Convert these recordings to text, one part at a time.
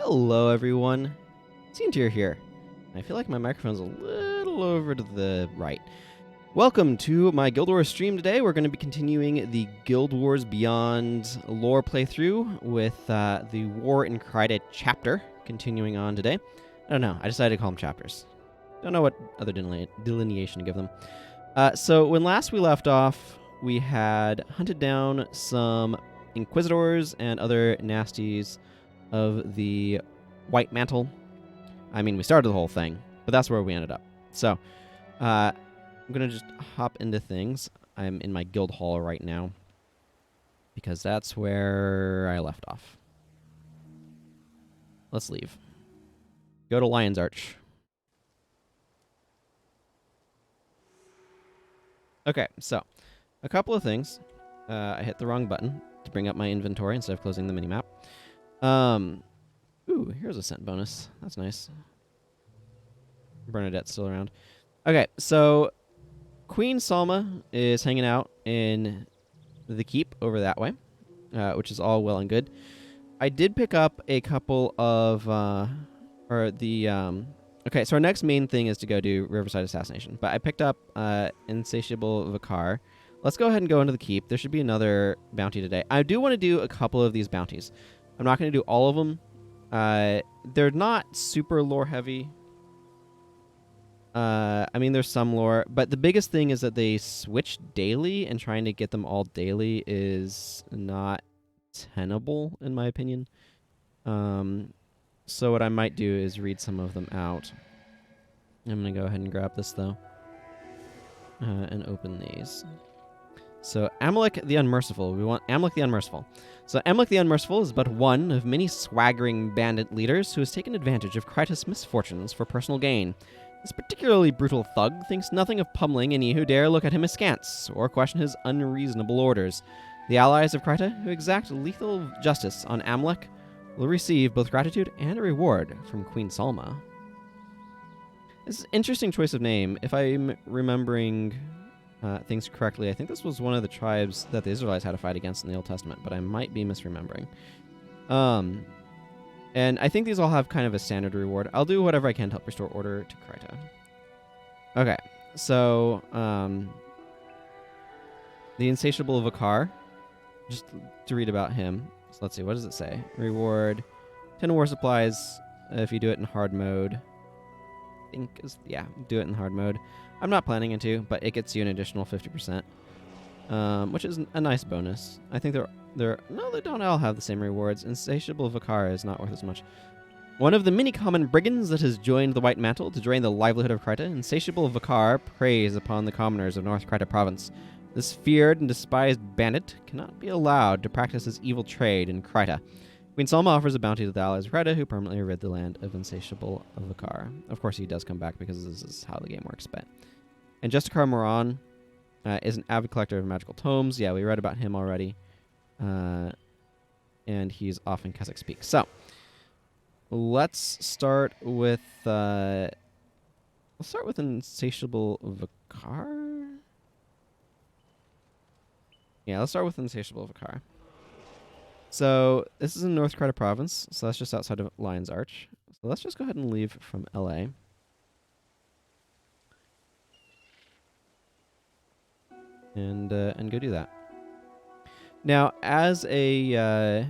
Hello, everyone. Seen here. I feel like my microphone's a little over to the right. Welcome to my Guild Wars stream today. We're going to be continuing the Guild Wars Beyond lore playthrough with the War in Kryta chapter, continuing on today. I don't know. I decided to call them chapters. Don't know what other delineation to give them. So when last we left off, we had hunted down some Inquisitors and other nasties of the White Mantle. I mean, we started the whole thing, but that's where we ended up. So, I'm going to just hop into things. I'm in my guild hall right now, because that's where I left off. Let's leave. Go to Lion's Arch. Okay, so, a couple of things. I hit the wrong button to bring up my inventory instead of closing the minimap. Ooh, here's a scent bonus. That's nice. Bernadette's still around. Okay, so Queen Salma is hanging out in the keep over that way, which is all well and good. I did pick up a couple of, okay, so our next main thing is to go do Riverside Assassination, but I picked up Insatiable Vicar. Let's go ahead and go into the keep. There should be another bounty today. I do want to do a couple of these bounties. I'm not going to do all of them. They're not super lore heavy. I mean, there's some lore, but the biggest thing is that they switch daily, and trying to get them all daily is not tenable, in my opinion. So what I might do is read some of them out. I'm going to go ahead and grab this, though, and open these. So, Amalek the Unmerciful. We want Amalek the Unmerciful. So, Amalek the Unmerciful is but one of many swaggering bandit leaders who has taken advantage of Kryta's misfortunes for personal gain. This particularly brutal thug thinks nothing of pummeling any who dare look at him askance or question his unreasonable orders. The allies of Kryta who exact lethal justice on Amalek will receive both gratitude and a reward from Queen Salma. This is an interesting choice of name. If I'm remembering things correctly, I think this was one of the tribes that the Israelites had to fight against in the Old Testament, but I might be misremembering. And I think these all have kind of a standard reward. I'll do whatever I can to help restore order to Kryta. Okay, so the Insatiable Vicar, just to read about him. So let's see, what does it say? Reward 10 war supplies if you do it in hard mode. Yeah, do it in hard mode. I'm not planning to, but it gets you an additional 50%, which is a nice bonus. I think no, they don't all have the same rewards. Insatiable Vicar is not worth as much. One of the many common brigands that has joined the White Mantle to drain the livelihood of Kryta, Insatiable Vicar preys upon the commoners of North Kryta province. This feared and despised bandit cannot be allowed to practice his evil trade in Kryta. Queen Salma offers a bounty to the allies of Kryta, who permanently rid the land of Insatiable Vicar. Of course, he does come back because this is how the game works, but... And Justicar Moran is an avid collector of magical tomes. Yeah, we read about him already. And he's off in Keswick's Peak. So, let's start with... let's start with Insatiable Vicar. Yeah, let's start with Insatiable Vicar. So, this is in North Kryta province, so that's just outside of Lion's Arch. So let's just go ahead and leave from LA. And go do that. Now, as a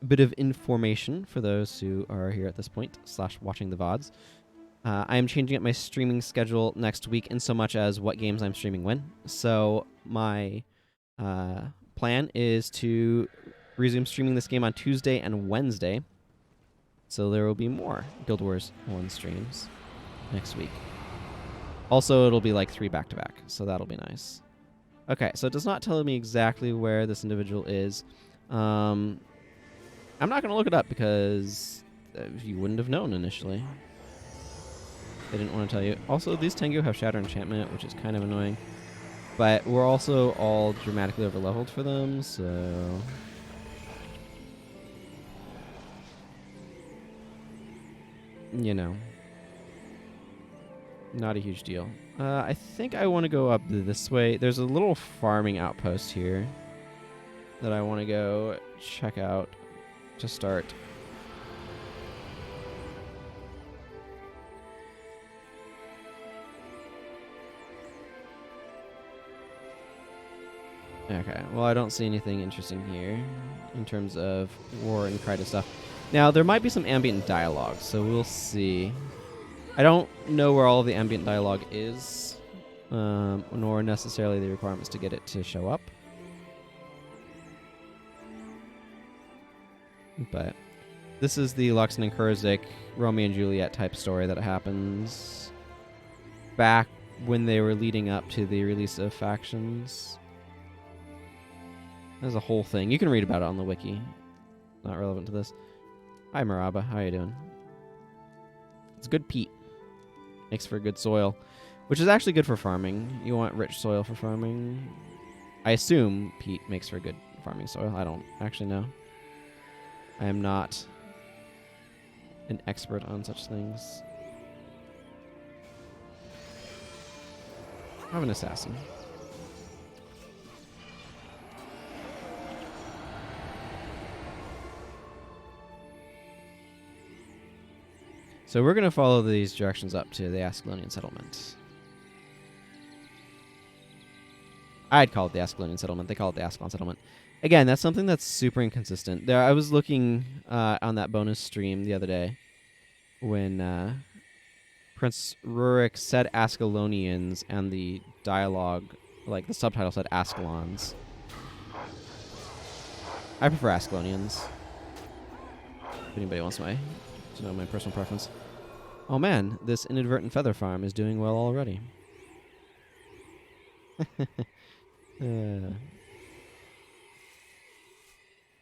bit of information for those who are here at this point, / watching the VODs, I am changing up my streaming schedule next week in so much as what games I'm streaming when. So my plan is to resume streaming this game on Tuesday and Wednesday. So there will be more Guild Wars 1 streams next week. Also, it'll be like 3 back-to-back, so that'll be nice. Okay, so it does not tell me exactly where this individual is. I'm not going to look it up because you wouldn't have known initially. They didn't want to tell you. Also, these Tengu have Shatter Enchantment, which is kind of annoying. But we're also all dramatically over-leveled for them, so... You know. Not a huge deal. I think I want to go up this way. There's a little farming outpost here that I want to go check out to start. Okay, well, I don't see anything interesting here in terms of war and Krita stuff. Now, there might be some ambient dialogue, so we'll see. I don't know where all of the ambient dialogue is, nor necessarily the requirements to get it to show up. But this is the Luxon and Kurzik Romeo and Juliet type story that happens back when they were leading up to the release of Factions. There's a whole thing. You can read about it on the wiki. Not relevant to this. Hi, Maraba. How you doing? It's good peat. Makes for good soil, which is actually good for farming. You want rich soil for farming. I assume peat makes for good farming soil. I don't actually know. I am not an expert on such things. I have an assassin. So we're going to follow these directions up to the Ascalonian settlement. I'd call it the Ascalonian settlement. They call it the Ascalon settlement. Again, that's something that's super inconsistent. There, I was looking on that bonus stream the other day when Prince Rurik said Ascalonians and the dialogue, like the subtitle said Ascalons. I prefer Ascalonians. If anybody wants to know my personal preference. Oh man, this inadvertent feather farm is doing well already.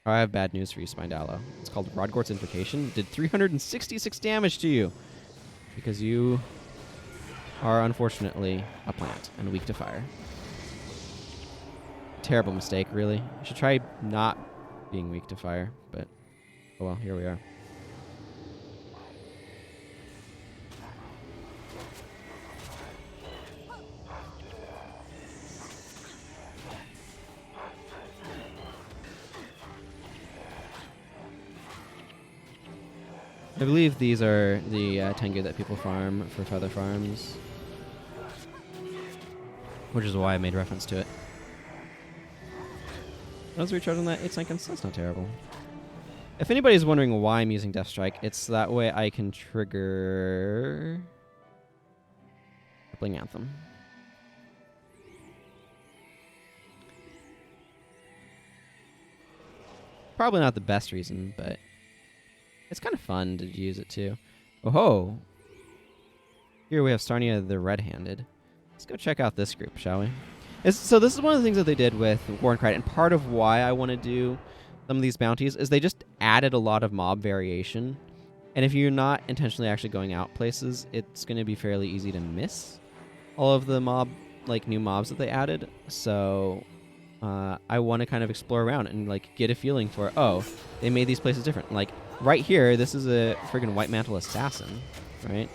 I have bad news for you, Spindalo. It's called Rodgort's Invocation. It did 366 damage to you because you are unfortunately a plant and weak to fire. Terrible mistake, really. You should try not being weak to fire, but oh well, here we are. I believe these are the Tengu that people farm for feather farms, which is why I made reference to it. I was recharging that 8 seconds. That's not terrible. If anybody's wondering why I'm using Death Strike, it's that way I can trigger Rippling Anthem. Probably not the best reason, but it's kind of fun to use it too. Oh ho! Here we have Sarnia the Red-Handed. Let's go check out this group, shall we? So this is one of the things that they did with War and Krita, and part of why I want to do some of these bounties is they just added a lot of mob variation. And if you're not intentionally actually going out places, it's going to be fairly easy to miss all of the new mobs that they added. So I want to kind of explore around and get a feeling for, oh, they made these places different. Like right here, this is a friggin' White Mantle assassin, right?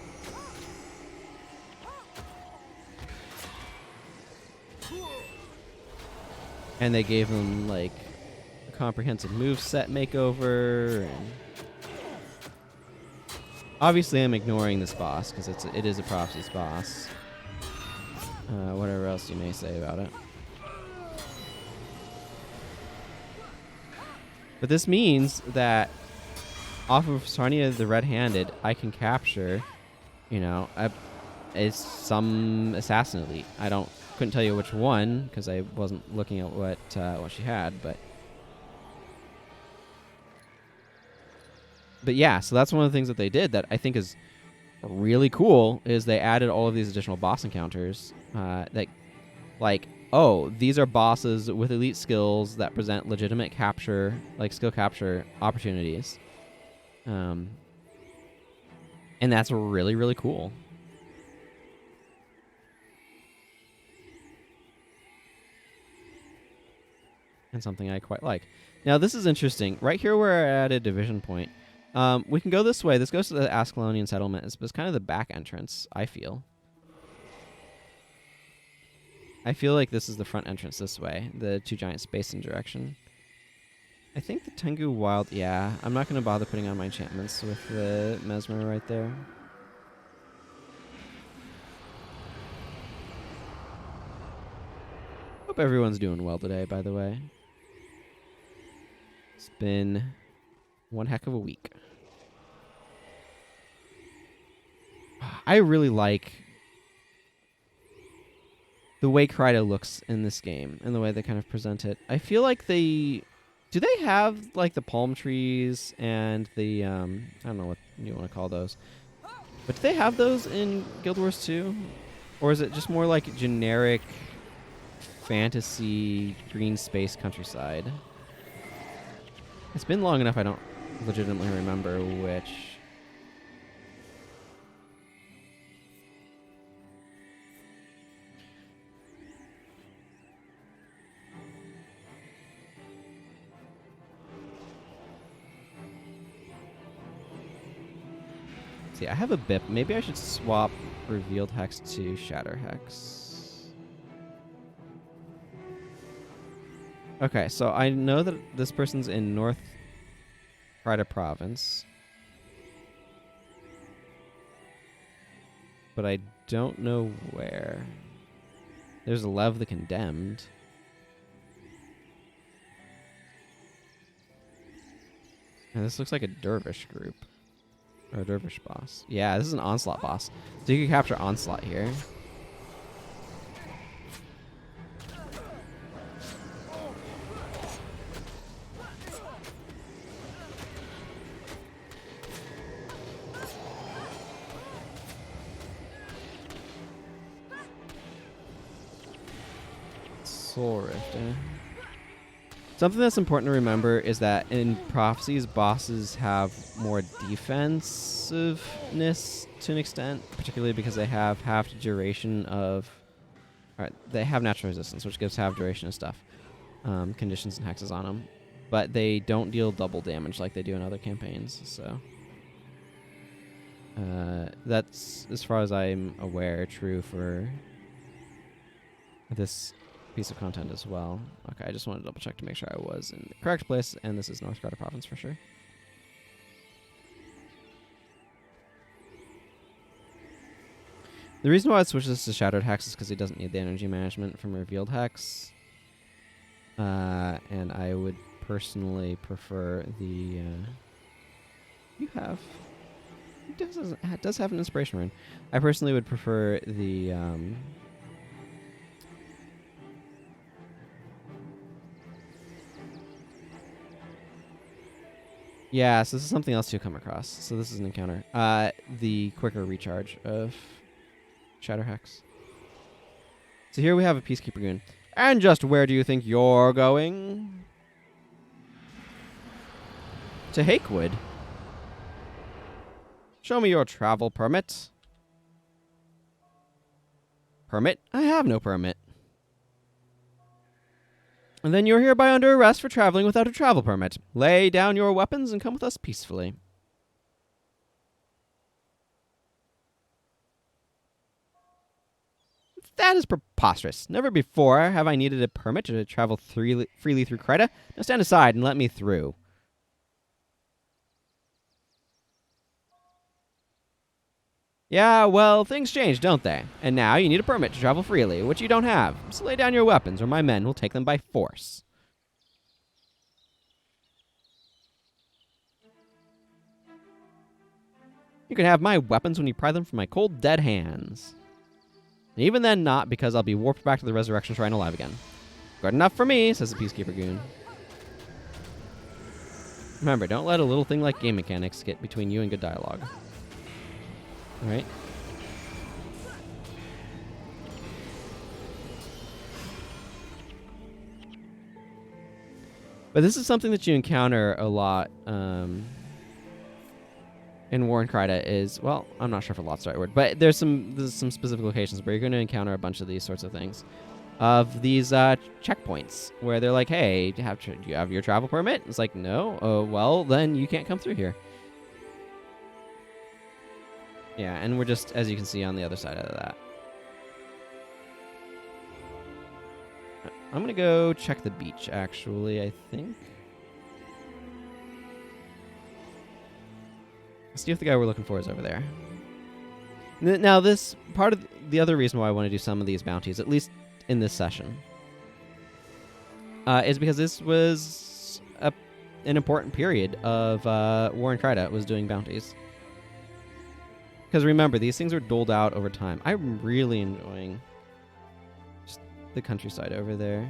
And they gave him a comprehensive moveset makeover. And obviously, I'm ignoring this boss because it is a Prophecy's boss. Whatever else you may say about it. But this means that off of Sarnia the Red-Handed, I can capture, some assassin elite. Couldn't tell you which one because I wasn't looking at what she had, but yeah. So that's one of the things that they did that I think is really cool. Is they added all of these additional boss encounters these are bosses with elite skills that present legitimate capture, skill capture opportunities, and that's really, really cool. And something I quite like. Now, this is interesting. Right here where I added division point, we can go this way. This goes to the Ascalonian settlement. It's kind of the back entrance, I feel. I feel like this is the front entrance this way, the two giants spacing direction. I think the Tengu Wild... Yeah, I'm not going to bother putting on my enchantments with the Mesmer right there. Hope everyone's doing well today, by the way. It's been one heck of a week. I really like the way Kryta looks in this game and the way they kind of present it. I feel like they... Do they have, like, the palm trees and the, I don't know what you want to call those. But do they have those in Guild Wars 2? Or is it just more like generic fantasy green space countryside? It's been long enough I don't legitimately remember which. See, I have a BIP. Maybe I should swap Revealed Hex to Shatter Hex. Okay, so I know that this person's in North Kryta Province. But I don't know where. There's Lev the Condemned. And this looks like a Dervish group. Or a Dervish boss. Yeah, this is an Onslaught boss. So you can capture Onslaught here. Soul Rift, eh? Something that's important to remember is that in Prophecies, bosses have more defensiveness to an extent, particularly because they have half the duration of... Alright, they have natural resistance, which gives half duration of stuff. Conditions and hexes on them. But they don't deal double damage like they do in other campaigns, so... that's, as far as I'm aware, true for this piece of content as well. Okay, I just want to double check to make sure I was in the correct place, and this is North Kryta Province for sure. The reason why I switched this to Shattered Hex is because he doesn't need the energy management from Revealed Hex. And I would personally prefer the... you have... It does have an inspiration rune. I personally would prefer the... yeah, so this is something else you'll come across. So this is an encounter. The quicker recharge of Shatter Hex. So here we have a Peacekeeper Goon. And just where do you think you're going? To Hakewood. Show me your travel permit. Permit? I have no permit. And then you're hereby under arrest for traveling without a travel permit. Lay down your weapons and come with us peacefully. That is preposterous. Never before have I needed a permit to travel freely through Kryta. Now stand aside and let me through. Yeah, well, things change, don't they? And now you need a permit to travel freely, which you don't have. So lay down your weapons, or my men will take them by force. You can have my weapons when you pry them from my cold, dead hands. And even then not, because I'll be warped back to the Resurrection Shrine alive again. Good enough for me, says the Peacekeeper Goon. Remember, don't let a little thing like game mechanics get between you and good dialogue. Alright. But this is something that you encounter a lot in War in Kryta is, well, I'm not sure if a lot's the right word, but there's some specific locations where you're going to encounter a bunch of these sorts of things. Of these checkpoints where they're like, hey, do you have your travel permit? It's like, no. Oh, well, then you can't come through here. Yeah, and we're just, as you can see, on the other side of that. I'm going to go check the beach, actually, I think. Let's see if the guy we're looking for is over there. Now, this part of the other reason why I want to do some of these bounties, at least in this session, is because this was an important period of War and Krita was doing bounties. Because remember, these things are doled out over time. I'm really enjoying just the countryside over there.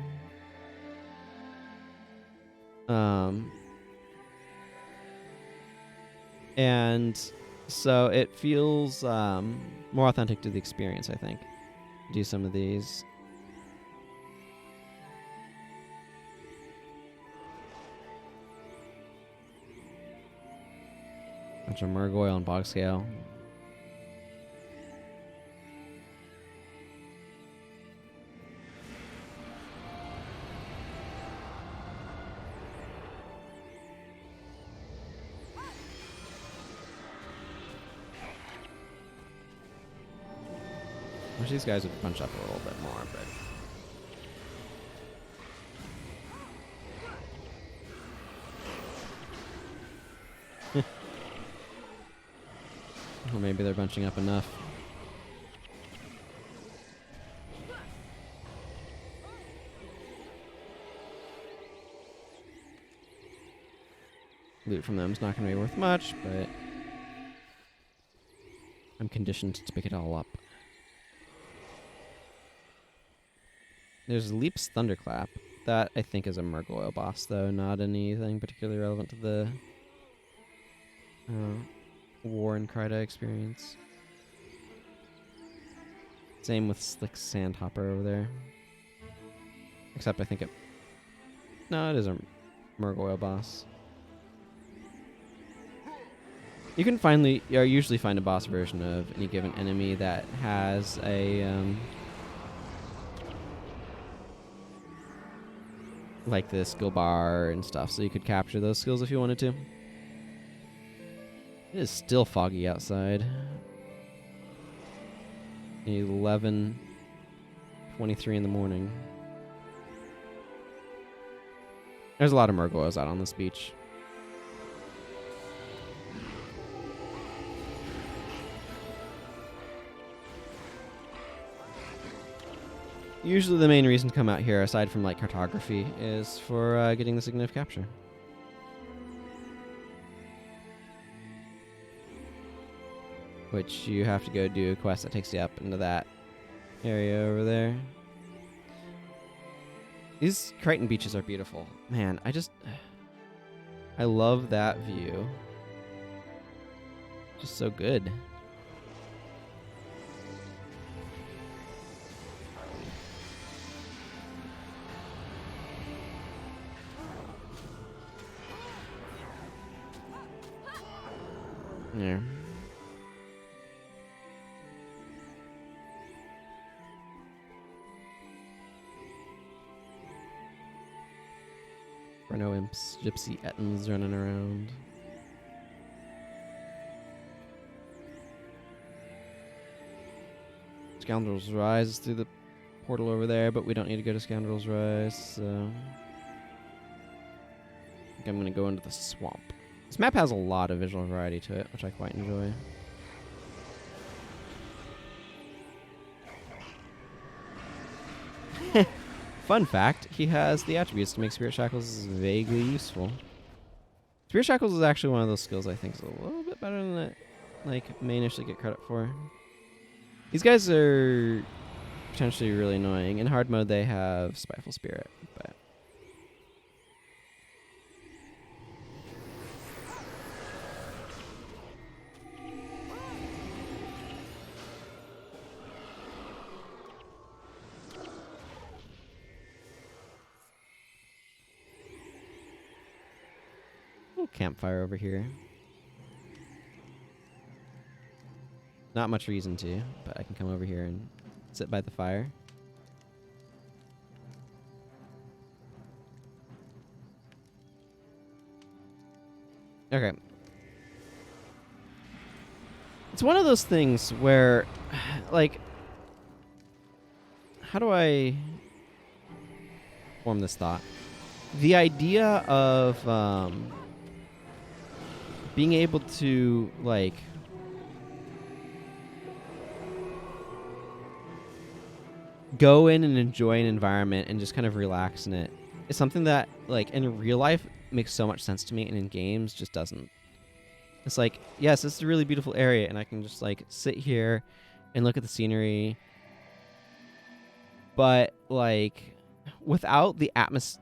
And so it feels more authentic to the experience, I think. Do some of these. Bunch of Murgoyle and Bogscale. Wish these guys would punch up a little bit more, but... Or maybe they're bunching up enough. Loot from them is not going to be worth much, but I'm conditioned to pick it all up. There's Leap's Thunderclap. That, I think, is a Murgoyle boss, though. Not anything particularly relevant to the War and Krita experience. Same with Slick Sandhopper over there. Except I think it... No, it is a Murgoyle boss. You can usually find a boss version of any given enemy that has a... like the skill bar and stuff, so you could capture those skills if you wanted to. It is still foggy outside. 11:23 in the morning. There's a lot of Murgoyles out on this beach. Usually the main reason to come out here, aside from like cartography, is for getting the Signet of Capture. Which you have to go do a quest that takes you up into that area over there. These Crichton beaches are beautiful. Man, I love that view. Just so good. Yeah. No imps, gypsy ettins running around. Scoundrel's Rise is through the portal over there, but we don't need to go to Scoundrel's Rise, so... I think I'm going to go into the swamp. This map has a lot of visual variety to it, which I quite enjoy. Fun fact, he has the attributes to make Spirit Shackles vaguely useful. Spirit Shackles is actually one of those skills I think is a little bit better than it, like, may initially get credit for. These guys are potentially really annoying. In hard mode, they have Spiteful Spirit, but... Campfire over here. Not much reason to, but I can come over here and sit by the fire. Okay. It's one of those things where, like, how do I form this thought? The idea of being able to, like, go in and enjoy an environment and just kind of relax in it is something that, like, in real life makes so much sense to me, and in games just doesn't. It's like, yes, this is a really beautiful area, and I can just, like, sit here and look at the scenery. But, like, without the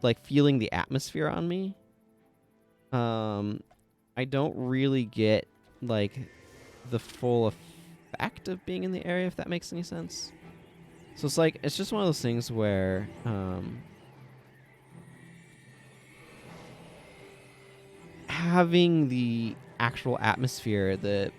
like, feeling the atmosphere on me, I don't really get, like, the full effect of being in the area, if that makes any sense. So it's like, it's just one of those things where, having the actual atmosphere, the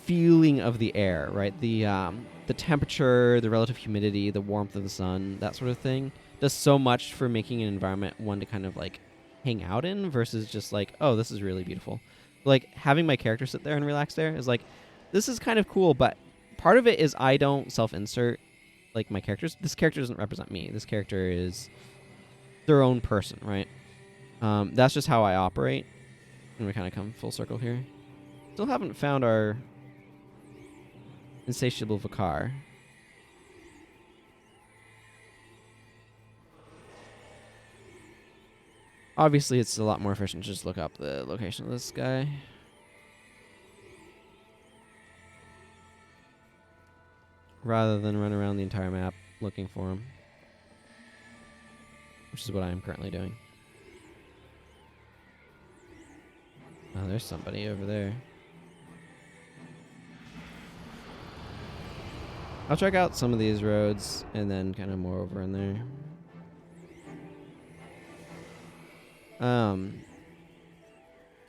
feeling of the air, right? The temperature, the relative humidity, the warmth of the sun, that sort of thing, does so much for making an environment one to kind of, like, hang out in versus just like, oh, this is really beautiful. Like, having my character sit there and relax there is like, this is kind of cool, but part of it is I don't self-insert, like, my characters. This character doesn't represent me. This character is their own person, right? That's just how I operate. And we kind of come full circle here. Still haven't found our insatiable Vicar. Obviously, it's a lot more efficient to just look up the location of this guy. Rather than run around the entire map looking for him. Which is what I am currently doing. Oh, there's somebody over there. I'll check out some of these roads and then kind of more over in there.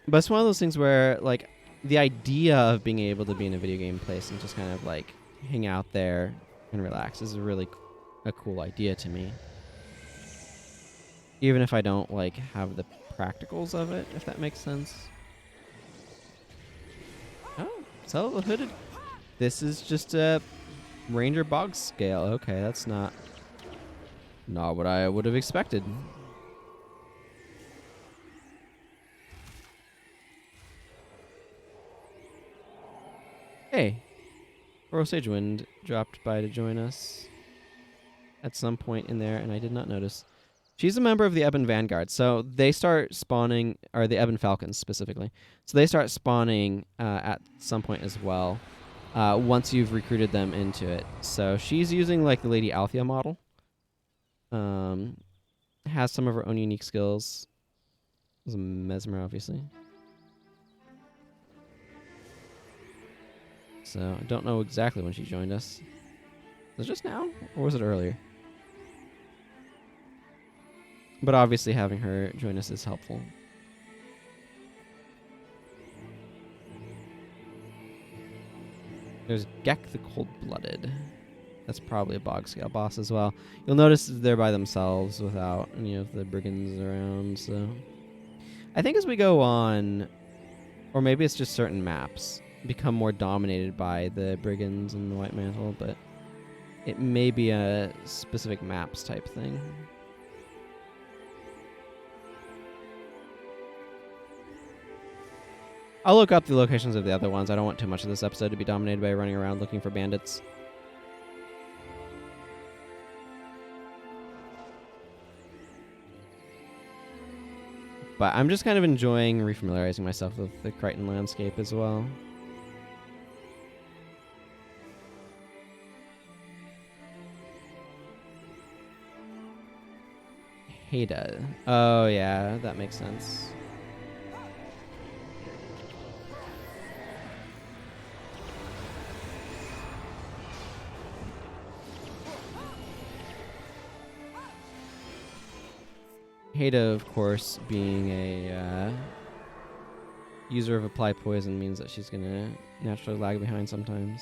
But it's one of those things where, like, the idea of being able to be in a video game place and just kind of, like, hang out there and relax is really a cool idea to me. Even if I don't, like, have the practicals of it, if that makes sense. Oh, so the hooded. This is just a Ranger Bog scale. Okay, that's not what I would have expected. Hey, Sagewind dropped by to join us at some point in there, and I did not notice. She's a member of the Ebon Vanguard, so they start spawning, or the Ebon Falcons specifically. So they start spawning at some point as well, once you've recruited them into it. So she's using, like, the Lady Althea model. Has some of her own unique skills. There's a Mesmer, obviously. So I don't know exactly when she joined us. Was it just now, or was it earlier? But obviously having her join us is helpful. There's Gek the Cold-Blooded. That's probably a Bog Scale boss as well. You'll notice they're by themselves without any of the brigands around, so... I think as we go on, or maybe it's just certain maps, become more dominated by the brigands and the White Mantle, but it may be a specific maps type thing. I'll look up the locations of the other ones. I don't want too much of this episode to be dominated by running around looking for bandits. But I'm just kind of enjoying refamiliarizing myself with the Crichton landscape as well. Haida. Oh, yeah, that makes sense. Haida, of course, being a user of Apply Poison means that she's going to naturally lag behind sometimes.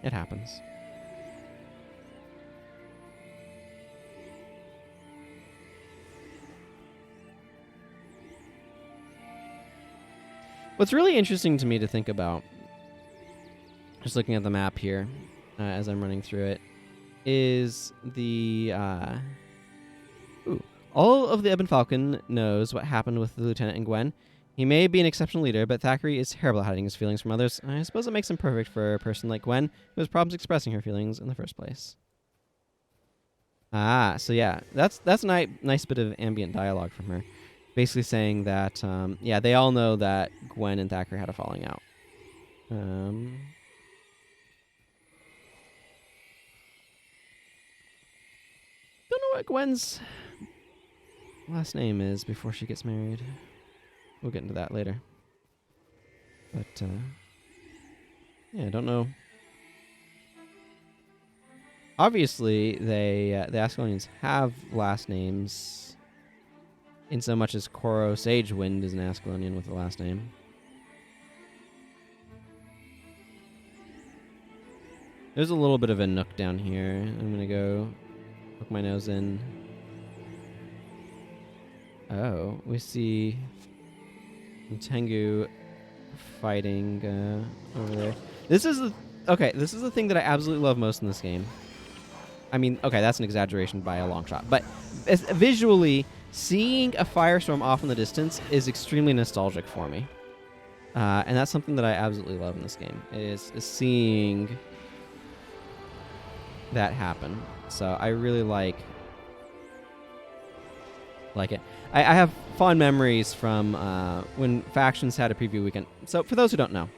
It happens. What's really interesting to me to think about, just looking at the map here as I'm running through it, is the... all of the Ebon Falcon knows what happened with the Lieutenant and Gwen. He may be an exceptional leader, but Thackeray is terrible at hiding his feelings from others. I suppose it makes him perfect for a person like Gwen, who has problems expressing her feelings in the first place. Ah, so yeah, that's a nice bit of ambient dialogue from her, basically saying that yeah, they all know that Gwen and Thackeray had a falling out. Don't know what Gwen's last name is before she gets married. We'll get into that later. But yeah, I don't know. Obviously, the Ascalonians have last names, in so much as Koro Sagewind is an Ascalonian with a last name. There's a little bit of a nook down here. I'm gonna go poke my nose in. Oh, we see Tengu fighting over there. This is the thing that I absolutely love most in this game. I mean, okay, that's an exaggeration by a long shot, but visually, seeing a firestorm off in the distance is extremely nostalgic for me, and that's something that I absolutely love in this game, is seeing that happen. So I really like it. I have fond memories from when factions had a preview weekend. So for those who don't know,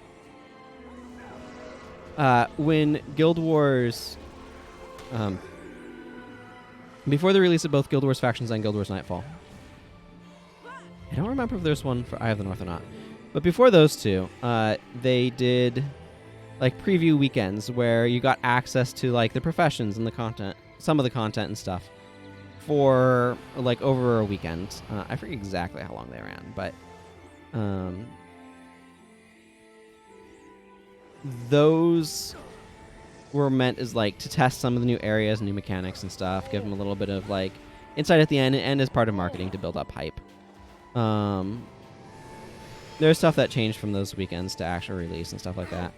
when Guild Wars, before the release of both Guild Wars Factions and Guild Wars Nightfall, I don't remember if there's one for Eye of the North or not, but before those two, they did like preview weekends where you got access to like the professions and the content, some of the content and stuff, for like over a weekend. I forget exactly how long they ran, but those were meant as like to test some of the new areas, new mechanics and stuff, give them a little bit of like insight at the end, and as part of marketing to build up hype. There's stuff that changed from those weekends to actual release and stuff like that.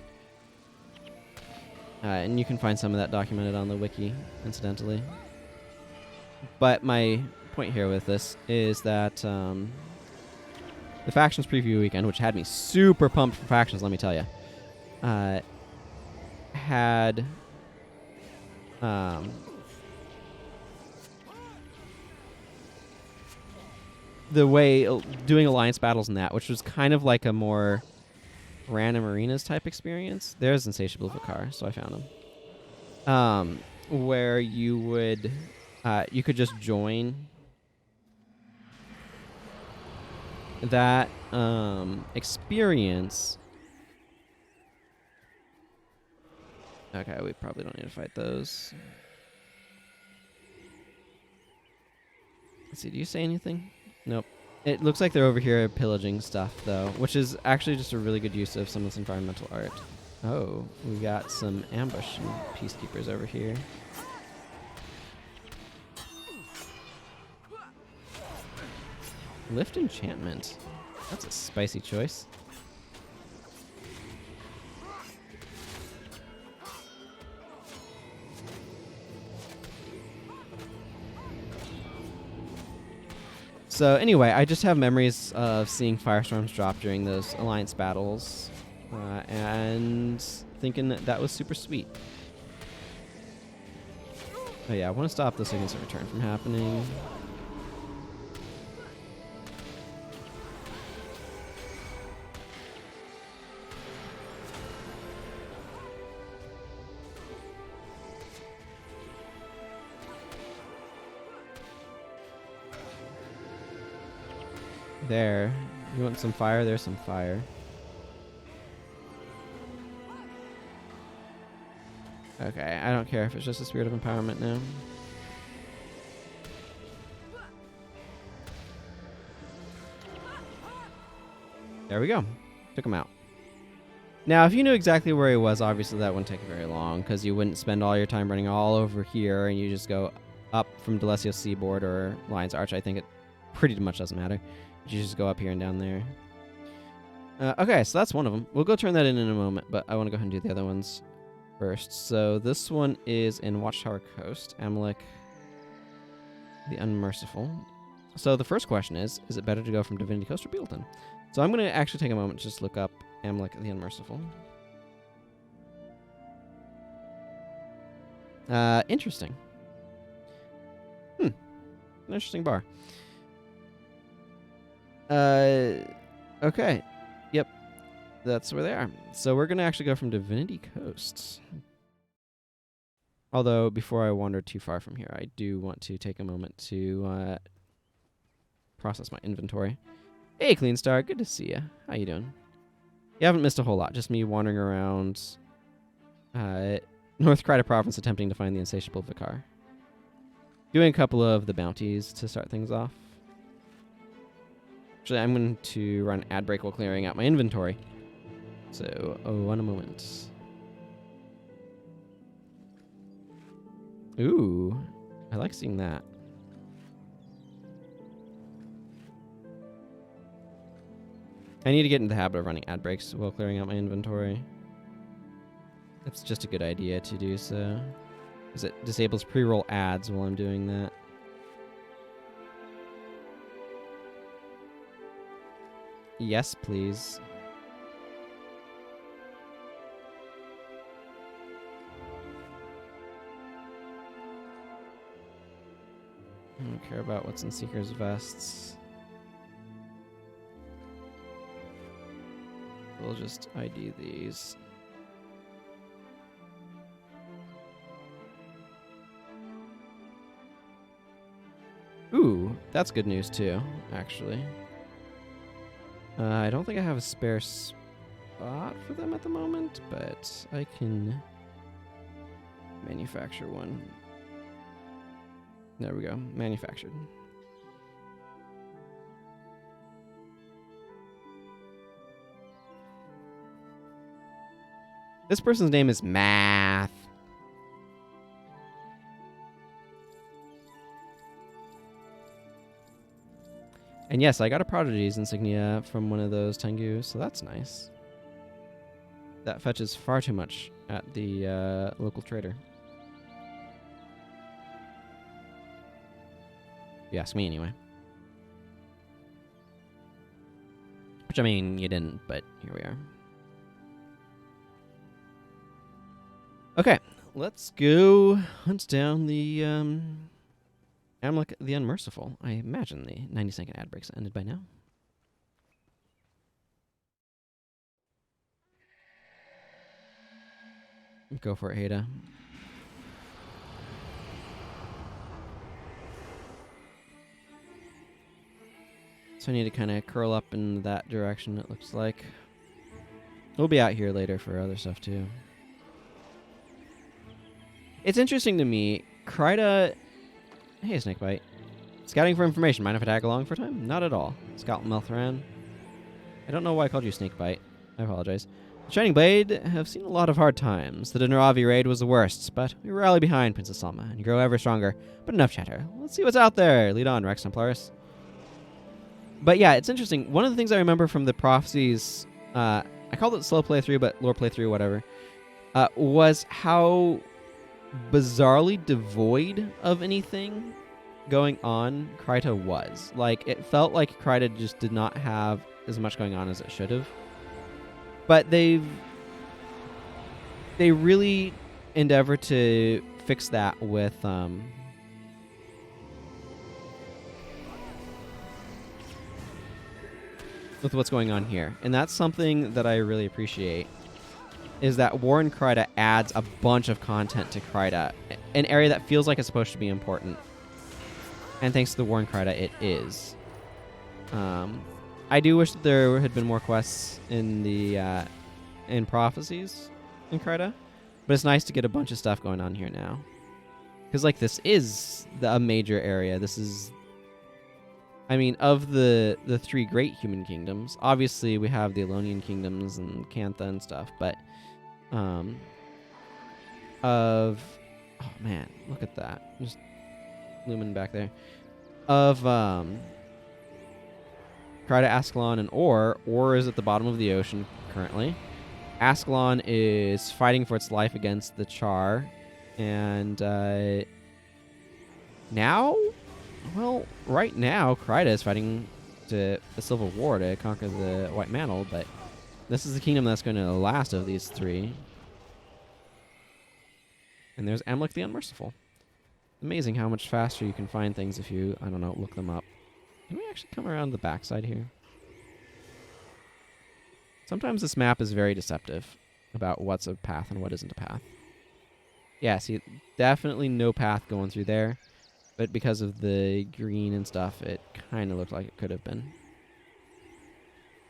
And you can find some of that documented on the wiki, incidentally. But my point here with this is that the Factions preview weekend, which had me super pumped for Factions, let me tell you, had the way doing alliance battles in that, which was kind of like a more random arenas type experience. There's Insatiable Vicar, so I found him. Where you would you could just join that experience. Okay, we probably don't need to fight those. Let's see, do you say anything? Nope. It looks like they're over here pillaging stuff, though, which is actually just a really good use of some of this environmental art. Oh, we got some ambush and peacekeepers over here. Lift enchantment. That's a spicy choice. So anyway, I just have memories of seeing firestorms drop during those alliance battles, and thinking that was super sweet. Oh yeah, I want to stop this against a return from happening. There. You want some fire? There's some fire. Okay, I don't care if it's just a spirit of empowerment now. There we go. Took him out. Now, if you knew exactly where he was, obviously that wouldn't take very long, because you wouldn't spend all your time running all over here, and you just go up from Delesio's Seaboard or Lion's Arch. I think it pretty much doesn't matter. You just go up here and down there. Okay, so that's one of them. We'll go turn that in a moment, but I want to go ahead and do the other ones first. So this one is in Watchtower Coast, Amalek the Unmerciful. So the first question is it better to go from Divinity Coast or Beetletun? So I'm going to actually take a moment to just look up Amlek the Unmerciful. Interesting. An interesting bar. Okay. Yep. That's where they are. So we're going to actually go from Divinity Coast. Although, before I wander too far from here, I do want to take a moment to process my inventory. Hey, Clean Star. Good to see you. How you doing? You haven't missed a whole lot. Just me wandering around North Kryta Province attempting to find the insatiable Vicar. Doing a couple of the bounties to start things off. Actually, I'm going to run ad break while clearing out my inventory. So, in a moment. Ooh, I like seeing that. I need to get into the habit of running ad breaks while clearing out my inventory. It's just a good idea to do so, because it disables pre-roll ads while I'm doing that. Yes, please. I don't care about what's in Seeker's Vests. We'll just ID these. Ooh, that's good news too, actually. I don't think I have a spare spot for them at the moment, but I can manufacture one. There we go, manufactured. This person's name is Math. And yes, I got a Prodigy's insignia from one of those Tengu, so that's nice. That fetches far too much at the local trader. If you ask me, anyway. Which, I mean, you didn't, but here we are. Okay, let's go hunt down the Amlek the Unmerciful. I imagine the 90-second ad breaks ended by now. Go for it, Hada. So I need to kind of curl up in that direction, it looks like. We'll be out here later for other stuff, too. It's interesting to me, Kryta... Hey, Snakebite. Scouting for information. Mind if I tag along for a time? Not at all. Scout Melthran. I don't know why I called you Snakebite. I apologize. The Shining Blade have seen a lot of hard times. The Denaravi raid was the worst, but we rally behind Princess Salma and grow ever stronger. But enough chatter. Let's see what's out there. Lead on, Rex Templaris. But yeah, it's interesting. One of the things I remember from the prophecies, I called it slow playthrough, but lore playthrough, whatever, was how bizarrely devoid of anything going on Kryta was. Like, it felt like Kryta just did not have as much going on as it should have. But they really endeavor to fix that with what's going on here. And that's something that I really appreciate, is that War in Kryta adds a bunch of content to Kryta, an area that feels like it's supposed to be important. And thanks to the War in Kryta, it is. I do wish that there had been more quests in the in prophecies in Kryta, but it's nice to get a bunch of stuff going on here now. Because, like, this is a major area. This is, I mean, of the three great human kingdoms, obviously we have the Elonian kingdoms and Cantha and stuff, but oh man, look at that, just looming back there, of Kryta, Ascalon, and Or. Or is at the bottom of the ocean currently. Ascalon is fighting for its life against the Char, and now, well, right now Kryta is fighting a civil war to conquer the White Mantle, but this is the kingdom that's going to last of these three. And there's Amlek the Unmerciful. Amazing how much faster you can find things if you, I don't know, look them up. Can we actually come around the backside here? Sometimes this map is very deceptive about what's a path and what isn't a path. Yeah, see, definitely no path going through there. But because of the green and stuff, it kind of looked like it could have been.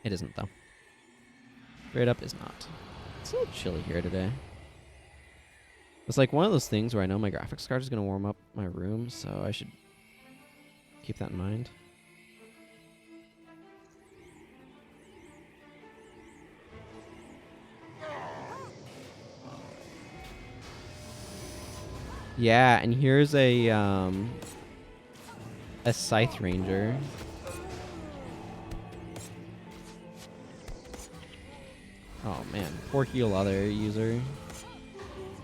It isn't, though. Straight up is not. It's a little chilly here today. It's like one of those things where I know my graphics card is going to warm up my room, so I should keep that in mind. Yeah, and here's a Scythe Ranger. Oh man, poor heal other user.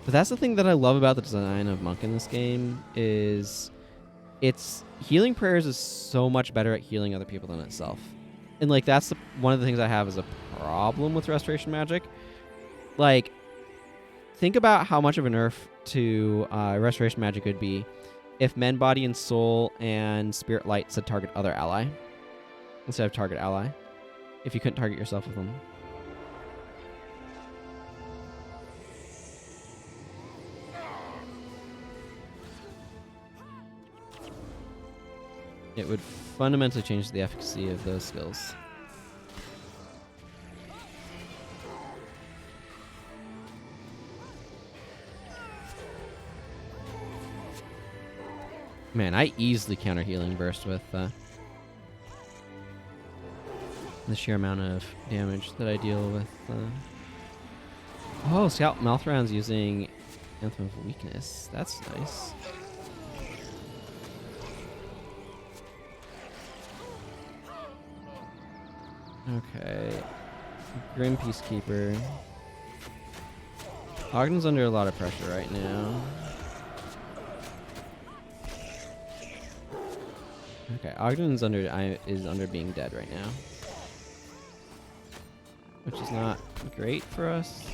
But that's the thing that I love about the design of Monk in this game is its healing prayers is so much better at healing other people than itself. And like that's one of the things I have as a problem with Restoration Magic. Like, think about how much of a nerf to Restoration Magic would be if Men, Body, and Soul and Spirit Light said target other ally instead of target ally. If you couldn't target yourself with them. It would fundamentally change the efficacy of those skills. Man, I easily counter healing burst with the sheer amount of damage that I deal with. Oh, Scout Malthround's using Anthem of Weakness. That's nice. Okay. Grim Peacekeeper. Ogden's under a lot of pressure right now. Okay, Ogden's is under being dead right now, which is not great for us.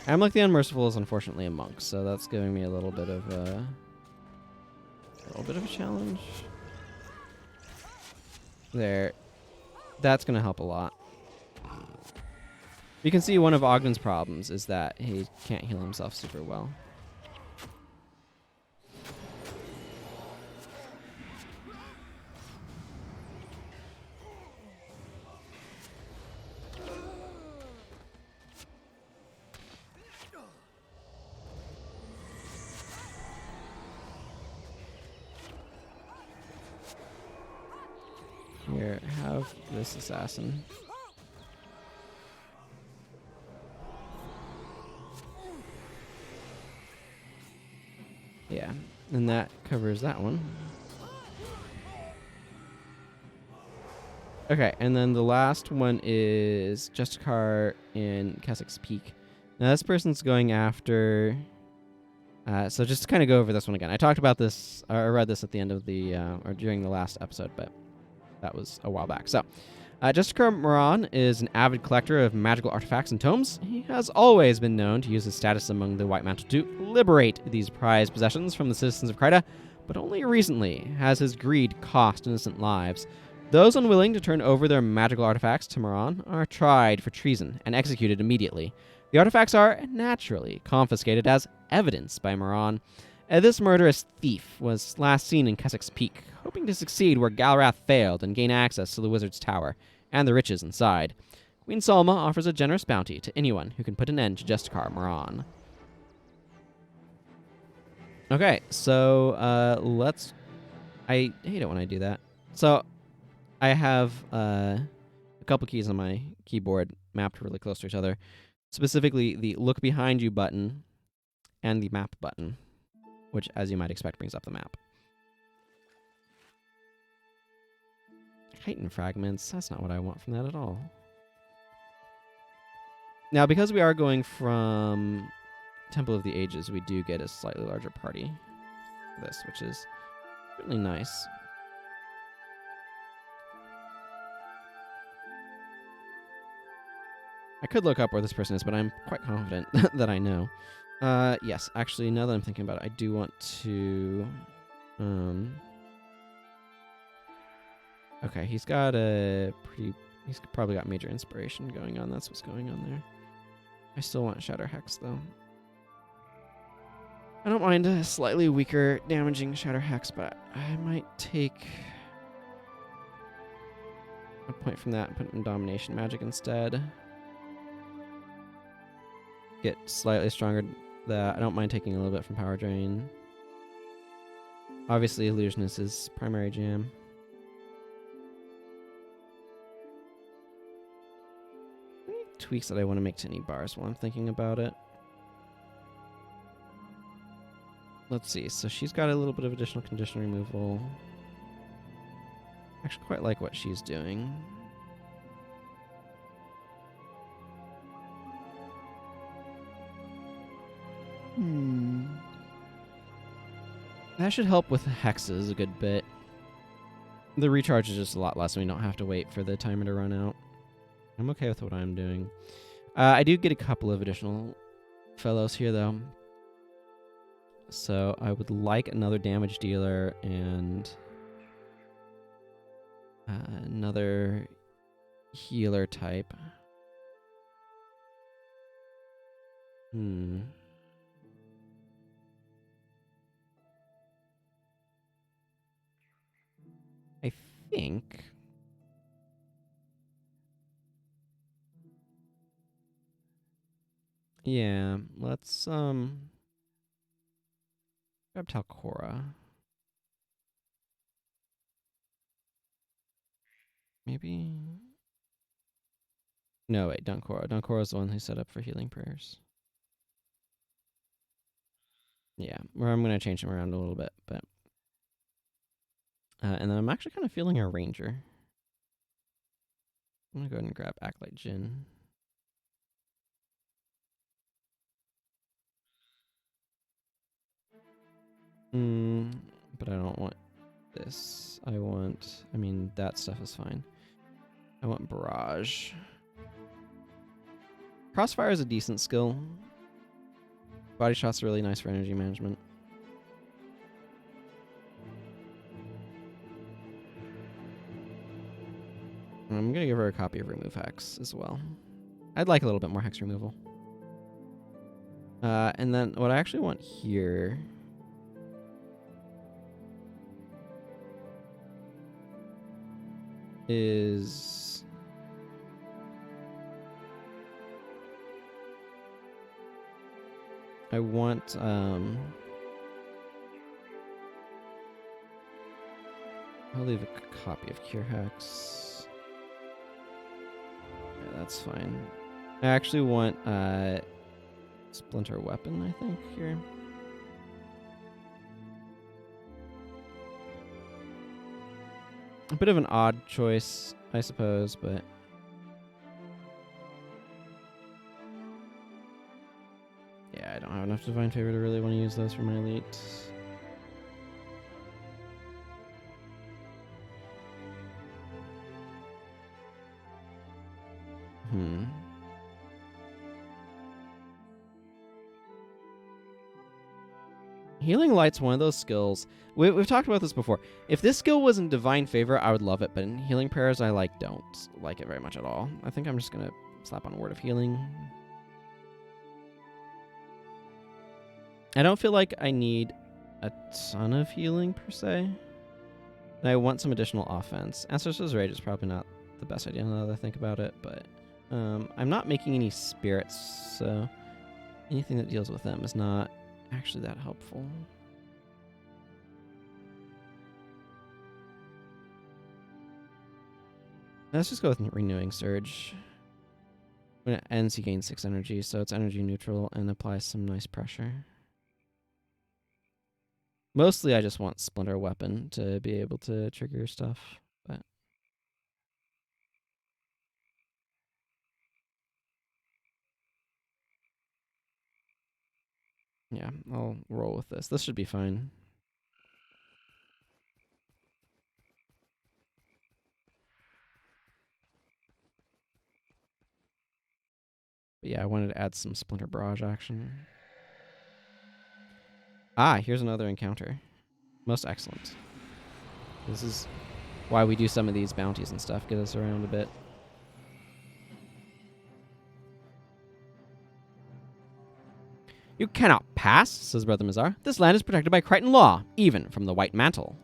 Amlek the Unmerciful is unfortunately a monk, so that's giving me a little bit of a challenge. There, that's gonna help a lot. You can see one of Ogden's problems is that he can't heal himself super well. Here, have this assassin. Yeah, and that covers that one. Okay, and then the last one is Justicar in Keswick's Peak. Now this person's going after... so just to kind of go over this one again. I talked about this, or I read this at the end of the, or during the last episode, but that was a while back. So, Justicar Moran is an avid collector of magical artifacts and tomes. He has always been known to use his status among the White Mantle to liberate these prized possessions from the citizens of Kryta, but only recently has his greed cost innocent lives. Those unwilling to turn over their magical artifacts to Moran are tried for treason and executed immediately. The artifacts are naturally confiscated as evidence by Moran. This murderous thief was last seen in Keswick's Peak, hoping to succeed where Galrath failed and gain access to the Wizard's Tower and the riches inside. Queen Salma offers a generous bounty to anyone who can put an end to Justicar Moran. Okay, so let's... I hate it when I do that. So I have a couple keys on my keyboard mapped really close to each other. Specifically, the Look Behind You button and the Map button, which, as you might expect, brings up the map. Heighten fragments, that's not what I want from that at all. Now, because we are going from Temple of the Ages, we do get a slightly larger party for this, which is really nice. I could look up where this person is, but I'm quite confident that I know. Yes, actually, now that I'm thinking about it, I do want to... okay, he's got a pretty... He's probably got major inspiration going on. That's what's going on there. I still want Shatter Hex, though. I don't mind a slightly weaker damaging Shatter Hex, but I might take a point from that and put it in Domination Magic instead. Get slightly stronger. That I don't mind taking a little bit from Power Drain. Obviously, Illusionist is primary jam. Any tweaks that I want to make to any bars while I'm thinking about it? Let's see. So she's got a little bit of additional condition removal. I actually quite like what she's doing. That should help with hexes a good bit. The recharge is just a lot less, so we don't have to wait for the timer to run out. I'm okay with what I'm doing. I do get a couple of additional fellows here, though. So I would like another damage dealer and another healer type. I think... yeah, let's grab Talcora. Maybe... no, wait, Dunkora. Dunkora's the one who set up for healing prayers. Yeah, or I'm going to change him around a little bit, but... and then I'm actually kind of feeling a ranger. I'm going to go ahead and grab Acolyte Jin. But I don't want this. I mean, that stuff is fine. I want Barrage. Crossfire is a decent skill. Body Shot's really nice for energy management. I'm going to give her a copy of Remove Hex as well. I'd like a little bit more Hex removal. And then what I actually want here... is... I want... I'll leave a copy of Cure Hex. Yeah, that's fine. I actually want Splinter Weapon, I think, here. A bit of an odd choice, I suppose, but... yeah, I don't have enough Divine Favor to really want to use those for my elite. Healing Light's one of those skills. We've talked about this before. If this skill was in Divine Favor, I would love it, but in Healing Prayers, I don't like it very much at all. I think I'm just going to slap on Word of Healing. I don't feel like I need a ton of healing, per se. And I want some additional offense. Ancestor's Rage is probably not the best idea now that I think about it, but I'm not making any spirits, so anything that deals with them is not actually that helpful. Let's just go with Renewing Surge. When it ends, he gains 6 energy, so it's energy neutral and applies some nice pressure. Mostly I just want Splinter Weapon to be able to trigger stuff, but... Yeah, I'll roll with this. This should be fine. But yeah, I wanted to add some Splinter Barrage action. Ah, here's another encounter. Most excellent. This is why we do some of these bounties and stuff. Get us around a bit. You cannot pass, says Brother Mazar. This land is protected by Crichton law, even from the White Mantle.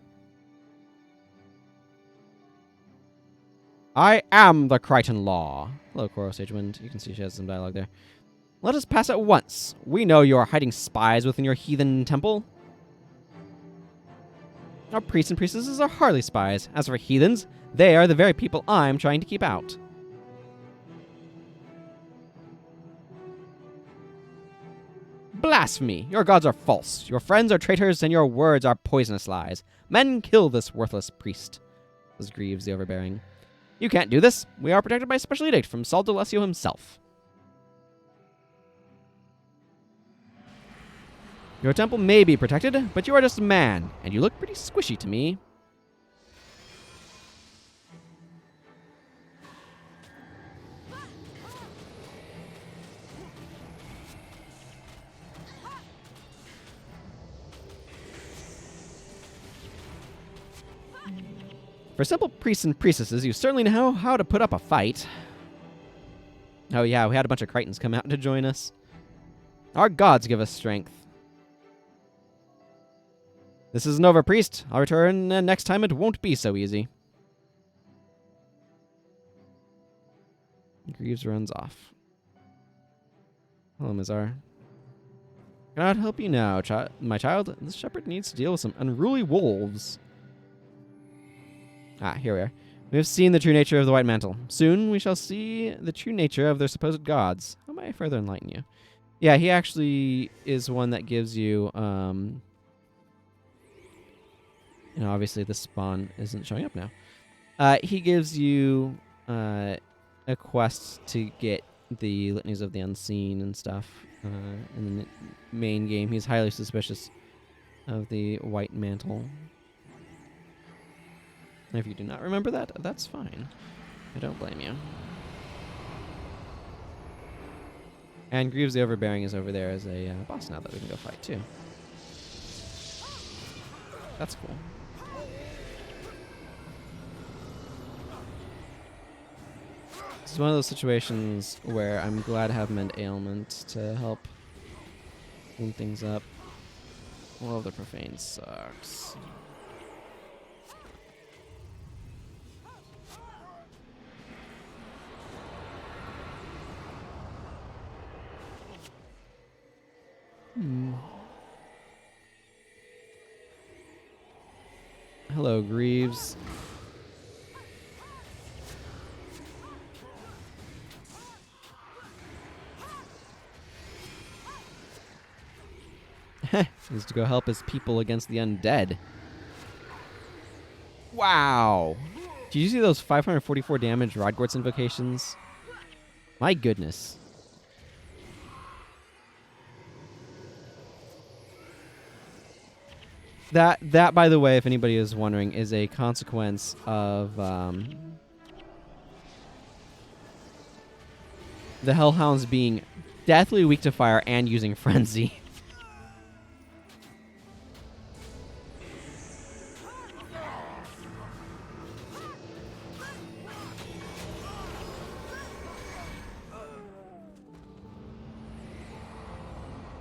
I am the Crichton law. Hello, Koril Sagewind. You can see she has some dialogue there. Let us pass at once. We know you are hiding spies within your heathen temple. Our priests and priestesses are hardly spies. As for heathens, they are the very people I'm trying to keep out. Blasphemy! Your gods are false. Your friends are traitors, and your words are poisonous lies. Men kill this worthless priest, says Greaves the Overbearing. You can't do this. We are protected by special edict from Sol D'Alessio himself. Your temple may be protected, but you are just a man, and you look pretty squishy to me. For simple priests and priestesses, you certainly know how to put up a fight. Oh yeah, we had a bunch of Crichtons come out to join us. Our gods give us strength. This isn't over, priest. I'll return, and next time it won't be so easy. Greaves runs off. Hello, Mazar. Cannot help you now, my child. This shepherd needs to deal with some unruly wolves. Ah, here we are. We have seen the true nature of the White Mantle. Soon we shall see the true nature of their supposed gods. How may I further enlighten you? Yeah, he actually is one that gives you, obviously the spawn isn't showing up now. He gives you a quest to get the Litanies of the Unseen and stuff in the main game. He's highly suspicious of the White Mantle. If you do not remember that, that's fine. I don't blame you. And Greaves the Overbearing is over there as a boss now that we can go fight too. That's cool. This is one of those situations where I'm glad to have Mend Ailment to help clean things up. Well, the Profane sucks. Hello, Greaves. He's to go help his people against the undead. Wow. Did you see those 544 damage Rodgort's invocations? My goodness. That, by the way, if anybody is wondering, is a consequence of the Hellhounds being deathly weak to fire and using Frenzy.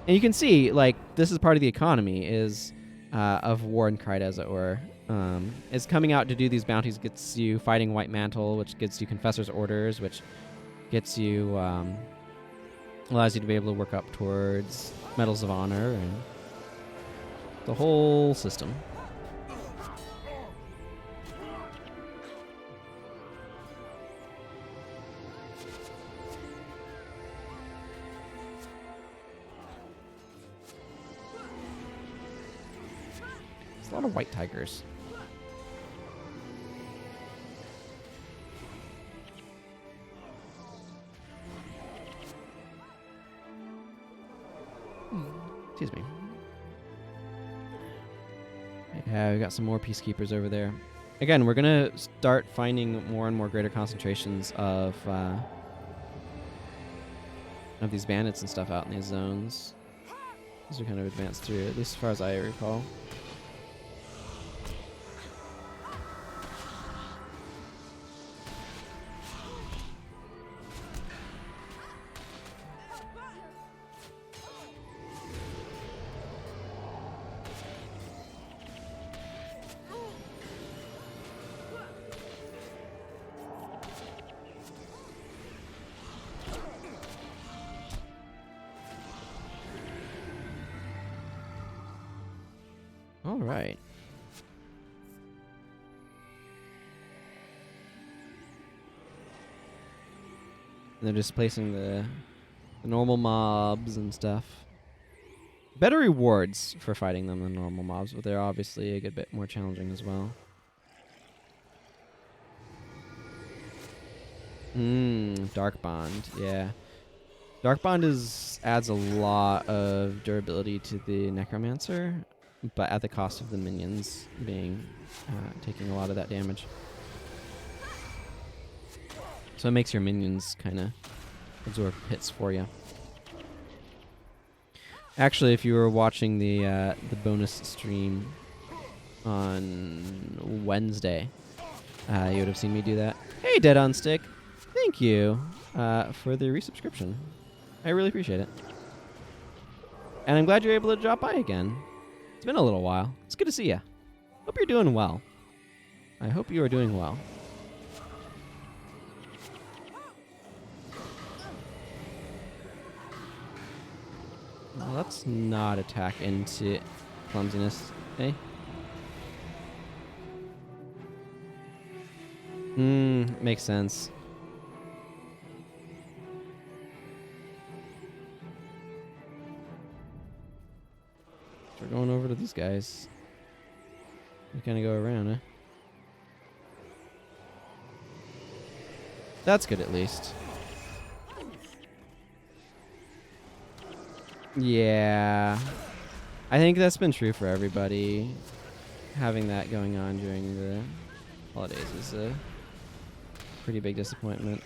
And you can see, like, this is part of the economy is of Wardenkrite, as it were. Is coming out to do these bounties gets you fighting White Mantle, which gets you Confessor's Orders, which gets you, allows you to be able to work up towards Medals of Honor and the whole system. There's a lot of white tigers. Excuse me. Yeah, we got some more peacekeepers over there. Again, we're gonna start finding more and more greater concentrations of these bandits and stuff out in these zones. These are kind of advanced through, at least as far as I recall. All right. And they're displacing the normal mobs and stuff. Better rewards for fighting them than normal mobs, but they're obviously a good bit more challenging as well. Dark Bond, yeah. Dark Bond adds a lot of durability to the Necromancer, but at the cost of the minions being taking a lot of that damage. So it makes your minions kind of absorb hits for you. Actually, if you were watching the bonus stream on Wednesday, you would have seen me do that. Hey, Dead on Stick, thank you for the resubscription. I really appreciate it, and I'm glad you're able to drop by again. It's been a little while. It's good to see you. Hope you're doing well. I hope you are doing well. Well, let's not attack into clumsiness, eh? Makes sense. We're going over to these guys. We kind of go around, eh? That's good, at least. Yeah. I think that's been true for everybody. Having that going on during the holidays is a pretty big disappointment.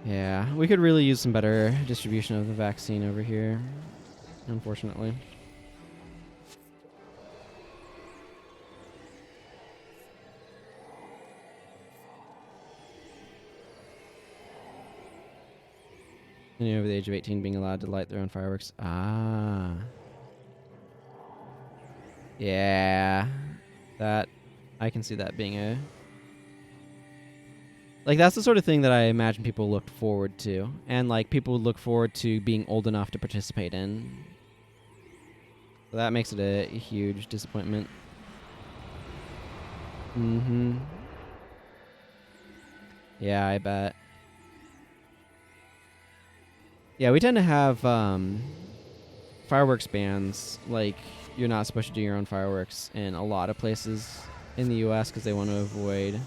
Yeah, we could really use some better distribution of the vaccine over here, unfortunately. Anyone over the age of 18 being allowed to light their own fireworks. Ah. Yeah. That, I can see that being a... Like, that's the sort of thing that I imagine people looked forward to. And, like, people would look forward to being old enough to participate in. So that makes it a huge disappointment. Yeah, I bet. Yeah, we tend to have fireworks bans. Like, you're not supposed to do your own fireworks in a lot of places in the U.S. because they want to avoid...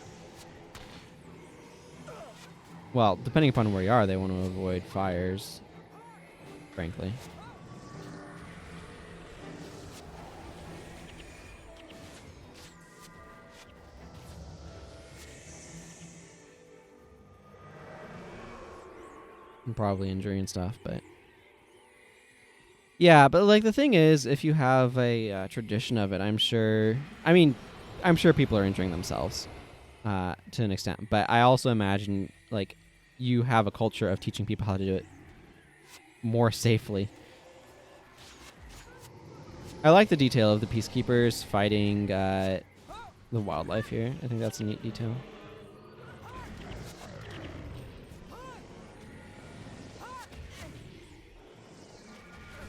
Well, depending upon where you are, they want to avoid fires, frankly. And probably injury and stuff, but... Yeah, but like the thing is, if you have a tradition of it, I'm sure people are injuring themselves to an extent. But I also imagine, like, you have a culture of teaching people how to do it more safely. I like the detail of the peacekeepers fighting the wildlife here. I think that's a neat detail.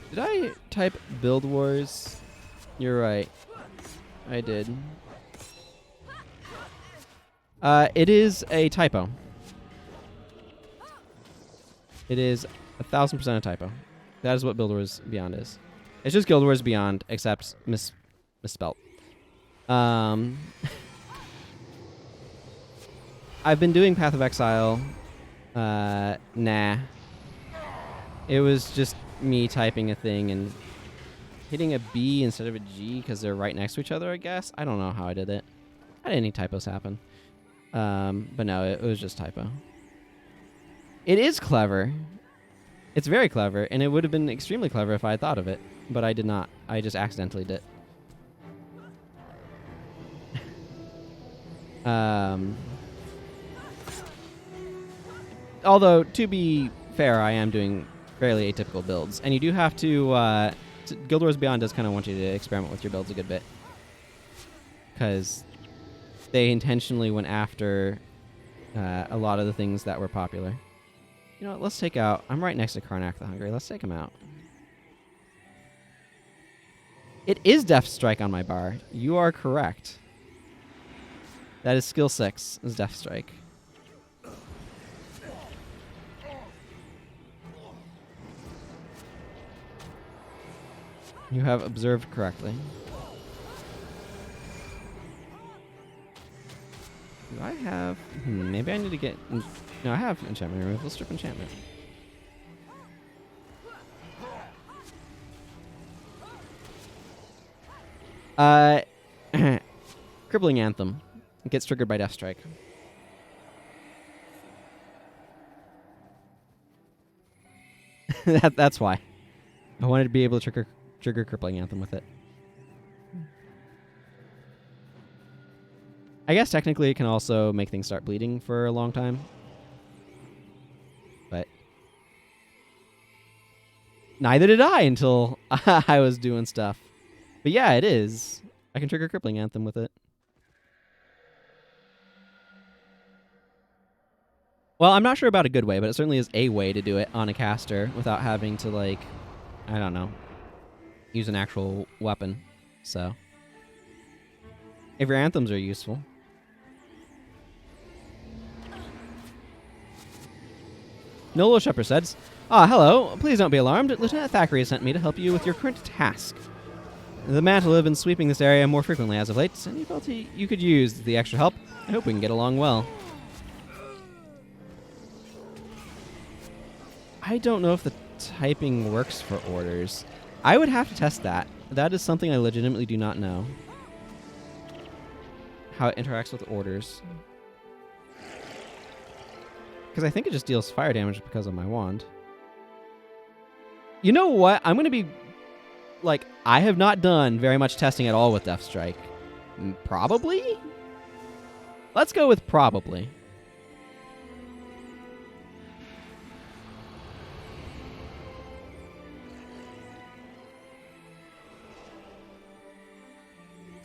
Did I type Build Wars? You're right. I did. It is a typo. It is 1,000% a typo. That is what Build Wars Beyond is. It's just Guild Wars Beyond, except misspelt. I've been doing Path of Exile. Nah. It was just me typing a thing and hitting a B instead of a G because they're right next to each other, I guess. I don't know how I did it. I didn't any typos happen. But no, it was just typo. It is clever. It's very clever, and it would have been extremely clever if I had thought of it, but I did not. I just accidentally did. Although, to be fair, I am doing fairly atypical builds, and you do have to Guild Wars Beyond does kind of want you to experiment with your builds a good bit, because they intentionally went after a lot of the things that were popular. You know what, let's take out... I'm right next to Karnak the Hungry. Let's take him out. It is Death Strike on my bar. You are correct. That is skill 6, is Death Strike. You have observed correctly. Do I have... maybe I need to get... No, I have enchantment removal. Strip enchantment. Crippling Anthem. It gets triggered by Death Strike. That's why. I wanted to be able to trigger Crippling Anthem with it. I guess technically it can also make things start bleeding for a long time. But neither did I until I was doing stuff. But yeah, it is. I can trigger Crippling Anthem with it. Well, I'm not sure about a good way, but it certainly is a way to do it on a caster without having to, like, I don't know, use an actual weapon. So, if your anthems are useful. Nolo Shepherd says, hello. Please don't be alarmed. Lieutenant Thackeray sent me to help you with your current task. The Mantle have been sweeping this area more frequently as of late, and you felt you could use the extra help. I hope we can get along well. I don't know if the typing works for orders. I would have to test that. That is something I legitimately do not know. How it interacts with orders. Because I think it just deals fire damage because of my wand. You know what? I'm going to be... Like, I have not done very much testing at all with Death Strike. Probably? Let's go with probably.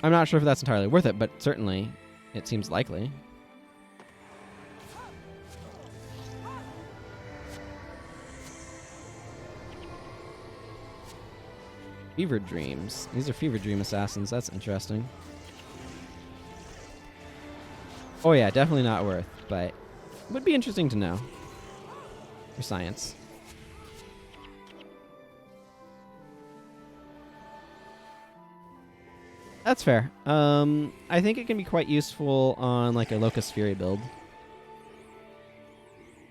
I'm not sure if that's entirely worth it, but certainly it seems likely. Fever Dreams. These are Fever Dream Assassins. That's interesting. Oh yeah, definitely not worth, but would be interesting to know. For science. That's fair. I think it can be quite useful on like a Locust Fury build.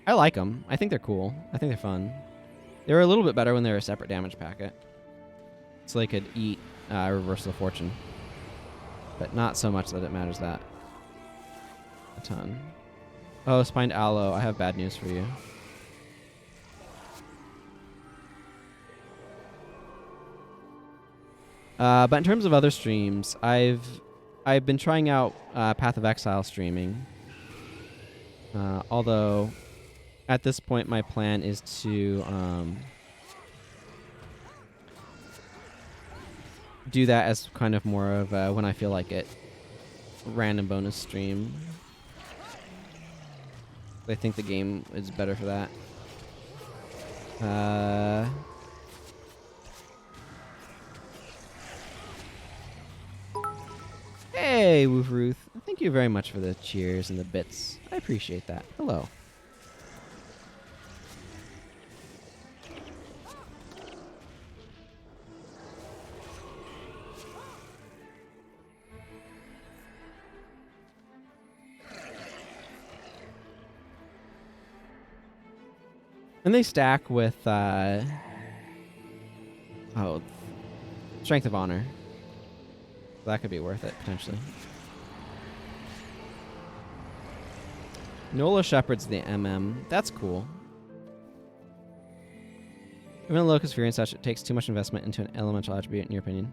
I like them. I think they're cool. I think they're fun. They were a little bit better when they were a separate damage packet. So they could eat Reversal of Fortune. But not so much that it matters that a ton. Oh, Spined Aloe. I have bad news for you. But in terms of other streams, I've been trying out Path of Exile streaming. Although, at this point, my plan is to do that as kind of more of a when I feel like it, random bonus stream. I think the game is better for that. Hey, Woof Ruth. Thank you very much for the cheers and the bits. I appreciate that. Hello. And they stack with, Strength of Honor. That could be worth it, potentially. Nola Shepherd's the MM. That's cool. Even a Locust Fury and such, it takes too much investment into an elemental attribute, in your opinion.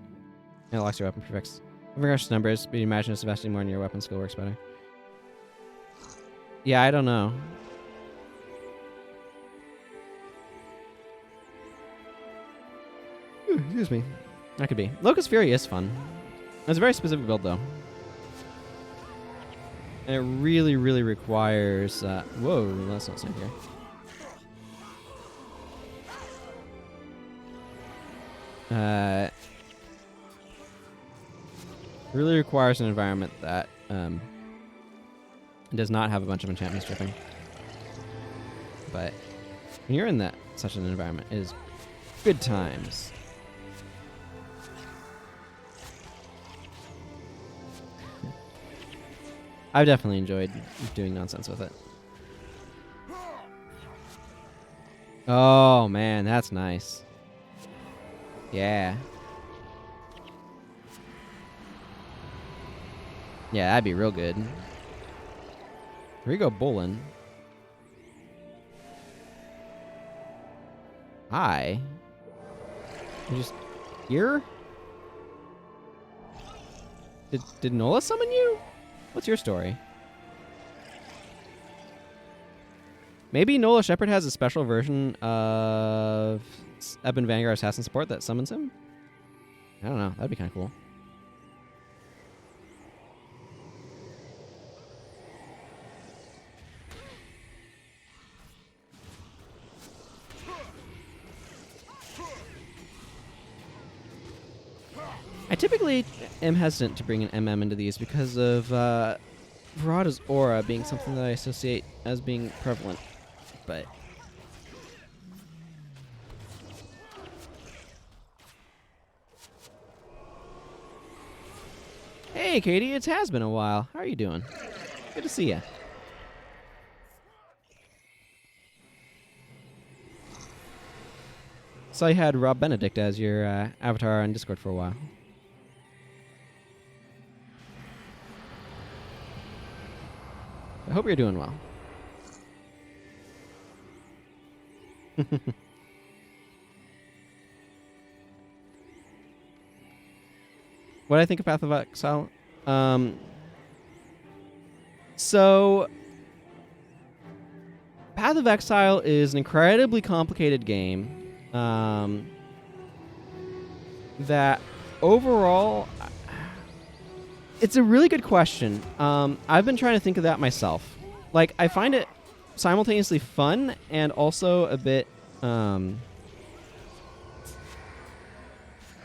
And it locks your weapon perfects. In regards to numbers, but you imagine it's investing more in your weapon skill works better. Yeah, I don't know. Excuse me. That could be. Locust Fury is fun. It's a very specific build, though. And it really, really requires... whoa, that's not safe here. Really requires an environment that does not have a bunch of enchantment stripping. But when you're in that such an environment, it is good times. I've definitely enjoyed doing nonsense with it. Oh man, that's nice. Yeah. Yeah, that'd be real good. Here we go, Bolin. Hi. You just here? Did Nola summon you? What's your story? Maybe Nola Shepherd has a special version of Ebon Vanguard Assassin support that summons him? I don't know. That'd be kind of cool. I typically am hesitant to bring an MM into these because of Verada's aura being something that I associate as being prevalent, but... Hey, Katie, it has been a while. How are you doing? Good to see you. Saw you had Rob Benedict as your avatar on Discord for a while. I hope you're doing well. What do I think of Path of Exile? So, Path of Exile is an incredibly complicated game that overall... It's a really good question. I've been trying to think of that myself. Like, I find it simultaneously fun and also a bit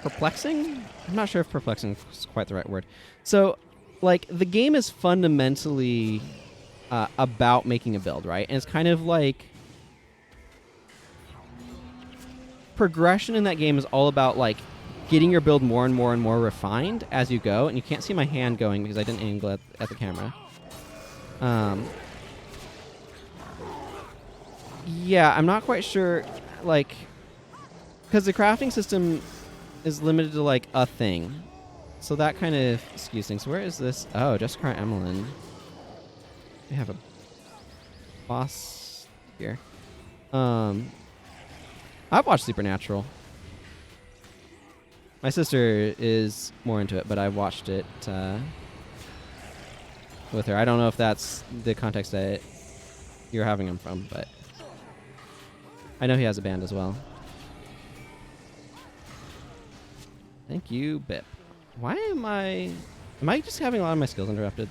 perplexing. I'm not sure if perplexing is quite the right word. So, like, the game is fundamentally about making a build, right? And it's kind of like... Progression in that game is all about, like, getting your build more and more and more refined as you go. And you can't see my hand going because I didn't angle at the camera. Yeah, I'm not quite sure, like... Because the crafting system is limited to, like, a thing. So that kind of skews things. Where is this? Oh, Jessica Emelin. We have a boss here. I've watched Supernatural. My sister is more into it, but I watched it with her. I don't know if that's the context that you're having him from, but I know he has a band as well. Thank you, Bip. Why am I just having a lot of my skills interrupted?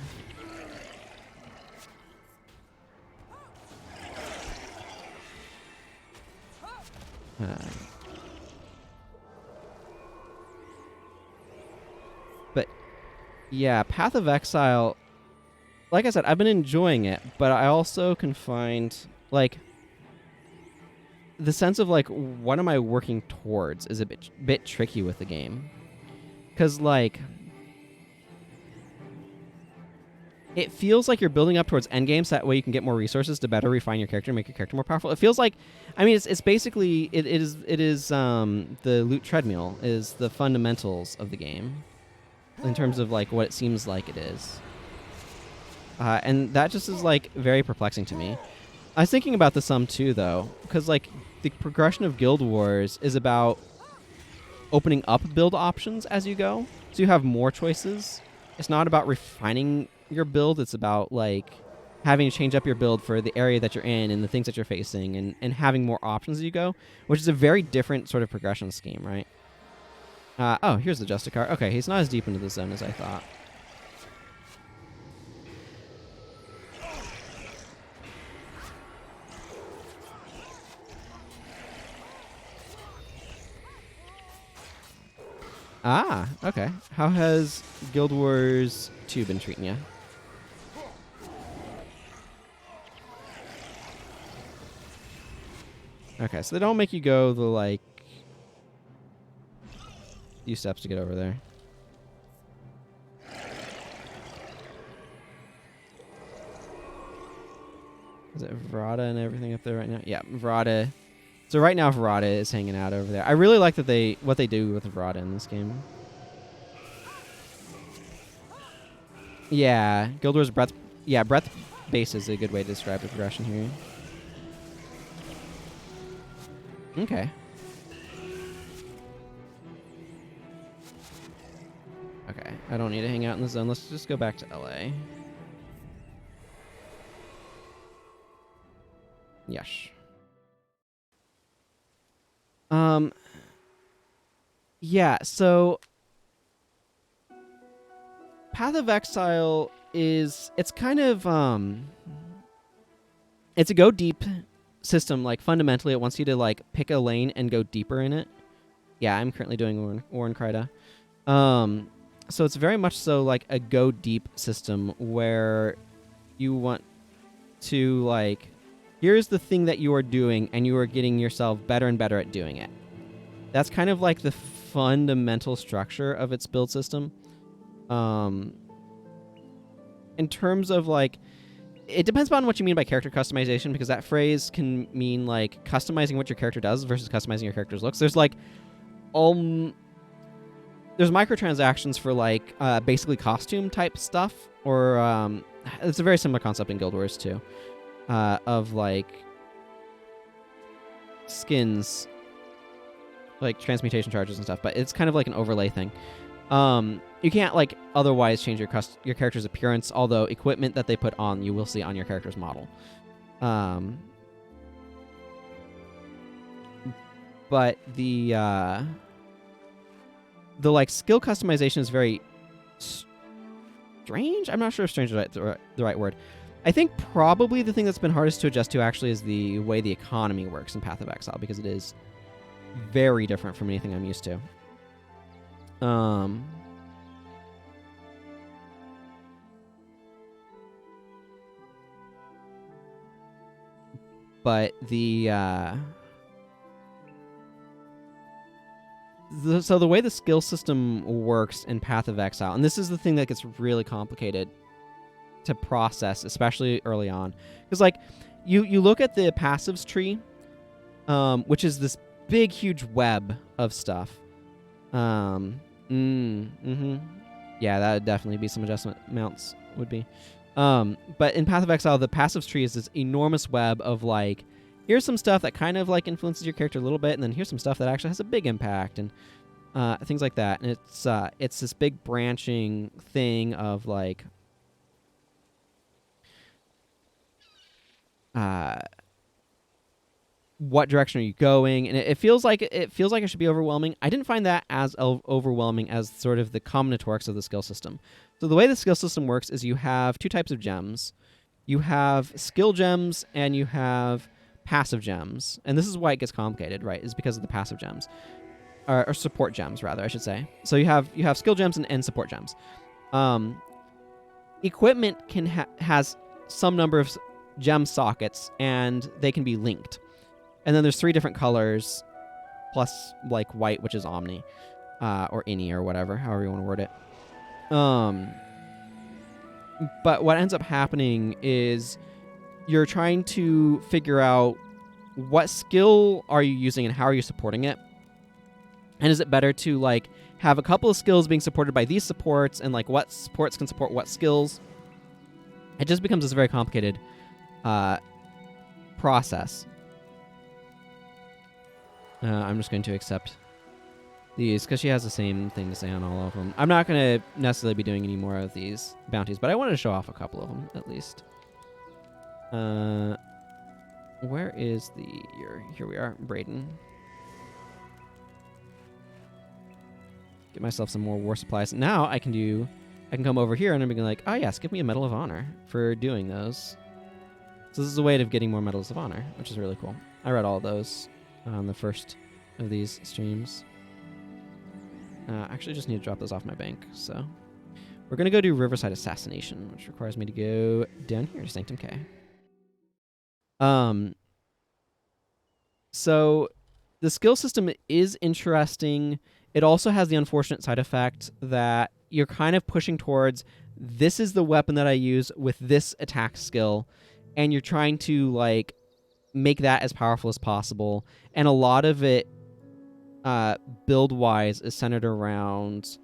But yeah, Path of Exile, like I said, I've been enjoying it, but I also can find, like, the sense of, like, what am I working towards is a bit tricky with the game. Because, like, it feels like you're building up towards endgame, so that way you can get more resources to better refine your character and make your character more powerful. It feels like, I mean, it's basically it is the loot treadmill is the fundamentals of the game, in terms of like what it seems like it is, and that just is like very perplexing to me. I was thinking about this some too, though, because like the progression of Guild Wars is about opening up build options as you go, so you have more choices. It's not about refining your build. It's about like having to change up your build for the area that you're in and the things that you're facing, and having more options as you go, which is a very different sort of progression scheme, right? Oh, here's the Justicar. Okay, he's not as deep into the zone as I thought. Ah, okay. How has Guild Wars 2 been treating you? Okay, so they don't make you go the, like, few steps to get over there. Is it Vrada and everything up there right now? Yeah, Vrada. So right now Vrada is hanging out over there. I really like that what they do with Vrada in this game. Yeah, Guild Wars breadth. Yeah, breadth base is a good way to describe the progression here. Okay. Okay, I don't need to hang out in the zone. Let's just go back to LA. Yes. Yeah, so Path of Exile it's kind of it's a go deep system. Like fundamentally it wants you to like pick a lane and go deeper in it. Yeah, I'm currently doing Ohrenkrita. So it's very much so like a go deep system where you want to like, here's the thing that you are doing and you are getting yourself better and better at doing it. That's kind of like the fundamental structure of its build system. In terms of like, it depends on what you mean by character customization, because that phrase can mean like customizing what your character does versus customizing your character's looks. There's like there's microtransactions for like basically costume type stuff, or it's a very similar concept in Guild Wars too, of like skins, like transmutation charges and stuff, but it's kind of like an overlay thing. You can't like otherwise change your character's appearance, although equipment that they put on you will see on your character's model. But the like skill customization is very strange. I'm not sure if strange is the right word. I think probably the thing that's been hardest to adjust to actually is the way the economy works in Path of Exile, because it is very different from anything I'm used to. But so the way the skill system works in Path of Exile, and this is the thing that gets really complicated to process, especially early on, because like you look at the passives tree, which is this big huge web of stuff. Yeah, that would definitely be some adjustment amounts would be. But in Path of Exile, the passives tree is this enormous web of like, here's some stuff that kind of like influences your character a little bit, and then here's some stuff that actually has a big impact, and things like that. And it's this big branching thing of like what direction are you going, and it feels like it should be overwhelming. I didn't find that as overwhelming as sort of the combinatorics of the skill system. So the way the skill system works is you have two types of gems. You have skill gems and you have passive gems, and this is why it gets complicated, right? Is because of the passive gems, or support gems rather, I should say. So you have skill gems and support gems. Equipment has some number of gem sockets, and they can be linked. And then there's 3 different colors, plus like white, which is Omni, or Any, or whatever, however you want to word it. But what ends up happening is you're trying to figure out what skill are you using and how are you supporting it. And is it better to like have a couple of skills being supported by these supports and like what supports can support what skills? It just becomes this very complicated process. I'm just going to accept these because she has the same thing to say on all of them. I'm not going to necessarily be doing any more of these bounties, but I wanted to show off a couple of them at least. Where is the... Here we are, Braden. Get myself some more war supplies. Now I can come over here and I'm like, oh yes, give me a Medal of Honor for doing those. So this is a way of getting more Medals of Honor, which is really cool. I read all those on the first of these streams. Actually, just need to drop those off my bank, so... We're going to go do Riverside Assassination, which requires me to go down here to Sanctum K. So the skill system is interesting. It also has the unfortunate side effect that you're kind of pushing towards, this is the weapon that I use with this attack skill, and you're trying to, like, make that as powerful as possible. And a lot of it, build-wise, is centered around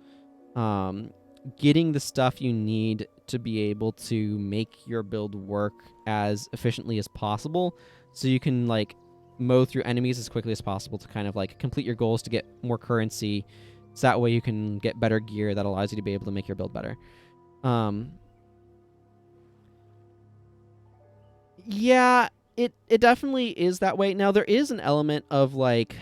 getting the stuff you need to be able to make your build work as efficiently as possible, so you can, like, mow through enemies as quickly as possible to kind of, like, complete your goals to get more currency, so that way you can get better gear that allows you to be able to make your build better. Yeah, it definitely is that way. Now, there is an element of, like...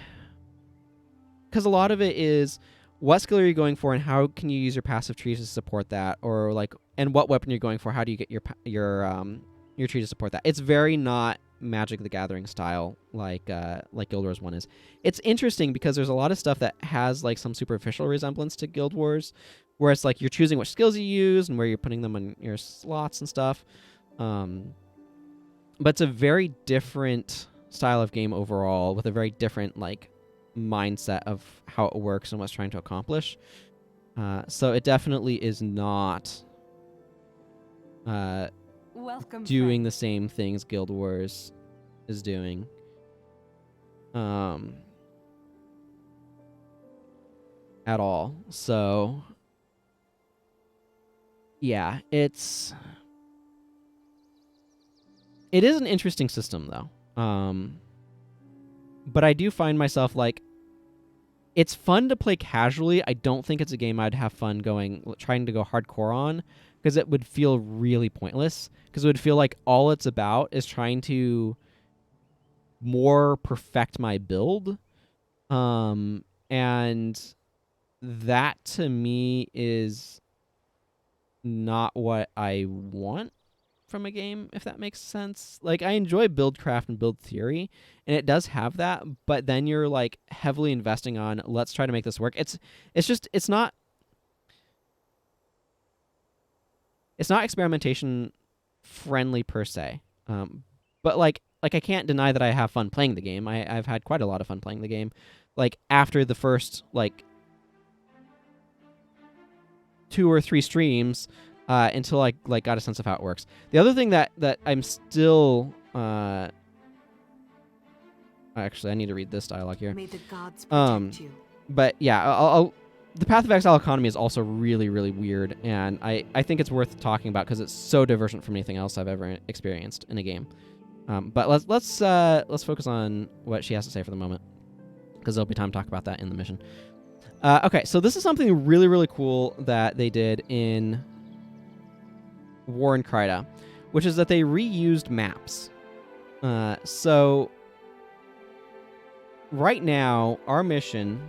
Because a lot of it is, what skill are you going for and how can you use your passive tree to support that? Or, like, and what weapon you're going for, how do you get your tree to support that? It's very not Magic the Gathering style like Guild Wars 1 is. It's interesting because there's a lot of stuff that has, like, some superficial resemblance to Guild Wars, where it's like you're choosing which skills you use and where you're putting them on your slots and stuff. But it's a very different style of game overall, with a very different, like, mindset of how it works and what's trying to accomplish. So it definitely is not doing the same things Guild Wars is doing. At all. So yeah, it is an interesting system though. But I do find myself, like, it's fun to play casually. I don't think it's a game I'd have fun trying to go hardcore on, because it would feel really pointless. Because it would feel like all it's about is trying to more perfect my build. And that, to me, is not what I want from a game, if that makes sense. Like, I enjoy buildcraft and build theory, and it does have that, but then you're, like, heavily investing on, let's try to make this work. It's not experimentation friendly per se. But like I can't deny that I have fun playing the game. I've had quite a lot of fun playing the game. Like, after the first, like, 2 or 3 streams, until I, like, got a sense of how it works. The other thing that I'm still... actually, I need to read this dialogue here. May the gods protect you. But yeah, the Path of Exile economy is also really, really weird, and I think it's worth talking about because it's so divergent from anything else I've ever experienced in a game. But let's focus on what she has to say for the moment, because there'll be time to talk about that in the mission. Okay, so this is something really, really cool that they did in War in Kryta, which is that they reused maps. So right now, our mission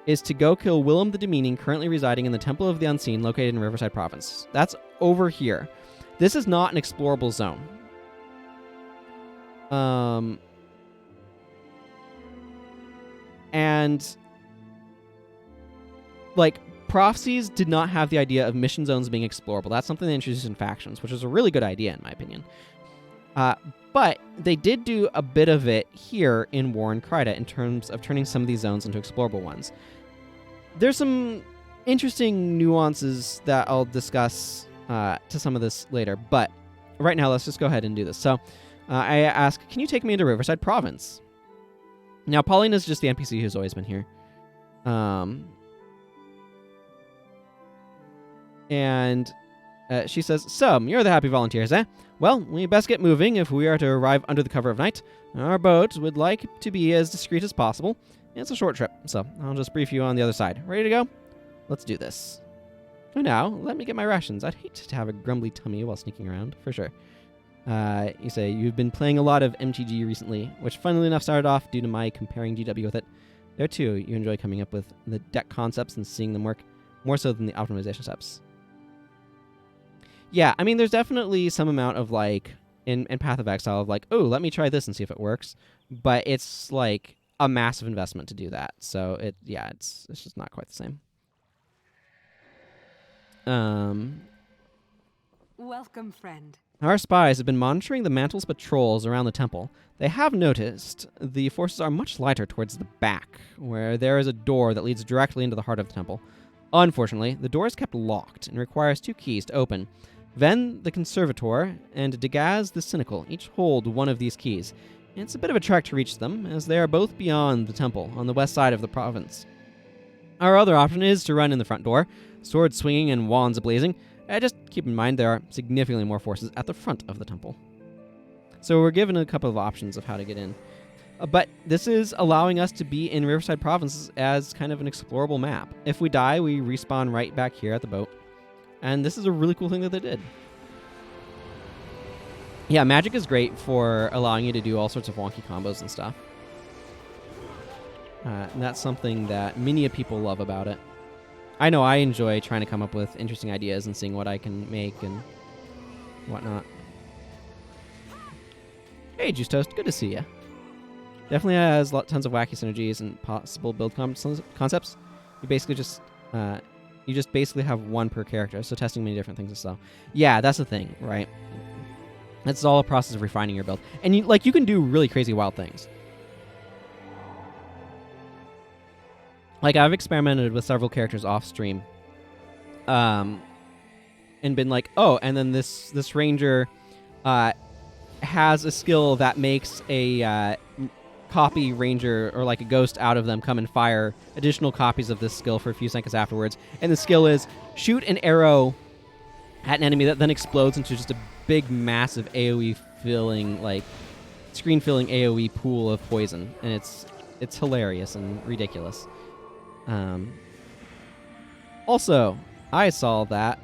is to go kill Willem the Demeaning, currently residing in the Temple of the Unseen, located in Riverside Province. That's over here. This is not an explorable zone. And, like, Prophecies did not have the idea of mission zones being explorable. That's something they introduced in Factions, which is a really good idea, in my opinion. But they did do a bit of it here in War in Kryta in terms of turning some of these zones into explorable ones. There's some interesting nuances that I'll discuss to some of this later. But right now, let's just go ahead and do this. So I ask, can you take me into Riverside Province? Now, Pauline is just the NPC who's always been here. And she says, so, you're the happy volunteers, eh? Well, we best get moving if we are to arrive under the cover of night. Our boat would like to be as discreet as possible. It's a short trip, so I'll just brief you on the other side. Ready to go? Let's do this. Oh, now, let me get my rations. I'd hate to have a grumbly tummy while sneaking around, for sure. You say, you've been playing a lot of MTG recently, which funnily enough started off due to my comparing GW with it. There too, you enjoy coming up with the deck concepts and seeing them work, more so than the optimization steps. Yeah, I mean, there's definitely some amount of, like, in Path of Exile of, like, oh, let me try this and see if it works. But it's, like, a massive investment to do that. So, it's just not quite the same. Welcome, friend. Our spies have been monitoring the Mantle's patrols around the temple. They have noticed the forces are much lighter towards the back, where there is a door that leads directly into the heart of the temple. Unfortunately, the door is kept locked and requires 2 keys to open. Ven the Conservator and Degaz the Cynical each hold one of these keys. It's a bit of a trek to reach them, as they are both beyond the temple, on the west side of the province. Our other option is to run in the front door, swords swinging and wands ablazing. Just keep in mind there are significantly more forces at the front of the temple. So we're given a couple of options of how to get in. But this is allowing us to be in Riverside Province as kind of an explorable map. If we die, we respawn right back here at the boat. And this is a really cool thing that they did. Yeah, magic is great for allowing you to do all sorts of wonky combos and stuff. And that's something that many people love about it. I know I enjoy trying to come up with interesting ideas and seeing what I can make and whatnot. Hey, Juice Toast, good to see ya. Definitely has tons of wacky synergies and possible build concepts. You basically just basically have one per character, so testing many different things as well. Yeah, that's the thing, right? It's all a process of refining your build, and you can do really crazy wild things. Like, I've experimented with several characters off stream, and been like, oh, and then this ranger has a skill that makes a copy ranger or like a ghost out of them come and fire additional copies of this skill for a few seconds afterwards. And the skill is shoot an arrow at an enemy that then explodes into just a big, massive AoE filling, like screen filling AoE pool of poison, and it's hilarious and ridiculous. Also, I saw that.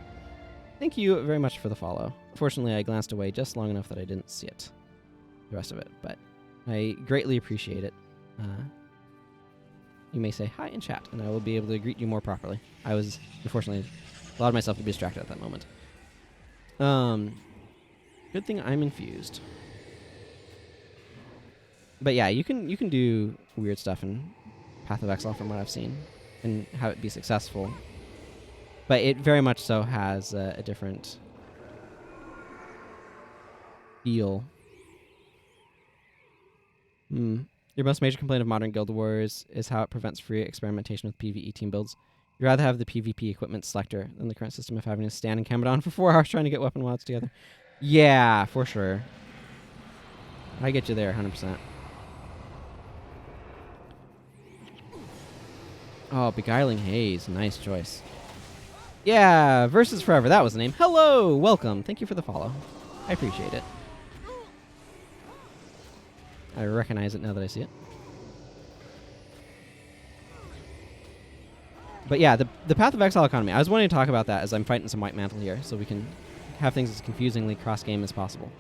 Thank you very much for the follow. Fortunately, I glanced away just long enough that I didn't see it, the rest of it, but I greatly appreciate it. You may say hi in chat, and I will be able to greet you more properly. I was, unfortunately, allowed myself to be distracted at that moment. Good thing I'm infused. But yeah, you can do weird stuff in Path of Exile from what I've seen, and have it be successful. But it very much so has a different feel. Your most major complaint of modern Guild Wars is how it prevents free experimentation with PvE team builds. You'd rather have the PvP equipment selector than the current system of having to stand in Camadon for 4 hours trying to get weapon mods together. Yeah, for sure. I get you there, 100%. Oh, Beguiling Haze. Nice choice. Yeah, Versus Forever. That was the name. Hello! Welcome. Thank you for the follow. I appreciate it. I recognize it now that I see it. But yeah, the Path of Exile economy. I was wanting to talk about that as I'm fighting some White Mantle here, so we can have things as confusingly cross-game as possible.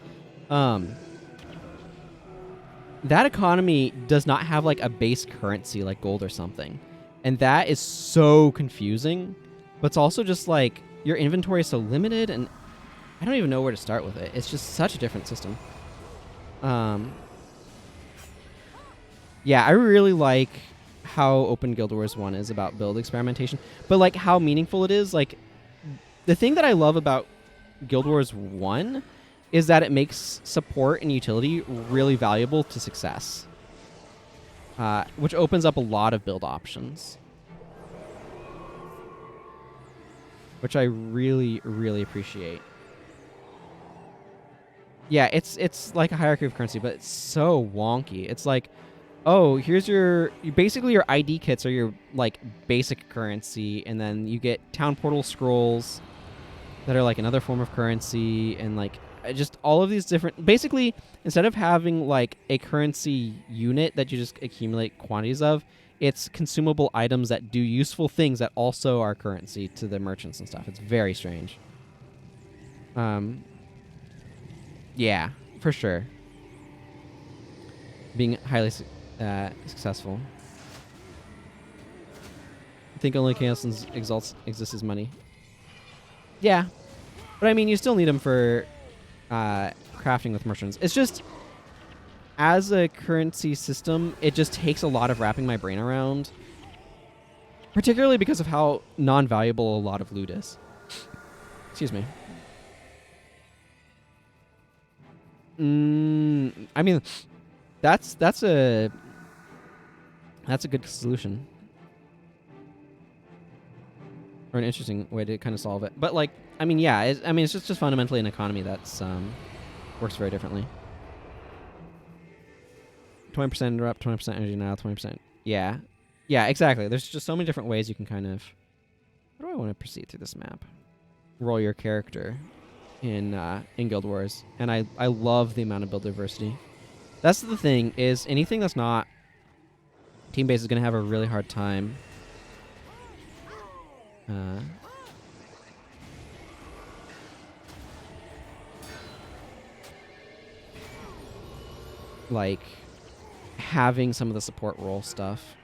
That economy does not have like a base currency like gold or something. And that is so confusing. But it's also just like your inventory is so limited, and I don't even know where to start with it. It's just such a different system. Yeah, I really like how open Guild Wars 1 is about build experimentation, but like how meaningful it is. Like, the thing that I love about Guild Wars 1 is that it makes support and utility really valuable to success, which opens up a lot of build options. which I really, really appreciate. Yeah, it's like a hierarchy of currency, but it's so wonky. It's like, oh, here's basically your ID kits are your like basic currency, and then you get town portal scrolls that are like another form of currency, and like just all of these different. Basically, instead of having like a currency unit that you just accumulate quantities of, it's consumable items that do useful things that also are currency to the merchants and stuff. It's very strange. Yeah, for sure. Being highly successful. I think only Chaos exalts exists as money. Yeah, but I mean, you still need them for crafting with merchants. It's just, as a currency system, it just takes a lot of wrapping my brain around. Particularly because of how non-valuable a lot of loot is. Excuse me. I mean, that's a good solution, or an interesting way to kind of solve it. But like, I mean, yeah, it's just fundamentally an economy that's works very differently. 20% interrupt, 20% energy now, 20%. Yeah, yeah, exactly. There's just so many different ways you can kind of. How do I want to proceed through this map? Roll your character in Guild Wars, and I love the amount of build diversity. That's the thing, is anything that's not team-based is going to have a really hard time. Like having some of the support role stuff.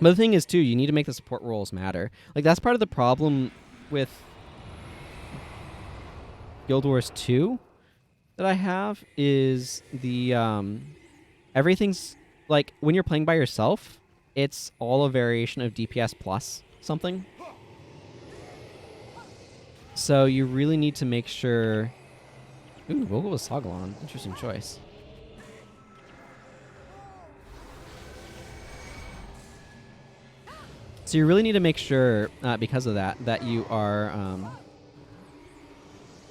But the thing is, too, you need to make the support roles matter. Like, that's part of the problem with Guild Wars 2 that I have, is the everything's like, when you're playing by yourself, it's all a variation of DPS plus something. So you really need to make sure. Ooh, we'll go with Sogalon. Interesting choice. So you really need to make sure, because of that, that you are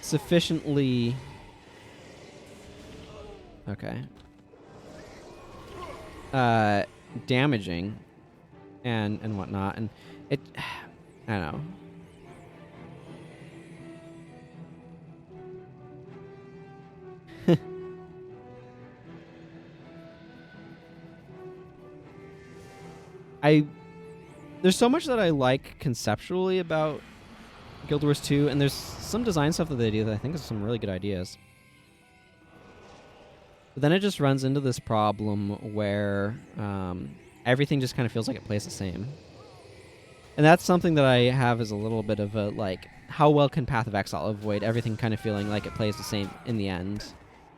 sufficiently. Okay. Damaging and whatnot, and it. I don't know. There's so much that I like conceptually about Guild Wars 2, and there's some design stuff that they do that I think is some really good ideas. But then it just runs into this problem where everything just kind of feels like it plays the same. And that's something that I have as a little bit of a, like, how well can Path of Exile avoid everything kind of feeling like it plays the same in the end?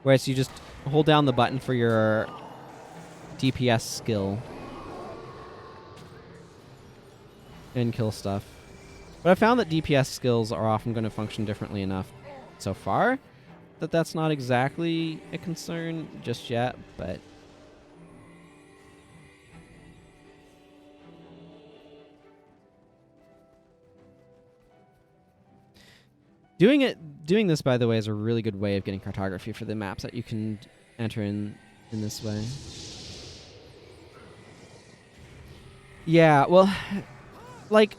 Whereas you just hold down the button for your DPS skill and kill stuff. But I found that DPS skills are often going to function differently enough so far that that's not exactly a concern just yet, but doing this, by the way, is a really good way of getting cartography for the maps that you can enter in this way. Yeah, well, like,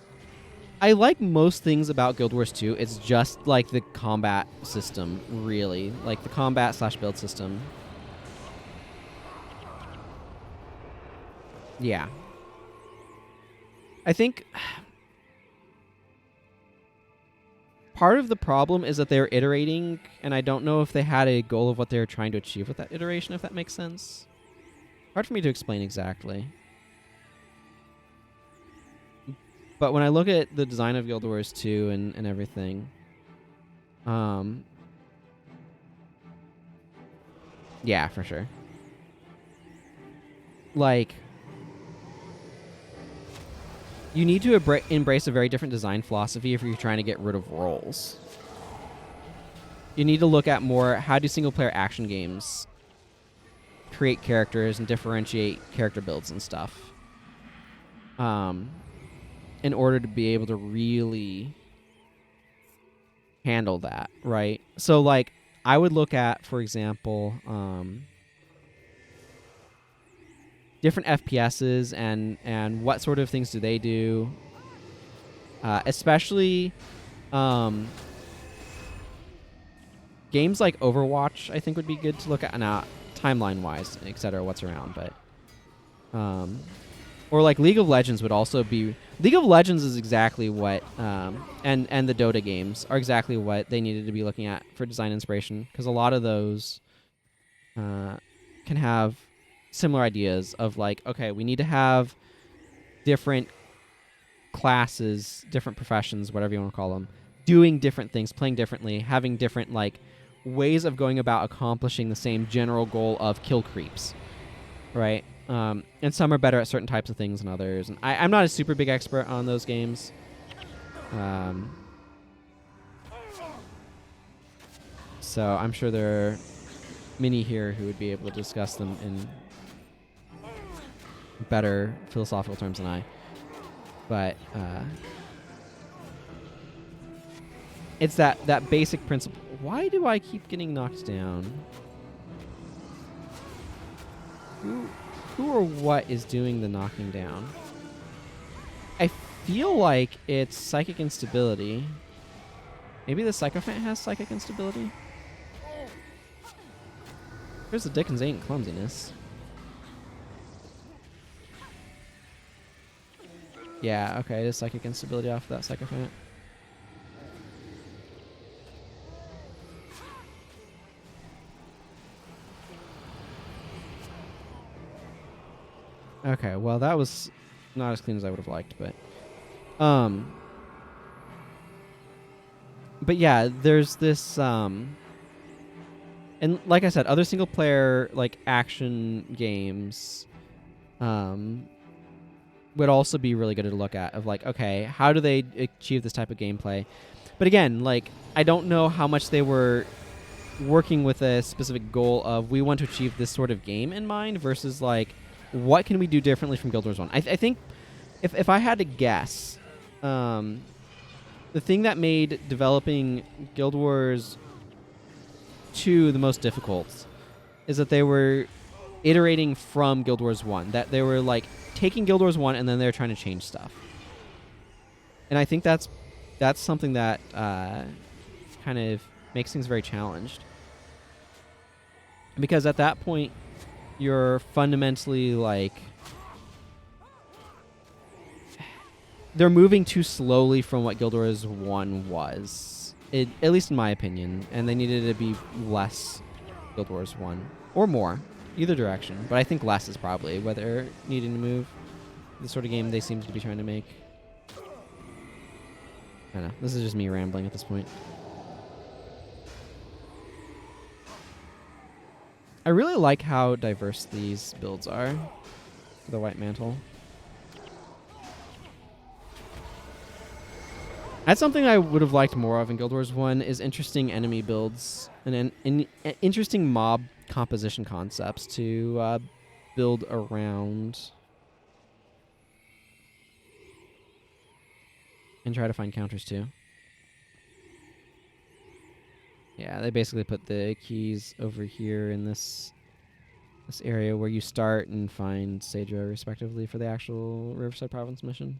I like most things about Guild Wars 2. It's just like the combat system, really. Like the combat/build system. Yeah. I think part of the problem is that they're iterating, and I don't know if they had a goal of what they were trying to achieve with that iteration, if that makes sense. Hard for me to explain exactly. But when I look at the design of Guild Wars 2 and everything, yeah, for sure. Like, you need to embrace a very different design philosophy if you're trying to get rid of roles. You need to look at more, how do single-player action games create characters and differentiate character builds and stuff. in order to be able to really handle that, right? So like I would look at, for example, different FPSs and what sort of things do they do, especially games like Overwatch. I think would be good to look at, not timeline wise, etc. What's around, but or like League of Legends would also be. League of Legends is exactly what, and the Dota games are exactly what they needed to be looking at for design inspiration, because a lot of those can have similar ideas of like, okay, we need to have different classes, different professions, whatever you want to call them, doing different things, playing differently, having different like ways of going about accomplishing the same general goal of kill creeps, right? And some are better at certain types of things than others. And I'm not a super big expert on those games. So I'm sure there are many here who would be able to discuss them in better philosophical terms than I. But it's that basic principle. Why do I keep getting knocked down? Who or what is doing the knocking down? I feel like it's psychic instability. Maybe the Sycophant has psychic instability? Here's the Dickens ain't clumsiness. Yeah, okay, it is psychic instability off of that Sycophant. Okay, well that was not as clean as I would have liked, but yeah, there's this and like I said, other single player like action games would also be really good to look at, of like, okay, how do they achieve this type of gameplay? But again, like I don't know how much they were working with a specific goal of we want to achieve this sort of game in mind versus like what can we do differently from Guild Wars 1? I think if I had to guess, the thing that made developing Guild Wars 2 the most difficult is that they were iterating from Guild Wars 1. That they were like taking Guild Wars 1 and then they're trying to change stuff. And I think that's something that kind of makes things very challenged. Because at that point, you're fundamentally like... they're moving too slowly from what Guild Wars 1 was. At least in my opinion. And they needed to be less Guild Wars 1. Or more. Either direction. But I think less is probably what they're needing to move. The sort of game they seem to be trying to make. I don't know. This is just me rambling at this point. I really like how diverse these builds are for the White Mantle. That's something I would have liked more of in Guild Wars 1 is interesting enemy builds and interesting mob composition concepts to build around and try to find counters to. Yeah, they basically put the keys over here in this area where you start and find Saedra respectively for the actual Riverside Province mission.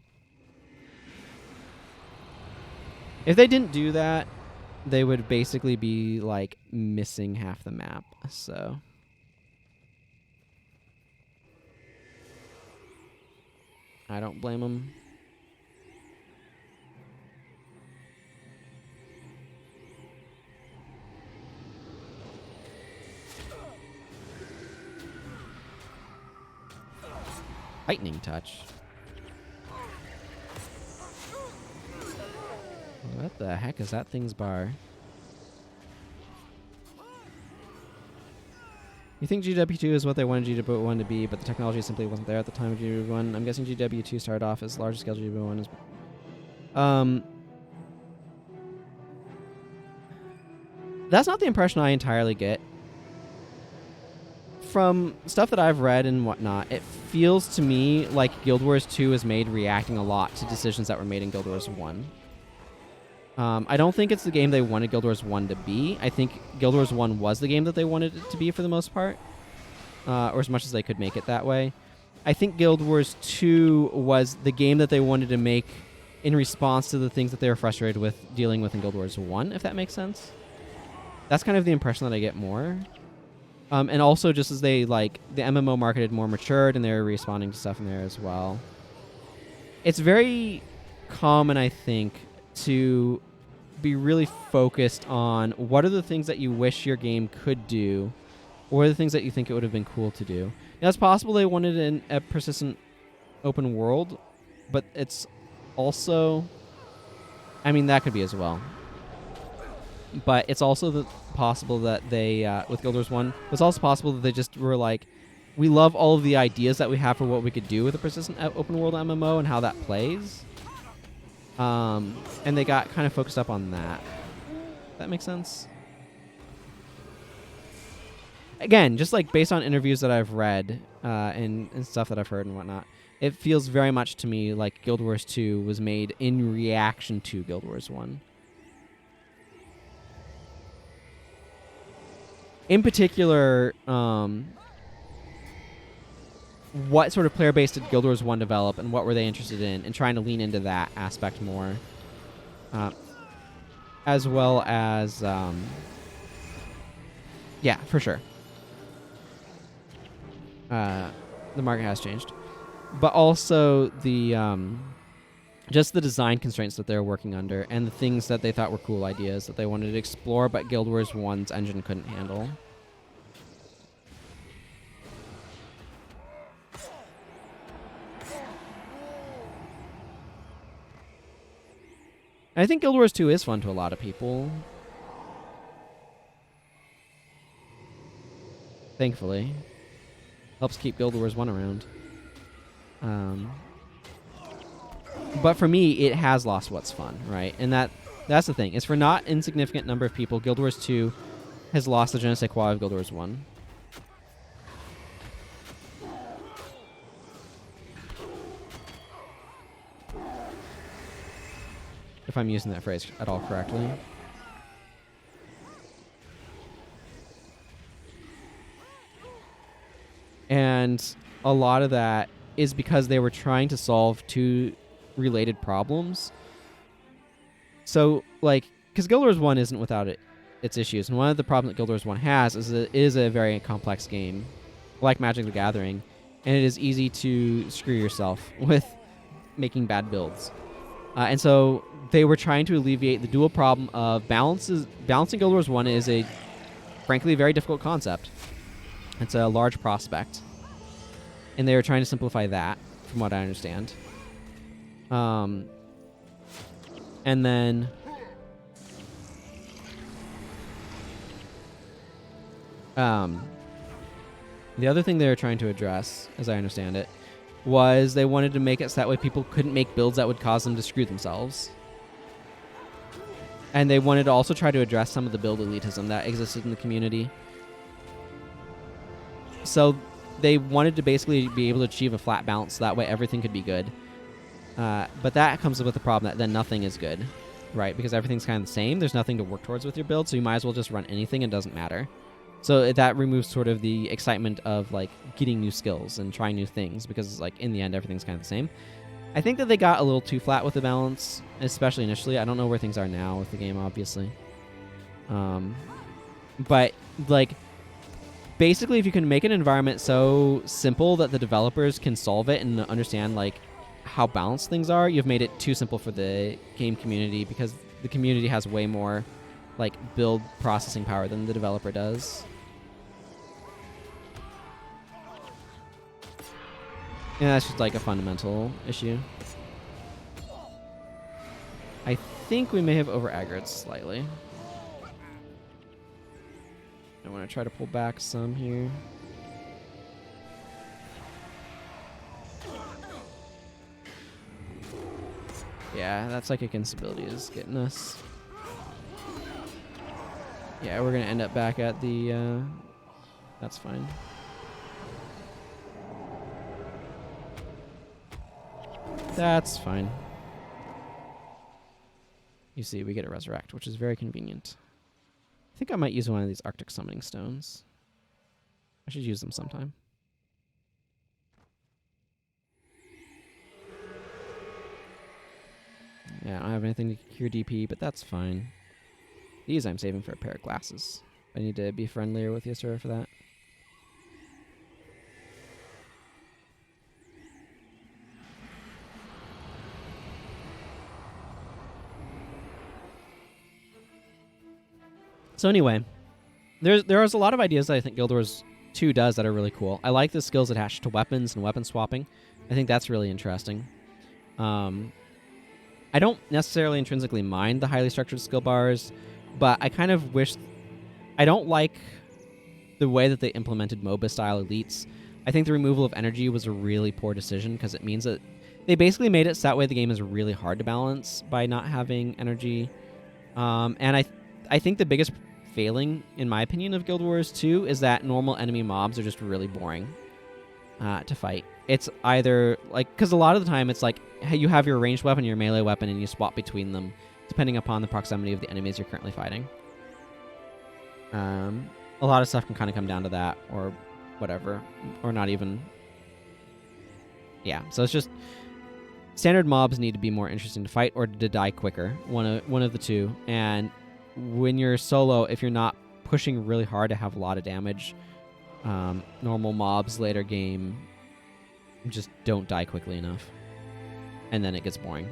If they didn't do that, they would basically be like missing half the map. So I don't blame them. Lightning touch. What the heck is that thing's bar? You think GW2 is what they wanted GW1 to be, but the technology simply wasn't there at the time of GW1. I'm guessing GW2 started off as large scale GW1 as... That's not the impression I entirely get. from stuff that I've read and whatnot, it feels to me like Guild Wars 2 is made reacting a lot to decisions that were made in Guild Wars 1. I don't think it's the game they wanted Guild Wars 1 to be. I think Guild Wars 1 was the game that they wanted it to be for the most part, or as much as they could make it that way. I think Guild Wars 2 was the game that they wanted to make in response to the things that they were frustrated with dealing with in Guild Wars 1, if that makes sense. That's kind of the impression that I get more. And also just as they, like, the MMO market had more matured and they were responding to stuff in there as well. It's very common, I think, to be really focused on what are the things that you wish your game could do, or the things that you think it would have been cool to do. Now, it's possible they wanted a persistent open world, but it's also... I mean, that could be as well. But it's also possible that they, with Guild Wars 1, it's also possible that they just were like, we love all of the ideas that we have for what we could do with a persistent open world MMO and how that plays. And they got kind of focused up on that. That makes sense? Again, just like based on interviews that I've read and stuff that I've heard and whatnot, it feels very much to me like Guild Wars 2 was made in reaction to Guild Wars 1. In particular, what sort of player base did Guild Wars 1 develop, and what were they interested in, and trying to lean into that aspect more. As well as, yeah, for sure. The market has changed. But also the, just the design constraints that they're working under, and the things that they thought were cool ideas that they wanted to explore, but Guild Wars 1's engine couldn't handle. I think Guild Wars 2 is fun to a lot of people. Thankfully. Helps keep Guild Wars 1 around. But for me, it has lost what's fun, right? And that's the thing. It's for not insignificant number of people, Guild Wars 2 has lost the je ne sais quoi of Guild Wars 1. If I'm using that phrase at all correctly. And a lot of that is because they were trying to solve two related problems. So, like, because Guild Wars 1 isn't without its issues, and one of the problems that Guild Wars 1 has is it is a very complex game, like Magic the Gathering, and it is easy to screw yourself with making bad builds. And so they were trying to alleviate the dual problem of balancing Guild Wars 1 is a, frankly, very difficult concept. It's a large prospect. And they were trying to simplify that, from what I understand. And then... the other thing they were trying to address, as I understand it, was they wanted to make it so that way people couldn't make builds that would cause them to screw themselves. And they wanted to also try to address some of the build elitism that existed in the community. So they wanted to basically be able to achieve a flat balance so that way everything could be good. But that comes with the problem that then nothing is good, right? Because everything's kind of the same. There's nothing to work towards with your build, so you might as well just run anything and it doesn't matter. So that removes sort of the excitement of, like, getting new skills and trying new things, because, like, in the end, everything's kind of the same. I think that they got a little too flat with the balance, especially initially. I don't know where things are now with the game, obviously. But, like, basically, if you can make an environment so simple that the developers can solve it and understand, like, how balanced things are, you've made it too simple for the game community, because the community has way more, like, build processing power than the developer does. Yeah, that's just like a fundamental issue. I think we may have over-aggroed slightly. I want to try to pull back some here. Yeah, that psychic instability is getting us. Yeah, we're going to end up back at the... that's fine. That's fine. You see, we get a resurrect, which is very convenient. I think I might use one of these Arctic summoning stones. I should use them sometime. Yeah, I don't have anything to cure DP, but that's fine. These I'm saving for a pair of glasses. I need to be friendlier with the Asura for that. So anyway, there's a lot of ideas that I think Guild Wars 2 does that are really cool. I like the skills attached to weapons and weapon swapping. I think that's really interesting. I don't necessarily intrinsically mind the highly structured skill bars, but I kind of wish... I don't like the way that they implemented MOBA-style elites. I think the removal of energy was a really poor decision because it means that they basically made it so that way the game is really hard to balance by not having energy. And I think the biggest failing, in my opinion, of Guild Wars 2 is that normal enemy mobs are just really boring to fight. It's either, like, because a lot of the time it's like, hey, you have your ranged weapon, your melee weapon, and you swap between them, depending upon the proximity of the enemies you're currently fighting. A lot of stuff can kind of come down to that, or whatever, or not even. Yeah, so it's just standard mobs need to be more interesting to fight or to die quicker, one of the two. And when you're solo, if you're not pushing really hard to have a lot of damage, normal mobs later game just don't die quickly enough, and then it gets boring.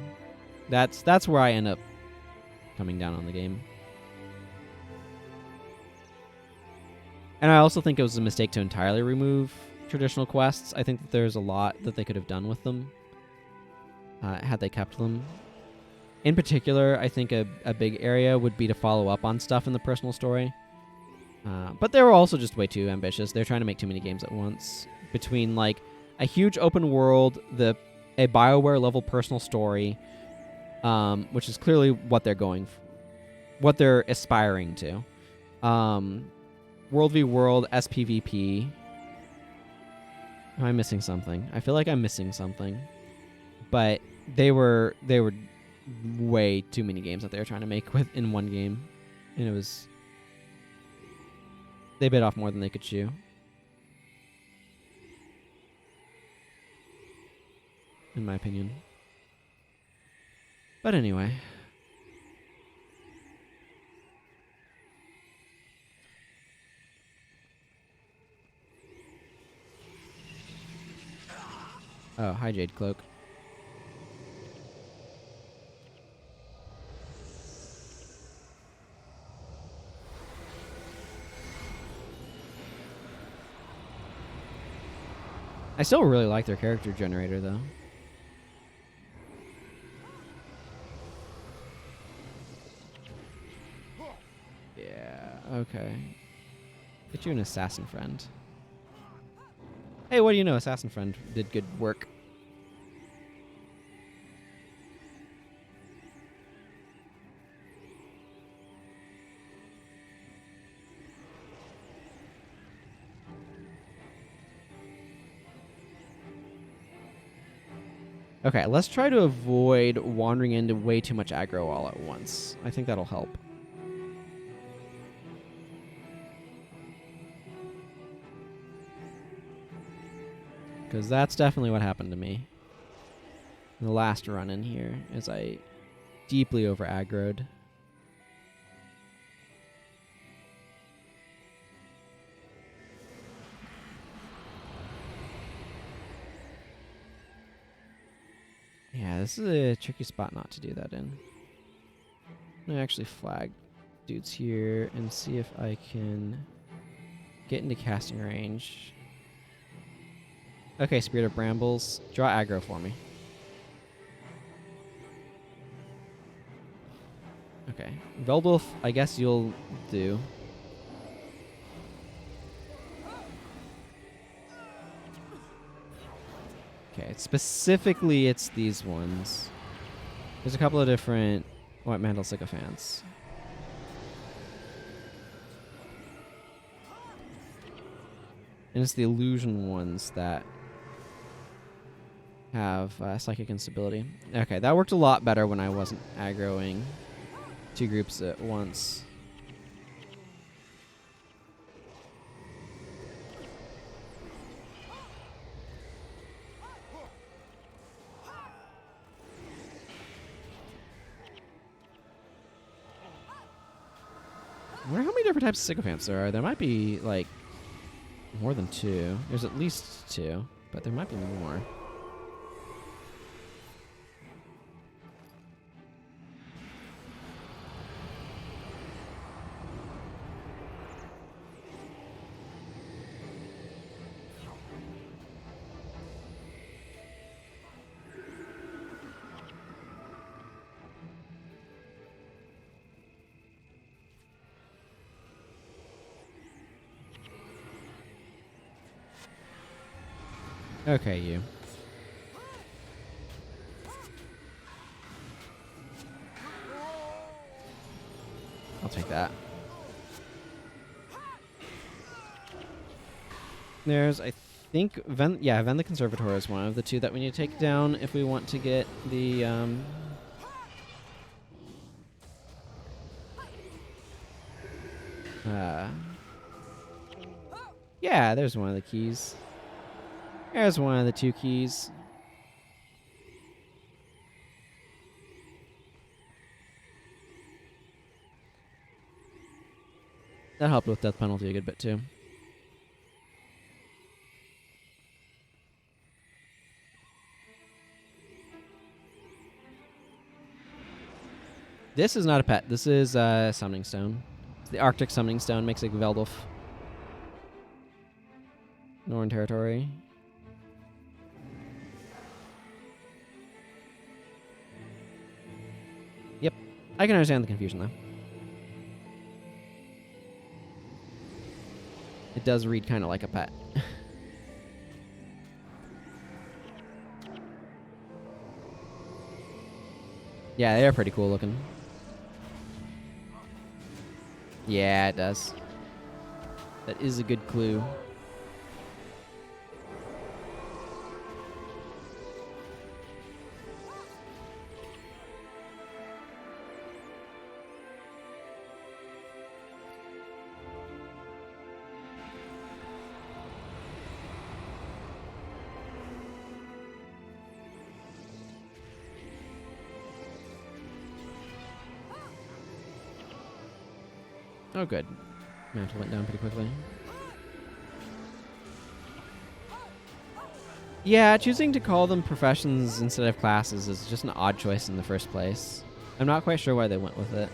That's where I end up coming down on the game. And I also think it was a mistake to entirely remove traditional quests. I think that there's a lot that they could have done with them had they kept them. In particular, I think a big area would be to follow up on stuff in the personal story. But they were also just way too ambitious. They're trying to make too many games at once. Between, like, a huge open world, a BioWare level personal story, which is clearly what they're what they're aspiring to. World v World, SPVP. Am I missing something? I feel like I'm missing something. But they were way too many games that they were trying to make in one game. And it was... They bit off more than they could chew. In my opinion. But anyway. Oh, hi, Jade Cloak. I still really like their character generator, though. Yeah, okay. Get you an assassin friend. Hey, what do you know? Assassin friend did good work. Okay, let's try to avoid wandering into way too much aggro all at once. I think that'll help. Because that's definitely what happened to me. The last run in here is I deeply over aggroed. Yeah, this is a tricky spot not to do that in. I'm going to actually flag dudes here and see if I can get into casting range. Okay, Spirit of Brambles, draw aggro for me. Okay, Veldwolf, I guess you'll do. Okay, specifically it's these ones. There's a couple of different White Mantle sycophants. And it's the illusion ones that have psychic instability. Okay, that worked a lot better when I wasn't aggroing 2 groups at once. I wonder how many different types of sycophants there are. There might be, like, more than 2. There's at least 2, but there might be more. Okay, you. I'll take that. There's, I think, Ven the Conservator is one of the 2 that we need to take down if we want to get the, yeah, there's one of the keys. There's one of the 2 keys. That helped with death penalty a good bit too. This is not a pet. This is a summoning stone. It's the Arctic summoning stone. Makes it Veldulf. Norn territory. Yep. I can understand the confusion though. It does read kind of like a pet. Yeah, they're pretty cool looking. Yeah, it does. That is a good clue. Oh, good. Mantle went down pretty quickly. Yeah, choosing to call them professions instead of classes is just an odd choice in the first place. I'm not quite sure why they went with it.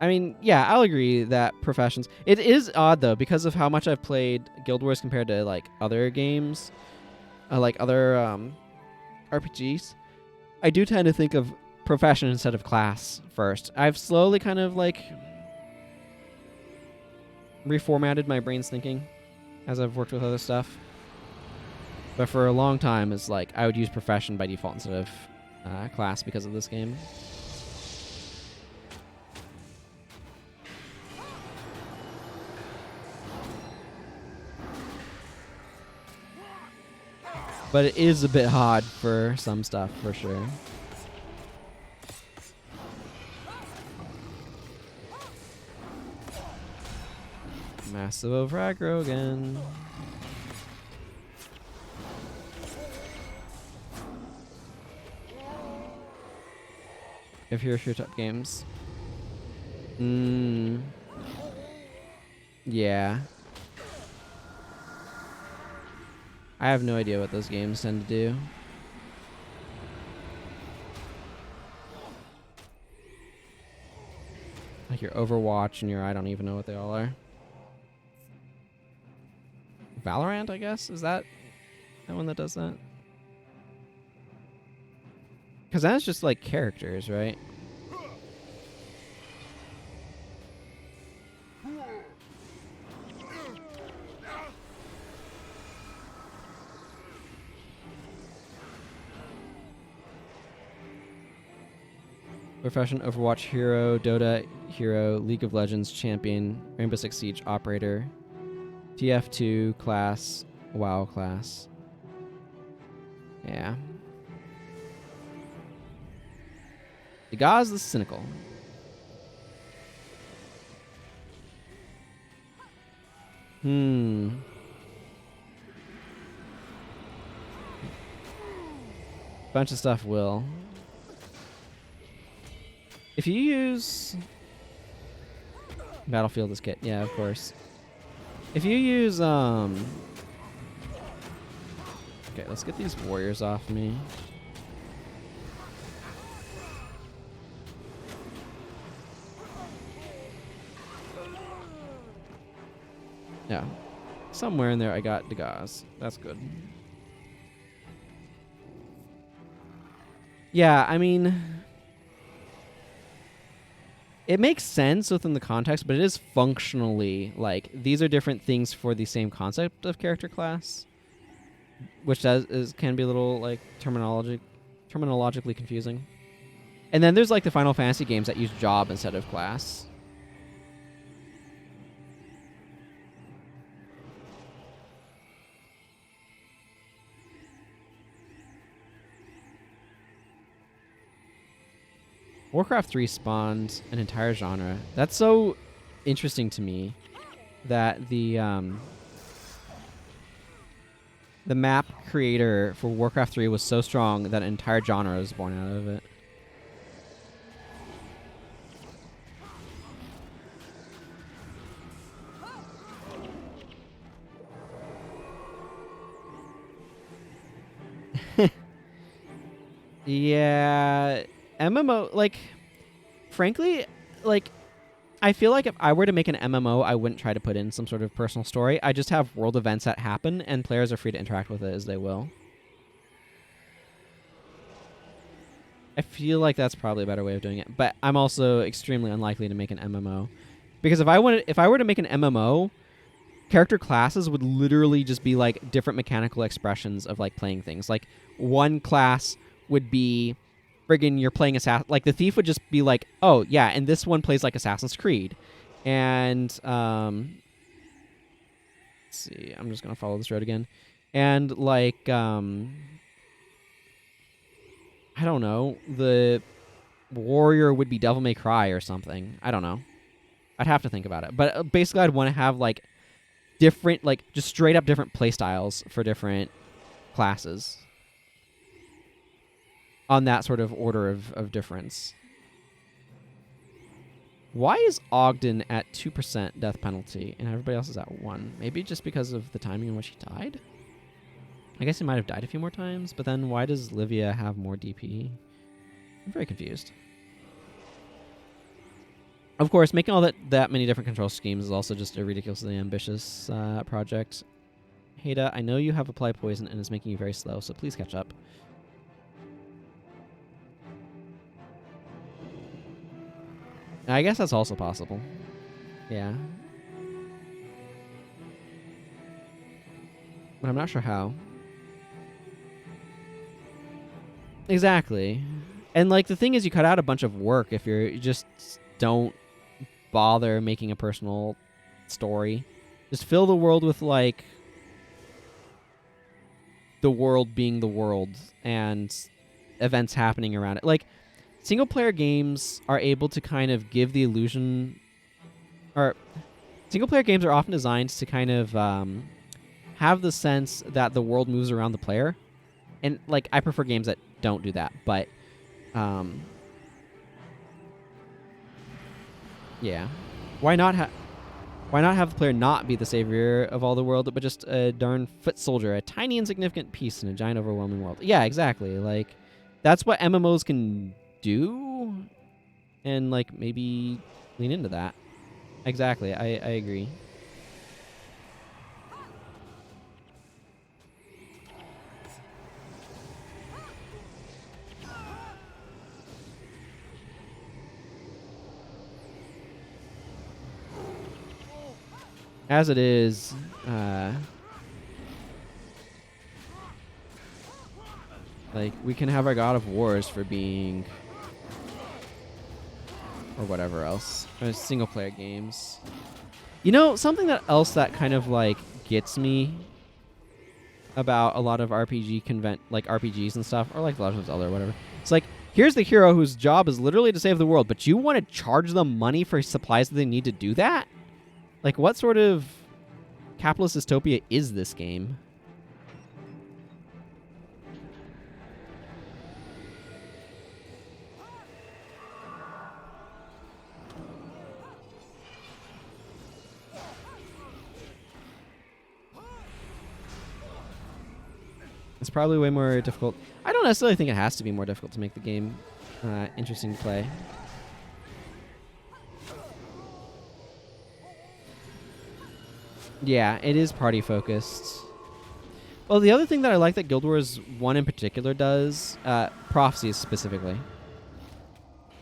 I mean, yeah, I'll agree that professions... It is odd, though, because of how much I've played Guild Wars compared to, like, other games, like other RPGs. I do tend to think of profession instead of class first. I've slowly kind of, like, reformatted my brain's thinking as I've worked with other stuff. But for a long time, it's like, I would use profession by default instead of class because of this game. But it is a bit hard for some stuff, for sure. Massive over aggro again. If you're shoot up games. Yeah. I have no idea what those games tend to do. Like your Overwatch and your I don't even know what they all are. Valorant, I guess? Is that one that does that? Because that's just like characters, right? Profession: Overwatch hero, Dota hero, League of Legends champion, Rainbow Six Siege operator, TF2 class, WoW class. Yeah. Dagaz the Cynical. Bunch of stuff will. If you use Battlefield this kit, yeah, of course. If you use okay, let's get these warriors off me. Yeah. Somewhere in there I got Dagaz. That's good. Yeah, I mean, it makes sense within the context, but it is functionally like these are different things for the same concept of character class, which can be a little like terminologically confusing. And then there's like the Final Fantasy games that use job instead of class. Warcraft 3 spawned an entire genre. That's so interesting to me that the map creator for Warcraft 3 was so strong that an entire genre was born out of it. Yeah, MMO, like, frankly, like, I feel like if I were to make an MMO, I wouldn't try to put in some sort of personal story. I just have world events that happen, and players are free to interact with it as they will. I feel like that's probably a better way of doing it, but I'm also extremely unlikely to make an MMO. Because if I were to make an MMO, character classes would literally just be like different mechanical expressions of like playing things. Like one class would be friggin' you're playing like the thief would just be like, oh yeah, and this one plays like Assassin's Creed. And let's see, I'm just gonna follow this road again. And like I don't know, the warrior would be Devil May Cry or something. I don't know. I'd have to think about it. But basically I'd want to have like different, like just straight up different play styles for different classes on that sort of order of difference. Why is Ogden at 2% death penalty and everybody else is at 1? Maybe just because of the timing in which he died? I guess he might have died a few more times, but then why does Livia have more DP? I'm very confused. Of course, making all that many different control schemes is also just a ridiculously ambitious project. Hada, I know you have applied poison and it's making you very slow, so please catch up. I guess that's also possible. Yeah. But I'm not sure how. Exactly. And like the thing is you cut out a bunch of work if you just don't bother making a personal story. Just fill the world with like the world being the world and events happening around it. Like single player games are able to kind of give the illusion, or single player games are often designed to kind of have the sense that the world moves around the player. And like I prefer games that don't do that, but yeah. Why not have the player not be the savior of all the world, but just a darn foot soldier, a tiny insignificant piece in a giant overwhelming world? Yeah, exactly. Like that's what MMOs can do, and like maybe lean into that. Exactly. I agree. As it is, like we can have our God of Wars for being or whatever else. Or single player games. You know, something else that kind of like gets me about a lot of like RPGs and stuff, or like Legend of Zelda or whatever. It's like, here's the hero whose job is literally to save the world, but you want to charge them money for supplies that they need to do that? Like, what sort of capitalist dystopia is this game? It's probably way more difficult. I don't necessarily think it has to be more difficult to make the game interesting to play. Yeah, it is party focused. Well, the other thing that I like that Guild Wars 1 in particular does, prophecies specifically.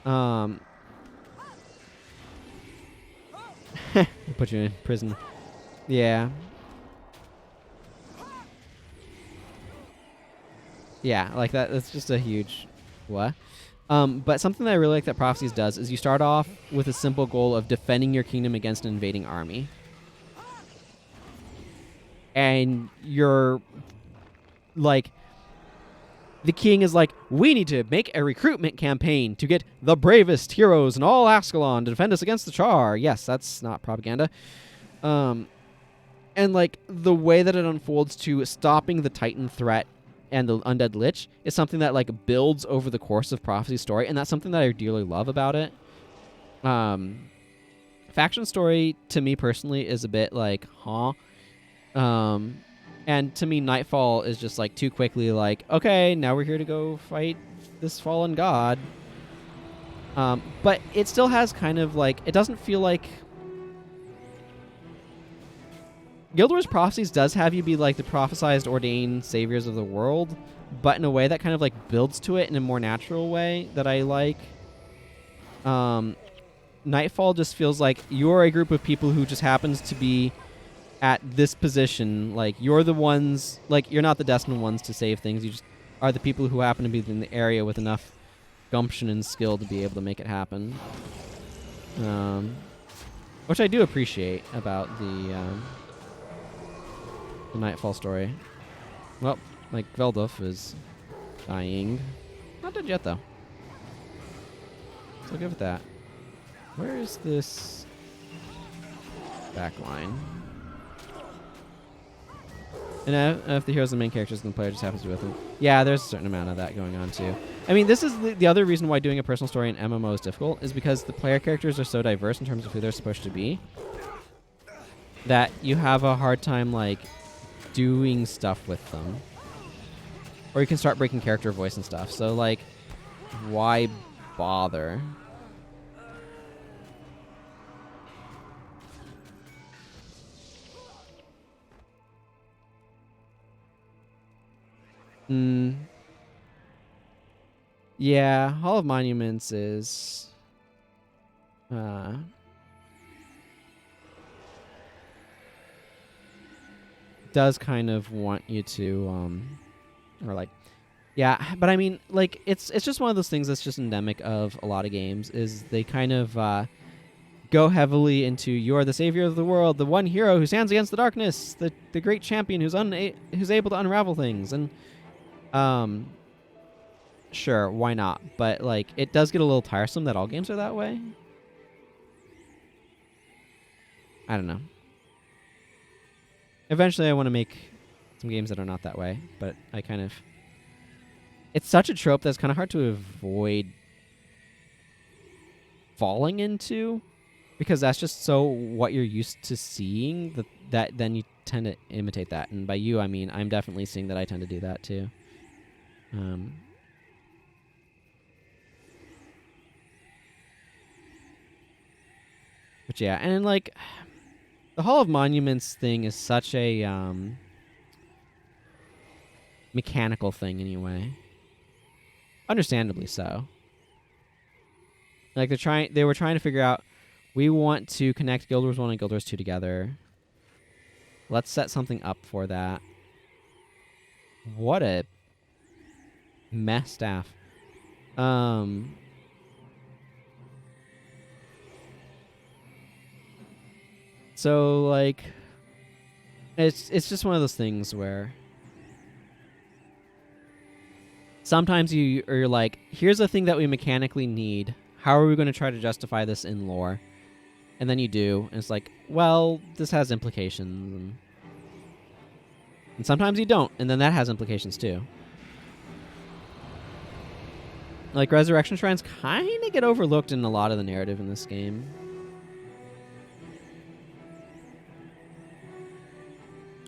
Put you in prison. Yeah. Yeah, like that. That's just a huge what? But something that I really like that Prophecies does is you start off with a simple goal of defending your kingdom against an invading army. And you're like, the king is like, we need to make a recruitment campaign to get the bravest heroes in all Ascalon to defend us against the Char. Yes, that's not propaganda. And like the way that it unfolds to stopping the Titan threat and the Undead Lich is something that like builds over the course of Prophecy's story, and that's something that I dearly love about it. Faction story to me personally is a bit like, huh? And to me, Nightfall is just like too quickly like, okay, now we're here to go fight this fallen god. But it still has kind of like, it doesn't feel like Guild Wars Prophecies does have you be like the prophesized ordained saviors of the world, but in a way that kind of like builds to it in a more natural way that I like. Nightfall just feels like you're a group of people who just happens to be at this position. Like, you're the ones, like, you're not the destined ones to save things. You just are the people who happen to be in the area with enough gumption and skill to be able to make it happen. Which I do appreciate about the Nightfall story. Well, like, Velduf is dying. Not dead yet, though. So good with that. Where is this back line? And if the hero's the main characters, then the player just happens to be with them. Yeah, there's a certain amount of that going on, too. I mean, this is the other reason why doing a personal story in MMO is difficult, is because the player characters are so diverse in terms of who they're supposed to be, that you have a hard time, like, doing stuff with them. Or you can start breaking character voice and stuff. So, like, why bother? Yeah, Hall of Monuments is does kind of want you to or like, yeah, but I mean, like, it's just one of those things that's just endemic of a lot of games, is they kind of go heavily into, you're the savior of the world, the one hero who stands against the darkness, the great champion who's able to unravel things. And sure, why not? But like, it does get a little tiresome that all games are that way. I don't know. Eventually I want to make some games that are not that way, but I kind of, it's such a trope that's kind of hard to avoid falling into, because that's just so what you're used to seeing, that then you tend to imitate that. And by you, I mean I'm definitely seeing that I tend to do that too. But yeah, and then, like, the Hall of Monuments thing is such a mechanical thing anyway. Understandably so. Like, they were trying to figure out, we want to connect Guild Wars 1 and Guild Wars 2 together. Let's set something up for that. What a mess staff. So like, it's just one of those things where sometimes you're like, here's a thing that we mechanically need. How are we going to try to justify this in lore? And then you do, and it's like, well, this has implications. And sometimes you don't, and then that has implications too. Like, resurrection shrines kind of get overlooked in a lot of the narrative in this game.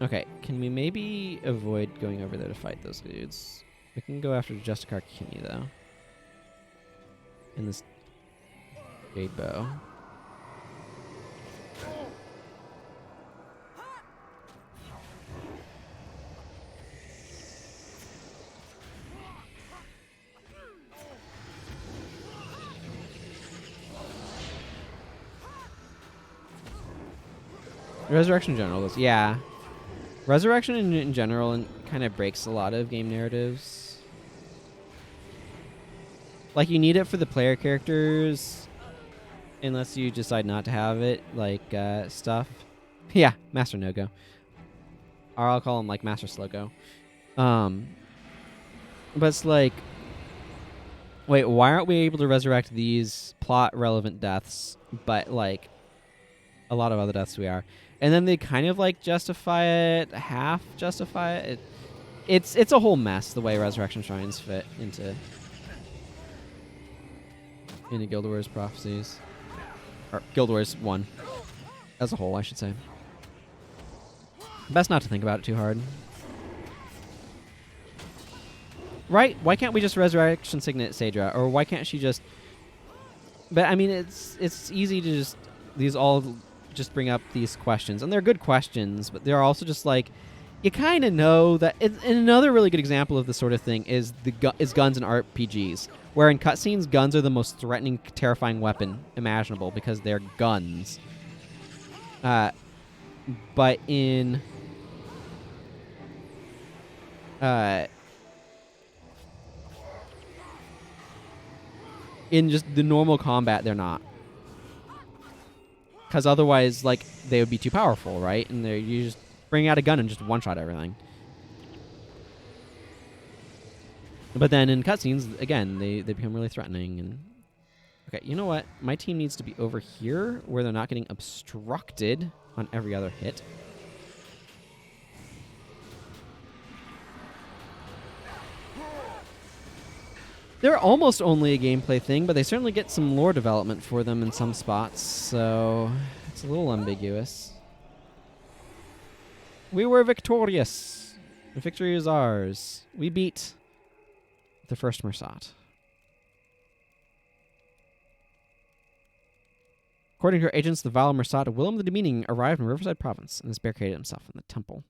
Okay, can we maybe avoid going over there to fight those dudes? We can go after Justicar Kinney, though. In this Jade Bow. Resurrection in general goes, yeah. Resurrection in general kind of breaks a lot of game narratives. Like, you need it for the player characters, unless you decide not to have it, like, stuff. Yeah, Master No-Go. Or I'll call him, like, Master Slow-Go. But it's like, wait, why aren't we able to resurrect these plot-relevant deaths, but, like, a lot of other deaths we are? And then they kind of, like, justify it, half justify it. It's a whole mess, the way Resurrection Shrines fit into Guild Wars Prophecies. Or Guild Wars 1. As a whole, I should say. Best not to think about it too hard. Right? Why can't we just Resurrection Signet Saedra? Or why can't she just... But, I mean, it's easy to just... These all just bring up these questions. And they're good questions, but they're also just like... You kind of know that... And another really good example of this sort of thing is guns in RPGs. Where in cutscenes, guns are the most threatening, terrifying weapon imaginable because they're guns. But in... in just the normal combat, they're not. Because otherwise, like, they would be too powerful, right? And you just bring out a gun and just one-shot everything. But then in cutscenes, again, they become really threatening. And okay, you know what? My team needs to be over here where they're not getting obstructed on every other hit. They're almost only a gameplay thing, but they certainly get some lore development for them in some spots, so it's a little ambiguous. We were victorious. The victory is ours. We beat the first Mursaat. According to our agents, the vile Mursaat, Willem the Demeaning, arrived in Riverside Province and has barricaded himself in the temple.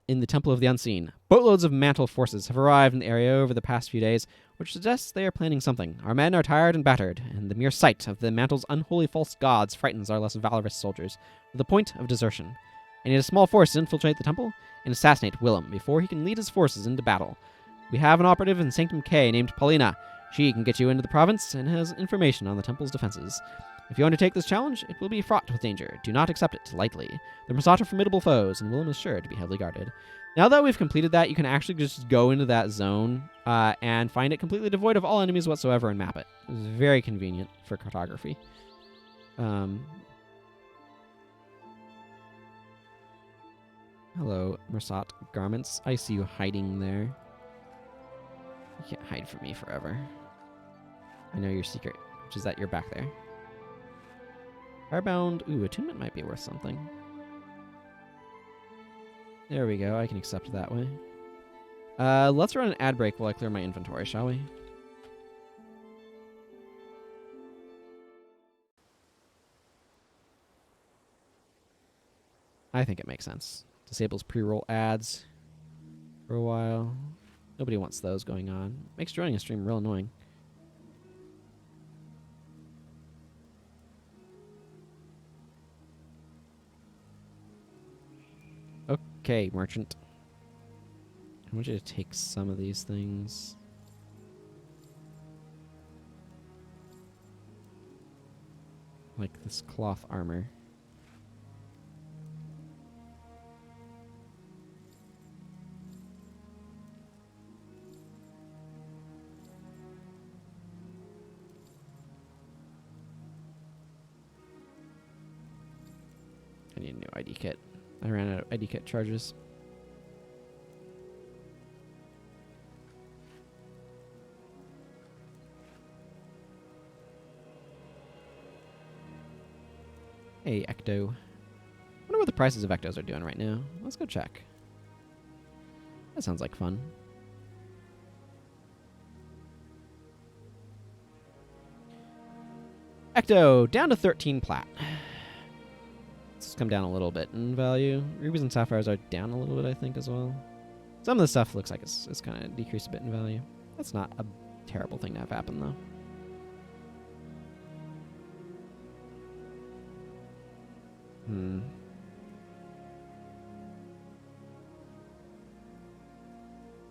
In the Temple of the Unseen. Boatloads of Mantle forces have arrived in the area over the past few days, which suggests they are planning something. Our men are tired and battered, and the mere sight of the Mantle's unholy false gods frightens our less valorous soldiers, to the point of desertion. I need a small force to infiltrate the temple and assassinate Willem before he can lead his forces into battle. We have an operative in Sanctum K named Paulina. She can get you into the province and has information on the temple's defenses. If you undertake this challenge, it will be fraught with danger. Do not accept it lightly. The Mursaat are formidable foes, and Willem is sure to be heavily guarded. Now that we've completed that, you can actually just go into that zone and find it completely devoid of all enemies whatsoever and map it. It's very convenient for cartography. Hello, Mursaat garments. I see you hiding there. You can't hide from me forever. I know your secret, which is that you're back there. Firebound. Ooh, attunement might be worth something. There we go. I can accept it that way. Let's run an ad break while I clear my inventory, shall we? I think it makes sense. Disables pre-roll ads for a while. Nobody wants those going on. Makes joining a stream real annoying. Okay, merchant. I want you to take some of these things. like this cloth armor. I need a new ID kit. I ran out of ID kit charges. Hey, Ecto. I wonder what the prices of Ectos are doing right now. Let's go check. That sounds like fun. Ecto, down to 13 plat. Let's come down a little bit in value. Rubies and sapphires are down a little bit, I think, as well. Some of the stuff looks like it's kind of decreased a bit in value. That's not a terrible thing to have happen, though.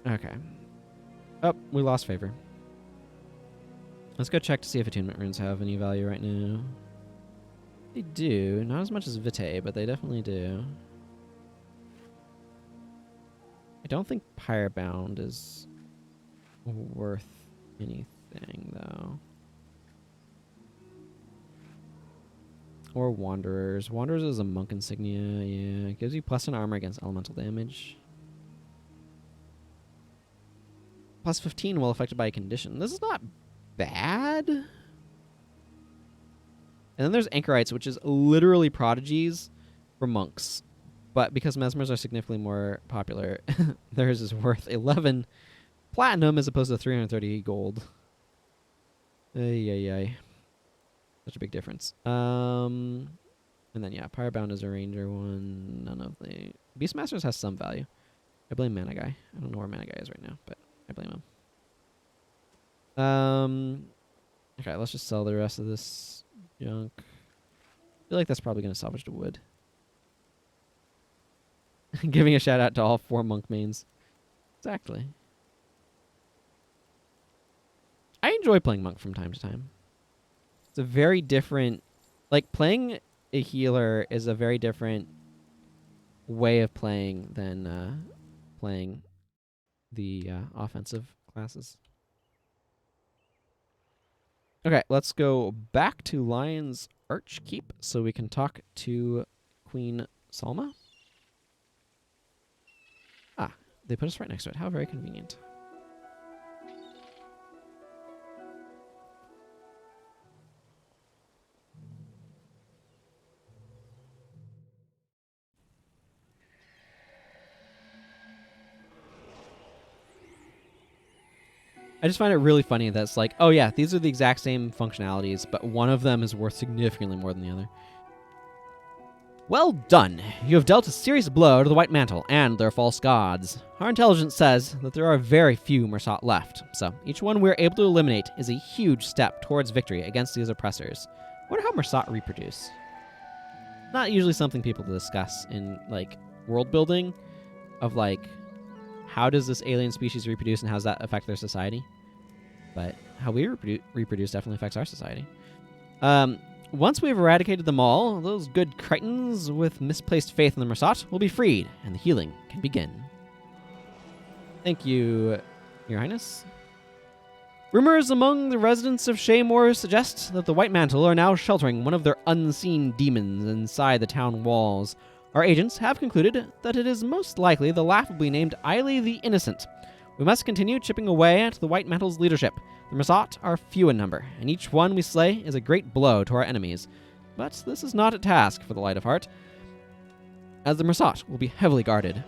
Okay. Oh, we lost favor. Let's go check to see if attunement runes have any value right now. They do. Not as much as Vitae, but they definitely do. I don't think Pyrebound is worth anything, though. Or Wanderers. Wanderers is a monk insignia, yeah. It gives you +1 armor against elemental damage. +15 while affected by a condition. This is not bad. And then there's Anchorites, which is literally prodigies for monks. But because Mesmers are significantly more popular, theirs is worth 11 platinum as opposed to 330 gold. Ay. Such a big difference. And then, yeah, Pyrebound is a ranger one. None of the... Beastmasters has some value. I blame Mana Guy. I don't know where Mana Guy is right now, but I blame him. Okay, let's just sell the rest of this junk. I feel like that's probably going to salvage to wood. Giving a shout out to all 4 monk mains. Exactly. I enjoy playing monk from time to time. It's a very different... Like, playing a healer is a very different way of playing than playing the offensive classes. Okay, let's go back to Lion's Archkeep so we can talk to Queen Salma. Ah, they put us right next to it. How very convenient. I just find it really funny that it's like, oh yeah, these are the exact same functionalities, but one of them is worth significantly more than the other. Well done. You have dealt a serious blow to the White Mantle and their false gods. Our intelligence says that there are very few Mursaat left, so each one we're able to eliminate is a huge step towards victory against these oppressors. I wonder how Mursaat reproduce. Not usually something people discuss in, like, world building of, like, how does this alien species reproduce and how does that affect their society? But how we reproduce definitely affects our society. Once we've eradicated them all, those good cretins with misplaced faith in the Mursaat will be freed, and the healing can begin. Thank you, Your Highness. Rumors among the residents of Shaymore suggest that the White Mantle are now sheltering one of their unseen demons inside the town walls. Our agents have concluded that it is most likely the laughably named Aily the Innocent. We must continue chipping away at the White Mantle's leadership. The Mursaat are few in number, and each one we slay is a great blow to our enemies. But this is not a task for the Light of Heart, as the Mursaat will be heavily guarded.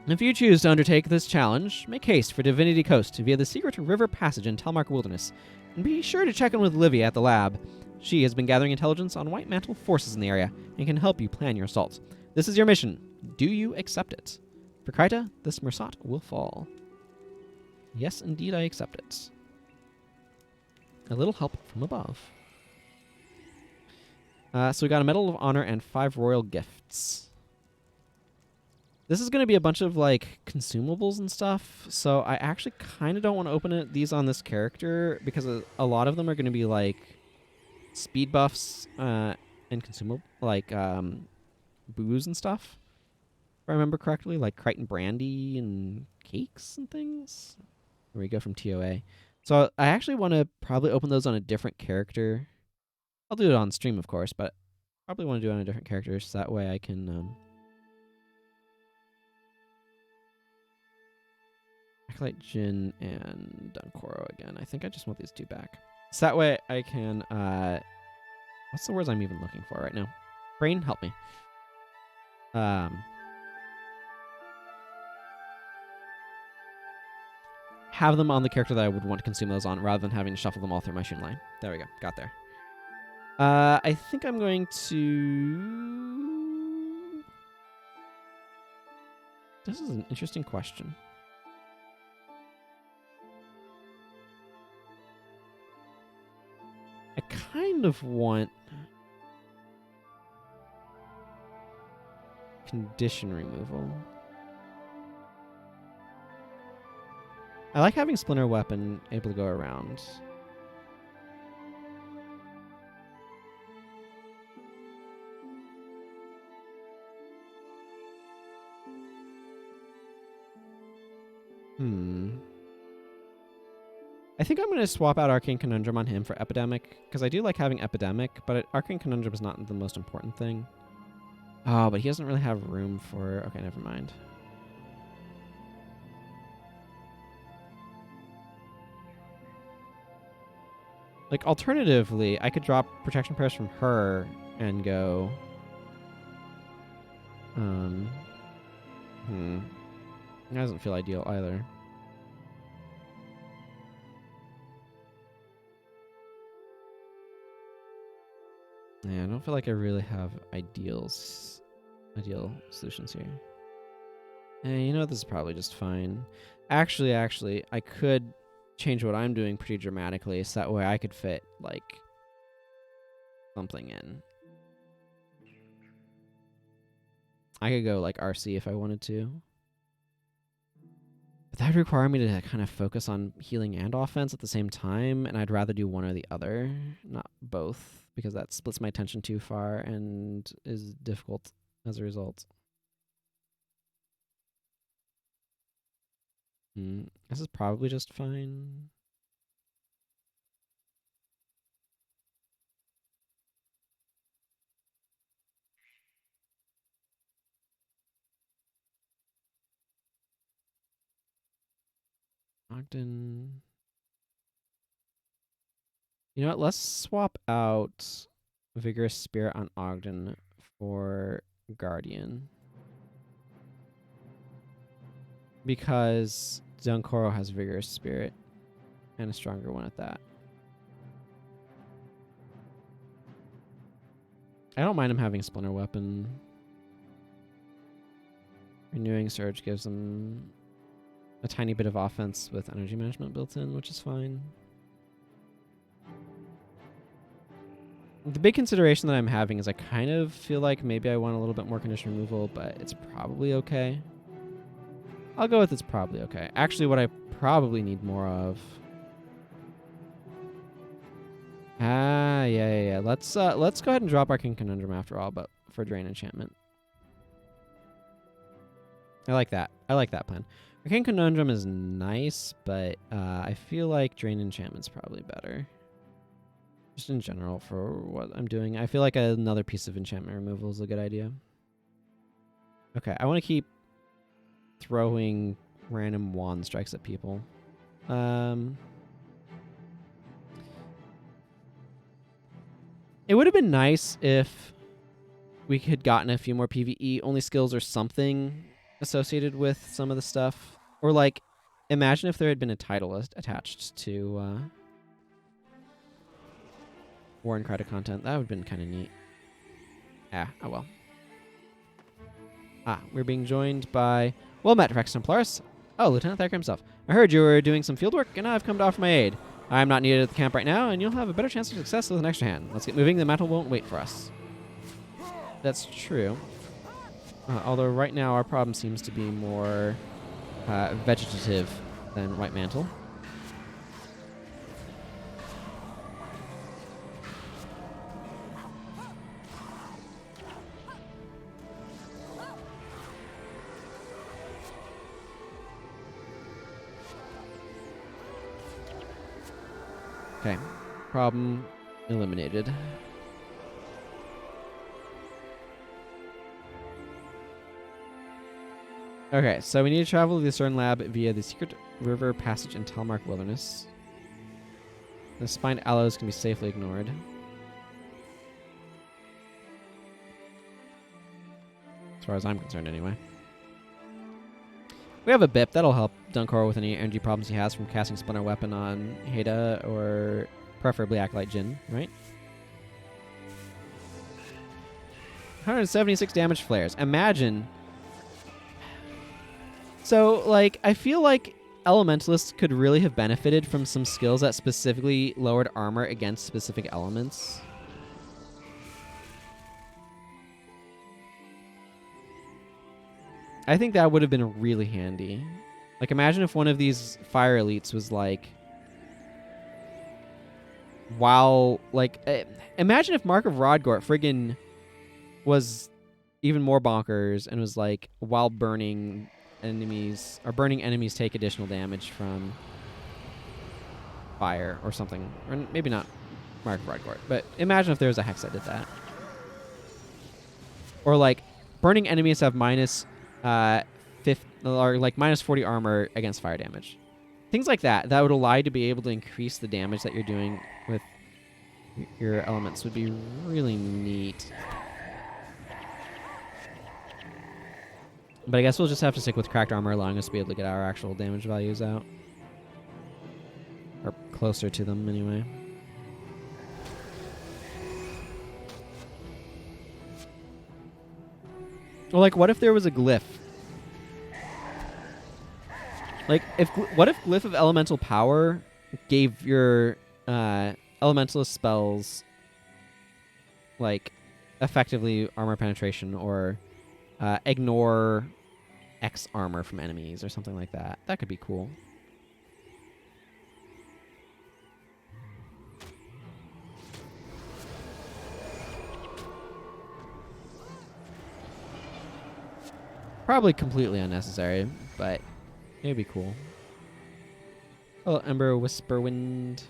If you choose to undertake this challenge, make haste for Divinity Coast via the secret river passage in Talmark Wilderness, and be sure to check in with Livia at the lab. She has been gathering intelligence on White Mantle forces in the area and can help you plan your assault. This is your mission. Do you accept it? For Kryta, this Mursaat will fall. Yes, indeed, I accept it. A little help from above. So we got a Medal of Honor and 5 royal gifts. This is going to be a bunch of, like, consumables and stuff, so I actually kind of don't want to open these on this character, because a lot of them are going to be, like, speed buffs and consumable, like booze and stuff. If I remember correctly, like Crichton brandy and cakes and things. Where we go from TOA. So I actually want to probably open those on a different character. I'll do it on stream, of course, but probably want to do it on a different character so that way I can Acolyte Jin and Dunkoro again. I think I just want these two back. So that way I can what's the words I'm even looking for right now? Brain, help me. Have them on the character that I would want to consume those on rather than having to shuffle them all through my Shun line. There we go. Got there. I think I'm going to... This is an interesting question. I kind of want condition removal. I like having Splinter Weapon able to go around. I think I'm going to swap out Arcane Conundrum on him for Epidemic, because I do like having Epidemic, but Arcane Conundrum is not the most important thing. Oh, but he doesn't really have room for... Okay, never mind. Like, alternatively, I could drop Protection Prayers from her and go... It doesn't feel ideal either. Yeah, I don't feel like I really have ideal solutions here. Hey, you know, this is probably just fine. Actually, I could change what I'm doing pretty dramatically so that way I could fit, like, something in. I could go, like, RC if I wanted to. But that would require me to kind of focus on healing and offense at the same time, and I'd rather do one or the other, not both, because that splits my attention too far and is difficult as a result. This is probably just fine. Ogden. You know what? Let's swap out Vigorous Spirit on Ogden for Guardian. Because Dunkoro has Vigorous Spirit. And a stronger one at that. I don't mind him having Splinter Weapon. Renewing Surge gives him a tiny bit of offense with energy management built in, which is fine. The big consideration that I'm having is I kind of feel like maybe I want a little bit more condition removal, but it's probably okay. I'll go with it's probably okay. Actually, what I probably need more of... Yeah. Let's go ahead and drop Arcane Conundrum after all, but for Drain Enchantment. I like that. I like that plan. Arcane Conundrum is nice, but I feel like Drain Enchantment's probably better. Just in general for what I'm doing. I feel like another piece of enchantment removal is a good idea. Okay, I want to keep throwing random wand strikes at people. It would have been nice if we had gotten a few more PvE only skills or something associated with some of the stuff. Or like, imagine if there had been a title attached to War and Credit content. That would have been kind of neat. Oh well. We're being joined by... Well met, Rex Templaris. Oh, Lieutenant Thacker himself. I heard you were doing some field work, and I've come to offer my aid. I'm not needed at the camp right now, and you'll have a better chance of success with an extra hand. Let's get moving. The mantle won't wait for us. That's true. Although right now our problem seems to be more vegetative than White Mantle. Okay. Problem eliminated. Okay, so we need to travel to the Asura lab via the secret river passage in Talmark Wilderness. The spined aloes can be safely ignored. As far as I'm concerned, anyway. We have a BIP. That'll help Dunkor with any energy problems he has from casting Splinter Weapon on Heda or preferably Acolyte Jin, right? 176 damage flares. Imagine. So, like, I feel like Elementalists could really have benefited from some skills that specifically lowered armor against specific elements. I think that would have been really handy. Like, imagine if one of these fire elites was like, while, like, imagine if Mark of Rodgort friggin' was even more bonkers and was like, while burning enemies, or burning enemies take additional damage from fire or something. Or maybe not Mark of Rodgort, but imagine if there was a hex that did that. Or like, burning enemies have minus or like minus 40 armor against fire damage. Things like that would allow you to be able to increase the damage that you're doing with your elements would be really neat. But I guess we'll just have to stick with cracked armor, allowing us to be able to get our actual damage values out. Or closer to them, anyway. Well, like, what if there was a glyph? Like, what if Glyph of Elemental Power gave your Elementalist spells, like, effectively armor penetration or ignore X armor from enemies or something like that? That could be cool. Probably completely unnecessary, but it'd be cool. Oh, Ember Whisperwind.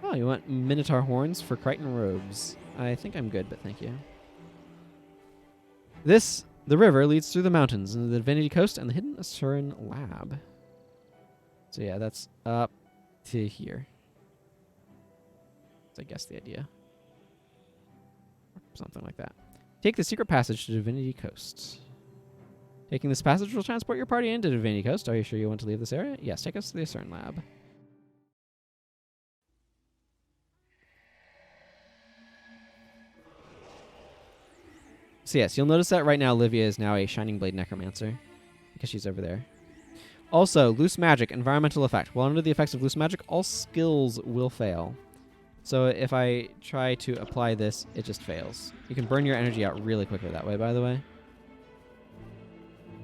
Oh, you want Minotaur Horns for Crichton Robes. I think I'm good, but thank you. The river leads through the mountains into the Divinity Coast and the hidden Asuran Lab. So yeah, that's up to here. That's, I guess, the idea. Something like that. Take the secret passage to Divinity Coast. Taking this passage will transport your party into Divinity Coast. Are you sure you want to leave this area? Yes, take us to the Asuran Lab. So yes, you'll notice that right now Livia is now a Shining Blade Necromancer because she's over there. Also, loose magic, environmental effect. While under the effects of loose magic, all skills will fail. So if I try to apply this, it just fails. You can burn your energy out really quickly that way, by the way.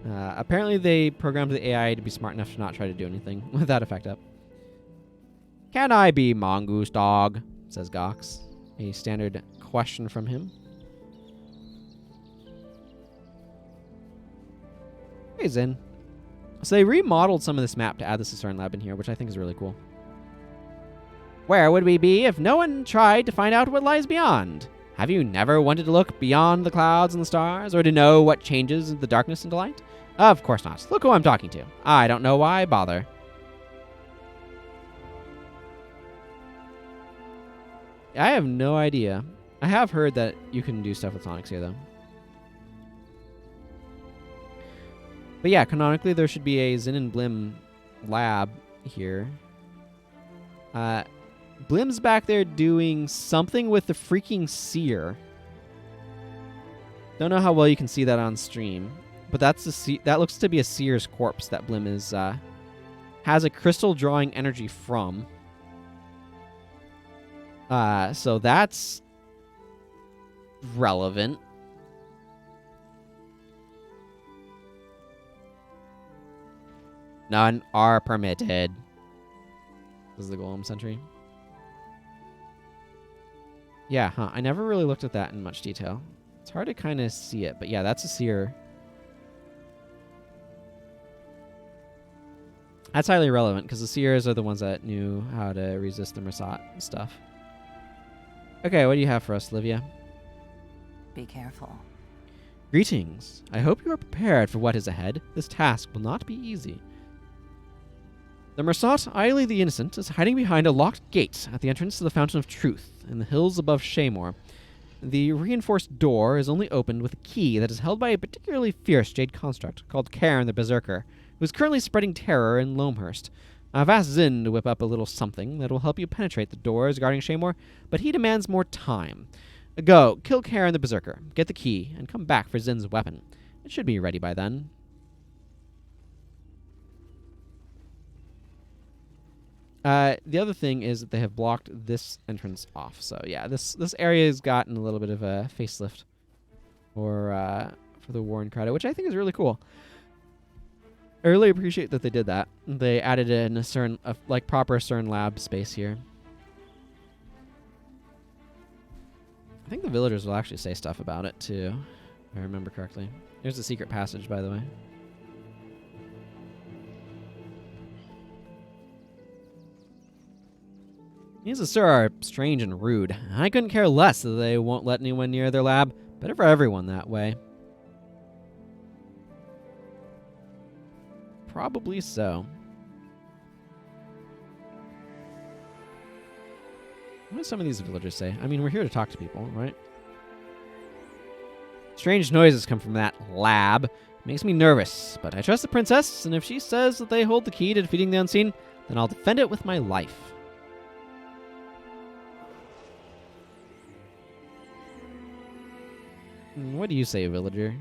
Apparently they programmed the AI to be smart enough to not try to do anything with that effect up. Can I be Mongoose Dog? Says Gox. A standard question from him. Hey, Zin. So they remodeled some of this map to add the Asuran Lab in here, which I think is really cool. Where would we be if no one tried to find out what lies beyond? Have you never wanted to look beyond the clouds and the stars, or to know what changes the darkness into light? Of course not. Look who I'm talking to. I don't know why I bother. I have no idea. I have heard that you can do stuff with tonics here, though. But yeah, canonically, there should be a Zin and Blim lab here. Blim's back there doing something with the freaking seer. Don't know how well you can see that on stream, but that's that looks to be a seer's corpse that Blim is has a crystal drawing energy from. So that's relevant. None are permitted. This is the Golem Sentry. Yeah, huh. I never really looked at that in much detail. It's hard to kind of see it, but yeah, that's a seer. That's highly relevant because the seers are the ones that knew how to resist the Mursaat stuff. Okay, what do you have for us, Livia? Be careful. Greetings. I hope you are prepared for what is ahead. This task will not be easy. The Mursaat, Aily the Innocent, is hiding behind a locked gate at the entrance to the Fountain of Truth in the hills above Shaymore. The reinforced door is only opened with a key that is held by a particularly fierce jade construct called Cairn the Berserker, who is currently spreading terror in Loamhurst. I've asked Zinn to whip up a little something that will help you penetrate the doors guarding Shaymore, but he demands more time. Go, kill Cairn the Berserker, get the key, and come back for Zinn's weapon. It should be ready by then. The other thing is that they have blocked this entrance off. So yeah, this area has gotten a little bit of a facelift for the Warren Credit, which I think is really cool. I really appreciate that they did that. They added in a like proper CERN lab space here. I think the villagers will actually say stuff about it too, if I remember correctly. There's a secret passage, by the way. These Asura are strange and rude. I couldn't care less that they won't let anyone near their lab. Better for everyone that way. Probably so. What do some of these villagers say? I mean, we're here to talk to people, right? Strange noises come from that lab. Makes me nervous, but I trust the princess, and if she says that they hold the key to defeating the unseen, then I'll defend it with my life. What do you say, villager?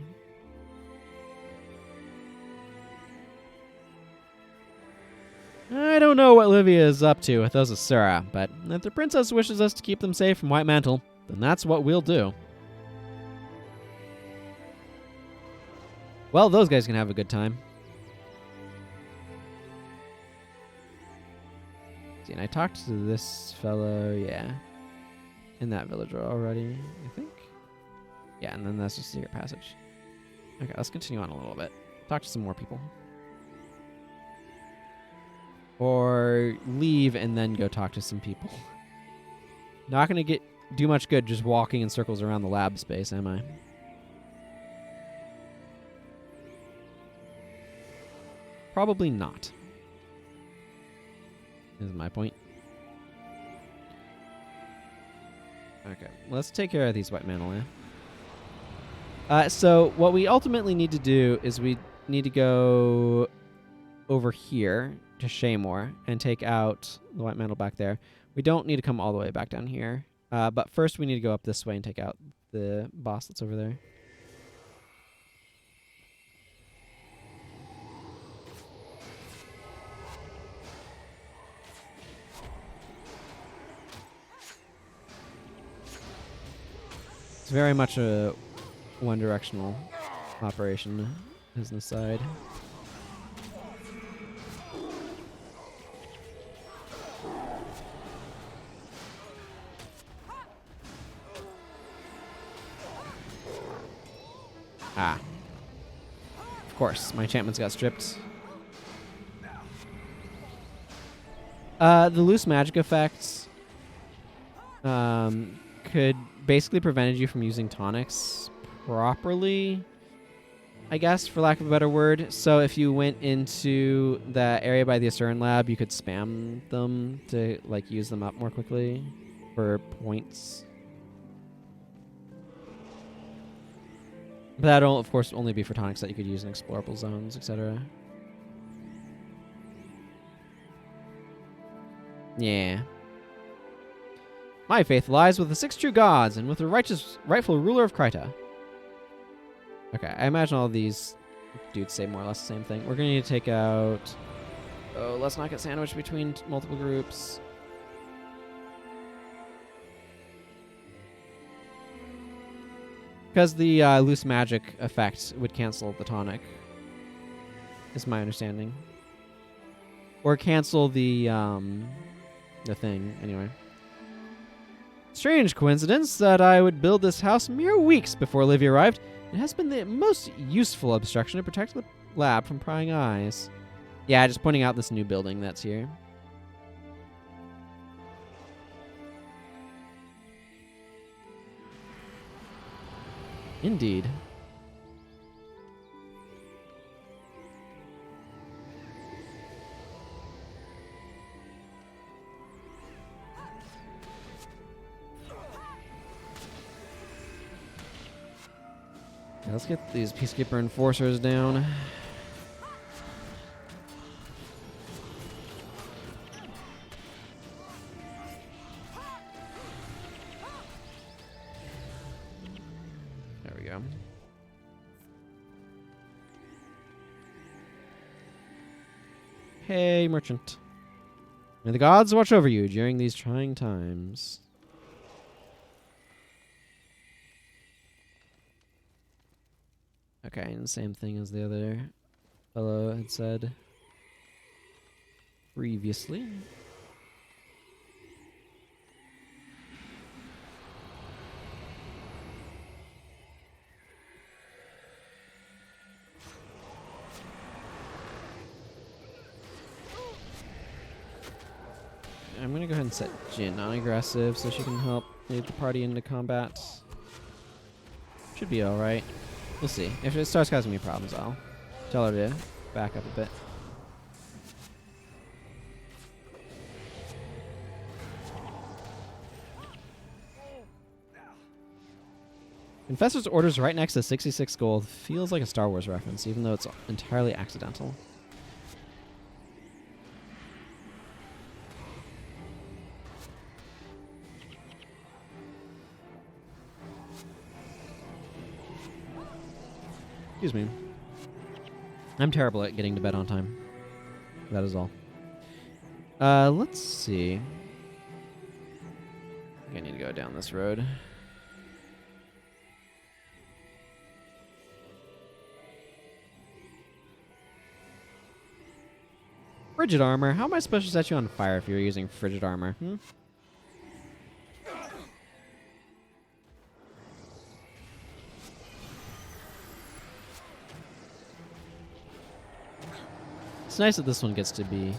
I don't know what Livia is up to with those Asura, but if the princess wishes us to keep them safe from White Mantle, then that's what we'll do. Well, those guys can have a good time. See, and I talked to this fellow, yeah, in that villager already, I think. Yeah, and then that's just a secret passage. Okay, let's continue on a little bit. Talk to some more people. Or leave and then go talk to some people. Not going to do much good just walking in circles around the lab space, am I? Probably not. Is my point. Okay, let's take care of these White Mantle, yeah? So what we ultimately need to do is we need to go over here to Shaymore and take out the White Mantle back there. We don't need to come all the way back down here. But first we need to go up this way and take out the boss that's over there. It's very much a one-directional operation, as an aside. Ah. Of course, my enchantments got stripped. The loose magic effects could basically prevented you from using tonics properly, I guess, for lack of a better word. So if you went into the area by the Asura lab, you could spam them to like use them up more quickly for points. But that'll, of course, only be for tonics that you could use in explorable zones, etc. Yeah. My faith lies with the 6 true gods and with the rightful ruler of Kryta. Okay, I imagine all these dudes say more or less the same thing. We're going to need to take out... Oh, let's not get sandwiched between multiple groups. Because the loose magic effect would cancel the tonic, is my understanding. Or cancel the thing, anyway. Strange coincidence that I would build this house mere weeks before Livia arrived. It has been the most useful obstruction to protect the lab from prying eyes. Yeah, just pointing out this new building that's here. Indeed. Yeah, let's get these Peacekeeper Enforcers down. There we go. Hey, merchant. May the gods watch over you during these trying times. Okay, and same thing as the other fellow had said previously. I'm going to go ahead and set Jin on aggressive so she can help lead the party into combat. Should be alright. We'll see. If it starts causing me problems, I'll tell her to back up a bit. Confessor's orders right next to 66 gold feels like a Star Wars reference, even though it's entirely accidental. Excuse me. I'm terrible at getting to bed on time. That is all. Let's see. I need to go down this road. Frigid armor. How am I supposed to set you on fire if you're using frigid armor? It's nice that this one gets to be...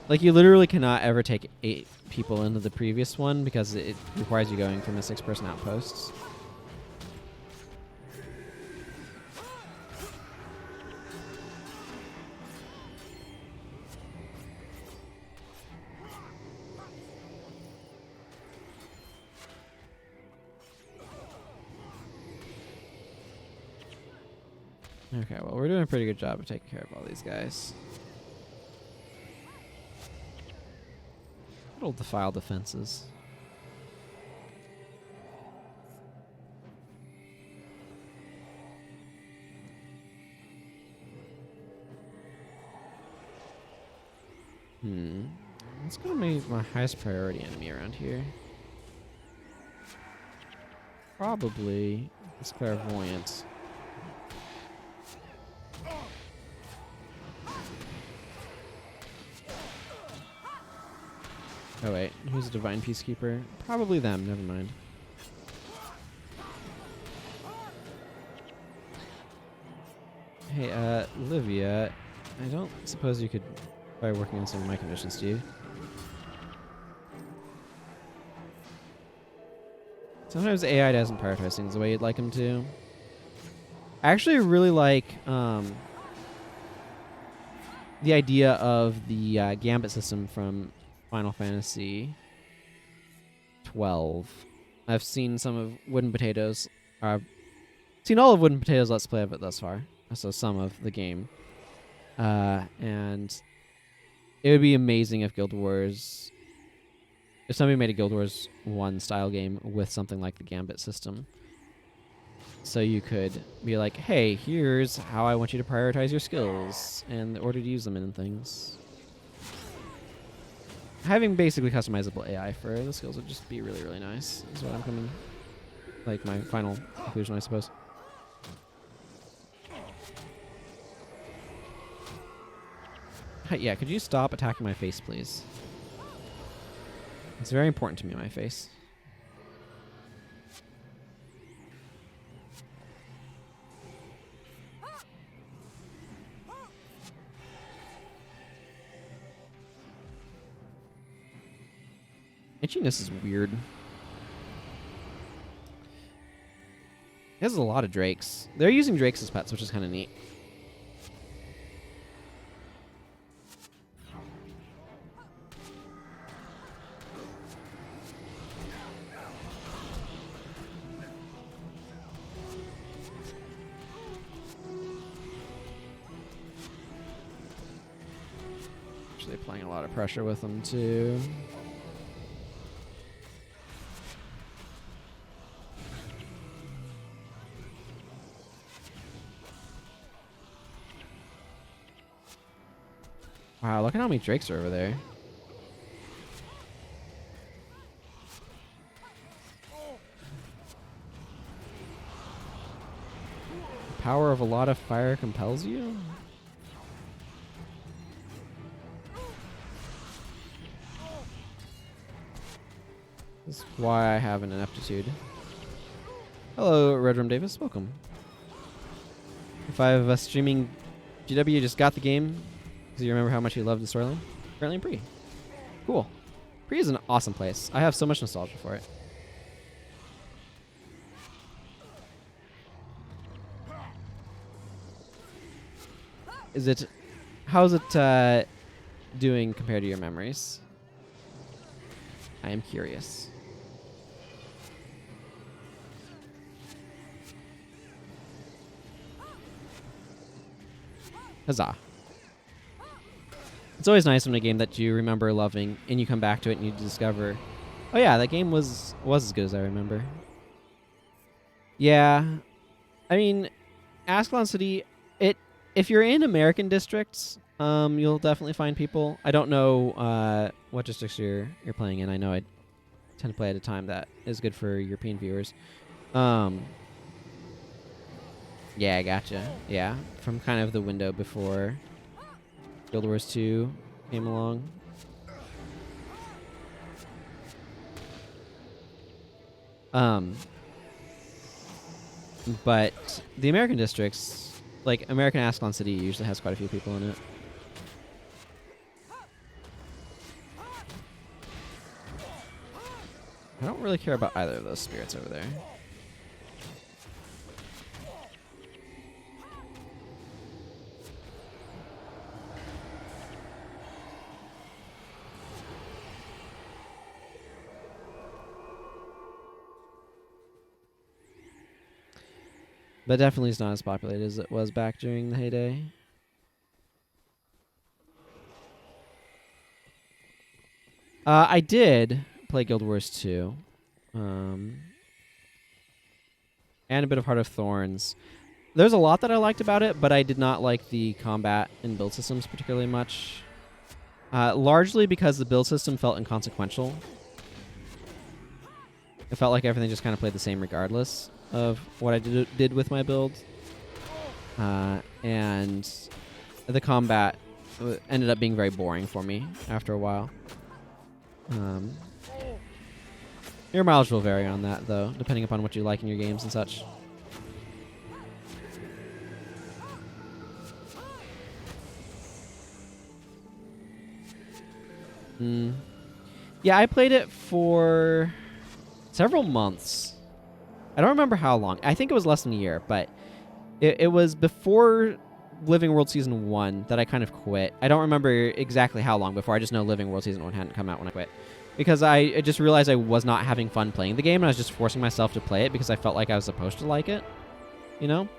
Like, you literally cannot ever take 8 people into the previous one because it requires you going from the 6-person outposts. Okay, well, we're doing a pretty good job of taking care of all these guys. Little defile defenses. Let's go to my highest priority enemy around here. Probably this clairvoyant. Oh wait, who's a divine peacekeeper? Probably them, never mind. Hey, Livia, I don't suppose you could try working on some of my conditions, do you? Sometimes AI doesn't prioritize things the way you'd like them to. I actually really like the idea of the gambit system from Final Fantasy 12. I've seen some of Wooden Potatoes. I've seen all of Wooden Potatoes Let's Play of it thus far. So some of the game. And it would be amazing if Guild Wars... If somebody made a Guild Wars 1 style game with something like the Gambit system. So you could be like, hey, here's how I want you to prioritize your skills and the order to use them in things. Having basically customizable AI for the skills would just be really, really nice. Is what I'm coming... Like, my final conclusion, I suppose. Yeah, could you stop attacking my face, please? It's very important to me, my face. Itchiness is weird. He has a lot of drakes. They're using drakes as pets, which is kind of neat. Actually applying a lot of pressure with them too. Wow, look at how many drakes are over there. The power of a lot of fire compels you? This is why I have an ineptitude. Hello, Redrum Davis. Welcome. If I've streaming GW just got the game because you remember how much you loved the storyline. Currently in Pre. Cool. Pre is an awesome place. I have so much nostalgia for it. How's it doing compared to your memories? I am curious. Huzzah. It's always nice when a game that you remember loving and you come back to it and you discover, oh yeah, that game was as good as I remember. Yeah. I mean, Ascalon City, if you're in American districts, you'll definitely find people. I don't know what districts you're playing in. I know I tend to play at a time that is good for European viewers. Yeah, I gotcha. Yeah, from kind of the window before Guild Wars 2 came along. But the American districts, like American Ascalon City, usually has quite a few people in it. I don't really care about either of those spirits over there. But definitely it's not as populated as it was back during the heyday. I did play Guild Wars 2. And a bit of Heart of Thorns. There's a lot that I liked about it, but I did not like the combat and build systems particularly much. Largely because the build system felt inconsequential. It felt like everything just kind of played the same regardless of what I did with my build. And the combat ended up being very boring for me after a while. Your mileage will vary on that, though, depending upon what you like in your games and such. Yeah, I played it for several months. I don't remember how long. I think it was less than a year, but it was before Living World Season 1 that I kind of quit. I don't remember exactly how long before. I just know Living World Season 1 hadn't come out when I quit. Because I just realized I was not having fun playing the game, and I was just forcing myself to play it because I felt like I was supposed to like it. You know?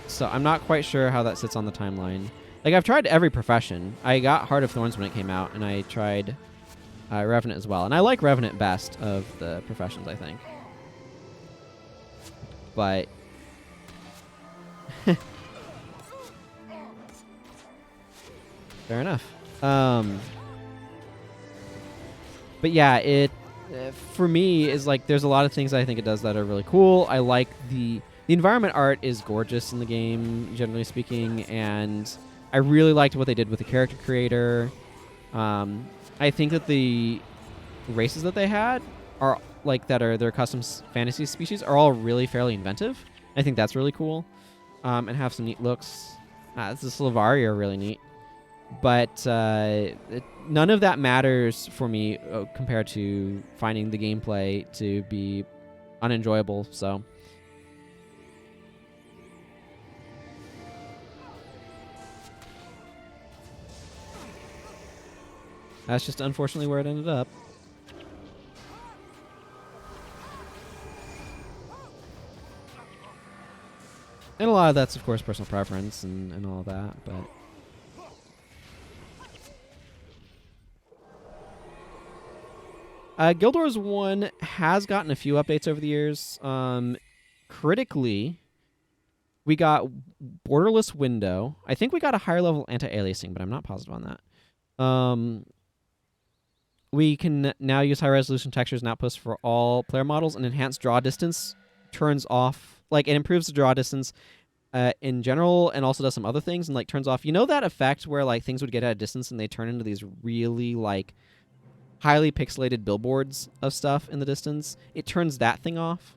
So I'm not quite sure how that sits on the timeline. Like, I've tried every profession. I got Heart of Thorns when it came out, and I tried Revenant as well. And I like Revenant best of the professions, I think. But fair enough. But yeah, it for me is like there's a lot of things I think it does that are really cool. I like the environment art is gorgeous in the game, generally speaking, and I really liked what they did with the character creator. I think that the races that they had are like that are their custom fantasy species are all really fairly inventive. I think that's really cool, and have some neat looks. The Slavari are really neat. But none of that matters for me compared to finding the gameplay to be unenjoyable. So that's just unfortunately where it ended up. And a lot of that's, of course, personal preference and all that, but... Guild Wars 1 has gotten a few updates over the years. Critically, we got borderless window. I think we got a higher level anti-aliasing, but I'm not positive on that. We can now use high resolution textures and outposts for all player models, and enhanced draw distance turns off. Like, it improves the draw distance in general, and also does some other things, and like turns off. You know that effect where like things would get at a distance and they turn into these really like highly pixelated billboards of stuff in the distance? It turns that thing off.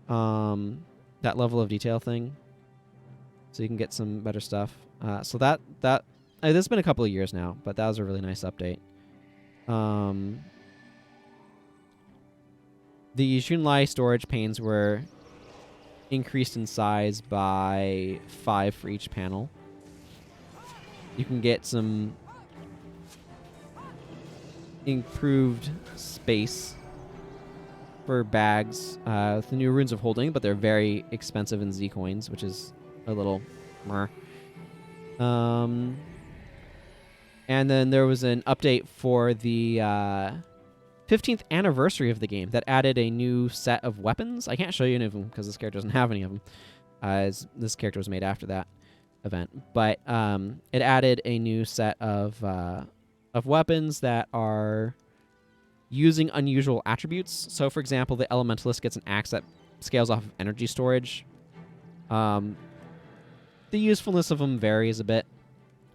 That level of detail thing, so you can get some better stuff. So that this has been a couple of years now, but that was a really nice update. The Shunlai storage panes were increased in size by 5 for each panel. You can get some improved space for bags with the new Runes of Holding, but they're very expensive in Z coins, which is a little meh. And then there was an update for the 15th anniversary of the game that added a new set of weapons. I can't show you any of them because this character doesn't have any of them, as this character was made after that event. But it added a new set of weapons that are using unusual attributes. So, for example, the Elementalist gets an axe that scales off of energy storage. The usefulness of them varies a bit.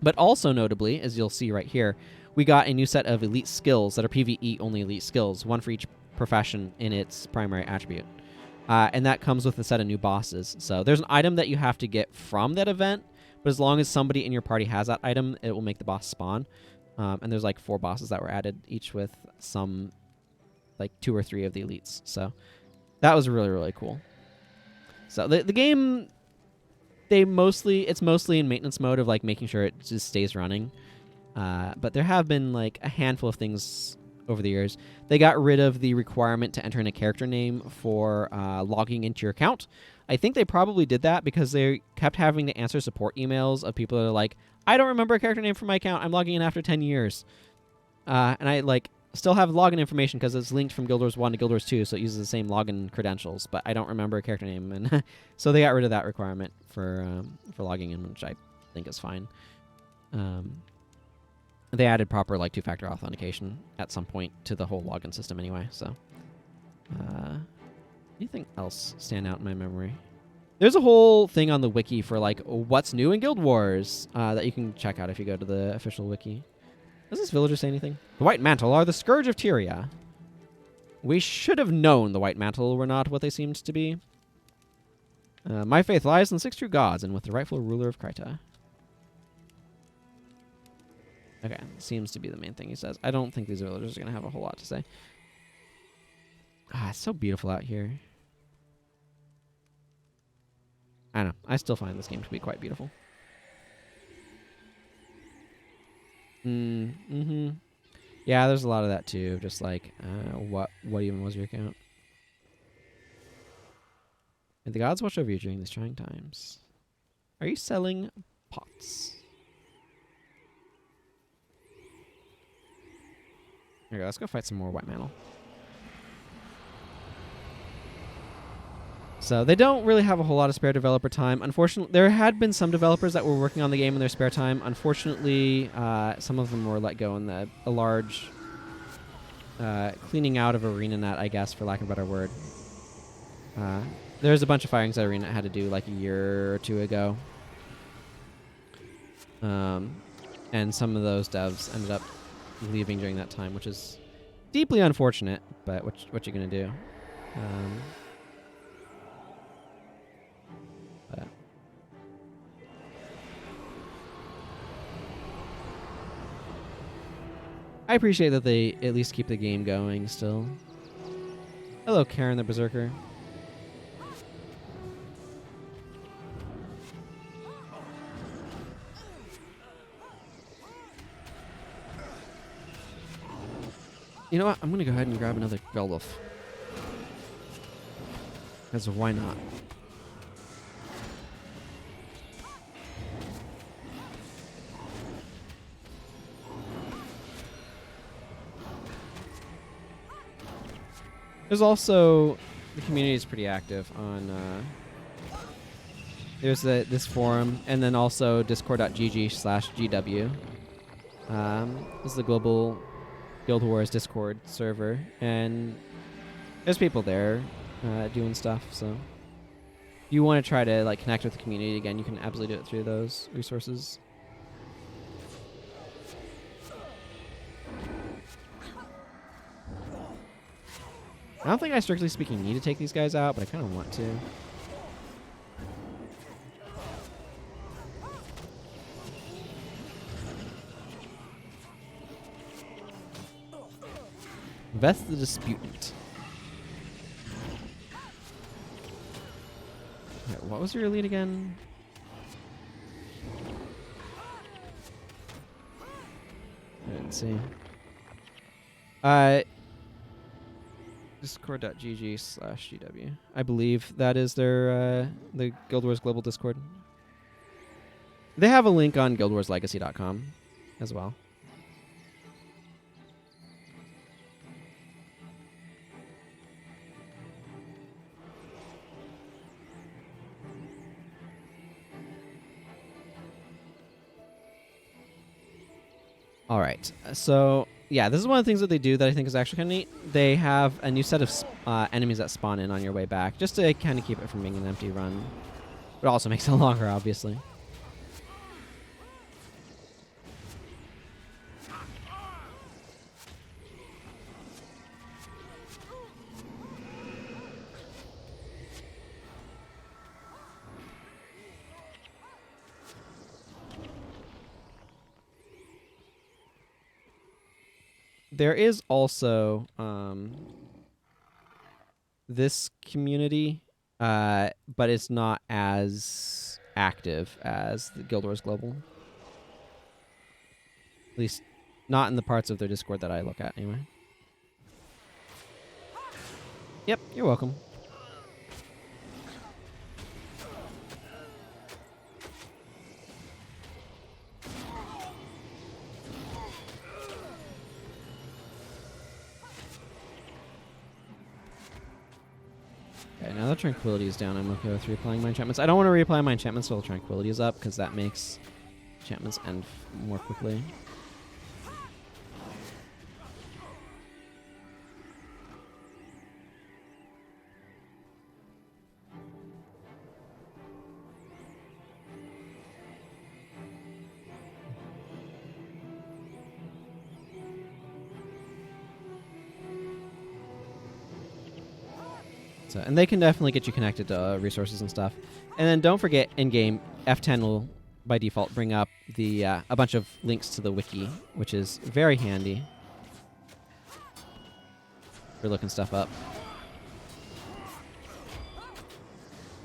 But also notably, as you'll see right here, we got a new set of elite skills that are PvE-only elite skills, one for each profession in its primary attribute. And that comes with a set of new bosses. So there's an item that you have to get from that event, but as long as somebody in your party has that item, it will make the boss spawn. And there's like 4 bosses that were added, each with some, like 2 or 3 of the elites. So that was really, really cool. So the game, it's mostly in maintenance mode of like making sure it just stays running. But there have been like a handful of things over the years. They got rid of the requirement to enter in a character name for logging into your account. I think they probably did that because they kept having to answer support emails of people that are like, I don't remember a character name for my account. I'm logging in after 10 years. And I like still have login information because it's linked from Guild Wars 1 to Guild Wars 2, so it uses the same login credentials, but I don't remember a character name. And so they got rid of that requirement for logging in, which I think is fine. They added proper like 2-factor authentication at some point to the whole login system anyway. So, anything else stand out in my memory? There's a whole thing on the wiki for like what's new in Guild Wars that you can check out if you go to the official wiki. Does this villager say anything? The White Mantle are the scourge of Tyria. We should have known the White Mantle were not what they seemed to be. My faith lies in the 6 true gods and with the rightful ruler of Kryta. Okay, seems to be the main thing he says. I don't think these villagers are going to have a whole lot to say. It's so beautiful out here. I don't know. I still find this game to be quite beautiful. Yeah, there's a lot of that too. Just like, what even was your account? May the gods watch over you during these trying times. Are you selling pots? Here we go. Let's go fight some more White Mantle. So they don't really have a whole lot of spare developer time. Unfortunately, there had been some developers that were working on the game in their spare time. Unfortunately, some of them were let go in a large cleaning out of ArenaNet, I guess, for lack of a better word. There's a bunch of firings that ArenaNet had to do like a year or 2 ago. And some of those devs ended up leaving during that time, which is deeply unfortunate, but what you gonna do? I appreciate that they at least keep the game going still. Hello, Karen the Berserker. You know what? I'm gonna go ahead and grab another Geldolf. Because why not? There's also, the community is pretty active on, there's this forum, and then also discord.gg/GW. This is the global Guild Wars Discord server, and there's people there doing stuff, so if you want to try to like connect with the community again, you can absolutely do it through those resources. I don't think I, strictly speaking, need to take these guys out, but I kind of want to. Veth the Disputant. Okay, what was your elite again? I didn't see. Discord.gg/GW. I believe that is their the Guild Wars Global Discord. They have a link on guildwarslegacy.com as well. All right, so yeah, this is one of the things that they do that I think is actually kind of neat. They have a new set of enemies that spawn in on your way back, just to kind of keep it from being an empty run. But it also makes it longer, obviously. There is also this community, but it's not as active as the Guild Wars Global. At least not in the parts of their Discord that I look at, anyway. Yep, you're welcome. Okay, now that Tranquility is down, I'm okay with reapplying my enchantments. I don't want to reapply my enchantments while Tranquility is up, because that makes enchantments end more quickly. So, and they can definitely get you connected to resources and stuff. And then don't forget, in-game, F10 will, by default, bring up the a bunch of links to the wiki, which is very handy for looking stuff up.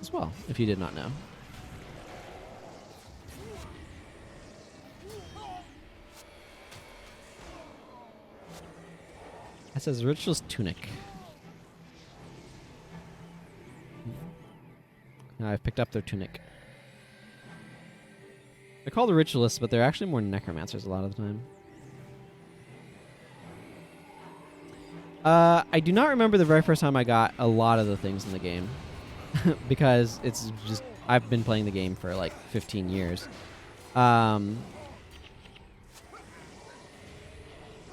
As well, if you did not know. That says Ritualist Tunic. Now I've picked up their tunic. They're called the Ritualists, but they're actually more necromancers a lot of the time. I do not remember the very first time I got a lot of the things in the game. Because it's just, I've been playing the game for like 15 years.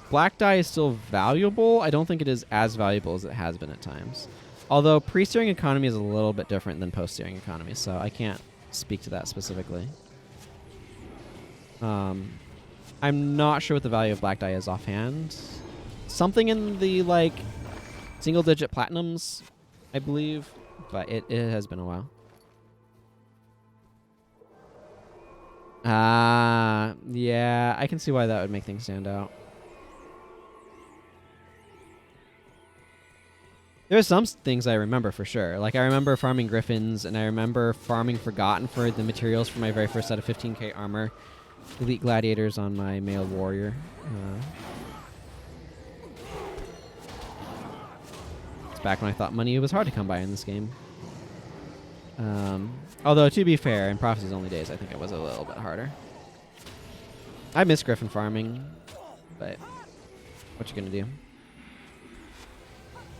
Black dye is still valuable. I don't think it is as valuable as it has been at times. Although pre-steering economy is a little bit different than post-steering economy, so I can't speak to that specifically. I'm not sure what the value of black dye is offhand. Something in the, like, single-digit platinums, I believe, but it has been a while. Yeah, I can see why that would make things stand out. There's some things I remember for sure. Like I remember farming griffins, and I remember farming Forgotten for the materials for my very first set of 15k armor. Elite gladiators on my male warrior. It's back when I thought money was hard to come by in this game. Although to be fair, in Prophecy's only days, I think it was a little bit harder. I miss griffin farming, but what you gonna do?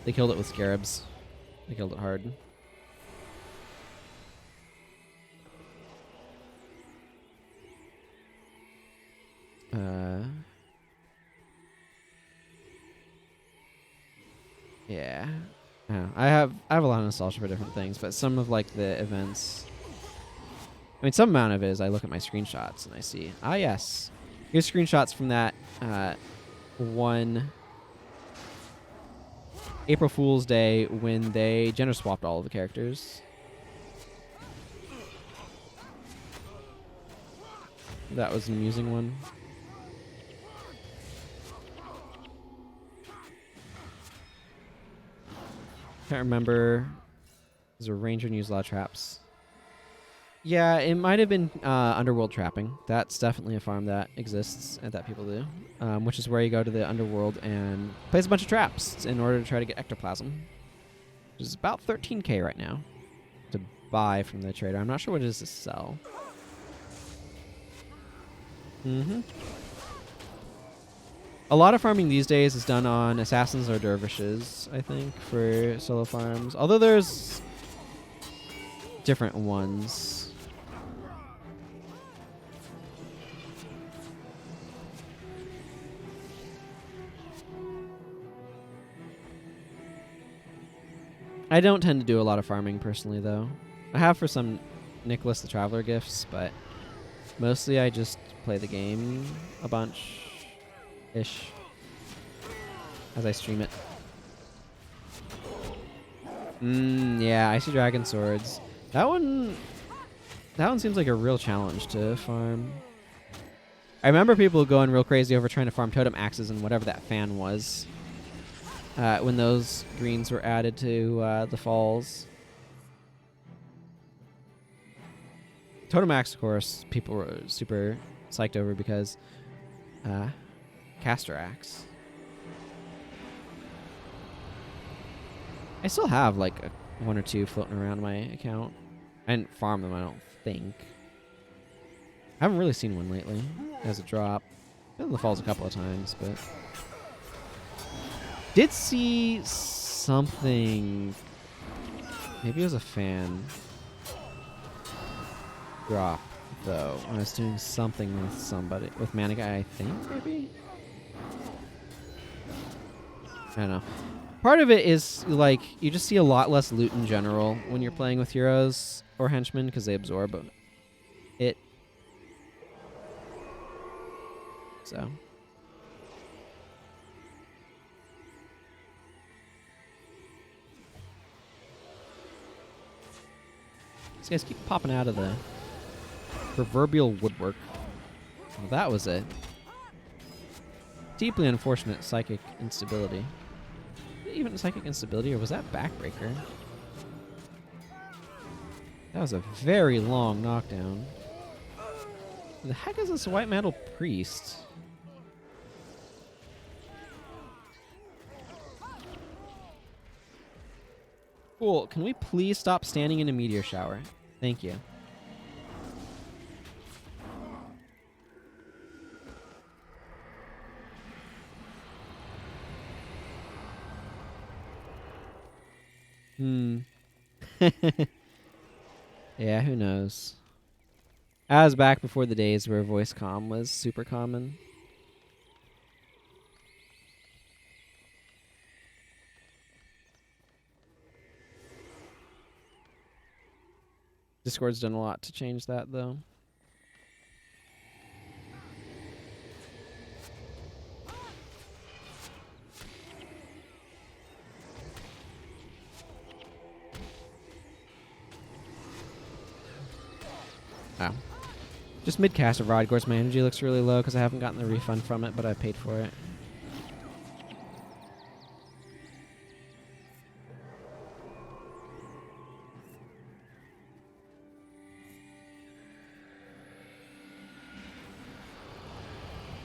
They killed it with scarabs. They killed it hard. Yeah. I have a lot of nostalgia for different things, but some of like the events. I mean, some amount of it is I look at my screenshots and I see, yes, here's screenshots from that one April Fool's Day when they gender swapped all of the characters. That was an amusing one. Can't remember. There's a ranger and used a lot of traps. Yeah, it might have been underworld trapping. That's definitely a farm that exists and that people do, which is where you go to the underworld and place a bunch of traps in order to try to get ectoplasm, which is about 13k right now to buy from the trader. I'm not sure what it is to sell. A lot of farming these days is done on assassins or dervishes, I think, for solo farms. Although there's different ones. I don't tend to do a lot of farming personally, though. I have for some Nicholas the Traveler gifts, but mostly I just play the game a bunch-ish as I stream it. Yeah, Icy Dragon Swords. That one seems like a real challenge to farm. I remember people going real crazy over trying to farm totem axes and whatever that fan was. When those greens were added to the falls. Totem axe, of course, people were super psyched over because caster axe. I still have like one or two floating around my account. I didn't farm them, I don't think. I haven't really seen one lately as a drop. Been in the falls a couple of times, but did see something. Maybe it was a fan drop though. When I was doing something with somebody, with Manic Guy, I think maybe. I don't know. Part of it is like you just see a lot less loot in general when you're playing with heroes or henchmen because they absorb it. So. These guys keep popping out of the proverbial woodwork. Well, that was it. Deeply unfortunate psychic instability. Even psychic instability, or was that backbreaker? That was a very long knockdown. Who the heck is this White Mantle priest? Cool. Can we please stop standing in a meteor shower? Thank you. Yeah, who knows? I was back before the days where voice comm was super common. Discord's done a lot to change that, though. Oh. Just mid-cast of Rod. Of course, my energy looks really low because I haven't gotten the refund from it, but I paid for it.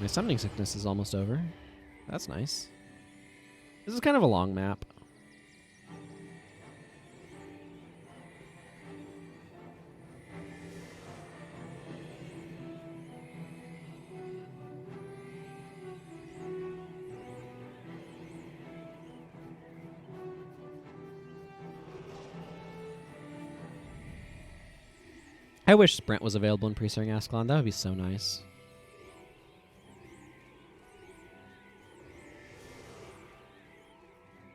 My summoning sickness is almost over. That's nice. This is kind of a long map. I wish Sprint was available in Pre-Searing Ascalon. That would be so nice.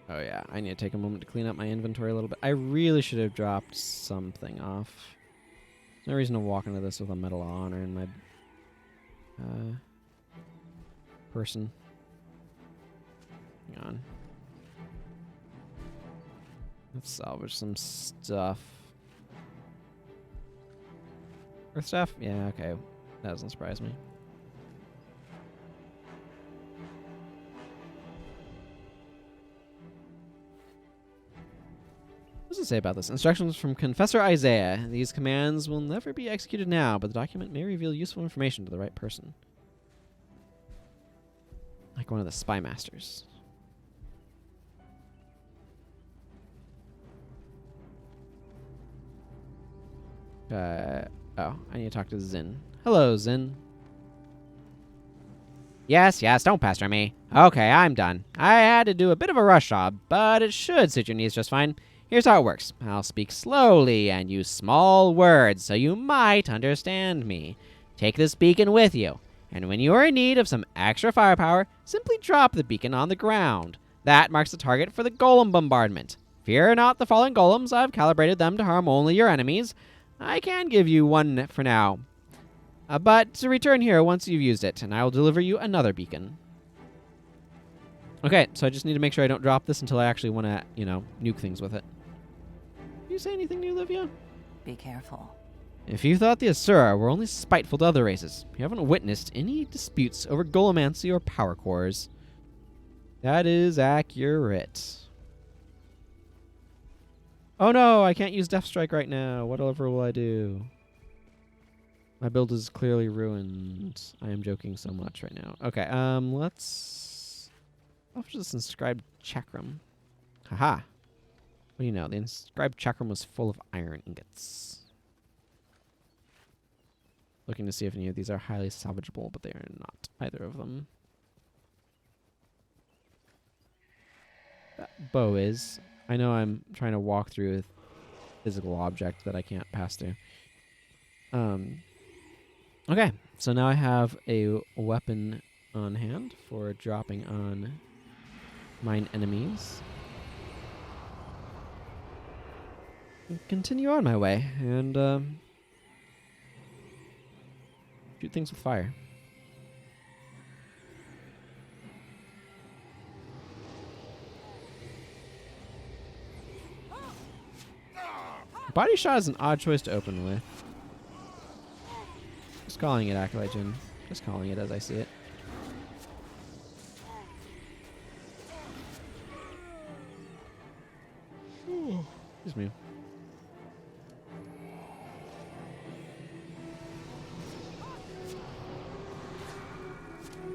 Oh yeah, I need to take a moment to clean up my inventory a little bit. I really should have dropped something off. There's no reason to walk into this with a Medal of Honor in my person. Hang on. Let's salvage some stuff. Earth staff? Yeah, okay. That doesn't surprise me. What does it say about this? Instructions from Confessor Isaiah. These commands will never be executed now, but the document may reveal useful information to the right person. Like one of the spy masters. Oh, I need to talk to Zin. Hello, Zin. Yes, don't pester me. Okay, I'm done. I had to do a bit of a rush job, but it should suit your needs just fine. Here's how it works. I'll speak slowly and use small words so you might understand me. Take this beacon with you, and when you are in need of some extra firepower, simply drop the beacon on the ground. That marks the target for the golem bombardment. Fear not the fallen golems. I've calibrated them to harm only your enemies. I can give you one for now. But to return here once you've used it, and I will deliver you another beacon. Okay, so I just need to make sure I don't drop this until I actually want to, nuke things with it. Did you say anything new, Livia? Be careful. If you thought the Asura were only spiteful to other races, you haven't witnessed any disputes over golemancy or power cores. That is accurate. Oh no, I can't use Death Strike right now. Whatever will I do? My build is clearly ruined. I am joking so much right now. Okay, let's... I'll just inscribed chakram. Haha. What do you know? The inscribed chakram was full of iron ingots. Looking to see if any of these are highly salvageable, but they are not. Either of them. That bow is... I know I'm trying to walk through a physical object that I can't pass through. Okay, so now I have a weapon on hand for dropping on mine enemies. Continue on my way and shoot things with fire. Body shot is an odd choice to open with. Just calling it, Acolyte Jin. Just calling it as I see it. Ooh, excuse me.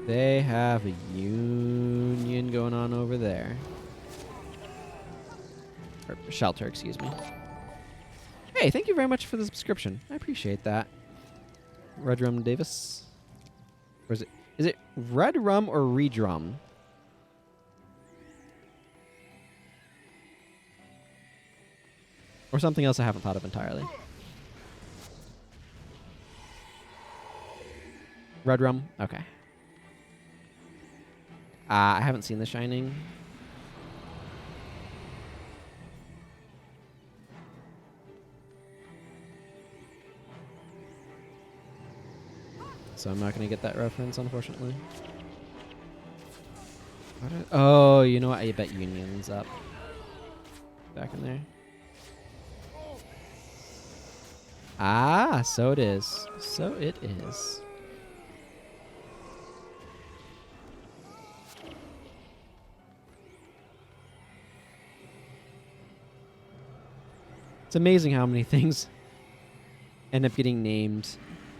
They have a union going on over there. Or shelter, excuse me. Hey, thank you very much for the subscription. I appreciate that. Red Rum Davis. Or is it Red Rum or Redrum? Or something else I haven't thought of entirely. Red Rum? Okay. I haven't seen The Shining. So I'm not going to get that reference, unfortunately. Oh, you know what? I bet Union's up. Back in there. Ah, so it is. So it is. It's amazing how many things end up getting named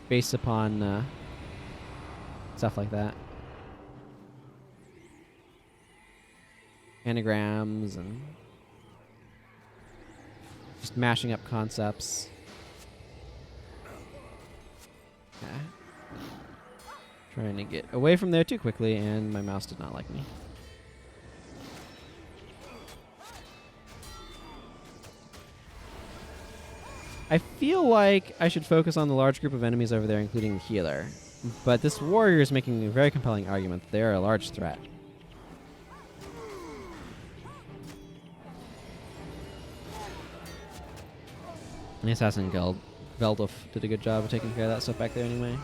based upon stuff like that. anagrams and just mashing up concepts. Okay. Trying to get away from there too quickly, and my mouse did not like me. I feel like I should focus on the large group of enemies over there, including the healer. But this warrior is making a very compelling argument that they are a large threat. The Assassin Guild, Veldolf did a good job of taking care of that stuff back there anyway.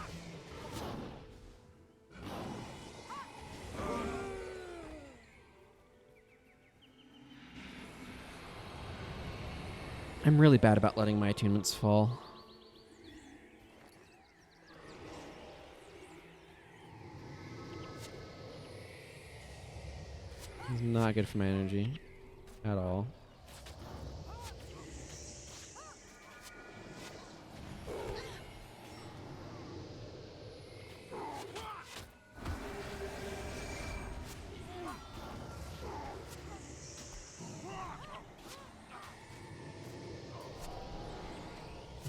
I'm really bad about letting my attunements fall. It's not good for my energy at all.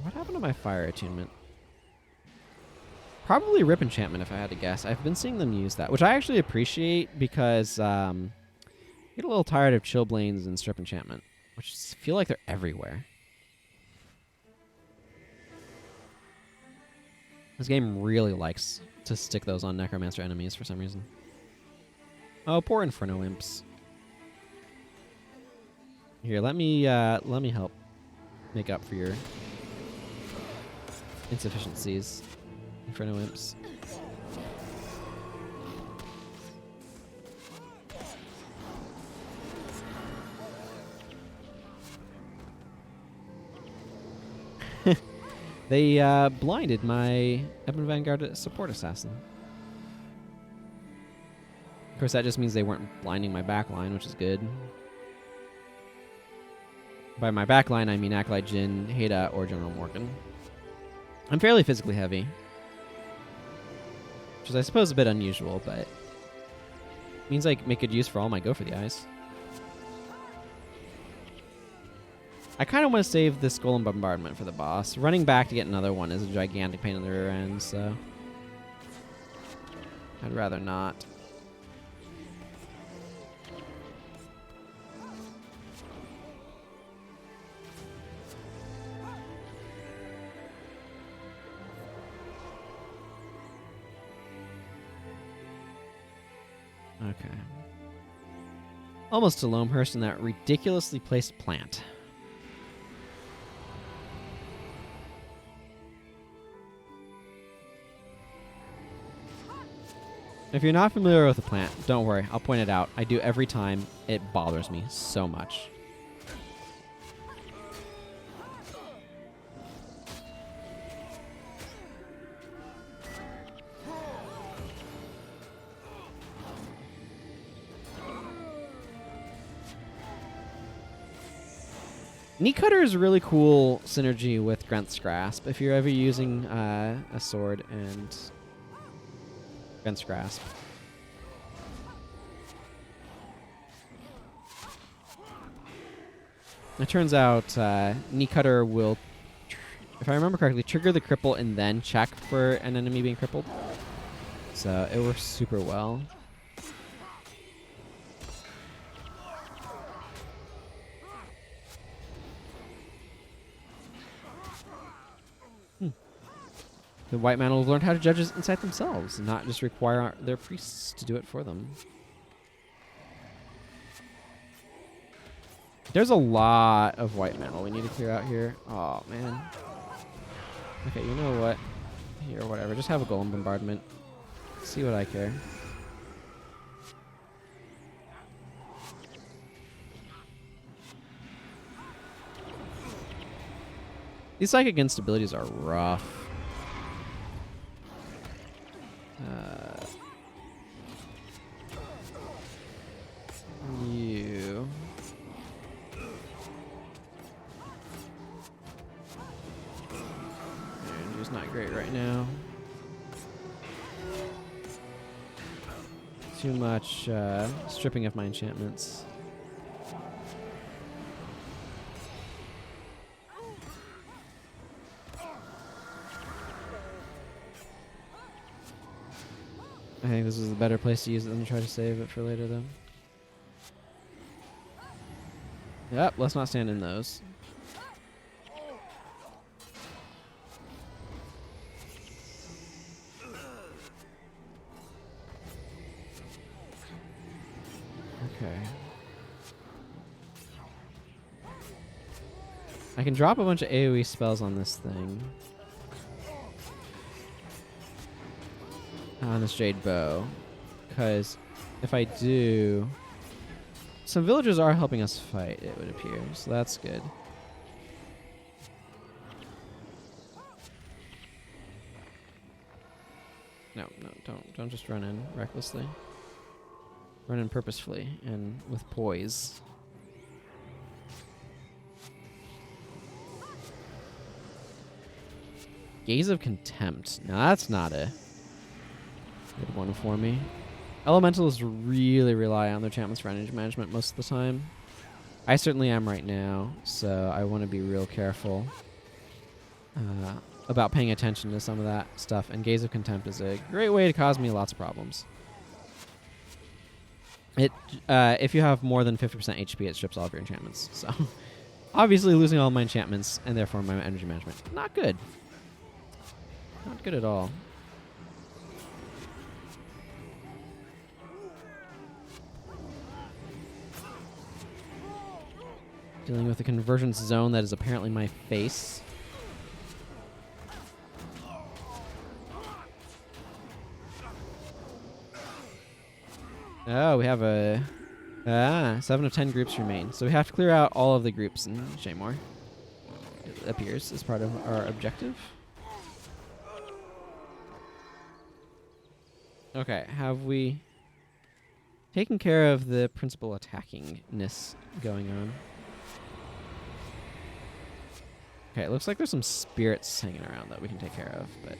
What happened to my fire attunement? Probably Rip Enchantment, if I had to guess. I've been seeing them use that, which I actually appreciate because I get a little tired of Chillblains and Strip Enchantment, which feel like they're everywhere. This game really likes to stick those on Necromancer enemies for some reason. Oh, poor Inferno Imps. Here, let me help make up for your insufficiencies, Inferno Imps. They blinded my Ebon Vanguard support assassin. Of course, that just means they weren't blinding my backline, which is good. By my backline, I mean Acolyte Jin, Heda, or General Morgan. I'm fairly physically heavy, which is, I suppose, a bit unusual, but means I make good use for all my Go for the Eyes. I kind of want to save this Golem Bombardment for the boss. Running back to get another one is a gigantic pain in the rear end, so I'd rather not. Okay. Almost to Loamhurst in that ridiculously placed plant. If you're not familiar with the plant, don't worry, I'll point it out. I do every time. It bothers me so much. Knee Cutter is a really cool synergy with Grent's Grasp. If you're ever using a sword and Grent's Grasp. It turns out Knee Cutter will, if I remember correctly, trigger the cripple and then check for an enemy being crippled. So it works super well. The White Mantle have learned how to judge his insight themselves and not just require their priests to do it for them. There's a lot of White Mantle we need to clear out here. Oh, man. Okay, you know what? Here, whatever. Just have a Golem Bombardment. See what I care. These psychic instabilities are rough. You. Energy's not great right now. Too much stripping of my enchantments. I think this is a better place to use it than to try to save it for later, though. Yep, let's not stand in those. Okay. I can drop a bunch of AoE spells on this thing. On this Jade Bow. Because if I do... Some villagers are helping us fight, it would appear. So that's good. No, don't just run in recklessly. Run in purposefully and with poise. Gaze of Contempt. Now that's not a good one for me. Elementals really rely on their enchantments for energy management most of the time. I certainly am right now, so I want to be real careful about paying attention to some of that stuff. And Gaze of Contempt is a great way to cause me lots of problems. If you have more than 50% HP, it strips all of your enchantments. So, obviously losing all my enchantments and therefore my energy management. Not good. Not good at all. Dealing with a convergence zone that is apparently my face. Oh, we have a... 7 of 10 groups remain. So we have to clear out all of the groups in Shaymore. It appears as part of our objective. Okay, have we taken care of the principal attackingness going on? Okay, it looks like there's some spirits hanging around that we can take care of, but...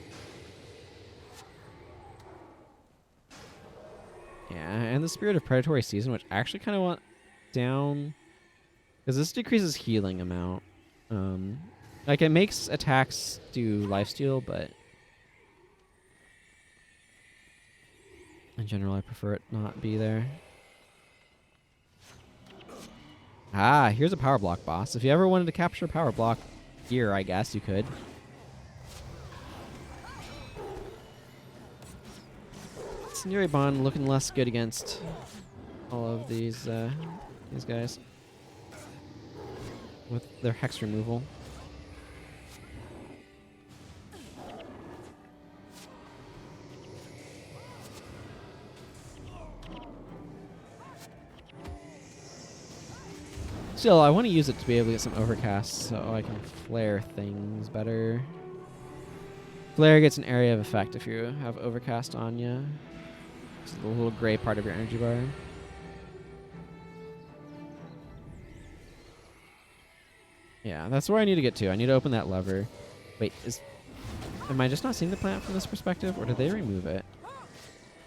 Yeah, and the Spirit of Predatory Season, which I actually kind of want down... Because this decreases healing amount. Like, it makes attacks do lifesteal, but... In general, I prefer it not be there. Ah, here's a power block boss. If you ever wanted to capture a power block here, I guess you could. Scenario Bond looking less good against all of these guys with their hex removal. Still, I want to use it to be able to get some overcast so I can flare things better. Flare gets an area of effect if you have overcast on you. It's the little gray part of your energy bar. Yeah, that's where I need to get to. I need to open that lever. Wait, am I just not seeing the plant from this perspective, or did they remove it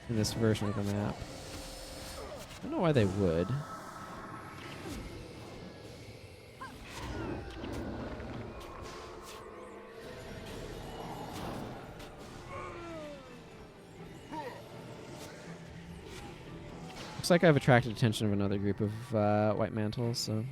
in this version of the map? I don't know why they would. Looks like I've attracted attention of another group of White Mantles, so...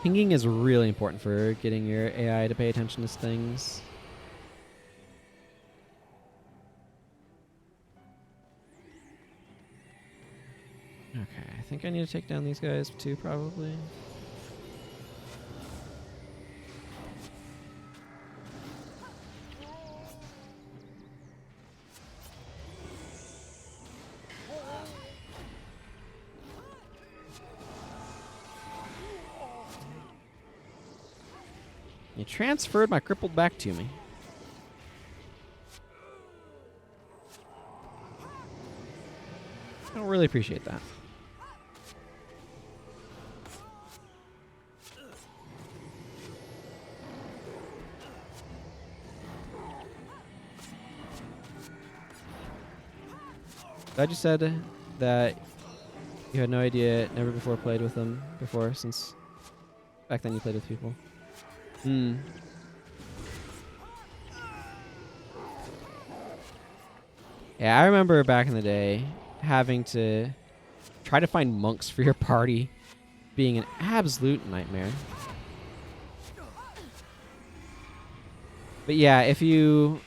Pinging is really important for getting your AI to pay attention to things. Okay, I think I need to take down these guys too, probably. You transferred my crippled back to me. I don't really appreciate that. Glad you said that you had no idea, never before played with them before, since back then you played with people. Hmm. Yeah, I remember back in the day having to try to find monks for your party being an absolute nightmare. But yeah, if you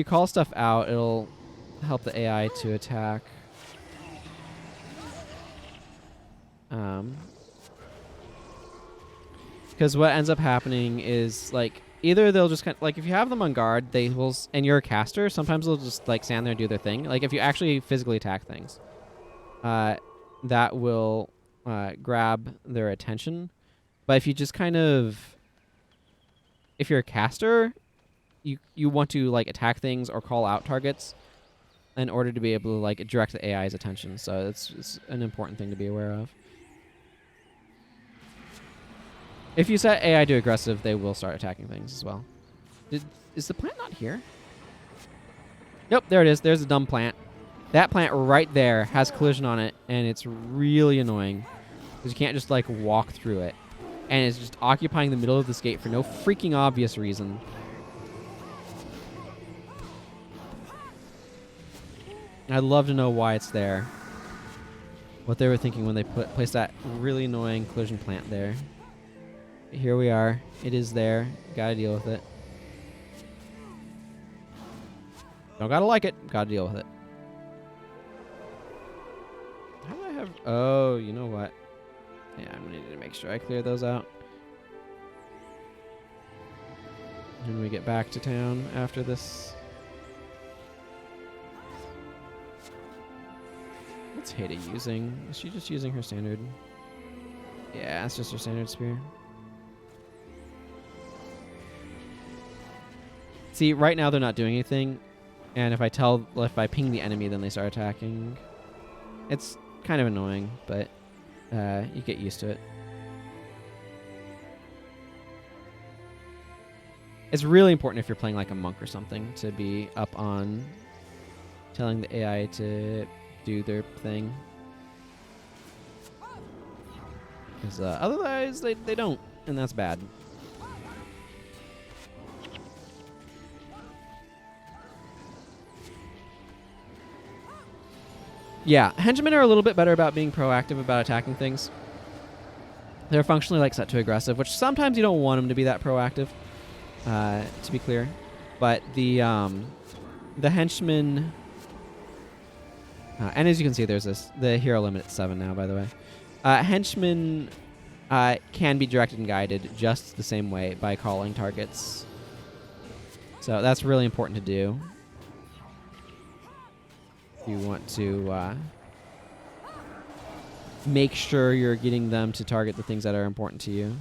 call stuff out, it'll help the AI to attack. Because what ends up happening is like either they'll just kind of, like if you have them on guard, they will, and you're a caster, sometimes they'll just like stand there and do their thing. Like if you actually physically attack things, that will grab their attention. But if you just kind of, if you're a caster, you want to like attack things or call out targets in order to be able to like direct the AI's attention. So it's an important thing to be aware of. If you set AI to aggressive, they will start attacking things as well. Is the plant not here? Nope, there it is. There's a dumb plant. That plant right there has collision on it, and it's really annoying because you can't just like walk through it. And it's just occupying the middle of this gate for no freaking obvious reason. I'd love to know why it's there. What they were thinking when they placed that really annoying collision plant there. Here we are. It is there. Gotta deal with it. Don't gotta like it. Gotta deal with it. How do I have... Oh, you know what? Yeah, I'm gonna need to make sure I clear those out. When we get back to town after this. What's Hada using? Is she just using her standard? Yeah, it's just her standard spear. See, right now they're not doing anything, and if I ping the enemy, then they start attacking. It's kind of annoying, but you get used to it. It's really important if you're playing like a monk or something to be up on telling the AI to do their thing. Because otherwise they don't, and that's bad. Yeah, henchmen are a little bit better about being proactive about attacking things. They're functionally like set to aggressive, which sometimes you don't want them to be that proactive, to be clear. But the henchmen, and as you can see, there's the hero limit at 7 now, by the way. Henchmen can be directed and guided just the same way by calling targets. So that's really important to do. You want to make sure you're getting them to target the things that are important to you.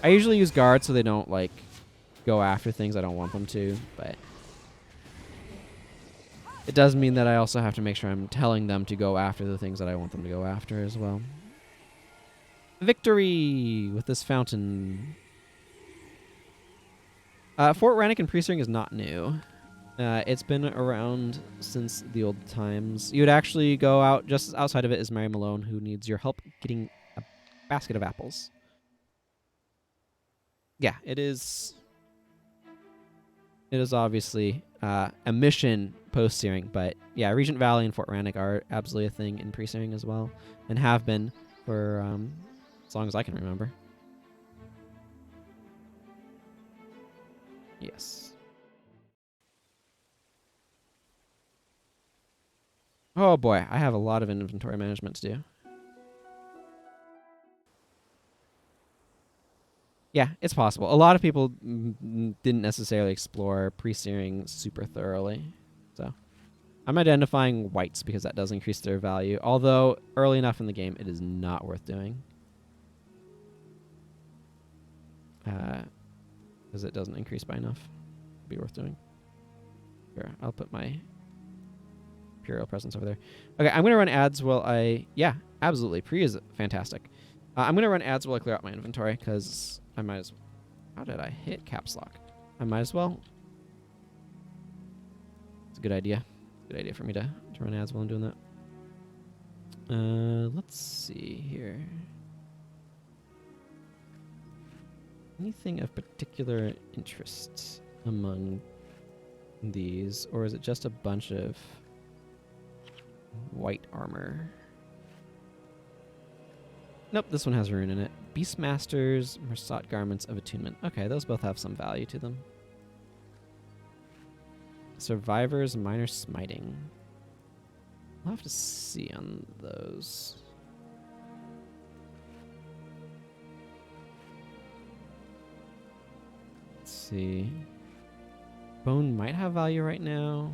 I usually use guards so they don't like go after things I don't want them to, but it does mean that I also have to make sure I'm telling them to go after the things that I want them to go after as well. Victory with this fountain. Fort Rannick and Priestring is not new. It's been around since the old times. You would actually go out, just outside of it is Mary Malone, who needs your help getting a basket of apples. Yeah, it is obviously a mission post-searing, but yeah, Regent Valley and Fort Rannick are absolutely a thing in pre-searing as well, and have been for as long as I can remember. Yes. Oh boy, I have a lot of inventory management to do. Yeah, it's possible. A lot of people didn't necessarily explore pre-searing super thoroughly. So I'm identifying whites because that does increase their value. Although early enough in the game, it is not worth doing. Because it doesn't increase by enough to be worth doing. Here, I'll put my Imperial presence over there. Okay, I'm going to run ads while I... Yeah, absolutely. Pre is fantastic. I'm going to run ads while I clear out my inventory, because I might as well... How did I hit caps lock? I might as well a good idea. Good idea for me to run ads while I'm doing that. Let's see here. Anything of particular interest among these, or is it just a bunch of white armor? Nope, this one has a rune in it. Beastmaster's Mursaat garments of attunement. Okay, those both have some value to them. Survivor's minor smiting. I'll have to see on those. Let's see. Bone might have value right now.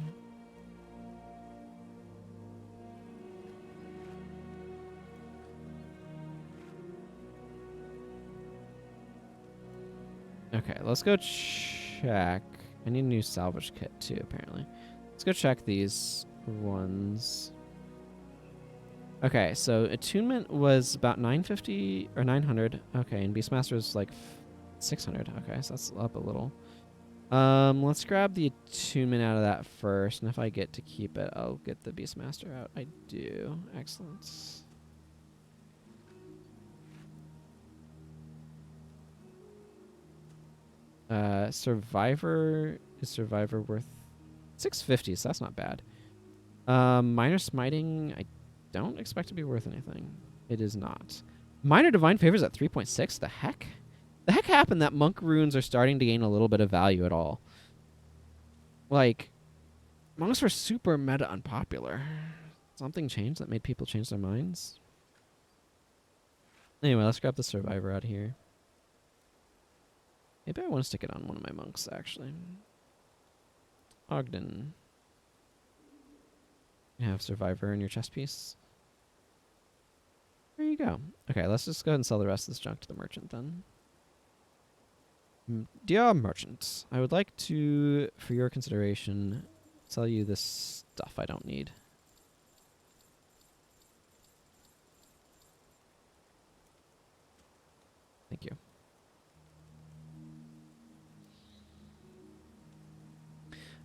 Okay, let's go check. I need a new salvage kit too, apparently. Let's go check these ones. Okay, so attunement was about 950 or 900. Okay, and Beastmaster is like 600. Okay, so that's up a little. Let's grab the attunement out of that first, and if I get to keep it, I'll get the Beastmaster out. I do. Excellent. Survivor is Survivor worth 650, so that's not bad. Minor smiting, I don't expect to be worth anything. It is not. Minor divine favors at 3.6. The heck? The heck happened that monk runes are starting to gain a little bit of value at all? Like, monks were super meta unpopular. Something changed that made people change their minds? Anyway, let's grab the Survivor out here. Maybe I want to stick it on one of my monks, actually. Ogden. You have Survivor in your chest piece. There you go. Okay, let's just go ahead and sell the rest of this junk to the merchant then. Dear merchant, I would like to, for your consideration, sell you this stuff I don't need. Thank you.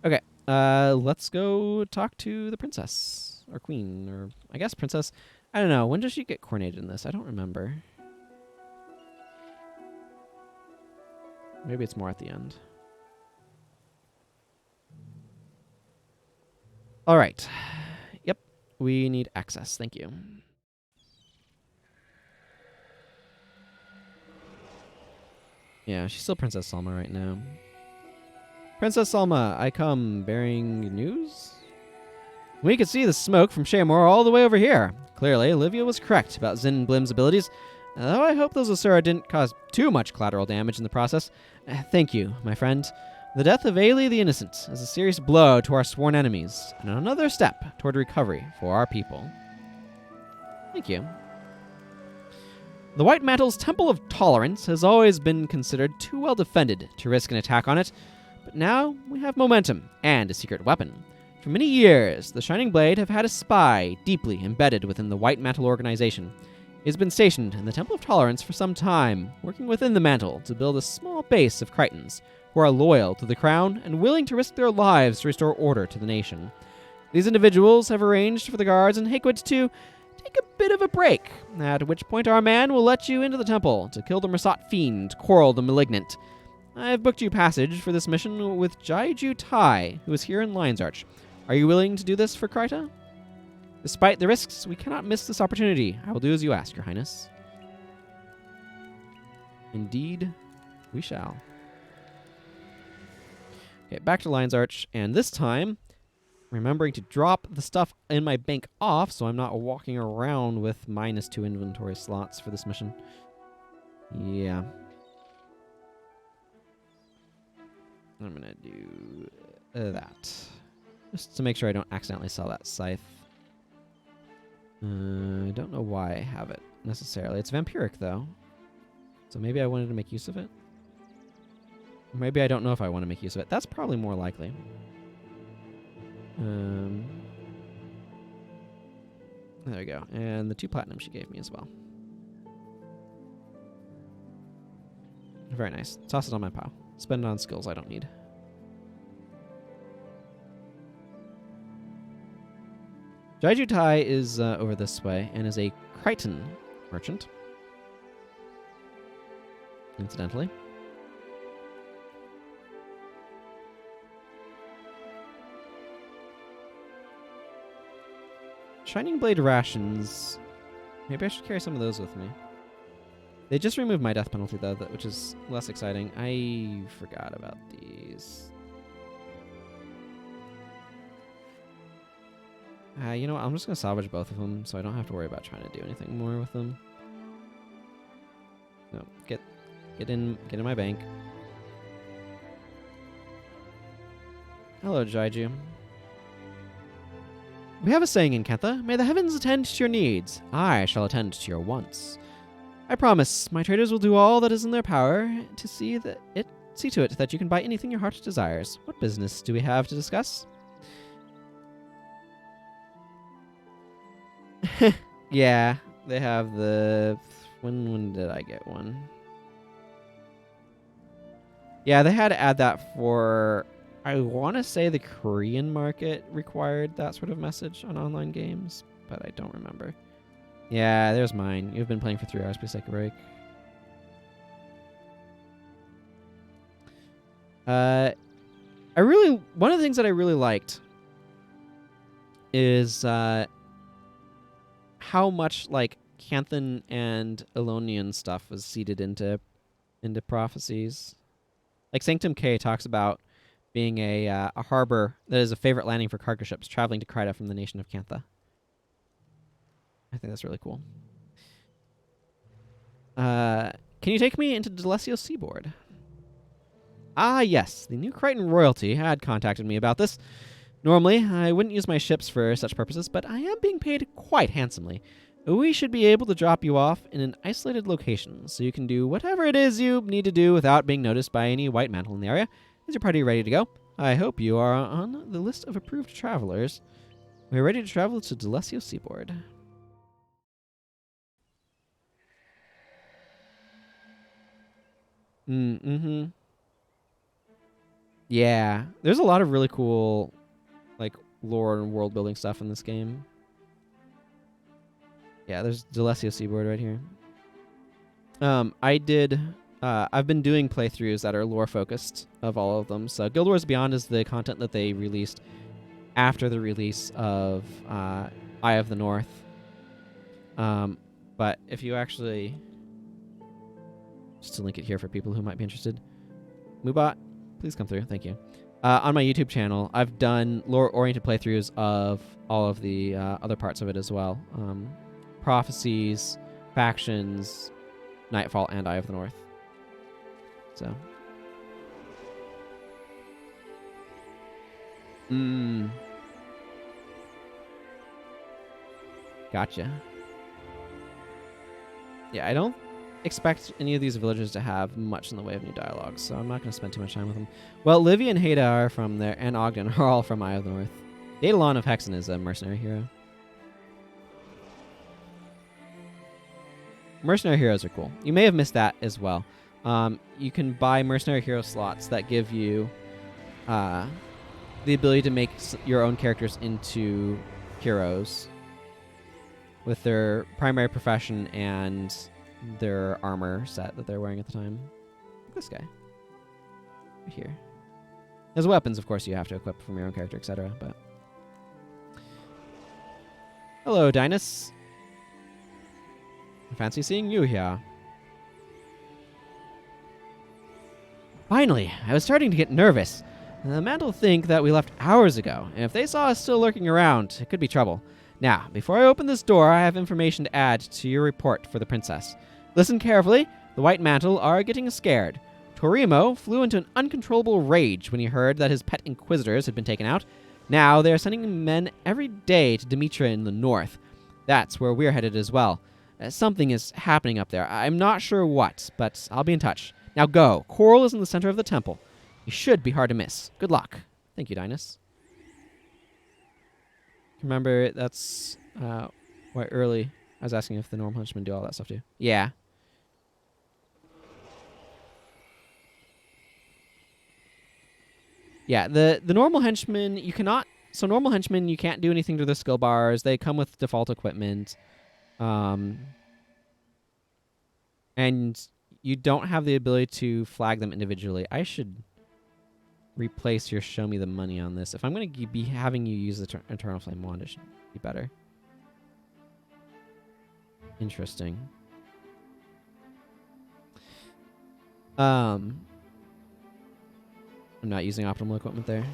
Okay, let's go talk to the princess, or queen, or I guess princess. I don't know. When does she get coronated in this? I don't remember. Maybe it's more at the end. All right. Yep, we need access. Thank you. Yeah, she's still Princess Salma right now. Princess Salma, I come bearing news? We can see the smoke from Shaymore all the way over here. Clearly, Olivia was correct about Zin and Blim's abilities, though I hope those Asura didn't cause too much collateral damage in the process. Thank you, my friend. The death of Aily the Innocent is a serious blow to our sworn enemies, and another step toward recovery for our people. Thank you. The White Mantle's Temple of Tolerance has always been considered too well defended to risk an attack on it, but now we have momentum and a secret weapon. For many years, the Shining Blade have had a spy deeply embedded within the White Mantle organization. He has been stationed in the Temple of Tolerance for some time, working within the Mantle to build a small base of Critons who are loyal to the Crown and willing to risk their lives to restore order to the nation. These individuals have arranged for the guards in Hakewood to take a bit of a break, at which point our man will let you into the temple to kill the Mursaat fiend, Koril the Malignant. I have booked you passage for this mission with Jaiju Tai, who is here in Lion's Arch. Are you willing to do this for Kryta? Despite the risks, we cannot miss this opportunity. I will do as you ask, Your Highness. Indeed, we shall. Okay, back to Lion's Arch, and this time, remembering to drop the stuff in my bank off so I'm not walking around with -2 inventory slots for this mission. Yeah. I'm going to do that. Just to make sure I don't accidentally sell that scythe. I don't know why I have it, necessarily. It's vampiric, though. So maybe I wanted to make use of it? Maybe I don't know if I want to make use of it. That's probably more likely. There we go. And the 2 platinum she gave me as well. Very nice. Toss it on my pile. Spend it on skills I don't need. Jaiju Tai is over this way and is a Crichton merchant. Incidentally. Shining Blade rations. Maybe I should carry some of those with me. They just removed my death penalty, though, which is less exciting. I forgot about these. You know what? I'm just going to salvage both of them so I don't have to worry about trying to do anything more with them. No, get in my bank. Hello, Jaiju. We have a saying in Kentha, may the heavens attend to your needs. I shall attend to your wants. I promise, my traders will do all that is in their power to see to it that you can buy anything your heart desires. What business do we have to discuss? Yeah, they have the... When did I get one? Yeah, they had to add that for... I want to say the Korean market required that sort of message on online games, but I don't remember. Yeah, there's mine. You've been playing for 3 hours. Please take a break. One of the things that I really liked is how much like Canthan and Elonian stuff was seeded into prophecies. Like Sanctum K talks about being a harbor that is a favorite landing for cargo ships traveling to Kryta from the nation of Cantha. I think that's really cool. Can you take me into Delesio Seaboard? Ah, yes. The new Crichton royalty had contacted me about this. Normally, I wouldn't use my ships for such purposes, but I am being paid quite handsomely. We should be able to drop you off in an isolated location, so you can do whatever it is you need to do without being noticed by any White Mantle in the area. Is your party ready to go? I hope you are on the list of approved travelers. We're ready to travel to Delesio Seaboard. Mm-hmm. Yeah, there's a lot of really cool, like, lore and world-building stuff in this game. Yeah, there's Delesio Seaboard right here. I've been doing playthroughs that are lore-focused of all of them. So Guild Wars Beyond is the content that they released after the release of Eye of the North. But if you actually... Just to link it here for people who might be interested. Mubot, please come through. Thank you. On my YouTube channel, I've done lore-oriented playthroughs of all of the other parts of it as well. Prophecies, Factions, Nightfall, and Eye of the North. So. Gotcha. Yeah, I don't expect any of these villagers to have much in the way of new dialogue, so I'm not going to spend too much time with them. Well, Livy and Haida are from there, and Ogden are all from Eye of the North. Daedalon of Hexen is a mercenary hero. Mercenary heroes are cool. You may have missed that as well. You can buy mercenary hero slots that give you the ability to make your own characters into heroes with their primary profession and their armor set that they're wearing at the time. This guy. Right here. His weapons, of course, you have to equip from your own character, etc. But hello, Dinas. I fancy seeing you here. Finally, I was starting to get nervous. The Mantle think that we left hours ago, and if they saw us still lurking around, it could be trouble. Now, before I open this door, I have information to add to your report for the princess. Listen carefully. The White Mantle are getting scared. Torimo flew into an uncontrollable rage when he heard that his pet inquisitors had been taken out. Now they are sending men every day to Demetra in the north. That's where we're headed as well. Something is happening up there. I'm not sure what, but I'll be in touch. Now go. Koril is in the center of the temple. He should be hard to miss. Good luck. Thank you, Dinas. Remember, that's why early I was asking if the normal henchmen do all that stuff too. Yeah. Yeah, the normal henchmen, you cannot So normal henchmen, you can't do anything to their skill bars. They come with default equipment. And you don't have the ability to flag them individually. I should replace your show me the money on this. If I'm going to be having you use the Eternal Flame Wand, it should be better. Interesting. I'm not using optimal equipment there.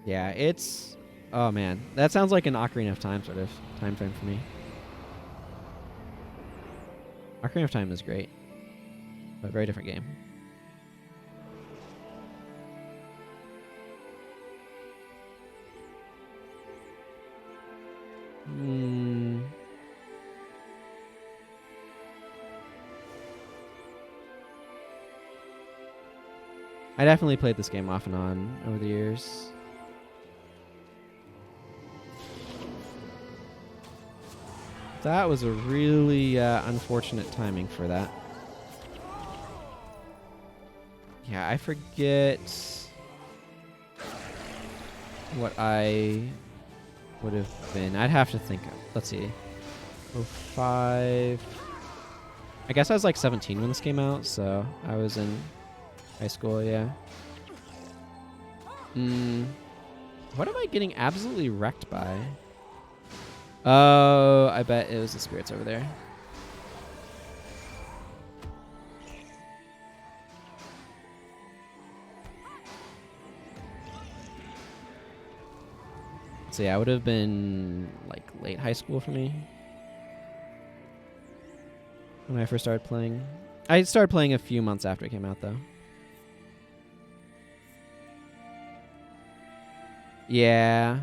Yeah, it's... Oh, man. That sounds like an Ocarina of Time sort of time frame for me. Ocarina of Time is great. But a very different game. I definitely played this game off and on over the years. That was a really unfortunate timing for that. Yeah, I forget what I would have been. I'd have to think. Let's see. 05. I guess I was like 17 when this came out, so I was in high school, yeah. What am I getting absolutely wrecked by? Oh, I bet it was the spirits over there. So yeah, it would have been like late high school for me when I first started playing. I started playing a few months after it came out, though. Yeah.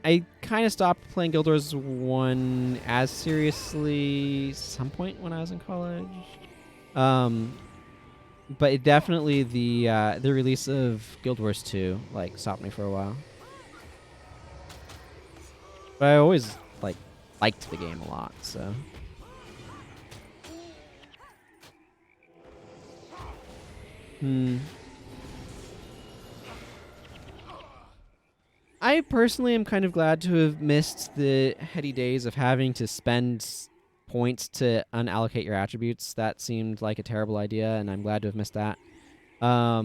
I kind of stopped playing Guild Wars 1 as seriously some point when I was in college. But it definitely the release of Guild Wars 2 like stopped me for a while. But I always liked the game a lot, so. I personally am kind of glad to have missed the heady days of having to spend points to unallocate your attributes. That seemed like a terrible idea, and I'm glad to have missed that. But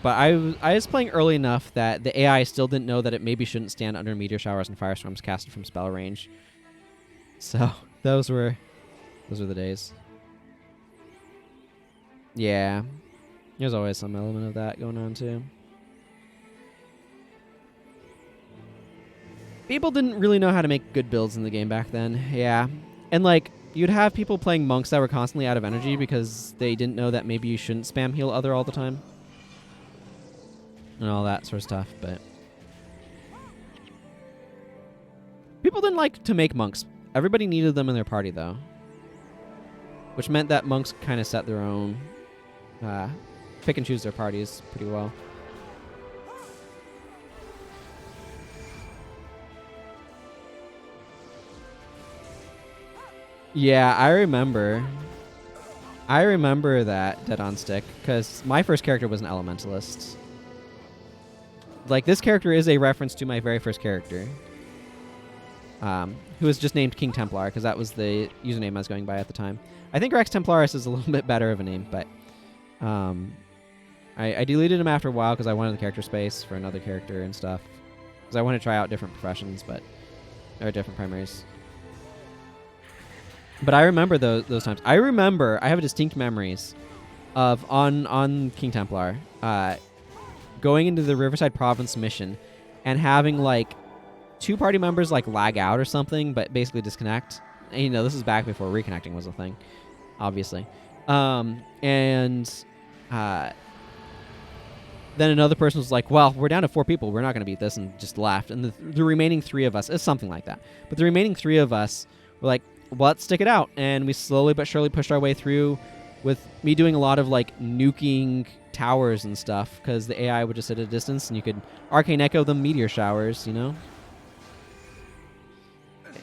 I was playing early enough that the AI still didn't know that it maybe shouldn't stand under meteor showers and firestorms casted from spell range. So those were the days. Yeah. There's always some element of that going on, too. People didn't really know how to make good builds in the game back then. Yeah. And, you'd have people playing monks that were constantly out of energy because they didn't know that maybe you shouldn't spam heal other all the time. And all that sort of stuff, but... People didn't like to make monks. Everybody needed them in their party, though. Which meant that monks kind of set their own... pick and choose their parties pretty well. Yeah, I remember that Dead on Stick, because my first character was an elementalist. This character is a reference to my very first character, who was just named King Templar, because that was the username I was going by at the time. I think Rex Templaris is a little bit better of a name, but I deleted him after a while because I wanted the character space for another character and stuff. Because I want to try out different professions, or different primaries. But I remember those times. I have distinct memories of on King Templar going into the Riverside Province mission and having 2 party members lag out or something, but basically disconnect. And, this is back before reconnecting was a thing, obviously. Then another person was like, well, we're down to 4 people. We're not going to beat this, and just left. And the remaining 3 of us, it's something like that. But the remaining 3 of us were like, well, let's stick it out. And we slowly but surely pushed our way through with me doing a lot of nuking towers and stuff because the AI would just sit at a distance and you could arcane echo them meteor showers,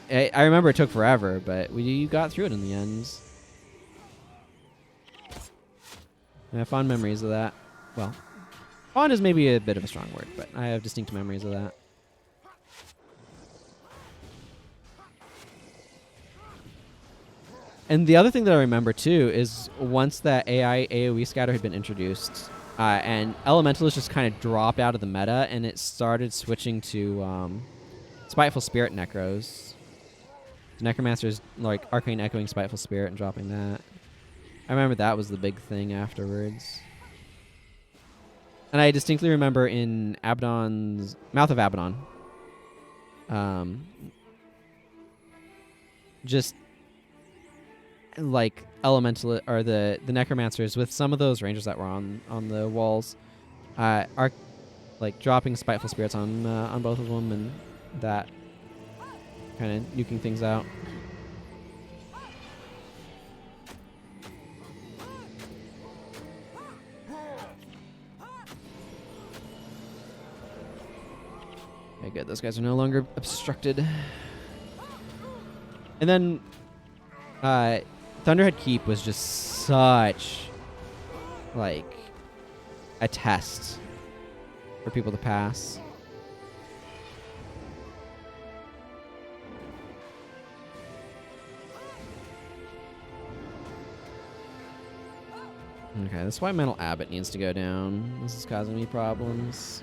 I remember it took forever, but we got through it in the end. I have fond memories of that. Well, fond is maybe a bit of a strong word, but I have distinct memories of that. And the other thing that I remember too is once that AI AoE scatter had been introduced, and elementalists just kind of dropped out of the meta, and it started switching to Spiteful Spirit Necros. The Necromancer's like Arcane Echoing Spiteful Spirit and dropping that. I remember that was the big thing afterwards. And I distinctly remember in Abaddon's Mouth of Abaddon, just like elemental or the necromancers with some of those rangers that were on the walls, are like dropping spiteful spirits on both of them, and that kind of nuking things out. Okay, good. Those guys are no longer obstructed. And then Thunderhead Keep was just such like a test for people to pass. Okay, this White Mantle Abbot needs to go down. This is causing me problems.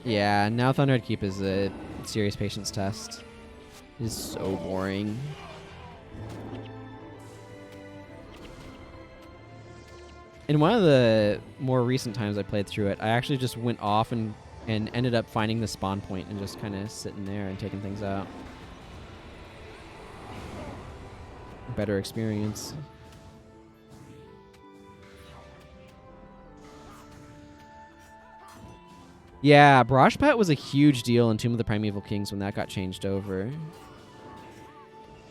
Yeah, now Thunderhead Keep is a serious patience test. It is so boring. In one of the more recent times I played through it, I actually just went off and ended up finding the spawn point and just kind of sitting there and taking things out. Better experience. Yeah, Barrage Pet was a huge deal in Tomb of the Primeval Kings when that got changed over.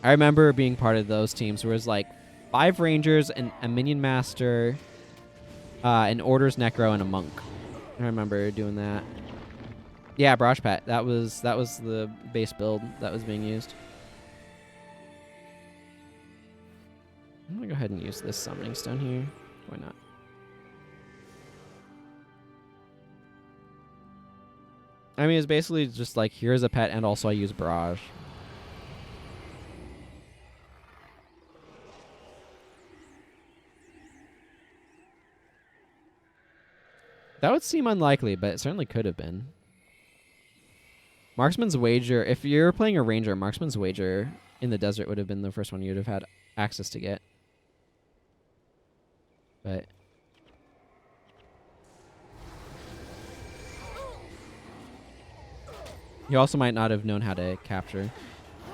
I remember being part of those teams where it was like 5 Rangers and a Minion Master, an Orders Necro, and a Monk. I remember doing that. Yeah, Barrage Pet. That was the base build that was being used. I'm gonna go ahead and use this Summoning Stone here. Why not? I mean, it's basically just like, here's a pet, and also I use Barrage. That would seem unlikely, but it certainly could have been. Marksman's Wager, if you're playing a Ranger, Marksman's Wager in the desert would have been the first one you'd have had access to get. But you also might not have known how to capture.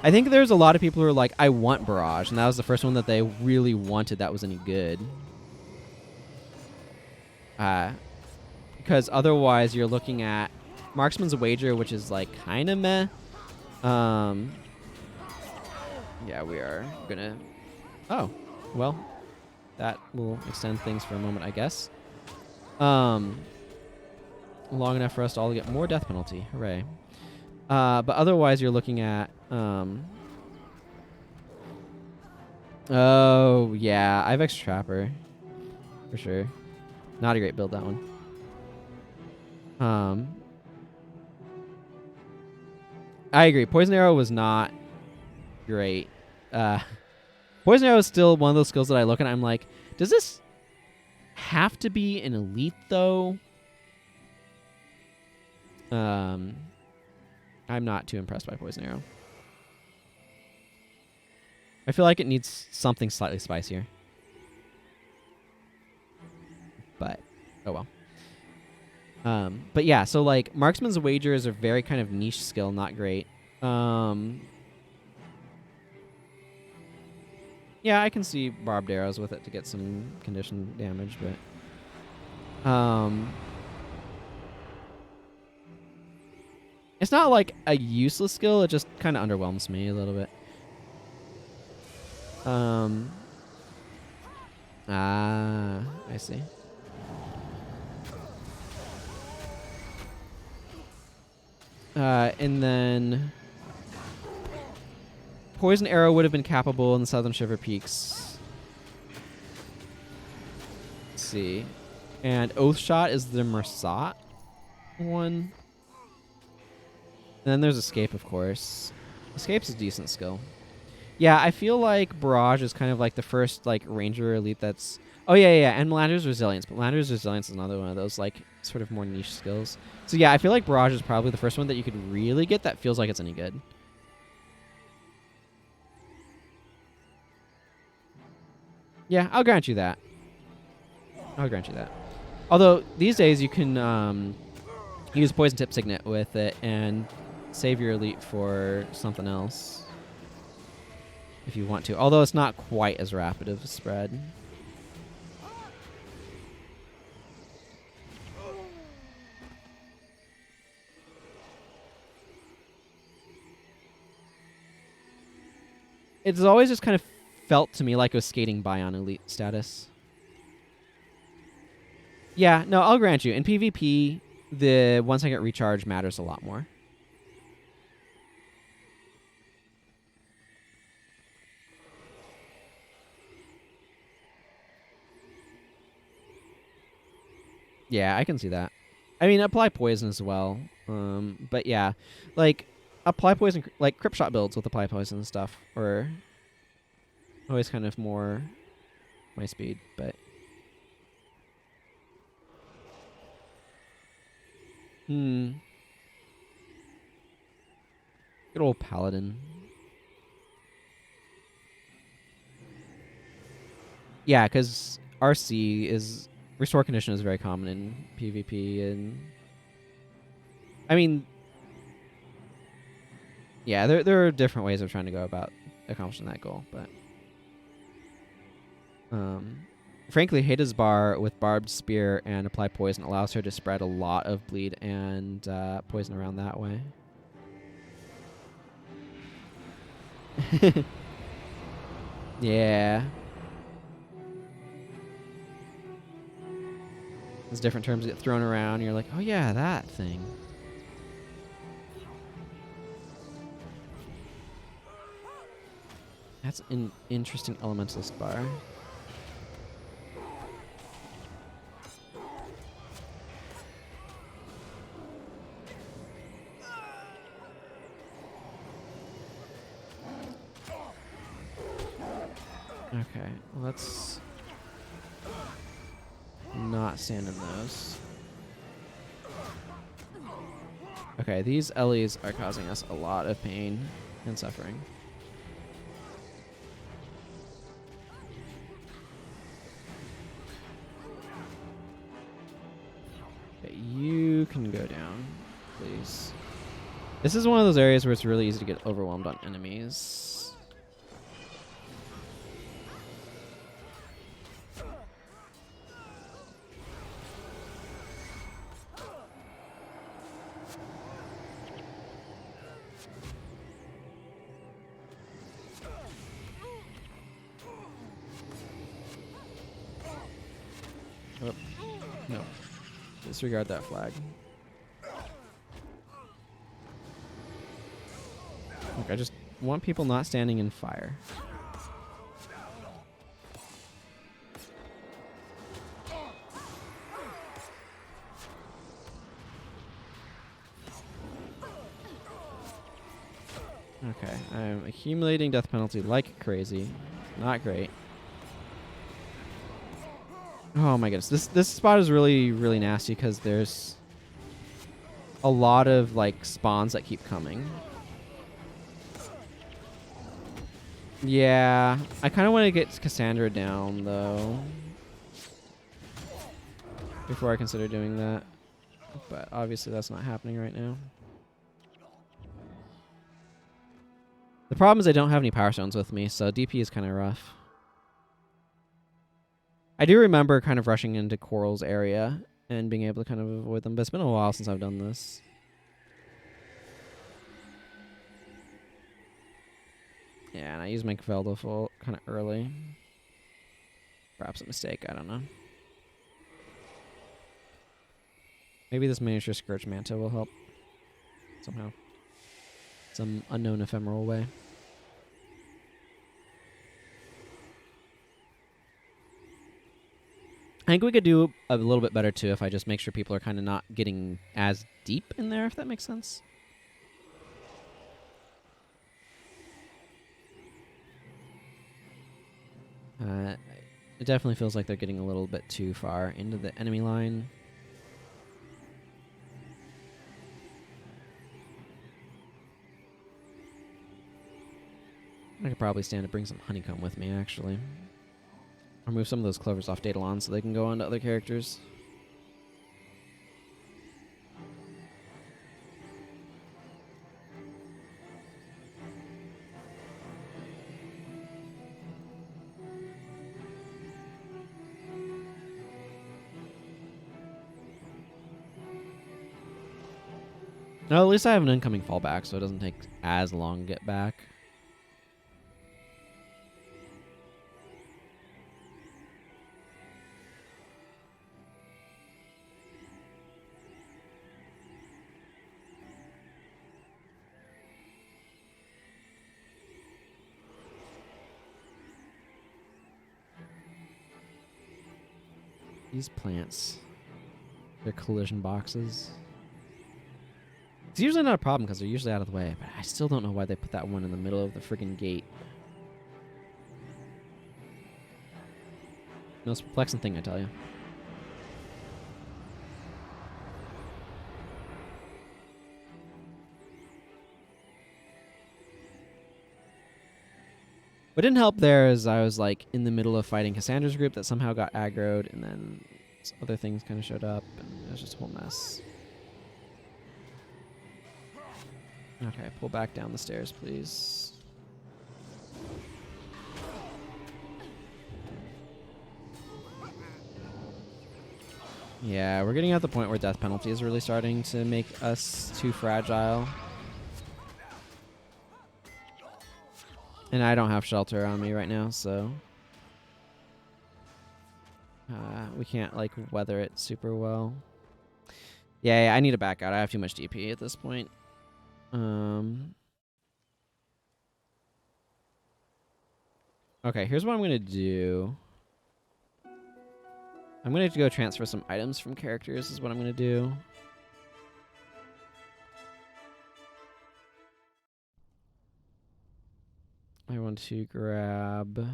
I think there's a lot of people who are like, I want Barrage, and that was the first one that they really wanted that was any good. Because otherwise you're looking at Marksman's Wager, which is like kind of meh. Yeah, we are gonna... Oh, well, that will extend things for a moment, I guess. Long enough for us to all get more death penalty. Hooray. But otherwise, you're looking at... Oh, yeah. Ivex Trapper. For sure. Not a great build, that one. I agree. Poison Arrow was not great. Poison Arrow is still one of those skills that I look at and I'm like, does this have to be an elite, though? I'm not too impressed by Poison Arrow. I feel like it needs something slightly spicier. But, oh well. But yeah, so like Marksman's Wager is a very kind of niche skill, not great. Yeah, I can see barbed arrows with it to get some condition damage, but it's not like a useless skill, it just kind of underwhelms me a little bit. I see. And then Poison Arrow would have been capable in the Southern Shiver Peaks. Let's see. And Oath Shot is the Mursaat one. And then there's Escape, of course. Escape's a decent skill. Yeah, I feel like Barrage is kind of like the first like Ranger elite that's... Oh, yeah. And Melander's Resilience. But Melander's Resilience is another one of those like sort of more niche skills. So yeah, I feel like Barrage is probably the first one that you could really get that feels like it's any good. Yeah, I'll grant you that. Although, these days you can use Poison Tip Signet with it and save your elite for something else. If you want to. Although it's not quite as rapid of a spread. It's always just kind of felt to me like it was skating by on elite status. Yeah, no, I'll grant you. In PvP, the 1 second recharge matters a lot more. Yeah, I can see that. I mean, apply poison as well. But yeah, like apply poison, like Crypt Shot builds with apply poison and stuff, or always kind of more my speed. But good old Paladin. Yeah, because RC is Restore Condition is very common in PvP, and I mean, yeah, there are different ways of trying to go about accomplishing that goal, but frankly, Hada's Bar with Barbed Spear and Apply Poison allows her to spread a lot of bleed and poison around that way. Yeah. There's different terms get thrown around, and you're like, oh yeah, that thing. That's an interesting elementalist bar. Okay, let's not stand in those. Okay, these Ellies are causing us a lot of pain and suffering. Okay, you can go down, please. This is one of those areas where it's really easy to get overwhelmed on enemies. Oh, no. Disregard that flag. Look, I just want people not standing in fire. Okay, I'm accumulating death penalty like crazy. Not great. Oh my goodness, this spot is really, really nasty because there's a lot of like spawns that keep coming. Yeah, I kind of want to get Cassandra down though before I consider doing that, but obviously that's not happening right now. The problem is I don't have any power stones with me, so DP is kind of rough. I do remember kind of rushing into Koril's area and being able to kind of avoid them, but it's been a while since I've done this. Yeah, and I used my Kvelda full kind of early. Perhaps a mistake, I don't know. Maybe this miniature Scourge Manta will help. somehow. Some unknown ephemeral way. I think we could do a little bit better too if I just make sure people are kind of not getting as deep in there, if that makes sense. It definitely feels like they're getting a little bit too far into the enemy line. I could probably stand to bring some honeycomb with me, actually. Or move some of those clovers off Daedalon so they can go on to other characters. No, at least I have an incoming fallback, so it doesn't take as long to get back. These plants, they're collision boxes. It's usually not a problem because they're usually out of the way, but I still don't know why they put that one in the middle of the friggin' gate. Most perplexing thing, I tell you. What didn't help there is I was like in the middle of fighting Cassandra's group that somehow got aggroed, and then other things kind of showed up, and it was just a whole mess. Okay, pull back down the stairs, please. Yeah, we're getting at the point where death penalty is really starting to make us too fragile. And I don't have shelter on me right now, so we can't like weather it super well. Yeah, I need to back out. I have too much DP at this point. Okay, here's what I'm gonna do. I'm gonna go transfer some items from characters is what I'm gonna do. I want to grab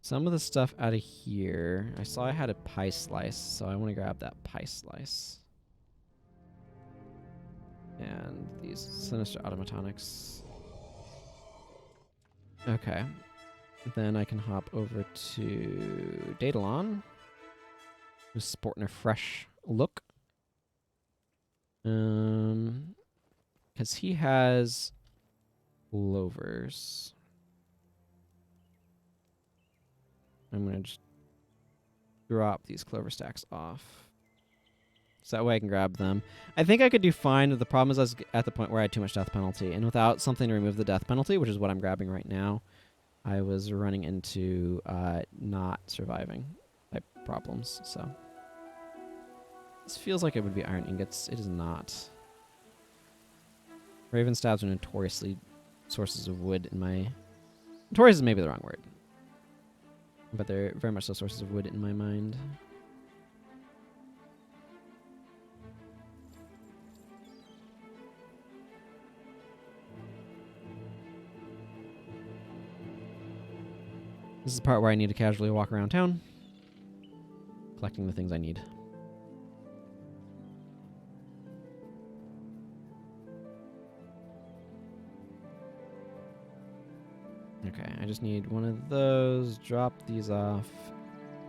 some of the stuff out of here. I saw I had a pie slice, so I want to grab that pie slice. And these sinister automatonics. Okay. Then I can hop over to Daedalon, who's sporting a fresh look. Because he has clovers. I'm going to just drop these clover stacks off. So that way I can grab them. I think I could do fine. The problem is I was at the point where I had too much death penalty. And without something to remove the death penalty, which is what I'm grabbing right now, I was running into not surviving type problems. So this feels like it would be iron ingots. It is not. Raven stabs are notoriously sources of wood in my... Notorious is maybe the wrong word. But they're very much so sources of wood in my mind. This is the part where I need to casually walk around town, collecting the things I need. Okay, I just need one of those. Drop these off.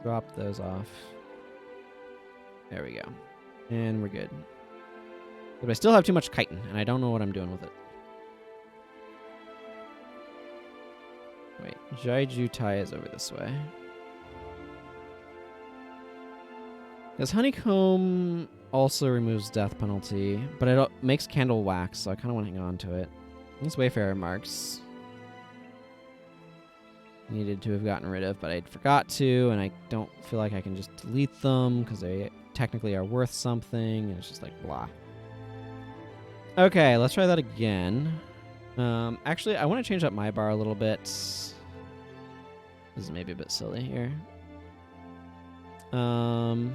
Drop those off. There we go. And we're good. But I still have too much chitin, and I don't know what I'm doing with it. Wait, Jaiju Tai is over this way. Because honeycomb also removes death penalty, but it makes candle wax, so I kind of want to hang on to it. These Wayfarer marks needed to have gotten rid of, but I forgot to, and I don't feel like I can just delete them because they technically are worth something, and it's just like blah. Okay, let's try that again. Actually, I want to change up my bar a little bit. This is maybe a bit silly here. Yeah,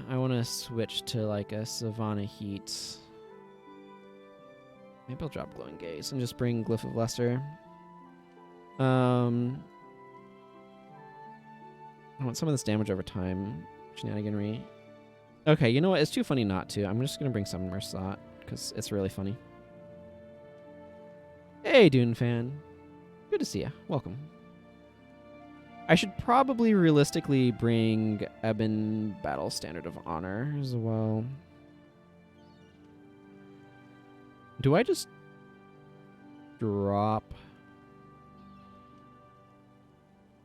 I want to switch to like a Savannah Heat. Maybe I'll drop Glowing Gaze and just bring Glyph of Lesser. I want some of this damage over time. Shenaniganry. Okay, you know what? It's too funny not to. I'm just going to bring some Mursaat because it's really funny. Hey, Dune fan. Good to see ya. Welcome. I should probably realistically bring Ebon Battle Standard of Honor as well. Do I just drop?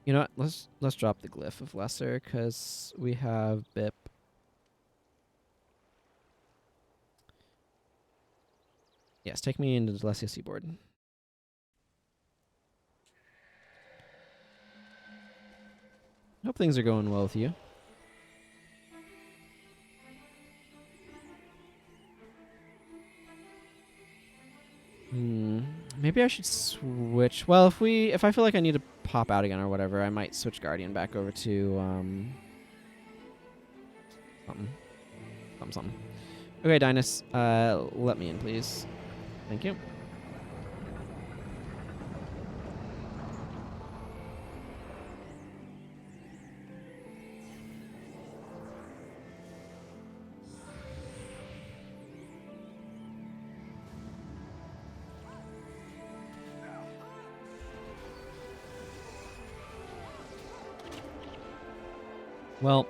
You know what? Let's drop the Glyph of Lesser because we have Bip. Yes, take me into the Delecia Seaboard. Hope things are going well with you. Maybe I should switch. Well, if I feel like I need to pop out again or whatever, I might switch Guardian back over to something. Okay, Dinas, let me in, please. Thank you. Well,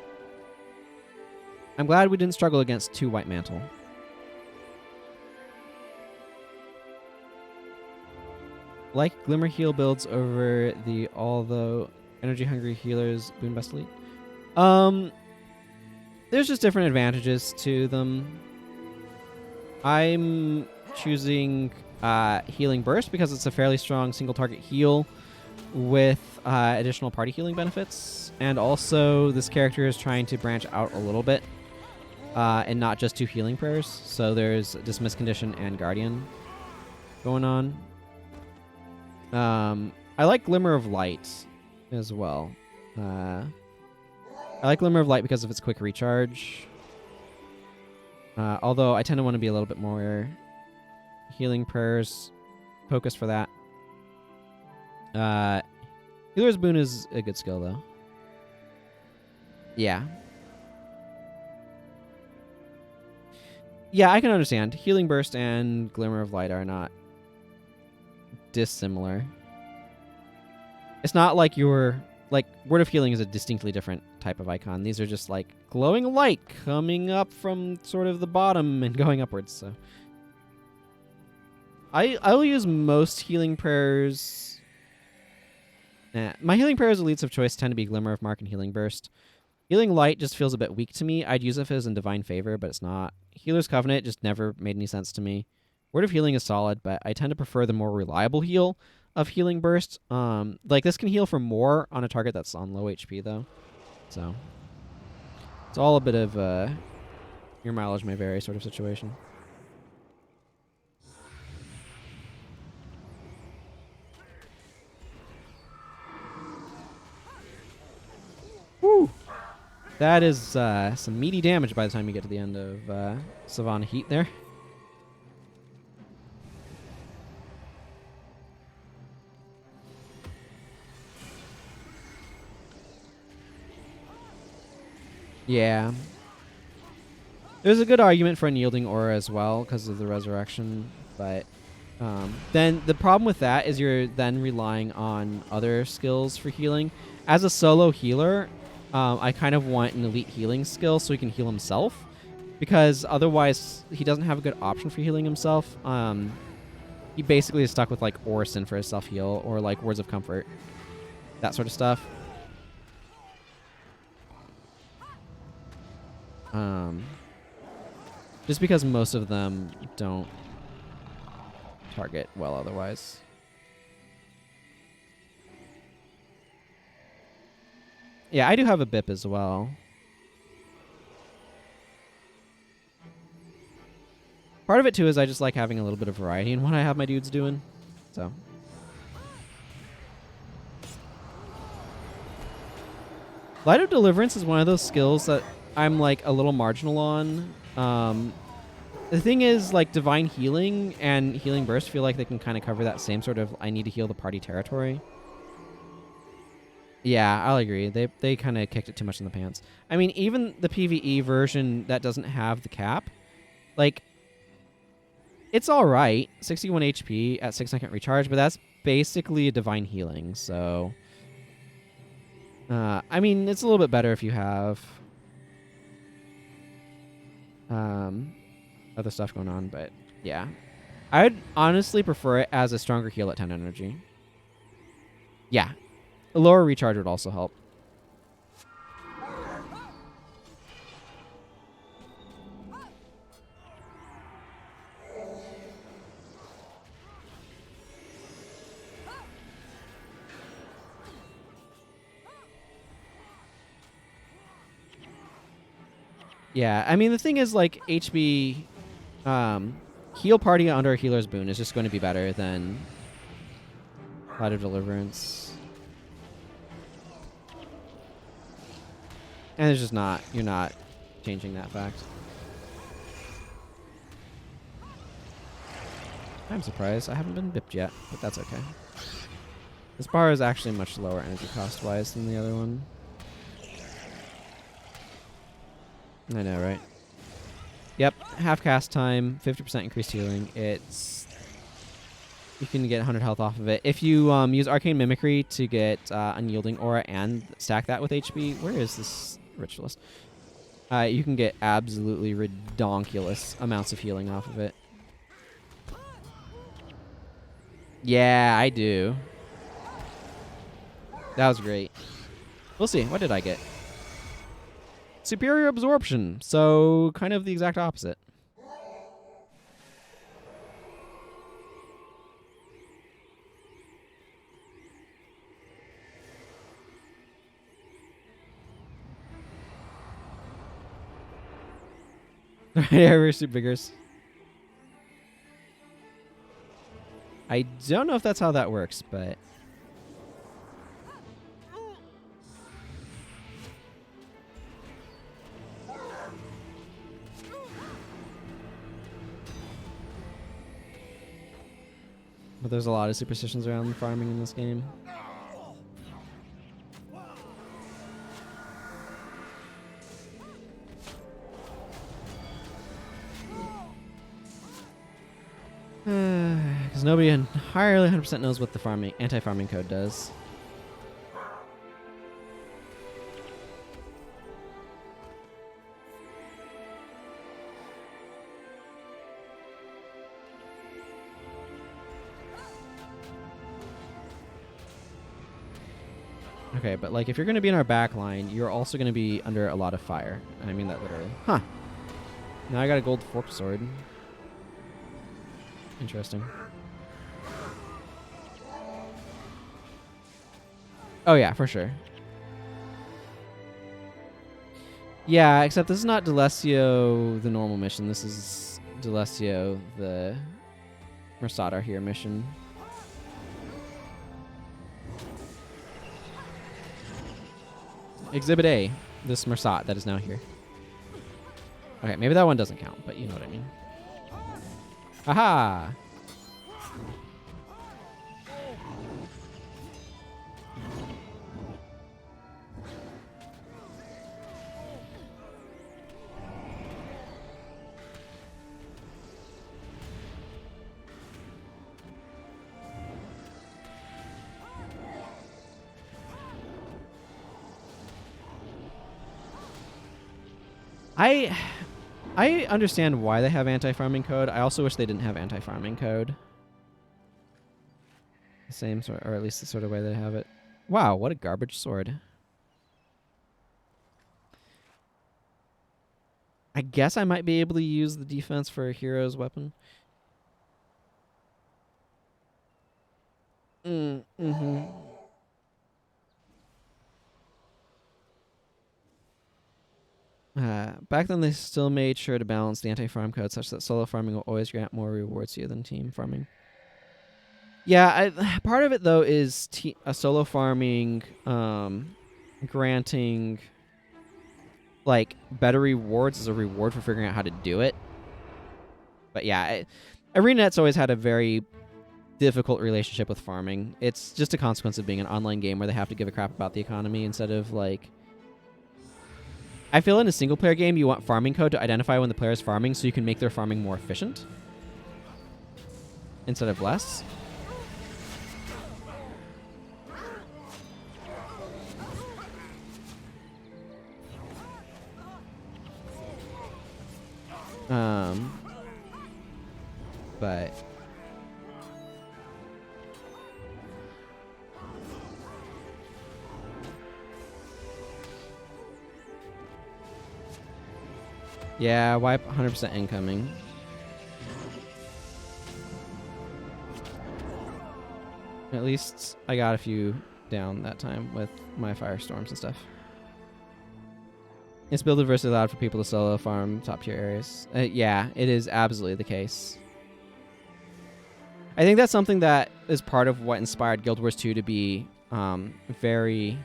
I'm glad we didn't struggle against 2 White Mantle. Like Glimmer Heal builds over the although energy hungry healers boon best elite. There's just different advantages to them. I'm choosing Healing Burst because it's a fairly strong single target heal with additional party healing benefits. And also, this character is trying to branch out a little bit and not just do healing prayers. So there's Dismiss Condition and Guardian going on. I like Glimmer of Light as well. I like Glimmer of Light because of its quick recharge. Although I tend to want to be a little bit more healing prayers focused for that. Healer's Boon is a good skill, though. Yeah. Yeah, I can understand. Healing Burst and Glimmer of Light are not dissimilar. It's not like your... Like, Word of Healing is a distinctly different type of icon. These are just, like, glowing light coming up from sort of the bottom and going upwards, so... I'll use most healing prayers... My healing prayers elites of choice tend to be Glimmer of Mark and Healing Burst. Healing Light just feels a bit weak to me. I'd use it if it was in Divine Favor, but it's not. Healer's Covenant just never made any sense to me. Word of Healing is solid, but I tend to prefer the more reliable heal of Healing Burst. Like, this can heal for more on a target that's on low HP, though. So, it's all a bit of your mileage may vary sort of situation. Woo! That is some meaty damage by the time you get to the end of Savannah Heat there. Yeah. There's a good argument for unyielding aura as well because of the resurrection, but then the problem with that is you're then relying on other skills for healing. As a solo healer, I kind of want an elite healing skill so he can heal himself, because otherwise he doesn't have a good option for healing himself. He basically is stuck with like Orison for his self-heal or like Words of Comfort, that sort of stuff. Just because most of them don't target well otherwise. Yeah, I do have a BIP as well. Part of it too is I just like having a little bit of variety in what I have my dudes doing. So. Light of Deliverance is one of those skills that I'm like a little marginal on. The thing is, like, Divine Healing and Healing Burst feel like they can kind of cover that same sort of I need to heal the party territory. Yeah, I'll agree. They kind of kicked it too much in the pants. I mean, even the PvE version that doesn't have the cap, like, it's all right. 61 HP at 6-second recharge, but that's basically a Divine Healing. So, I mean, it's a little bit better if you have other stuff going on, but yeah. I'd honestly prefer it as a stronger heal at 10 energy. Yeah. A lower recharge would also help. Yeah, I mean, the thing is, like, HB heal party under a healer's boon is just going to be better than Light of Deliverance. And it's just not, you're not changing that fact. I'm surprised I haven't been bipped yet, but that's okay. This bar is actually much lower energy cost-wise than the other one. I know, right? Yep, half cast time, 50% increased healing. You can get 100 health off of it. If you use Arcane Mimicry to get Unyielding Aura and stack that with HP, where is this Ritualist? You can get absolutely redonkulous amounts of healing off of it. Yeah, I do. That was great. We'll see. What did I get? Superior Absorption. So kind of the exact opposite. We're super biggers. I don't know if that's how that works, but there's a lot of superstitions around farming in this game. Because nobody entirely 100% knows what the anti-farming code does. Okay, but like if you're going to be in our back line, you're also going to be under a lot of fire. And I mean that literally. Huh. Now I got a gold forked sword. Interesting. Oh yeah, for sure. Yeah, except this is not Delesio the normal mission. This is Delesio the Mursaat are here mission. Exhibit A, this Mursaat that is now here. Okay, maybe that one doesn't count, but you know what I mean. Aha! I understand why they have anti-farming code. I also wish they didn't have anti-farming code. The same sort, or at least the sort of way they have it. Wow, what a garbage sword. I guess I might be able to use the defense for a hero's weapon. Mm-hmm. Back then, they still made sure to balance the anti-farm code such that solo farming will always grant more rewards to you than team farming. Yeah, part of it, though, is solo farming granting, like, better rewards as a reward for figuring out how to do it. But yeah, ArenaNet's always had a very difficult relationship with farming. It's just a consequence of being an online game where they have to give a crap about the economy instead of, like... I feel in a single-player game, you want farming code to identify when the player is farming so you can make their farming more efficient instead of less. But... yeah, wipe 100% incoming. At least I got a few down that time with my firestorms and stuff. It's build diversity allowed for people to solo farm top tier areas. Yeah, it is absolutely the case. I think that's something that is part of what inspired Guild Wars 2 to be very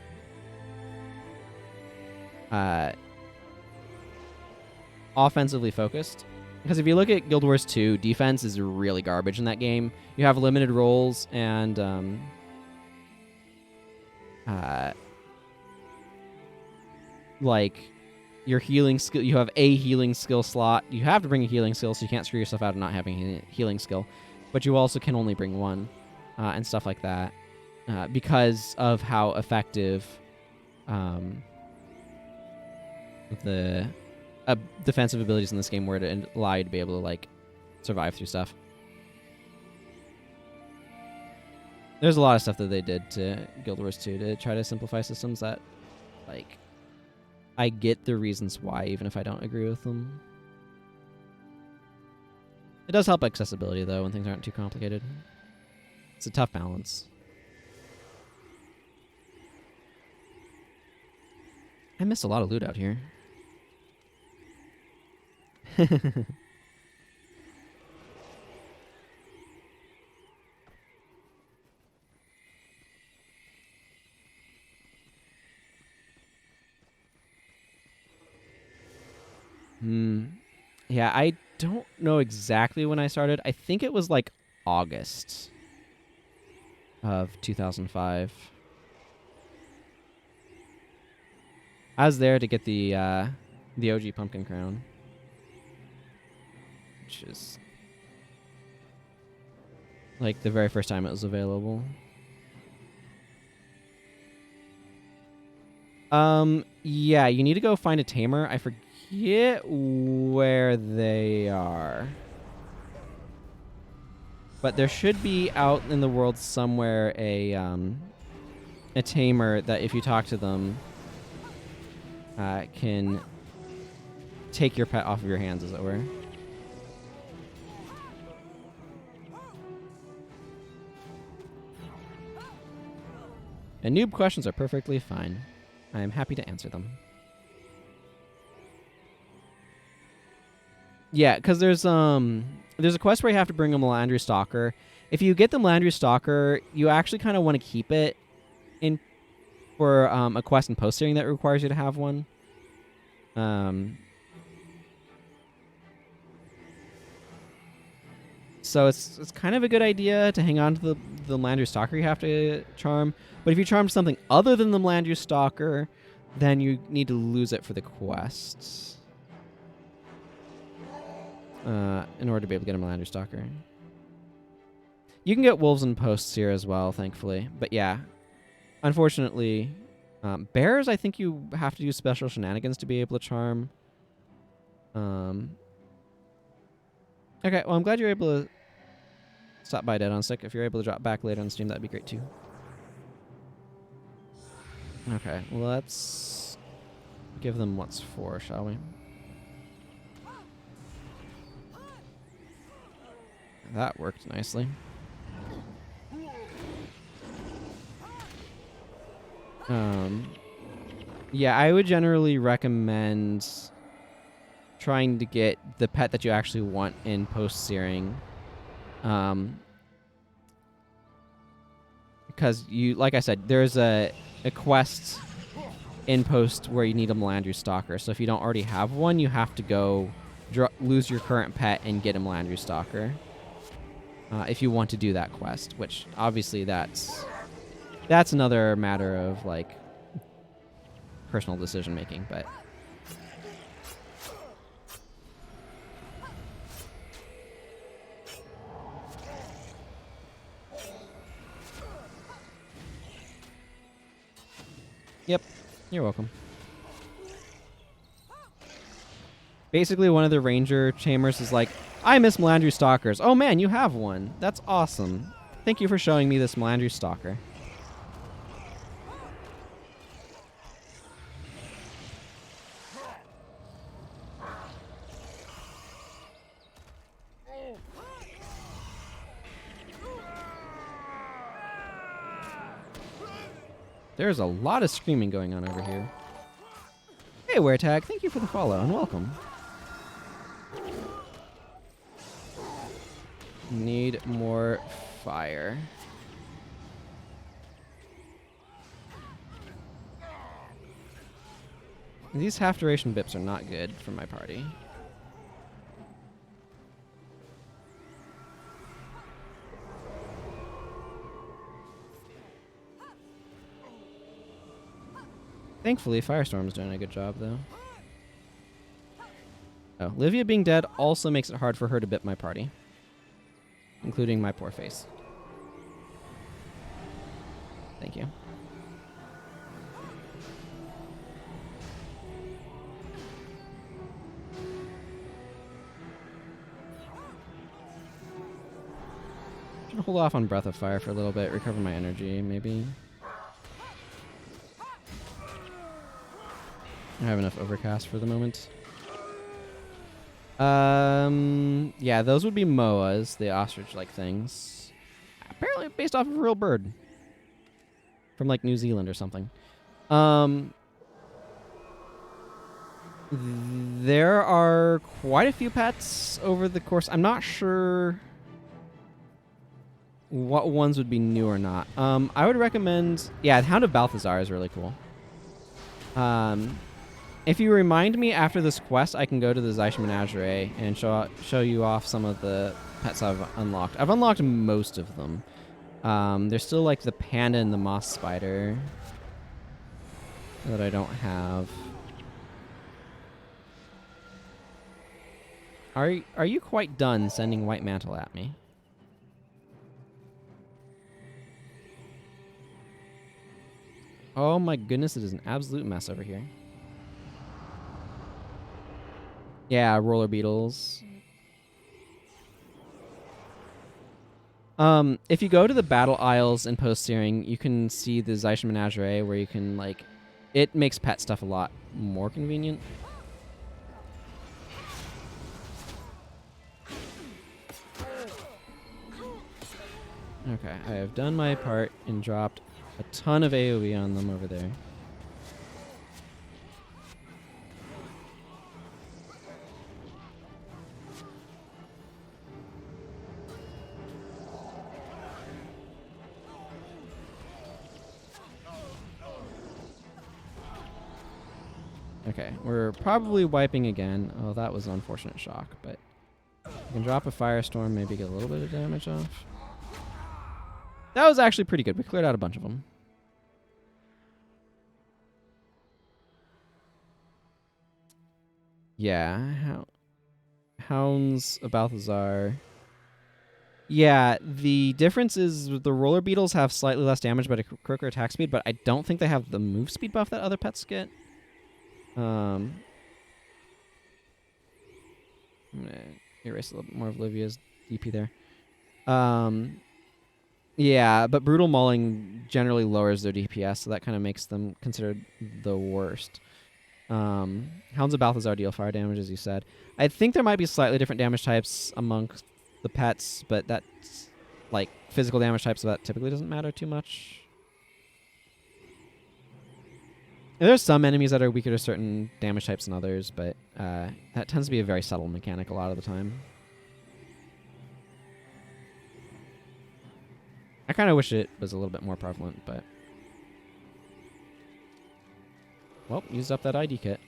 offensively focused. Because if you look at Guild Wars 2, defense is really garbage in that game. You have limited roles and like your healing skill. You have a healing skill slot. You have to bring a healing skill, so you can't screw yourself out of not having a healing skill. But you also can only bring one and stuff like that because of how effective the defensive abilities in this game were to allow you to be able to like survive through stuff. There's a lot of stuff that they did to Guild Wars 2 to try to simplify systems that, like, I get the reasons why, even if I don't agree with them. It does help accessibility, though, when things aren't too complicated. It's a tough balance. I missed a lot of loot out here. Yeah, I don't know exactly when I started. I think it was like August of 2005. I was there to get the OG pumpkin crown, which is like the very first time it was available. Yeah, you need to go find a tamer. I forget where they are. But there should be out in the world somewhere a tamer that if you talk to them can take your pet off of your hands, as it were. And noob questions are perfectly fine. I am happy to answer them. Yeah, because there's a quest where you have to bring a Melandria Stalker. If you get the Melandria Stalker, you actually kind of want to keep it in for a quest in post-steering that requires you to have one. So it's kind of a good idea to hang on to the Melandria Stalker you have to charm. But if you charm something other than the Melandria Stalker, then you need to lose it for the quests. In order to be able to get a Melandria Stalker. You can get wolves and posts here as well, thankfully. But yeah, unfortunately, bears, I think you have to use special shenanigans to be able to charm. Okay, well, I'm glad you're able to stop by Dead on Stick. If you're able to drop back later on the stream, that'd be great too. Okay, let's give them what's for, shall we? That worked nicely. Yeah, I would generally recommend trying to get the pet that you actually want in post-searing. Because you, like I said, there's a quest in post where you need a Melandru Stalker. So if you don't already have one, you have to go lose your current pet and get a Melandru Stalker. If you want to do that quest, which obviously that's another matter of like personal decision making, but yep, you're welcome. Basically, one of the ranger chambers is like, I miss Melandru Stalkers. Oh man, you have one. That's awesome. Thank you for showing me this Melandru Stalker. There's a lot of screaming going on over here. Hey, Weretag, thank you for the follow and welcome. Need more fire. These half-duration bips are not good for my party. Thankfully, Firestorm's doing a good job, though. Oh, Livia being dead also makes it hard for her to bip my party. Including my poor face. Thank you. I'm gonna hold off on Breath of Fire for a little bit, recover my energy, maybe. I have enough Overcast for the moment. Yeah, those would be moas, the ostrich-like things. Apparently based off of a real bird. From, like, New Zealand or something. There are quite a few pets over the course. I'm not sure what ones would be new or not. I would recommend... Yeah, the Hound of Balthazar is really cool. If you remind me after this quest, I can go to the Zeich Menagerie and show you off some of the pets I've unlocked. I've unlocked most of them. There's still like the panda and the moss spider that I don't have. Are you quite done sending White Mantle at me? Oh my goodness, it is an absolute mess over here. Yeah, roller beetles. If you go to the battle aisles in post-searing, you can see the Zeich Menagerie where you can, like... It makes pet stuff a lot more convenient. Okay, I have done my part and dropped a ton of AoE on them over there. Okay, we're probably wiping again. Oh, that was an unfortunate shock, but I can drop a Firestorm, maybe get a little bit of damage off. That was actually pretty good. We cleared out a bunch of them. Yeah, Hounds of Balthazar. Yeah, the difference is the roller beetles have slightly less damage but a quicker attack speed, but I don't think they have the move speed buff that other pets get. I'm gonna erase a little bit more of Livia's DP there. Yeah, but Brutal Mauling generally lowers their DPS, so that kind of makes them considered the worst. Hounds of Balthazar deal fire damage, as you said. I think there might be slightly different damage types amongst the pets, but that's like physical damage types, so that typically doesn't matter too much. There's some enemies that are weaker to certain damage types than others, but that tends to be a very subtle mechanic a lot of the time. I kind of wish it was a little bit more prevalent, but... Well, used up that ID kit.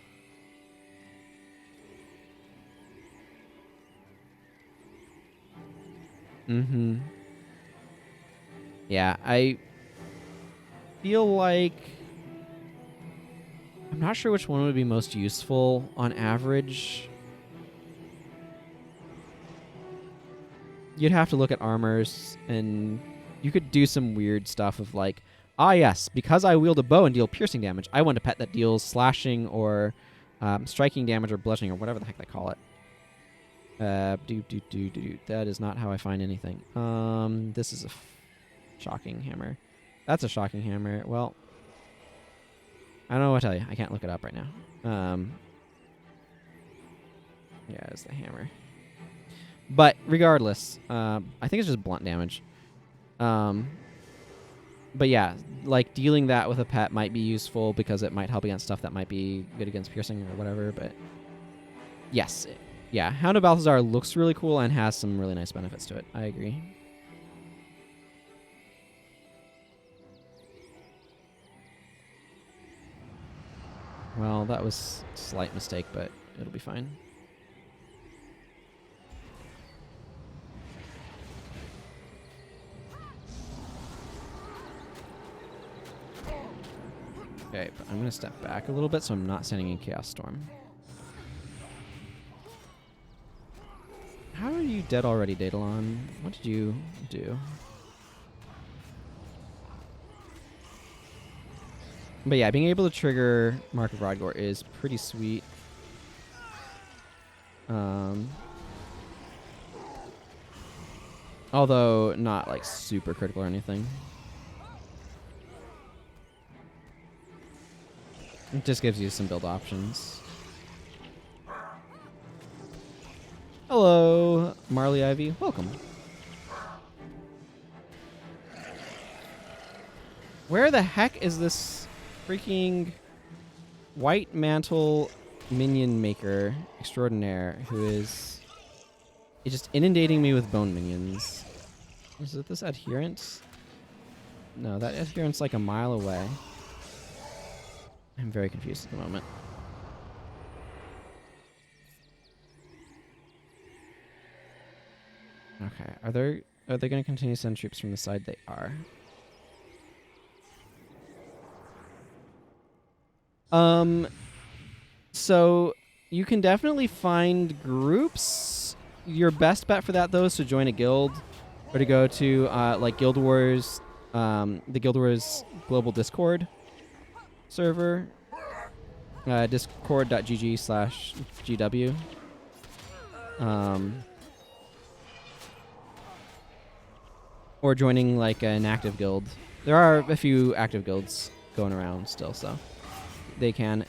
Mm-hmm. Yeah, I feel like... I'm not sure which one would be most useful on average. You'd have to look at armors, and you could do some weird stuff of like, ah yes, because I wield a bow and deal piercing damage, I want a pet that deals slashing or striking damage or bludgeoning or whatever the heck they call it. That is not how I find anything. This is a shocking hammer. That's a shocking hammer. Well, I don't know what to tell you. I can't look it up right now. Yeah, it's the hammer. But regardless, I think it's just blunt damage. But yeah, like dealing that with a pet might be useful because it might help against stuff that might be good against piercing or whatever. But yes, yeah, Hound of Balthazar looks really cool and has some really nice benefits to it. I agree. Well, that was a slight mistake, but it'll be fine. Okay, but I'm going to step back a little bit so I'm not standing in Chaos Storm. How are you dead already, Daedalon? What did you do? But yeah, being able to trigger Mark of Rodgor is pretty sweet. Although not like super critical or anything. It just gives you some build options. Hello, Marley Ivy. Welcome. Where the heck is this freaking White Mantle minion maker extraordinaire who is just inundating me with bone minions? Is it this adherent? No, that adherent's like a mile away. I'm very confused at the moment. Okay, are they going to continue to send troops from the side? They are. So you can definitely find groups. Your best bet for that, though, is to join a guild or to go to like Guild Wars, the Guild Wars global Discord server, discord.gg/GW. Or joining like an active guild. There are a few active guilds going around still, so they can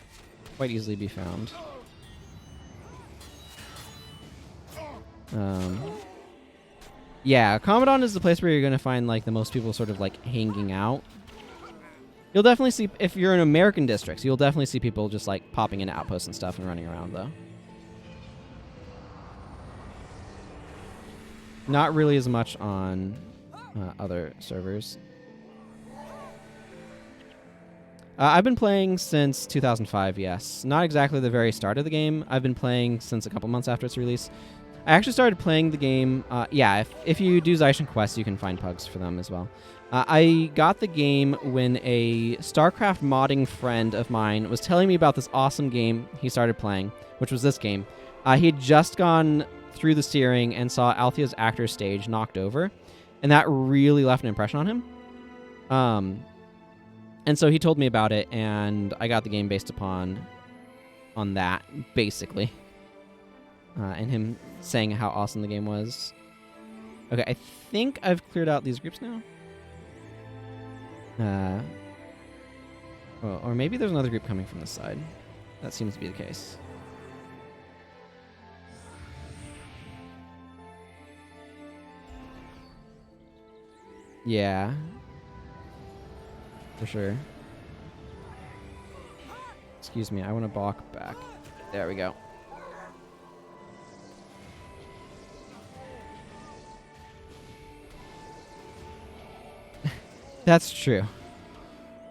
quite easily be found. Yeah, Commandant is the place where you're going to find like the most people sort of like hanging out. You'll definitely see, if you're in American districts, you'll definitely see people just like popping into outposts and stuff and running around though. Not really as much on other servers. I've been playing since 2005, yes. Not exactly the very start of the game. I've been playing since a couple months after its release. I actually started playing the game... yeah, if you do Zaishan quests, you can find pugs for them as well. I got the game when a StarCraft modding friend of mine was telling me about this awesome game he started playing, which was this game. He had just gone through the steering and saw Althea's actor stage knocked over, and that really left an impression on him. And so he told me about it, and I got the game based on that, basically. And him saying how awesome the game was. Okay, I think I've cleared out these groups now. Well, or maybe there's another group coming from this side. That seems to be the case. Yeah. For sure. Excuse me, I want to balk back. There we go. That's true.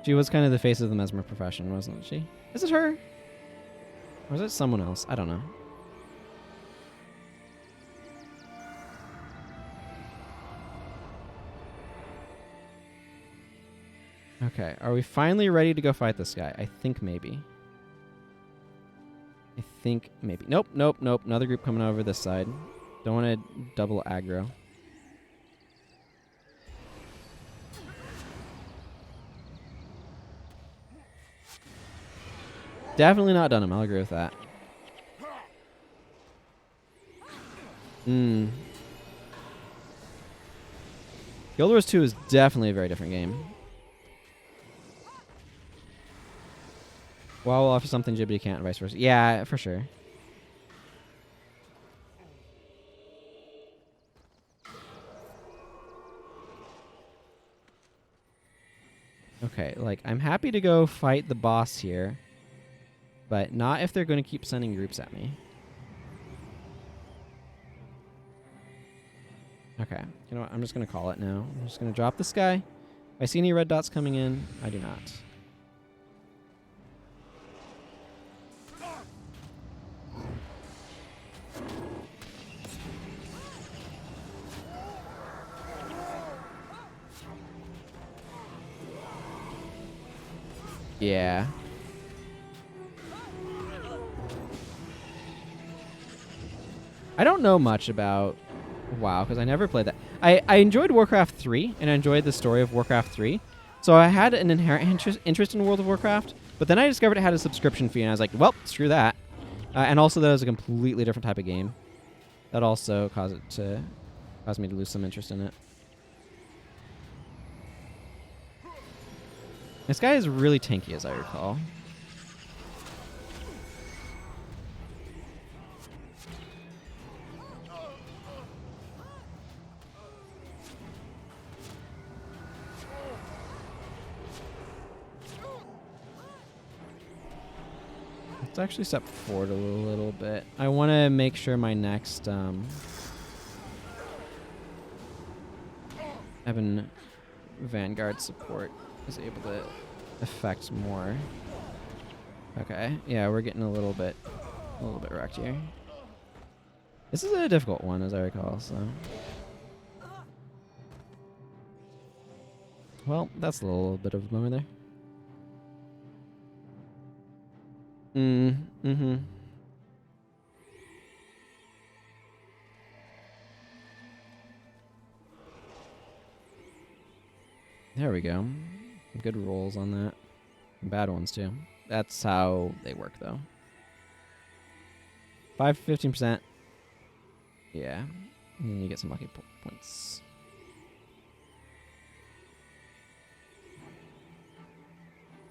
She was kind of the face of the mesmer profession, wasn't she? Is it her? Or is it someone else? I don't know. Okay, are we finally ready to go fight this guy? I think maybe. Nope, nope, nope. Another group coming over this side. Don't want to double aggro. Definitely not done him. I'll agree with that. Guild Wars 2 is definitely a very different game. WoW will offer something Ghibli can't, and vice versa. Yeah, for sure. Okay, like, I'm happy to go fight the boss here, but not if they're going to keep sending groups at me. Okay, you know what? I'm just going to call it now. I'm just going to drop this guy. If I see any red dots coming in, I do not. Yeah. I don't know much about WoW because I never played that. I enjoyed Warcraft 3 and I enjoyed the story of Warcraft 3. So I had an inherent interest in World of Warcraft, but then I discovered it had a subscription fee and I was like, well, screw that. And also that it was a completely different type of game. That also caused me to lose some interest in it. This guy is really tanky, as I recall. Let's actually step forward a little bit. I want to make sure my next Evan Vanguard support is able to affect more. Okay, yeah, we're getting a little bit wrecked here. This is a difficult one, as I recall. So, well, that's a little bit of a bummer there. Mm-hmm. There we go. Good rolls on that. Bad ones, too. That's how they work, though. 15%. Yeah. And then you get some lucky points.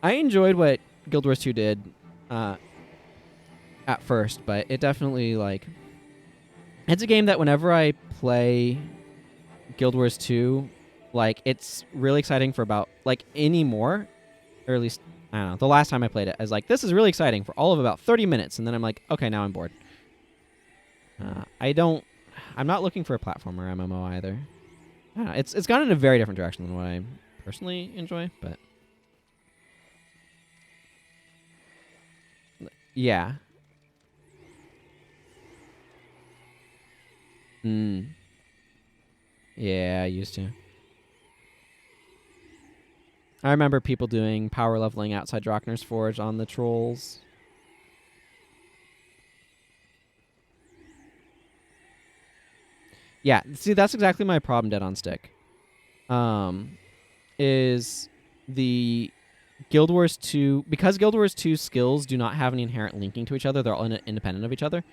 I enjoyed what Guild Wars 2 did at first, but it definitely, like... It's a game that whenever I play Guild Wars 2... Like, it's really exciting for about, like, anymore, or at least, I don't know, the last time I played it, I was like, this is really exciting for all of about 30 minutes, and then I'm like, okay, now I'm bored. I'm not looking for a platformer MMO either. I don't know, it's gone in a very different direction than what I personally enjoy, but... Yeah. Yeah, I used to. I remember people doing power leveling outside Drockner's Forge on the trolls. Yeah, see, that's exactly my problem, Dead on Stick. Is the Guild Wars 2... Because Guild Wars 2 skills do not have any inherent linking to each other, they're all independent of each other,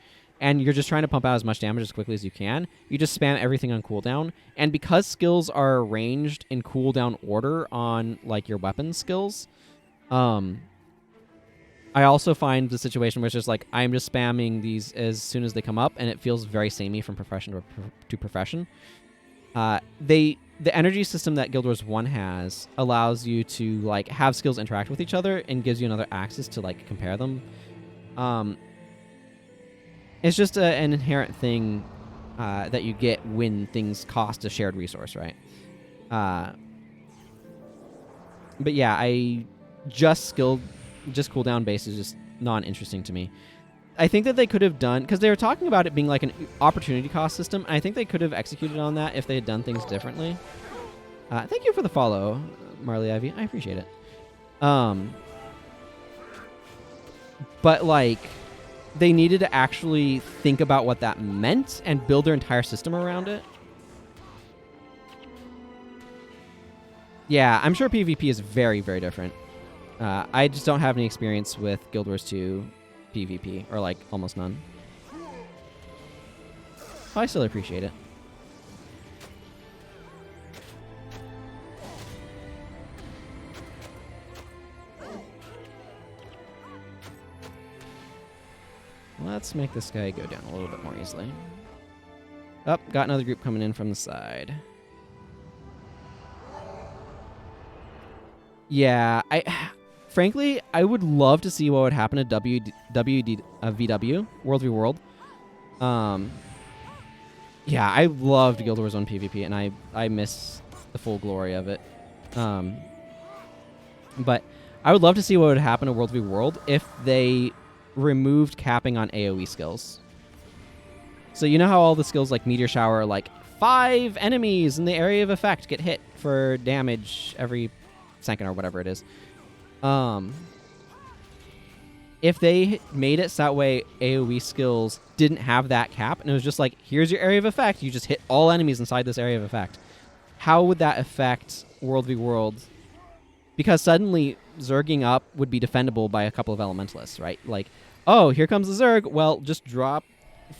and you're just trying to pump out as much damage as quickly as you can, you just spam everything on cooldown. And because skills are arranged in cooldown order on, like, your weapon skills, I also find the situation where it's just like, I'm just spamming these as soon as they come up, and it feels very samey from profession to profession. the energy system that Guild Wars 1 has allows you to like have skills interact with each other and gives you another axis to like compare them. It's just an inherent thing that you get when things cost a shared resource, right? But yeah, just cooldown based is just non-interesting to me. I think that they could have done, because they were talking about it being like an opportunity cost system, and I think they could have executed on that if they had done things differently. Thank you for the follow, Marley Ivy. I appreciate it. But like, they needed to actually think about what that meant and build their entire system around it. Yeah, I'm sure PvP is very, very different. I just don't have any experience with Guild Wars 2 PvP, or like almost none. I still appreciate it. Let's make this guy go down a little bit more easily. Oh, got another group coming in from the side. Yeah, frankly, I would love to see what would happen to VW, World v World. Yeah, I loved Guild Wars 1 PvP, and I miss the full glory of it. But I would love to see what would happen to World v World if they removed capping on AoE skills. So you know how all the skills like Meteor Shower are like 5 enemies in the area of effect get hit for damage every second or whatever it is. If they made it so that way AoE skills didn't have that cap and it was just like, here's your area of effect, you just hit all enemies inside this area of effect, how would that affect World v World? Because suddenly Zerging up would be defendable by a couple of elementalists, right? Like, oh, here comes the Zerg. Well, just drop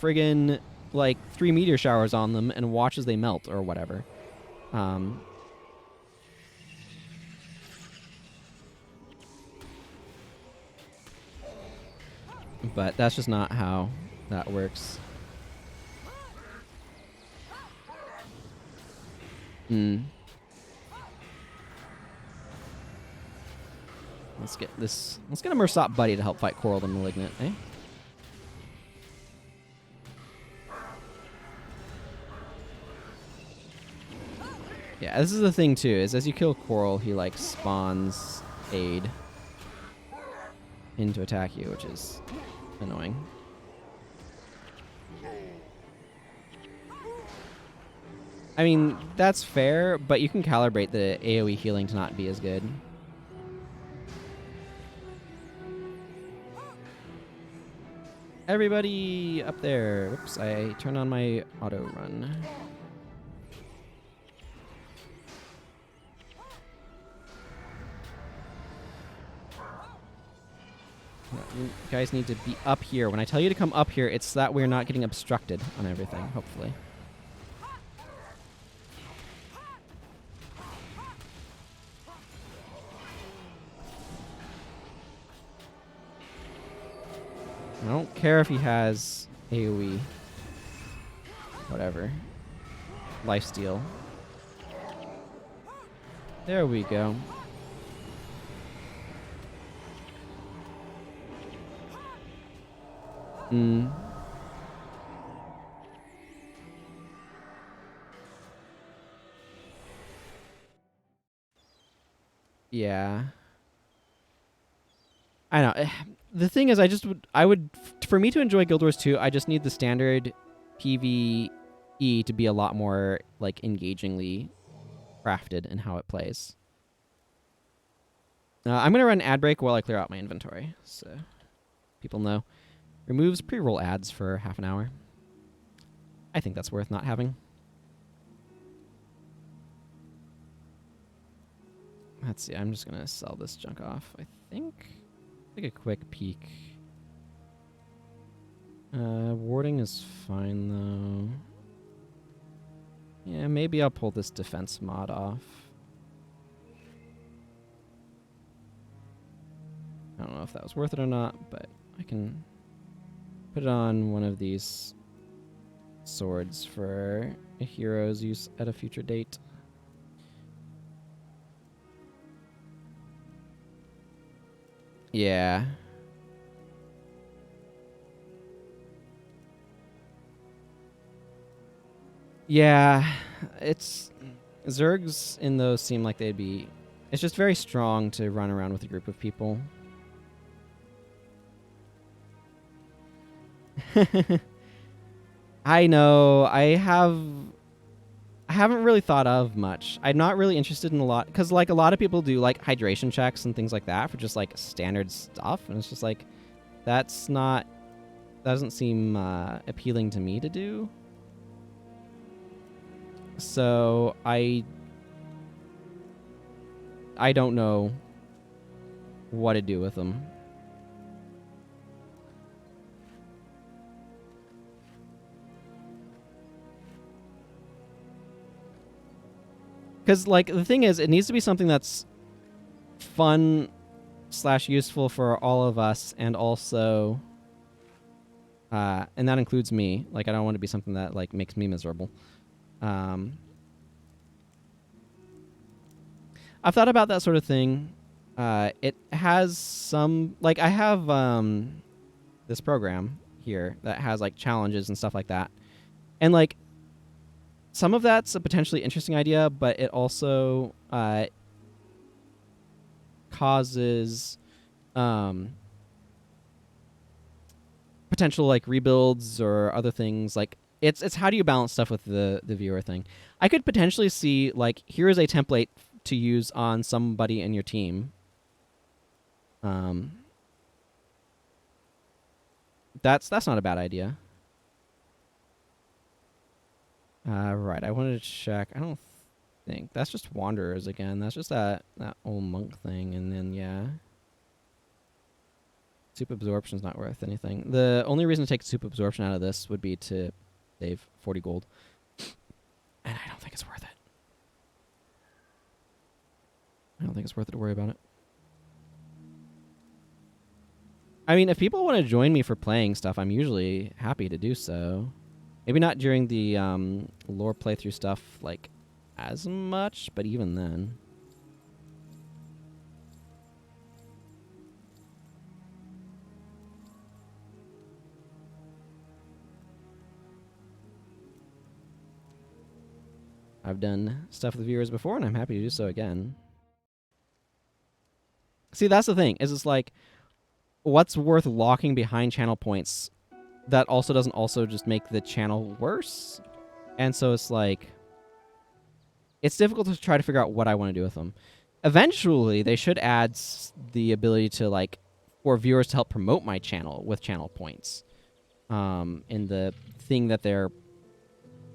friggin' like 3 meteor showers on them and watch as they melt or whatever. But that's just not how that works. Let's get a Mursaat buddy to help fight Koril the Malignant, eh? Yeah, this is the thing too, is as you kill Koril, he like spawns aid in to attack you, which is annoying. I mean, that's fair, but you can calibrate the AoE healing to not be as good. Everybody up there. Whoops, I turned on my auto run. You guys need to be up here. When I tell you to come up here, it's so that we're not getting obstructed on everything, hopefully. I don't care if he has AoE. Whatever. Lifesteal. There we go. Yeah. I know. The thing is, for me to enjoy Guild Wars 2, I just need the standard PvE to be a lot more, like, engagingly crafted in how it plays. I'm going to run an ad break while I clear out my inventory, so people know. Removes pre-roll ads for half an hour. I think that's worth not having. Let's see, I'm just going to sell this junk off, I think. Take a quick peek. Warding is fine, though. Yeah, maybe I'll pull this defense mod off. I don't know if that was worth it or not, but I can put it on one of these swords for a hero's use at a future date. Yeah. Yeah, it's Zergs in those seem like they'd be. It's just very strong to run around with a group of people. I know. I haven't really thought of much. I'm not really interested in a lot because like a lot of people do like hydration checks and things like that for just like standard stuff, and it's just like that's not doesn't seem appealing to me to do. So I don't know what to do with them. Because, like, the thing is, it needs to be something that's fun / useful for all of us, and also, and that includes me. Like, I don't want to be something that, like, makes me miserable. I've thought about that sort of thing. It has some, like, I have this program here that has, like, challenges and stuff like that. And, like, some of that's a potentially interesting idea, but it also causes potential like rebuilds or other things. Like it's how do you balance stuff with the viewer thing. I could potentially see like here is a template to use on somebody in your team. That's not a bad idea. Right, I wanted to check. I don't think that's just wanderers again. That's just that old monk thing, and then yeah. Soup absorption's not worth anything. The only reason to take soup absorption out of this would be to save 40 gold. And I don't think it's worth it. I don't think it's worth it to worry about it. I mean, if people want to join me for playing stuff, I'm usually happy to do so. Maybe not during the lore playthrough stuff, like, as much, but even then. I've done stuff with viewers before, and I'm happy to do so again. See, that's the thing, is it's like, what's worth locking behind channel points that also doesn't also just make the channel worse? And so it's like, it's difficult to try to figure out what I want to do with them. Eventually, they should add the ability to, like, for viewers to help promote my channel with channel points in the thing that they're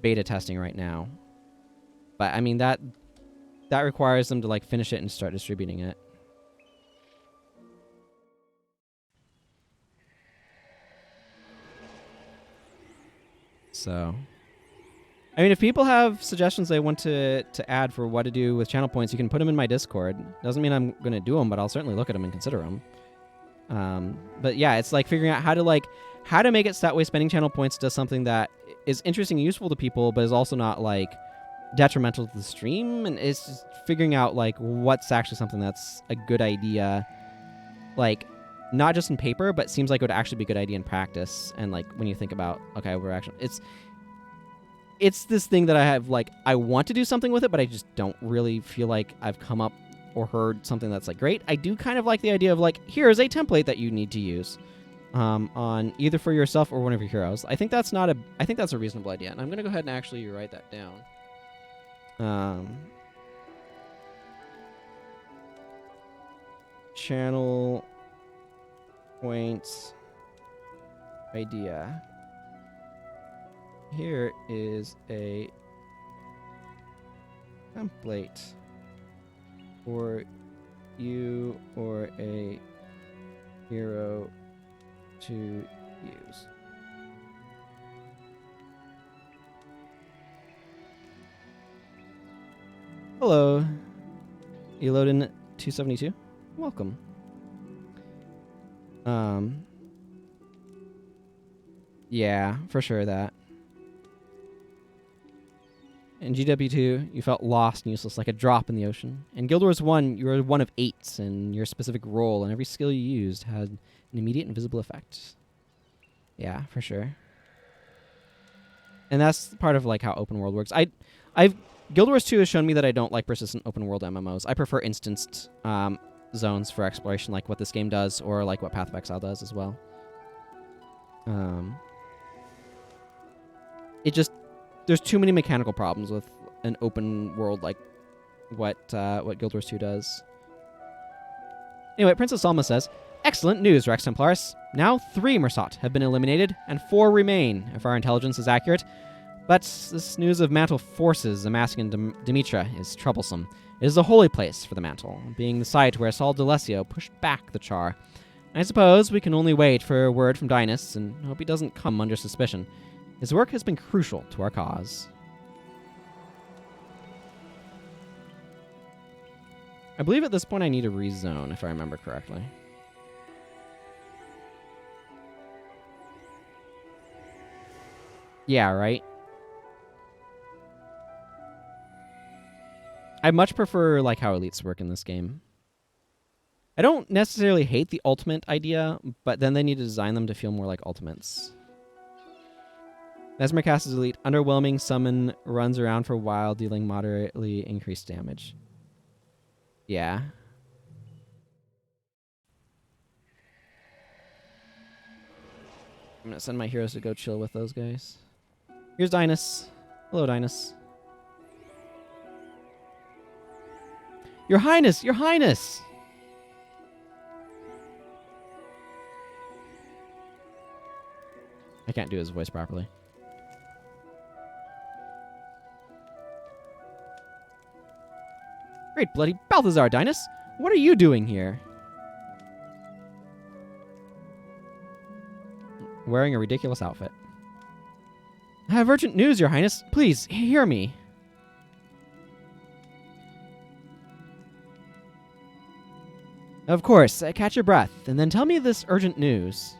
beta testing right now. But, I mean, that requires them to, like, finish it and start distributing it. So, I mean, if people have suggestions they want to add for what to do with channel points, you can put them in my Discord. Doesn't mean I'm going to do them, but I'll certainly look at them and consider them. But yeah, it's like figuring out how to make it so that way spending channel points does something that is interesting and useful to people, but is also not like detrimental to the stream. And it's just figuring out like what's actually something that's a good idea, like not just in paper, but seems like it would actually be a good idea in practice. And like when you think about, okay, we're actually it's this thing that I have, like, I want to do something with it, but I just don't really feel like I've come up or heard something that's, like, great. I do kind of like the idea of, like, here's a template that you need to use on either for yourself or one of your heroes. I think that's a reasonable idea, and I'm going to go ahead and actually write that down. Channel points idea. Here is a template for you or a hero to use. Hello, Elodin 272. Welcome. Yeah, for sure that. In GW2, you felt lost and useless, like a drop in the ocean. In Guild Wars 1, you were one of 8, and your specific role and every skill you used had an immediate and visible effect. Yeah, for sure. And that's part of like how open world works. Guild Wars 2 has shown me that I don't like persistent open world MMOs. I prefer instanced zones for exploration, like what this game does, or like what Path of Exile does as well. There's too many mechanical problems with an open world like what Guild Wars 2 does. Anyway, Princess Salma says, "Excellent news, Rex Templaris. Now 3 Mursaat have been eliminated, and 4 remain, if our intelligence is accurate. But this news of Mantle forces amassing in Dimitra is troublesome. It is a holy place for the Mantle, being the site where Saul D'Alessio pushed back the Char. I suppose we can only wait for a word from Dinas and hope he doesn't come under suspicion. His work has been crucial to our cause." I believe at this point I need a rezone, if I remember correctly. Yeah, right? I much prefer like how elites work in this game. I don't necessarily hate the ultimate idea, but then they need to design them to feel more like ultimates. Mesmercast is elite. Underwhelming summon runs around for a while, dealing moderately increased damage. Yeah. I'm gonna send my heroes to go chill with those guys. Here's Dinas. Hello, Dinas. Your Highness! Your Highness! I can't do his voice properly. Great bloody Balthazar, Dinas! What are you doing here? Wearing a ridiculous outfit. I have urgent news, Your Highness. Please, hear me. Of course. Catch your breath, and then tell me this urgent news.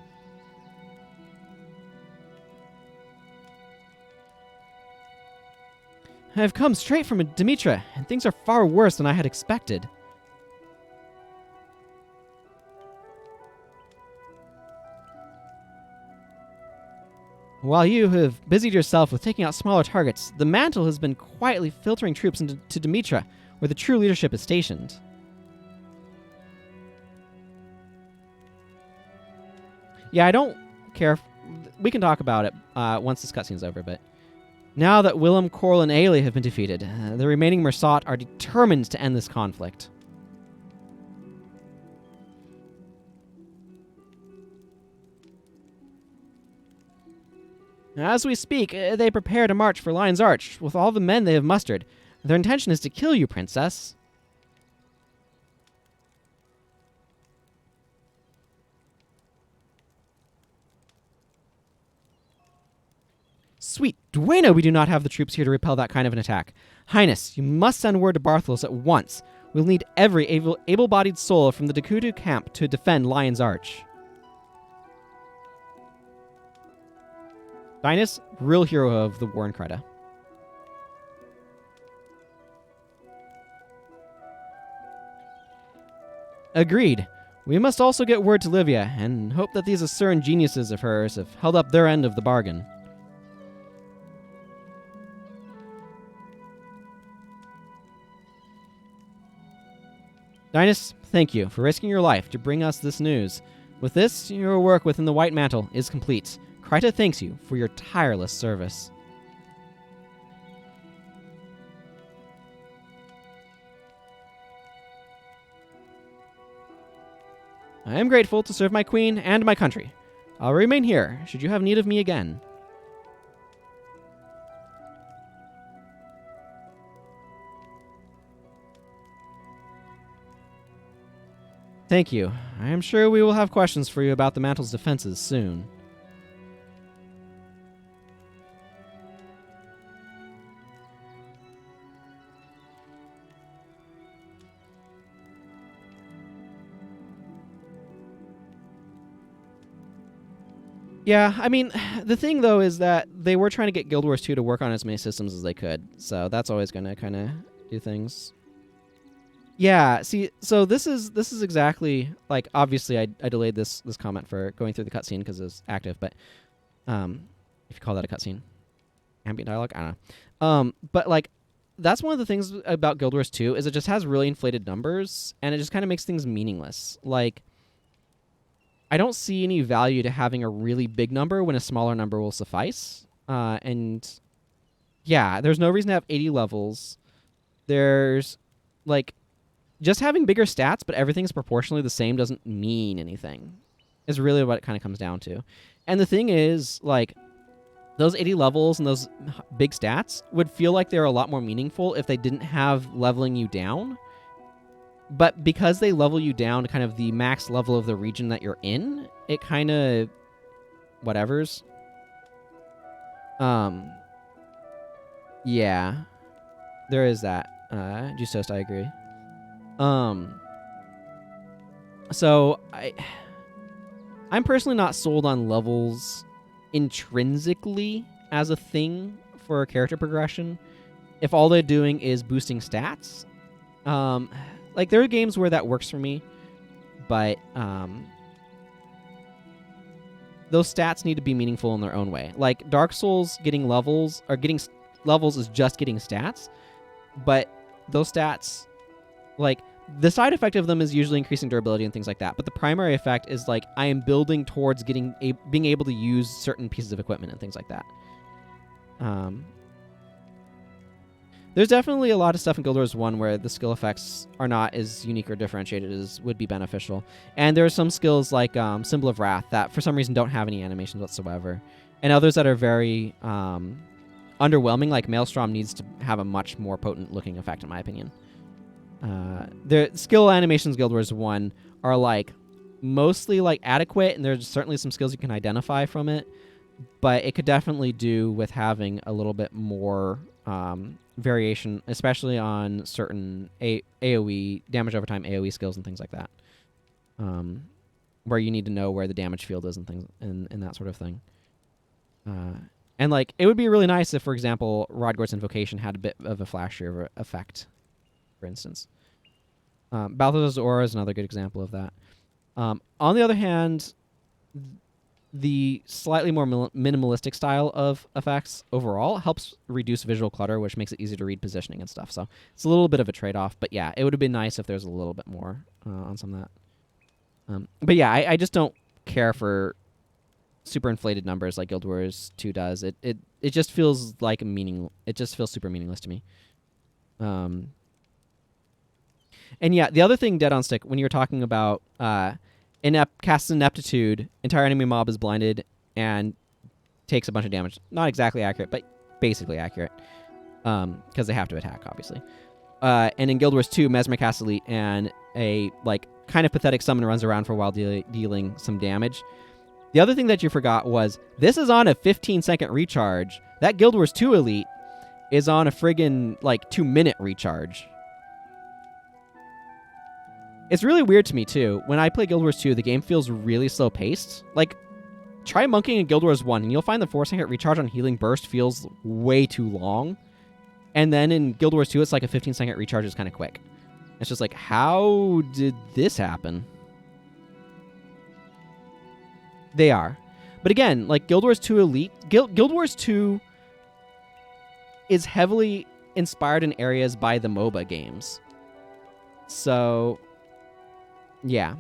I have come straight from Dimitra, and things are far worse than I had expected. While you have busied yourself with taking out smaller targets, the Mantle has been quietly filtering troops into Dimitra, where the true leadership is stationed. Yeah, I don't care. We can talk about it once this cutscene's over, but now that Willem, Koril, and Aily have been defeated, the remaining Mursaat are determined to end this conflict. As we speak, they prepare to march for Lion's Arch with all the men they have mustered. Their intention is to kill you, Princess. Sweet Dueno, we do not have the troops here to repel that kind of an attack. Highness, you must send word to Bartholos at once. We'll need every able-bodied soul from the Dakutu camp to defend Lion's Arch. Dinas, real hero of the war in Creta. Agreed. We must also get word to Livia, and hope that these Asuran geniuses of hers have held up their end of the bargain. Dinas, thank you for risking your life to bring us this news. With this, your work within the White Mantle is complete. Creta thanks you for your tireless service. I am grateful to serve my queen and my country. I'll remain here should you have need of me again. Thank you. I am sure we will have questions for you about the Mantle's defenses soon. Yeah, I mean, the thing though is that they were trying to get Guild Wars 2 to work on as many systems as they could, so that's always going to kind of do things. Yeah, see, so this is exactly like, obviously I delayed this comment for going through the cutscene because it was active, but if you call that a cutscene, ambient dialogue, I don't know. But like, that's one of the things about Guild Wars 2 is it just has really inflated numbers and it just kind of makes things meaningless. Like, I don't see any value to having a really big number when a smaller number will suffice. And yeah, there's no reason to have 80 levels. There's like, just having bigger stats, but everything's proportionally the same doesn't mean anything. Is really what it kind of comes down to. And the thing is, like, those 80 levels and those big stats would feel like they're a lot more meaningful if they didn't have leveling you down. But because they level you down to kind of the max level of the region that you're in, it kind of whatevers. Yeah. There is that. Juice Toast, I agree. So I'm personally not sold on levels intrinsically as a thing for character progression. If all they're doing is boosting stats, like there are games where that works for me, but those stats need to be meaningful in their own way. Like Dark Souls getting levels is just getting stats, but those stats, like, the side effect of them is usually increasing durability and things like that. But the primary effect is, like, I am building towards being able to use certain pieces of equipment and things like that. There's definitely a lot of stuff in Guild Wars 1 where the skill effects are not as unique or differentiated as would be beneficial. And there are some skills like Symbol of Wrath that for some reason don't have any animations whatsoever. And others that are very underwhelming, like Maelstrom needs to have a much more potent looking effect in my opinion. The skill animations Guild Wars 1 are like mostly like adequate, and there's certainly some skills you can identify from it, but it could definitely do with having a little bit more variation, especially on certain AoE damage over time AoE skills and things like that, where you need to know where the damage field is and things and that sort of thing. And like it would be really nice if, for example, Rodgor's Invocation had a bit of a flashier effect, for instance. Bartholos' Aura is another good example of that. On the other hand, the slightly more minimalistic style of effects overall helps reduce visual clutter, which makes it easier to read positioning and stuff. So it's a little bit of a trade-off. But yeah, it would have been nice if there's a little bit more on some of that. But yeah, I just don't care for super inflated numbers like Guild Wars 2 does. It just feels like it just feels super meaningless to me. And yeah, the other thing, Dead on Stick, when you're talking about casts Ineptitude, entire enemy mob is blinded and takes a bunch of damage. Not exactly accurate, but basically accurate. Because they have to attack, obviously. And in Guild Wars 2, Mesmer casts Elite, and a like kind of pathetic summon runs around for a while dealing some damage. The other thing that you forgot was, this is on a 15-second recharge. That Guild Wars 2 Elite is on a friggin' like 2-minute recharge. It's really weird to me, too. When I play Guild Wars 2, the game feels really slow-paced. Like, try monkeying in Guild Wars 1, and you'll find the 4-second recharge on Healing Burst feels way too long. And then in Guild Wars 2, it's like a 15-second recharge is kind of quick. It's just like, how did this happen? They are. But again, like, Guild Wars 2 Elite... Guild Wars 2 is heavily inspired in areas by the MOBA games. So... yeah.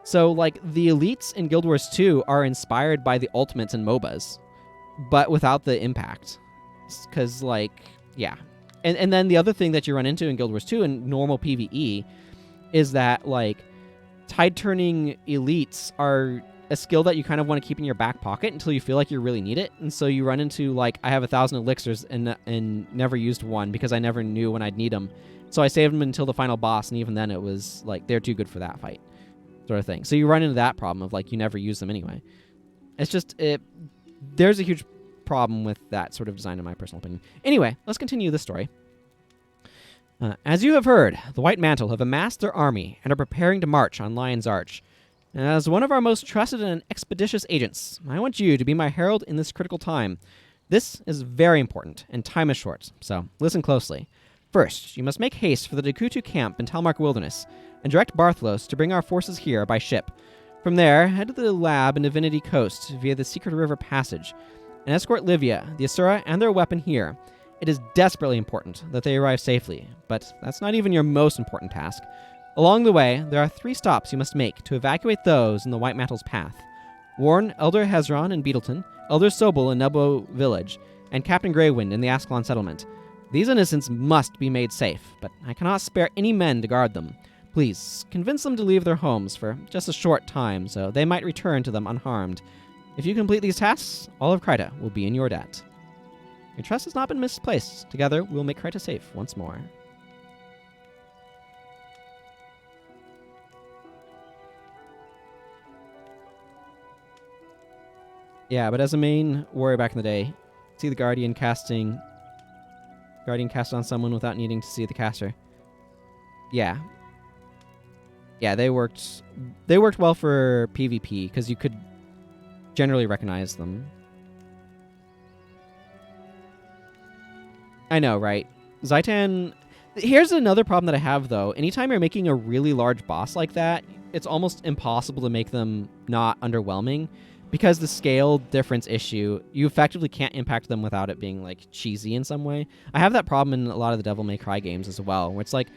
So, like, the elites in Guild Wars 2 are inspired by the ultimates in MOBAs, but without the impact. Because, like, yeah. And then the other thing that you run into in Guild Wars 2 in normal PvE is that, like, tide-turning elites are a skill that you kind of want to keep in your back pocket until you feel like you really need it. And so you run into, like, I have 1,000 elixirs and never used one because I never knew when I'd need them. So I saved them until the final boss, and even then it was, like, they're too good for that fight, sort of thing. So you run into that problem of, like, you never use them anyway. It's just, there's a huge problem with that sort of design, in my personal opinion. Anyway, let's continue this story. As you have heard, the White Mantle have amassed their army and are preparing to march on Lion's Arch. As one of our most trusted and expeditious agents, I want you to be my herald in this critical time. This is very important, and time is short, so listen closely. First, you must make haste for the Dakutu camp in Talmark Wilderness, and direct Bartholos to bring our forces here by ship. From there, head to the lab in Divinity Coast via the Secret River Passage, and escort Livia, the Asura, and their weapon here. It is desperately important that they arrive safely, but that's not even your most important task. Along the way, there are 3 stops you must make to evacuate those in the White Mantle's path. Warn Elder Hezron in Beetletun, Elder Sobel in Nebo Village, and Captain Greywind in the Ascalon settlement. These innocents must be made safe, but I cannot spare any men to guard them. Please, convince them to leave their homes for just a short time, so they might return to them unharmed. If you complete these tasks, all of Kryta will be in your debt. Your trust has not been misplaced. Together, we will make Kryta safe once more. Yeah, but as a main warrior back in the day, see the Guardian cast on someone without needing to see the caster. Yeah. Yeah, they worked well for PvP because you could generally recognize them. I know, right? Zaitan... Here's another problem that I have, though. Anytime you're making a really large boss like that, it's almost impossible to make them not underwhelming. Because the scale difference issue, you effectively can't impact them without it being, like, cheesy in some way. I have that problem in a lot of the Devil May Cry games as well, where it's like,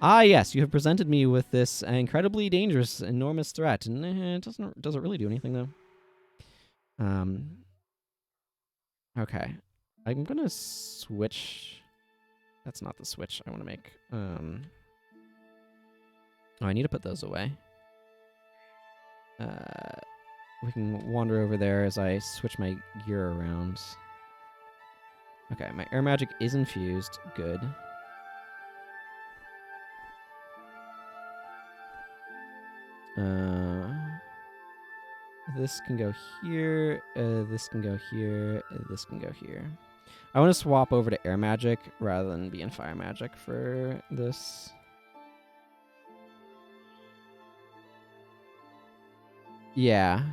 yes, you have presented me with this incredibly dangerous, enormous threat, and it doesn't really do anything, though. Okay. I'm gonna switch... That's not the switch I want to make. Oh, I need to put those away. We can wander over there as I switch my gear around. Okay, my air magic is infused. Good. This can go here. This can go here. This can go here. I want to swap over to air magic rather than be in fire magic for this. Yeah.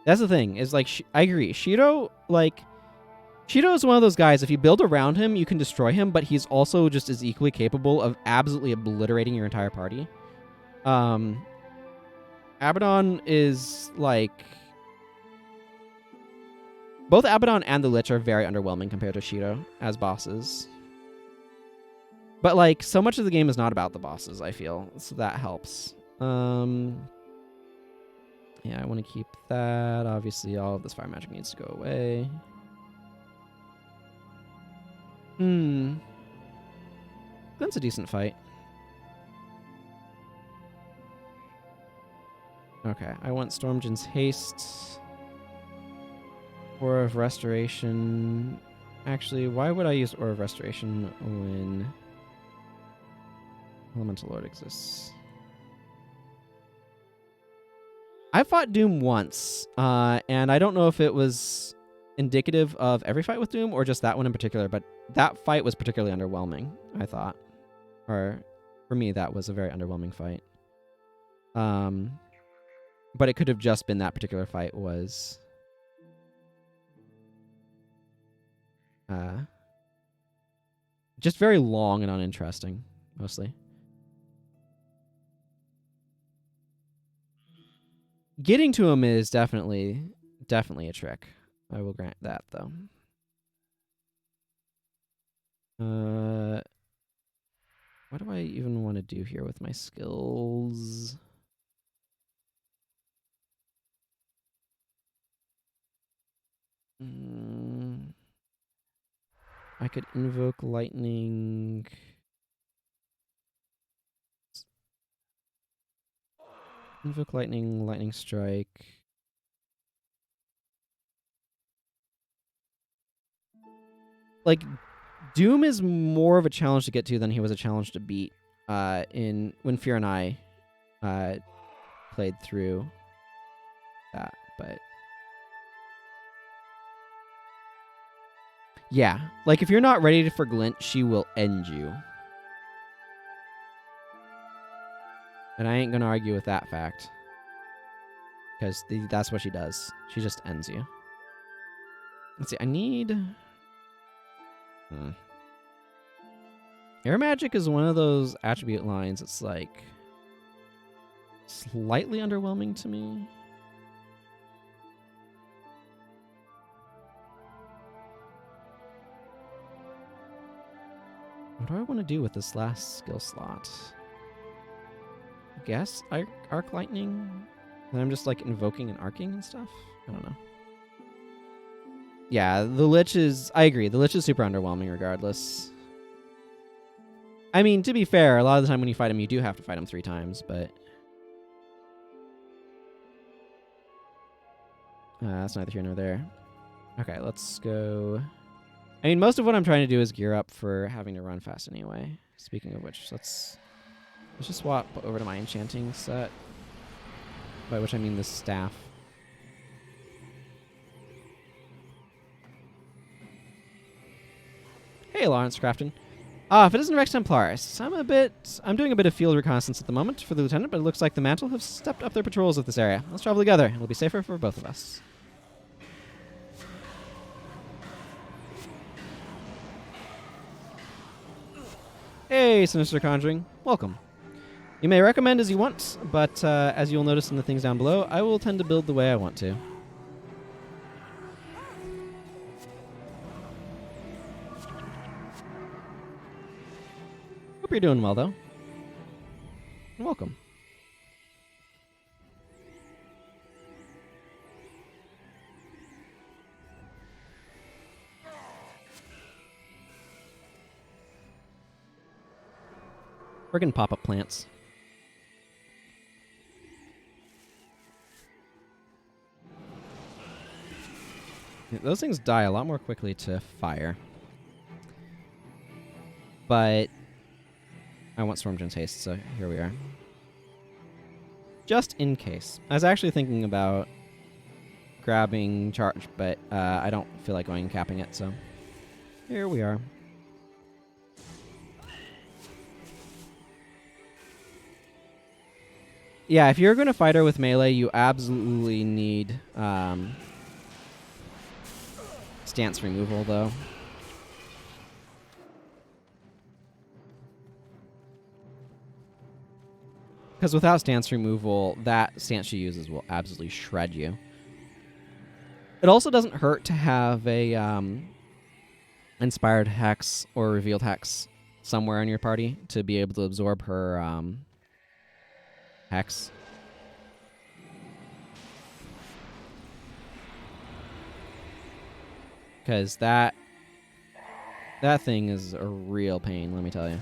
That's the thing, is like, I agree. Shido is one of those guys, if you build around him, you can destroy him, but he's also just as equally capable of absolutely obliterating your entire party. Abaddon is, like... Both Abaddon and the Lich are very underwhelming compared to Shido as bosses. But, like, so much of the game is not about the bosses, I feel, so that helps. Yeah, I want to keep that. Obviously, all of this fire magic needs to go away. That's a decent fight. Okay, I want Stormjin's haste. Aura of Restoration. Actually, why would I use Aura of Restoration when Elemental Lord exists? I fought Doom once, and I don't know if it was indicative of every fight with Doom or just that one in particular, but that fight was particularly underwhelming, I thought. Or, for me, that was a very underwhelming fight. But it could have just been that particular fight was... just very long and uninteresting, mostly. Getting to him is definitely a trick. I will grant that, though. What do I even want to do here with my skills? I could invoke lightning. Invoke lightning, lightning strike. Like, Doom is more of a challenge to get to than he was a challenge to beat when Fear and I played through that, but yeah, like if you're not ready for Glint, she will end you. And I ain't gonna argue with that fact. Because that's what she does. She just ends you. Let's see, I need... Air magic is one of those attribute lines that's like slightly underwhelming to me. What do I want to do with this last skill slot? I guess arc lightning? And I'm just like invoking and arcing and stuff? I don't know. Yeah, the Lich is... I agree. The Lich is super underwhelming regardless. I mean, to be fair, a lot of the time when you fight him, you do have to fight him 3 times, but... that's neither here nor there. Okay, let's go... I mean, most of what I'm trying to do is gear up for having to run fast anyway. Speaking of which, let's just swap over to my enchanting set. By which I mean the staff. Hey, Lawrence Crafton. If it isn't Rex Templaris, I'm doing a bit of field reconnaissance at the moment for the lieutenant, but it looks like the Mantle have stepped up their patrols of this area. Let's travel together. It'll be safer for both of us. Hey, Sinister Conjuring. Welcome. You may recommend as you want, but as you'll notice in the things down below, I will tend to build the way I want to. Hope you're doing well, though. Welcome. Friggin' pop-up plants. Yeah, those things die a lot more quickly to fire. But I want Stormjin's haste, so here we are. Just in case. I was actually thinking about grabbing charge, but I don't feel like going and capping it, so here we are. Yeah, if you're going to fight her with melee, you absolutely need stance removal, though. Because without stance removal, that stance she uses will absolutely shred you. It also doesn't hurt to have a inspired hex or revealed hex somewhere in your party to be able to absorb her hex. Because that thing is a real pain, let me tell you.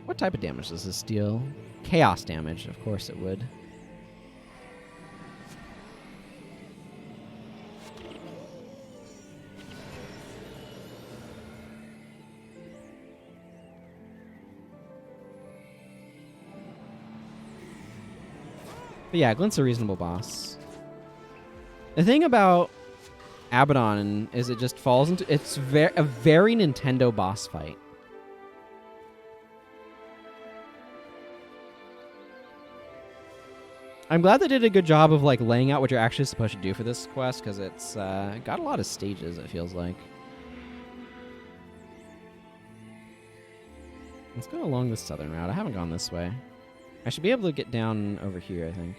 What type of damage does this deal? Chaos damage, of course it would. But yeah, Glint's a reasonable boss. The thing about Abaddon is it just falls into... It's a very Nintendo boss fight. I'm glad they did a good job of like laying out what you're actually supposed to do for this quest, because it's got a lot of stages, it feels like. Let's go along the southern route. I haven't gone this way. I should be able to get down over here, I think.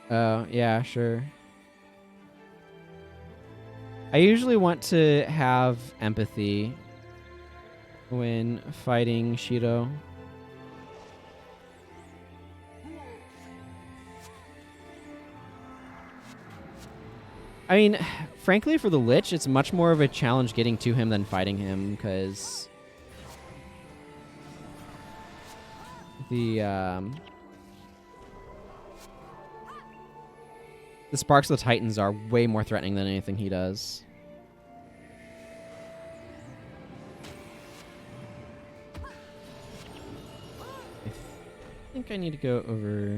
Oh, yeah, sure. I usually want to have empathy when fighting Shido. I mean, frankly, for the Lich, it's much more of a challenge getting to him than fighting him, because the Sparks of the Titans are way more threatening than anything he does. I think I need to go over...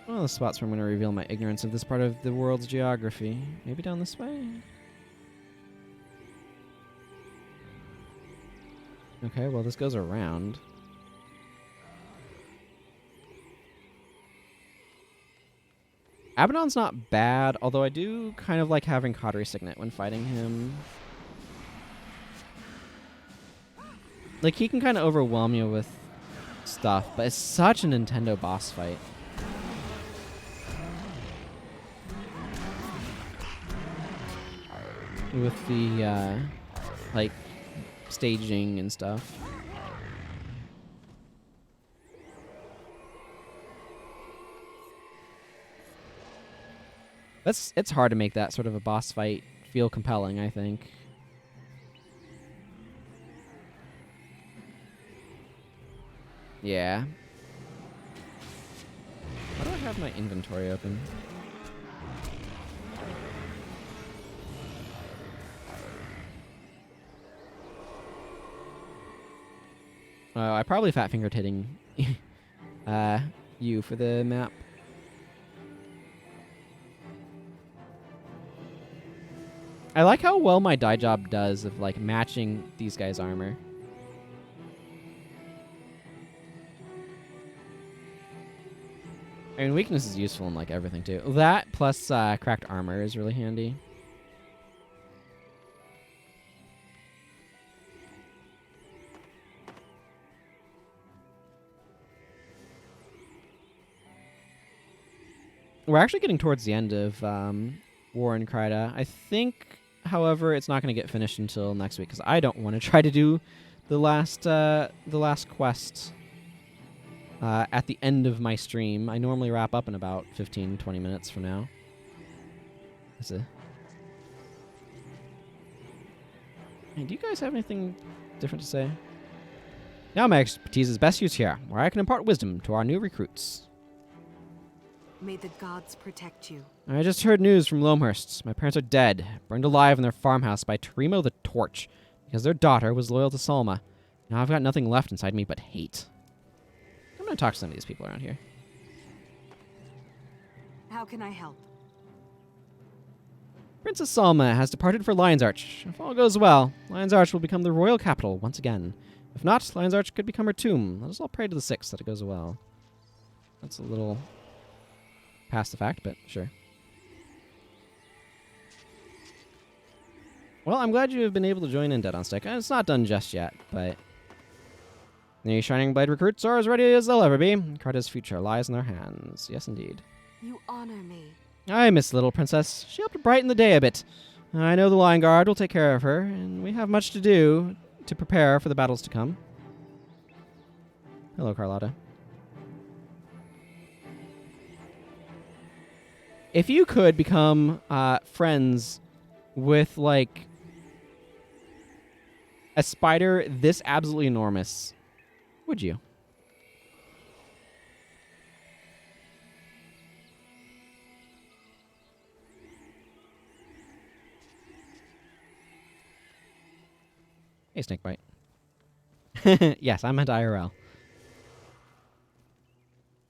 One of the spots where I'm going to reveal my ignorance of this part of the world's geography. Maybe down this way? Okay, well, this goes around. Abaddon's not bad, although I do kind of like having Cautery Signet when fighting him. Like, he can kind of overwhelm you with stuff, but it's such a Nintendo boss fight. With the, like, staging and stuff. It's hard to make that sort of a boss fight feel compelling, I think. Yeah. Why do I have my inventory open? I probably fat fingered hitting you for the map. I like how well my dye job does of like matching these guys' armor. I mean, weakness is useful in like everything too. That plus cracked armor is really handy. We're actually getting towards the end of War in Kryta. I think, however, it's not going to get finished until next week because I don't want to try to do the last quest at the end of my stream. I normally wrap up in about 15-20 minutes from now. Hey, do you guys have anything different to say? Now my expertise is best used here, where I can impart wisdom to our new recruits. May the gods protect you. I just heard news from Loamhurst. My parents are dead, burned alive in their farmhouse by Terimo the Torch, because their daughter was loyal to Salma. Now I've got nothing left inside me but hate. I'm going to talk to some of these people around here. How can I help? Princess Salma has departed for Lion's Arch. If all goes well, Lion's Arch will become the royal capital once again. If not, Lion's Arch could become her tomb. Let us all pray to the Six that it goes well. That's a little past the fact, but sure. Well, I'm glad you have been able to join in, Dead on Stick. It's not done just yet, but the Shining Blade recruits are as ready as they'll ever be. Kryta's future lies in their hands. Yes, indeed. You honor me. I miss the little princess. She helped to brighten the day a bit. I know the Lion Guard will take care of her, and we have much to do to prepare for the battles to come. Hello, Carlotta. If you could become friends with, like, a spider this absolutely enormous, would you? Hey, Snakebite. Yes, I meant IRL.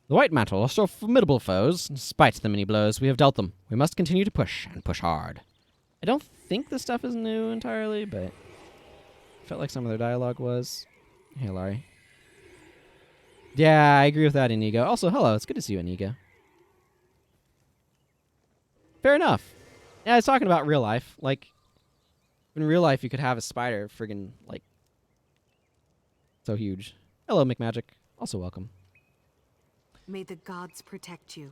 The White Mantle are still formidable foes, despite the many blows we have dealt them. We must continue to push, and push hard. I don't think this stuff is new entirely, but I felt like some of their dialogue was. Hey, Laurie. Yeah, I agree with that, Inigo. Also, hello, it's good to see you, Inigo. Fair enough. Yeah, I was talking about real life. Like, in real life, you could have a spider friggin', like, so huge. Hello, McMagic. Also welcome. May the gods protect you.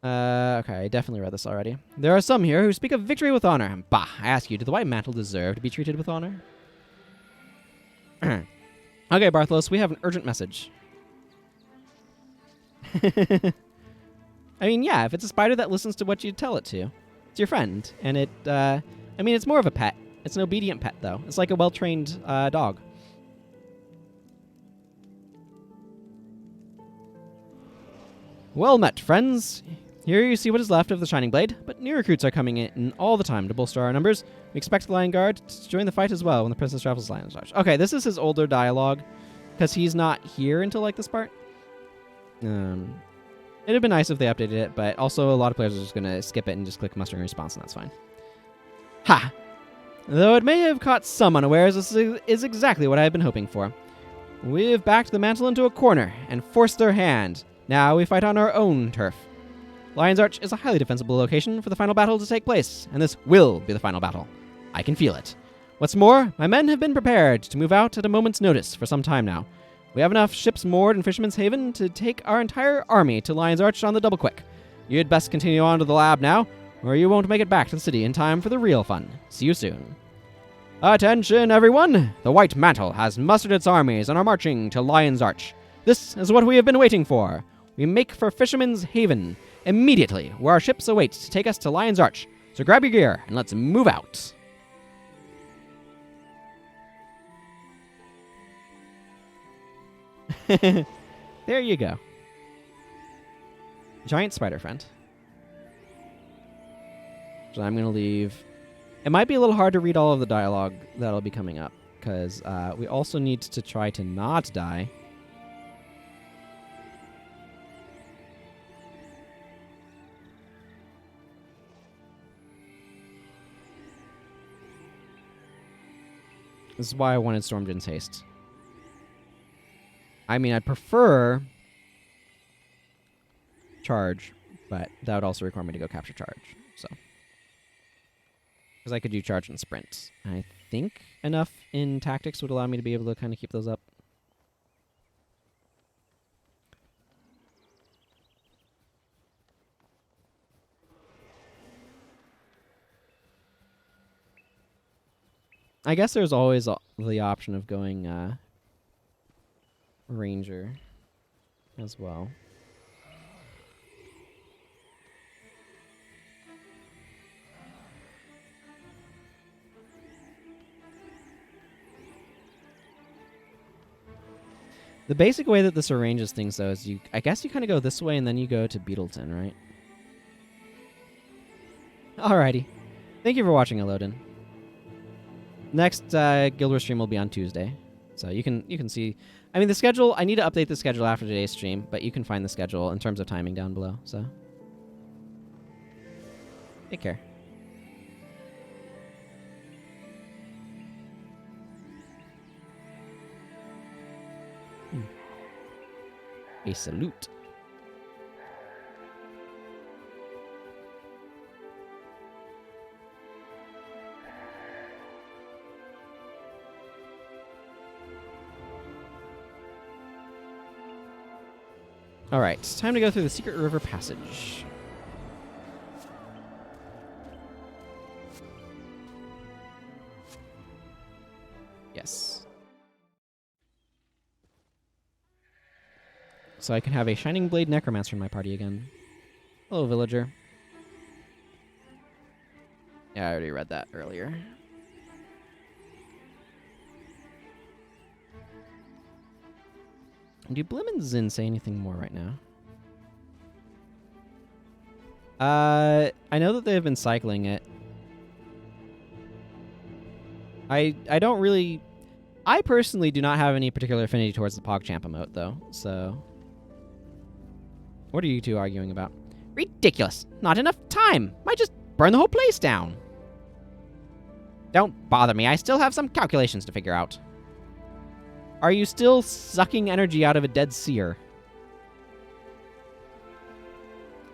Okay, I definitely read this already. There are some here who speak of victory with honor. Bah, I ask you, did the White Mantle deserve to be treated with honor? Okay, Bartholos, we have an urgent message. I mean, yeah, if it's a spider that listens to what you tell it to, it's your friend. And it, I mean, it's more of a pet. It's an obedient pet, though. It's like a well-trained dog. Well met, friends. Here you see what is left of the Shining Blade, but new recruits are coming in all the time to bolster our numbers. We expect the Lion Guard to join the fight as well when the Princess travels to Lion's Arch. Okay, this is his older dialogue, because he's not here until, like, this part. And It'd have been nice if they updated it, but also a lot of players are just going to skip it and just click mustering response, and that's fine. Ha! Though it may have caught some unawares, this is exactly what I had been hoping for. We've backed the mantle into a corner and forced their hand. Now we fight on our own turf. Lion's Arch is a highly defensible location for the final battle to take place, and this will be the final battle. I can feel it. What's more, my men have been prepared to move out at a moment's notice for some time now. We have enough ships moored in Fisherman's Haven to take our entire army to Lion's Arch on the double quick. You'd best continue on to the lab now, or you won't make it back to the city in time for the real fun. See you soon. Attention, everyone! The White Mantle has mustered its armies and are marching to Lion's Arch. This is what we have been waiting for. We make for Fisherman's Haven immediately, where our ships await to take us to Lion's Arch. So grab your gear and let's move out. There you go. Giant spider friend. So I'm going to leave. It might be a little hard to read all of the dialogue that'll be coming up, because we also need to try to not die. This is why I wanted Stormjin's Haste. I mean, I'd prefer charge, but that would also require me to go capture charge, so. Because I could do charge and sprint. I think enough in tactics would allow me to be able to kind of keep those up. I guess there's always the option of going Ranger as well. The basic way that this arranges things, though, is I guess you kind of go this way and then you go to Beetletun, right? Alrighty. Thank you for watching, Elodin. Next Guild Wars stream will be on Tuesday. So you can see... I mean, the schedule... I need to update the schedule after today's stream, but you can find the schedule in terms of timing down below, so... Take care. A salute. All right, time to go through the Secret River Passage. Yes. So I can have a Shining Blade Necromancer in my party again. Hello, villager. Yeah, I already read that earlier. Do Blim and Zin say anything more right now? I know that they've been cycling it. I don't really... I personally do not have any particular affinity towards the PogChamp emote, though, so... What are you two arguing about? Ridiculous! Not enough time! Might just burn the whole place down! Don't bother me, I still have some calculations to figure out. Are you still sucking energy out of a dead seer?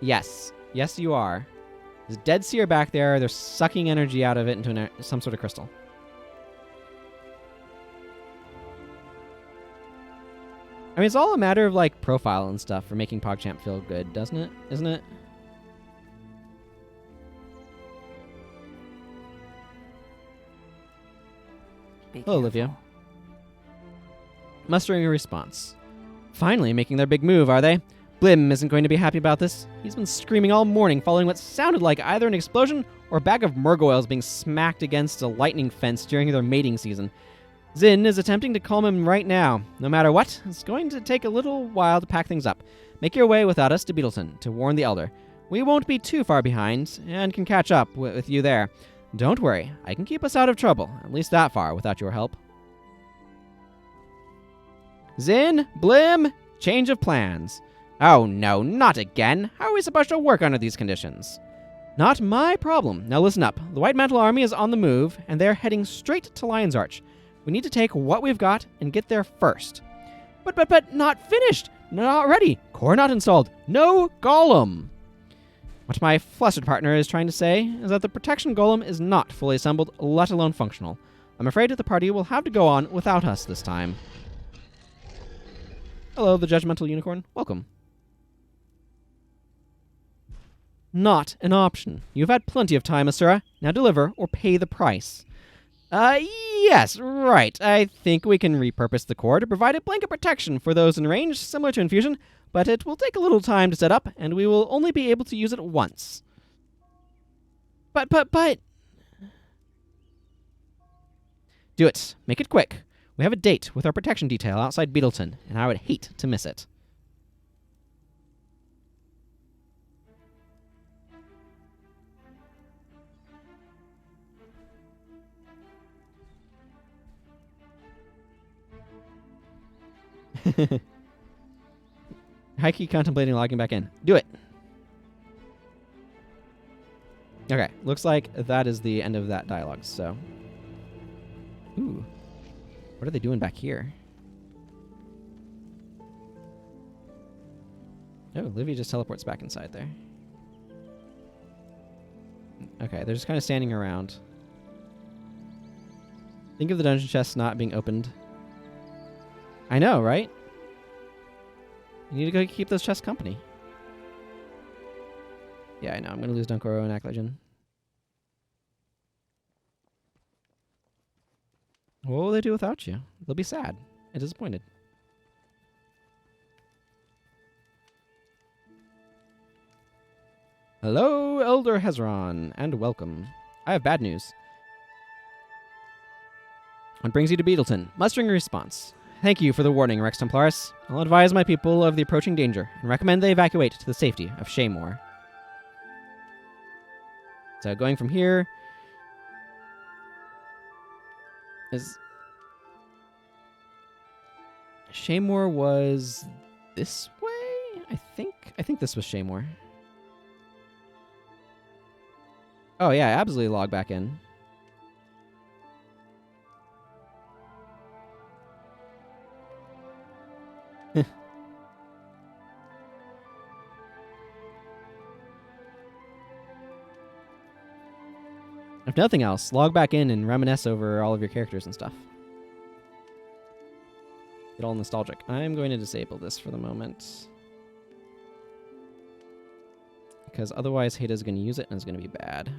Yes. Yes, you are. There's a dead seer back there. They're sucking energy out of it into some sort of crystal. I mean, it's all a matter of, like, profile and stuff for making PogChamp feel good, doesn't it? Isn't it? Hello, Olivia. Mustering a response. Finally making their big move, are they? Blim isn't going to be happy about this. He's been screaming all morning following what sounded like either an explosion or a bag of murgoyles being smacked against a lightning fence during their mating season. Zin is attempting to calm him right now. No matter what, it's going to take a little while to pack things up. Make your way without us to Beetletun to warn the Elder. We won't be too far behind and can catch up with you there. Don't worry, I can keep us out of trouble, at least that far, without your help. Zin, Blim, change of plans. Oh no, not again. How are we supposed to work under these conditions? Not my problem. Now listen up. The White Mantle army is on the move, and they're heading straight to Lion's Arch. We need to take what we've got and get there first. But not finished. Not ready. Core not installed. No golem. What my flustered partner is trying to say is that the protection golem is not fully assembled, let alone functional. I'm afraid that the party will have to go on without us this time. Hello, the judgmental unicorn. Welcome. Not an option. You've had plenty of time, Asura. Now deliver or pay the price. Yes, right. I think we can repurpose the core to provide a blanket protection for those in range, similar to infusion, but it will take a little time to set up, and we will only be able to use it once. But... Do it. Make it quick. We have a date with our protection detail outside Beetletun, and I would hate to miss it. Heike contemplating logging back in. Do it. Okay, looks like that is the end of that dialogue, so... Ooh. What are they doing back here? Oh, Livy just teleports back inside there. Okay, they're just kind of standing around. Think of the dungeon chests not being opened. I know, right? You need to go keep those chests company. Yeah, I know. I'm going to lose Dunkoro and Act Legend. What will they do without you? They'll be sad and disappointed. Hello, Elder Hezron, and welcome. I have bad news. What brings you to Beetletun? Mustering a response. Thank you for the warning, Rex Templaris. I'll advise my people of the approaching danger and recommend they evacuate to the safety of Shaymore. So going from here is... Shaymore was this way? I think this was Shaymore. Oh yeah, absolutely log back in. If nothing else, log back in and reminisce over all of your characters and stuff. Get all nostalgic. I'm going to disable this for the moment. Because otherwise Hada's going to use it and it's going to be bad.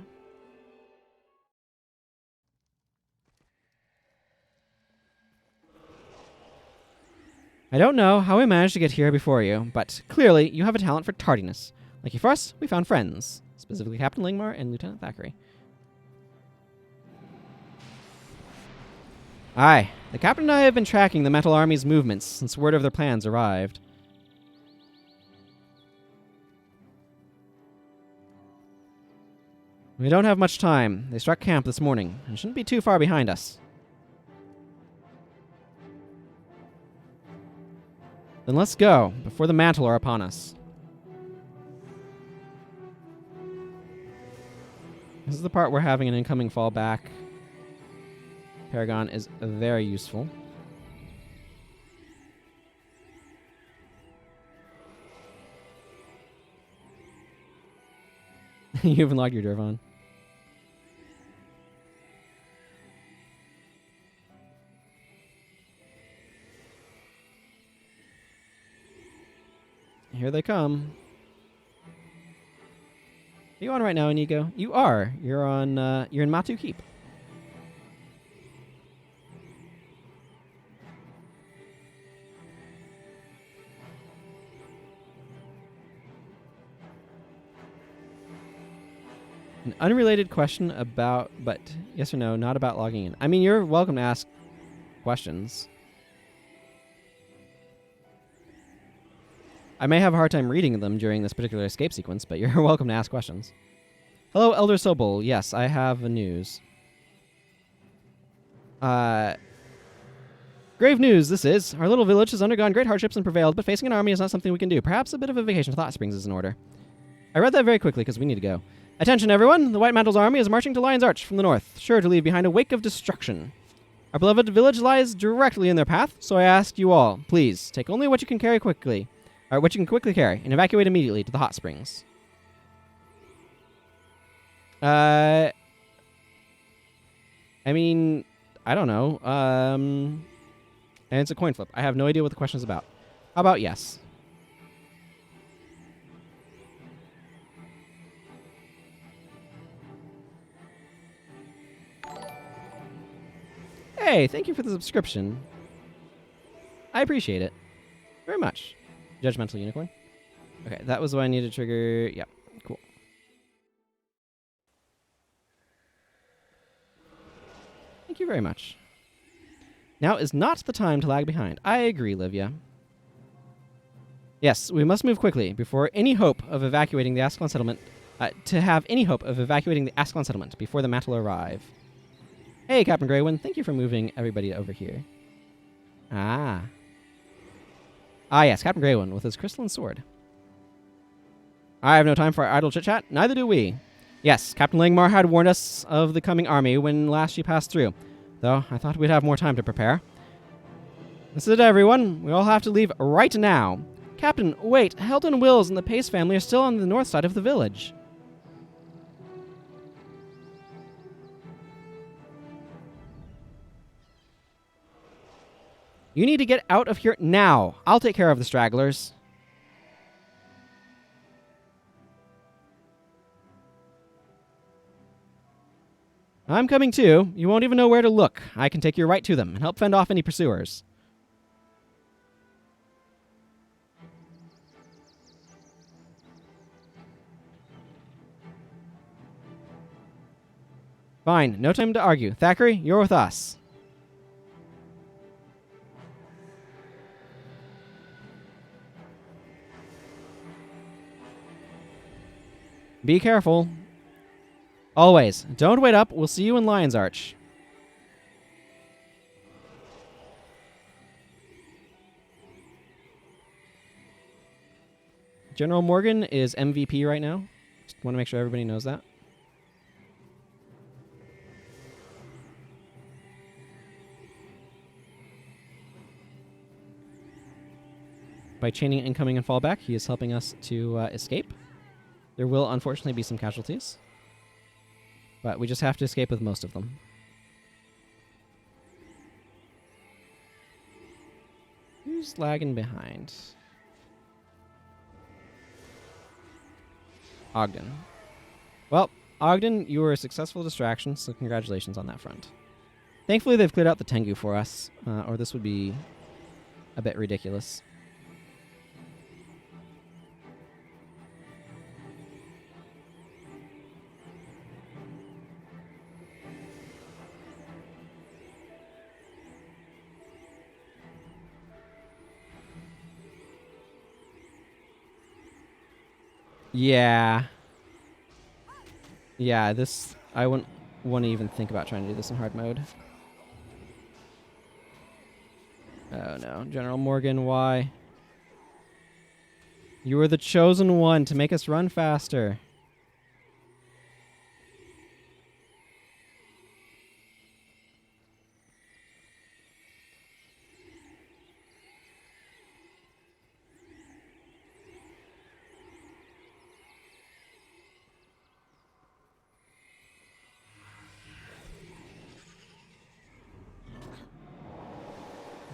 I don't know how we managed to get here before you, but clearly you have a talent for tardiness. Lucky for us, we found friends. Specifically Captain Lingmar and Lieutenant Thackeray. Aye, the captain and I have been tracking the Metal Army's movements since word of their plans arrived. We don't have much time. They struck camp this morning and shouldn't be too far behind us. Then let's go, before the Mantle are upon us. This is the part where having an incoming fallback Paragon is very useful. You haven't logged your Durvan. Here they come. Are you on right now, Inigo? You are. You're on. You're in Matu Keep. An unrelated question about, but yes or no, not about logging in. I mean, you're welcome to ask questions. I may have a hard time reading them during this particular escape sequence, but you're welcome to ask questions. Hello, Elder Sobol. Yes, I have news. Grave news, this is. Our little village has undergone great hardships and prevailed, but facing an army is not something we can do. Perhaps a bit of a vacation to Thought Springs is in order. I read that very quickly because we need to go. Attention, everyone! The White Mantle's army is marching to Lion's Arch from the north, sure to leave behind a wake of destruction. Our beloved village lies directly in their path, so I ask you all, please, take only what you can carry quickly, or what you can quickly carry, and evacuate immediately to the hot springs. I mean, I don't know. And it's a coin flip. I have no idea what the question is about. How about yes? Hey, thank you for the subscription. I appreciate it very much. Judgmental Unicorn. Okay, that was what I needed to trigger. Yep, cool. Thank you very much. Now is not the time to lag behind. I agree, Livia. Yes, we must move quickly before any hope of evacuating the Ascalon settlement. To have any hope of evacuating the Ascalon settlement before the Mantle arrive. Hey, Captain Greywin, thank you for moving everybody over here. Ah, yes, Captain Greywin with his crystalline sword. I have no time for idle chit-chat. Neither do we. Yes, Captain Langmar had warned us of the coming army when last she passed through, though I thought we'd have more time to prepare. This is it, everyone. We all have to leave right now. Captain, wait. Helton and Wills and the Pace family are still on the north side of the village. You need to get out of here now. I'll take care of the stragglers. I'm coming too. You won't even know where to look. I can take you right to them and help fend off any pursuers. Fine. No time to argue. Thackeray, you're with us. Be careful. Always. Don't wait up. We'll see you in Lion's Arch. General Morgan is MVP right now. Just want to make sure everybody knows that. By chaining incoming and fallback, he is helping us to escape. There will unfortunately be some casualties, but we just have to escape with most of them. Who's lagging behind? Ogden. Well, Ogden, you were a successful distraction, so congratulations on that front. Thankfully, they've cleared out the Tengu for us, or this would be a bit ridiculous. Yeah. Yeah, this... I wouldn't want to even think about trying to do this in hard mode. Oh no. General Morgan, why? You were the chosen one to make us run faster.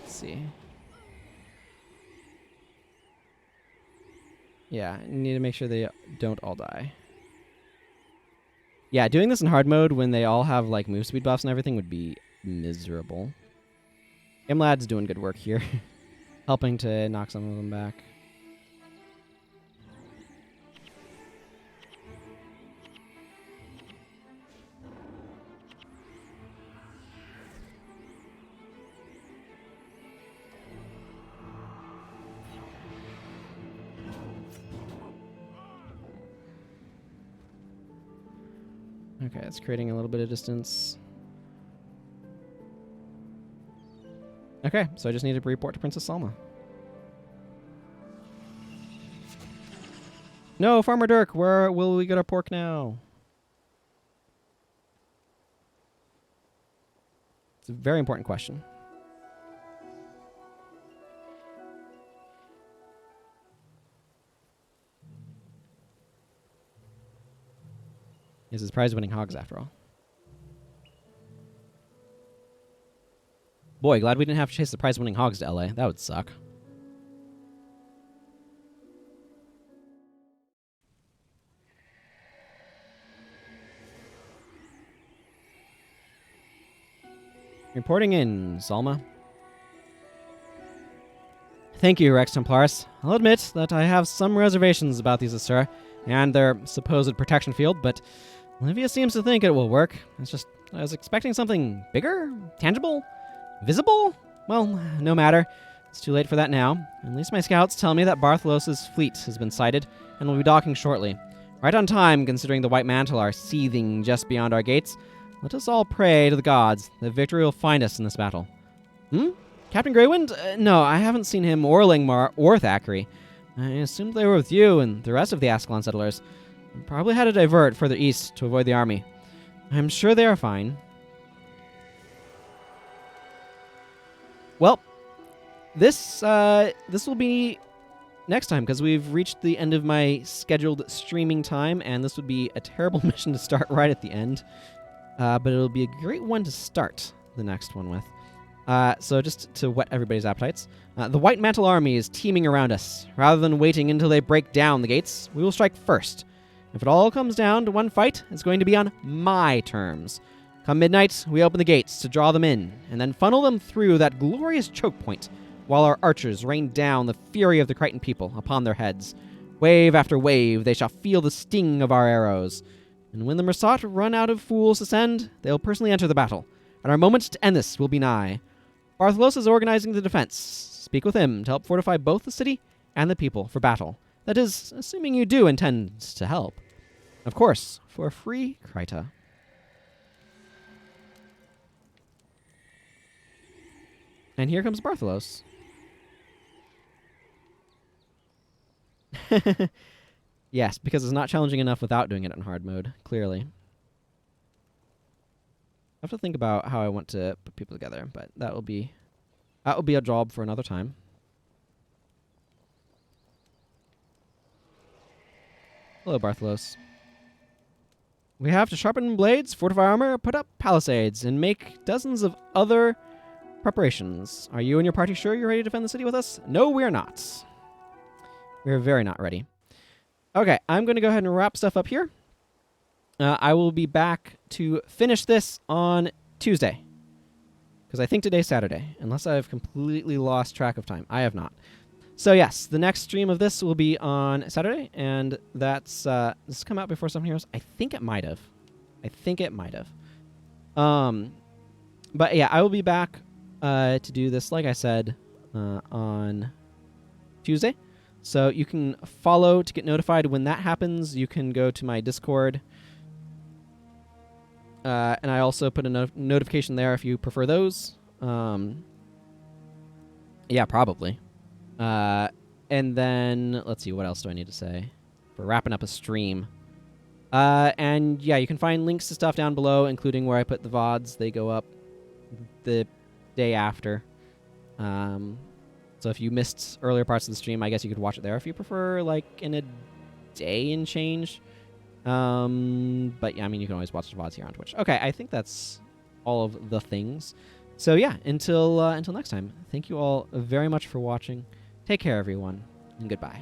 See. Yeah, need to make sure they don't all die. Yeah, doing this in hard mode when they all have like move speed buffs and everything would be miserable. Imlad's doing good work here, helping to knock some of them back. Okay, it's creating a little bit of distance. Okay, Okay, so I just need to report to Princess Salma. No, Farmer Dirk, where will we get our pork now? It's a very important question. This is prize-winning hogs, after all. Boy, glad we didn't have to chase the prize-winning hogs to LA. That would suck. Reporting in, Salma. Thank you, Rex Templaris. I'll admit that I have some reservations about these Asura and their supposed protection field, but Olivia seems to think it will work. It's just, I was expecting something bigger, tangible, visible? Well, no matter. It's too late for that now. At least my scouts tell me that Bartholos' fleet has been sighted and will be docking shortly. Right on time, considering the White Mantle are seething just beyond our gates. Let us all pray to the gods that victory will find us in this battle. Captain Greywind? No, I haven't seen him or Lingmar or Thackeray. I assumed they were with you and the rest of the Ascalon settlers. Probably had to divert further east to avoid the army. I'm sure they are fine. Well, this will be next time, because we've reached the end of my scheduled streaming time, and this would be a terrible mission to start right at the end. But it'll be a great one to start the next one with. So just to whet everybody's appetites, the White Mantle army is teeming around us. Rather than waiting until they break down the gates, we will strike first. If it all comes down to one fight, it's going to be on my terms. Come midnight, we open the gates to draw them in, and then funnel them through that glorious choke point, while our archers rain down the fury of the Crichton people upon their heads. Wave after wave, they shall feel the sting of our arrows. And when the Mursaat run out of fools to send, they'll personally enter the battle, and our moment to end this will be nigh. Bartholos is organizing the defense. Speak with him to help fortify both the city and the people for battle. That is, assuming you do intend to help. Of course, for a free Kryta. And here comes Bartholos. Yes, because it's not challenging enough without doing it in hard mode, clearly. I have to think about how I want to put people together, but that will be a job for another time. Hello, Bartholos. We have to sharpen blades, fortify armor, put up palisades, and make dozens of other preparations. Are you and your party sure you're ready to defend the city with us? No, we're not. We're very not ready. Okay, I'm going to go ahead and wrap stuff up here. I will be back to finish this on Tuesday, because I think today's Saturday, unless I've completely lost track of time. I have not. So yes, the next stream of this will be on Saturday, and that's this has come out before Some Heroes. I think it might have. But yeah, I will be back to do this, like I said, on Tuesday. So you can follow to get notified when that happens. You can go to my Discord. And I also put a notification there if you prefer those. Yeah, probably. And then, let's see, what else do I need to say for wrapping up a stream? And yeah, you can find links to stuff down below, including where I put the VODs. They go up the day after. So if you missed earlier parts of the stream, I guess you could watch it there if you prefer, like, in a day and change. But yeah, I mean, you can always watch the VODs here on Twitch. Okay, I think that's all of the things. So yeah, until next time, thank you all very much for watching. Take care, everyone, and goodbye.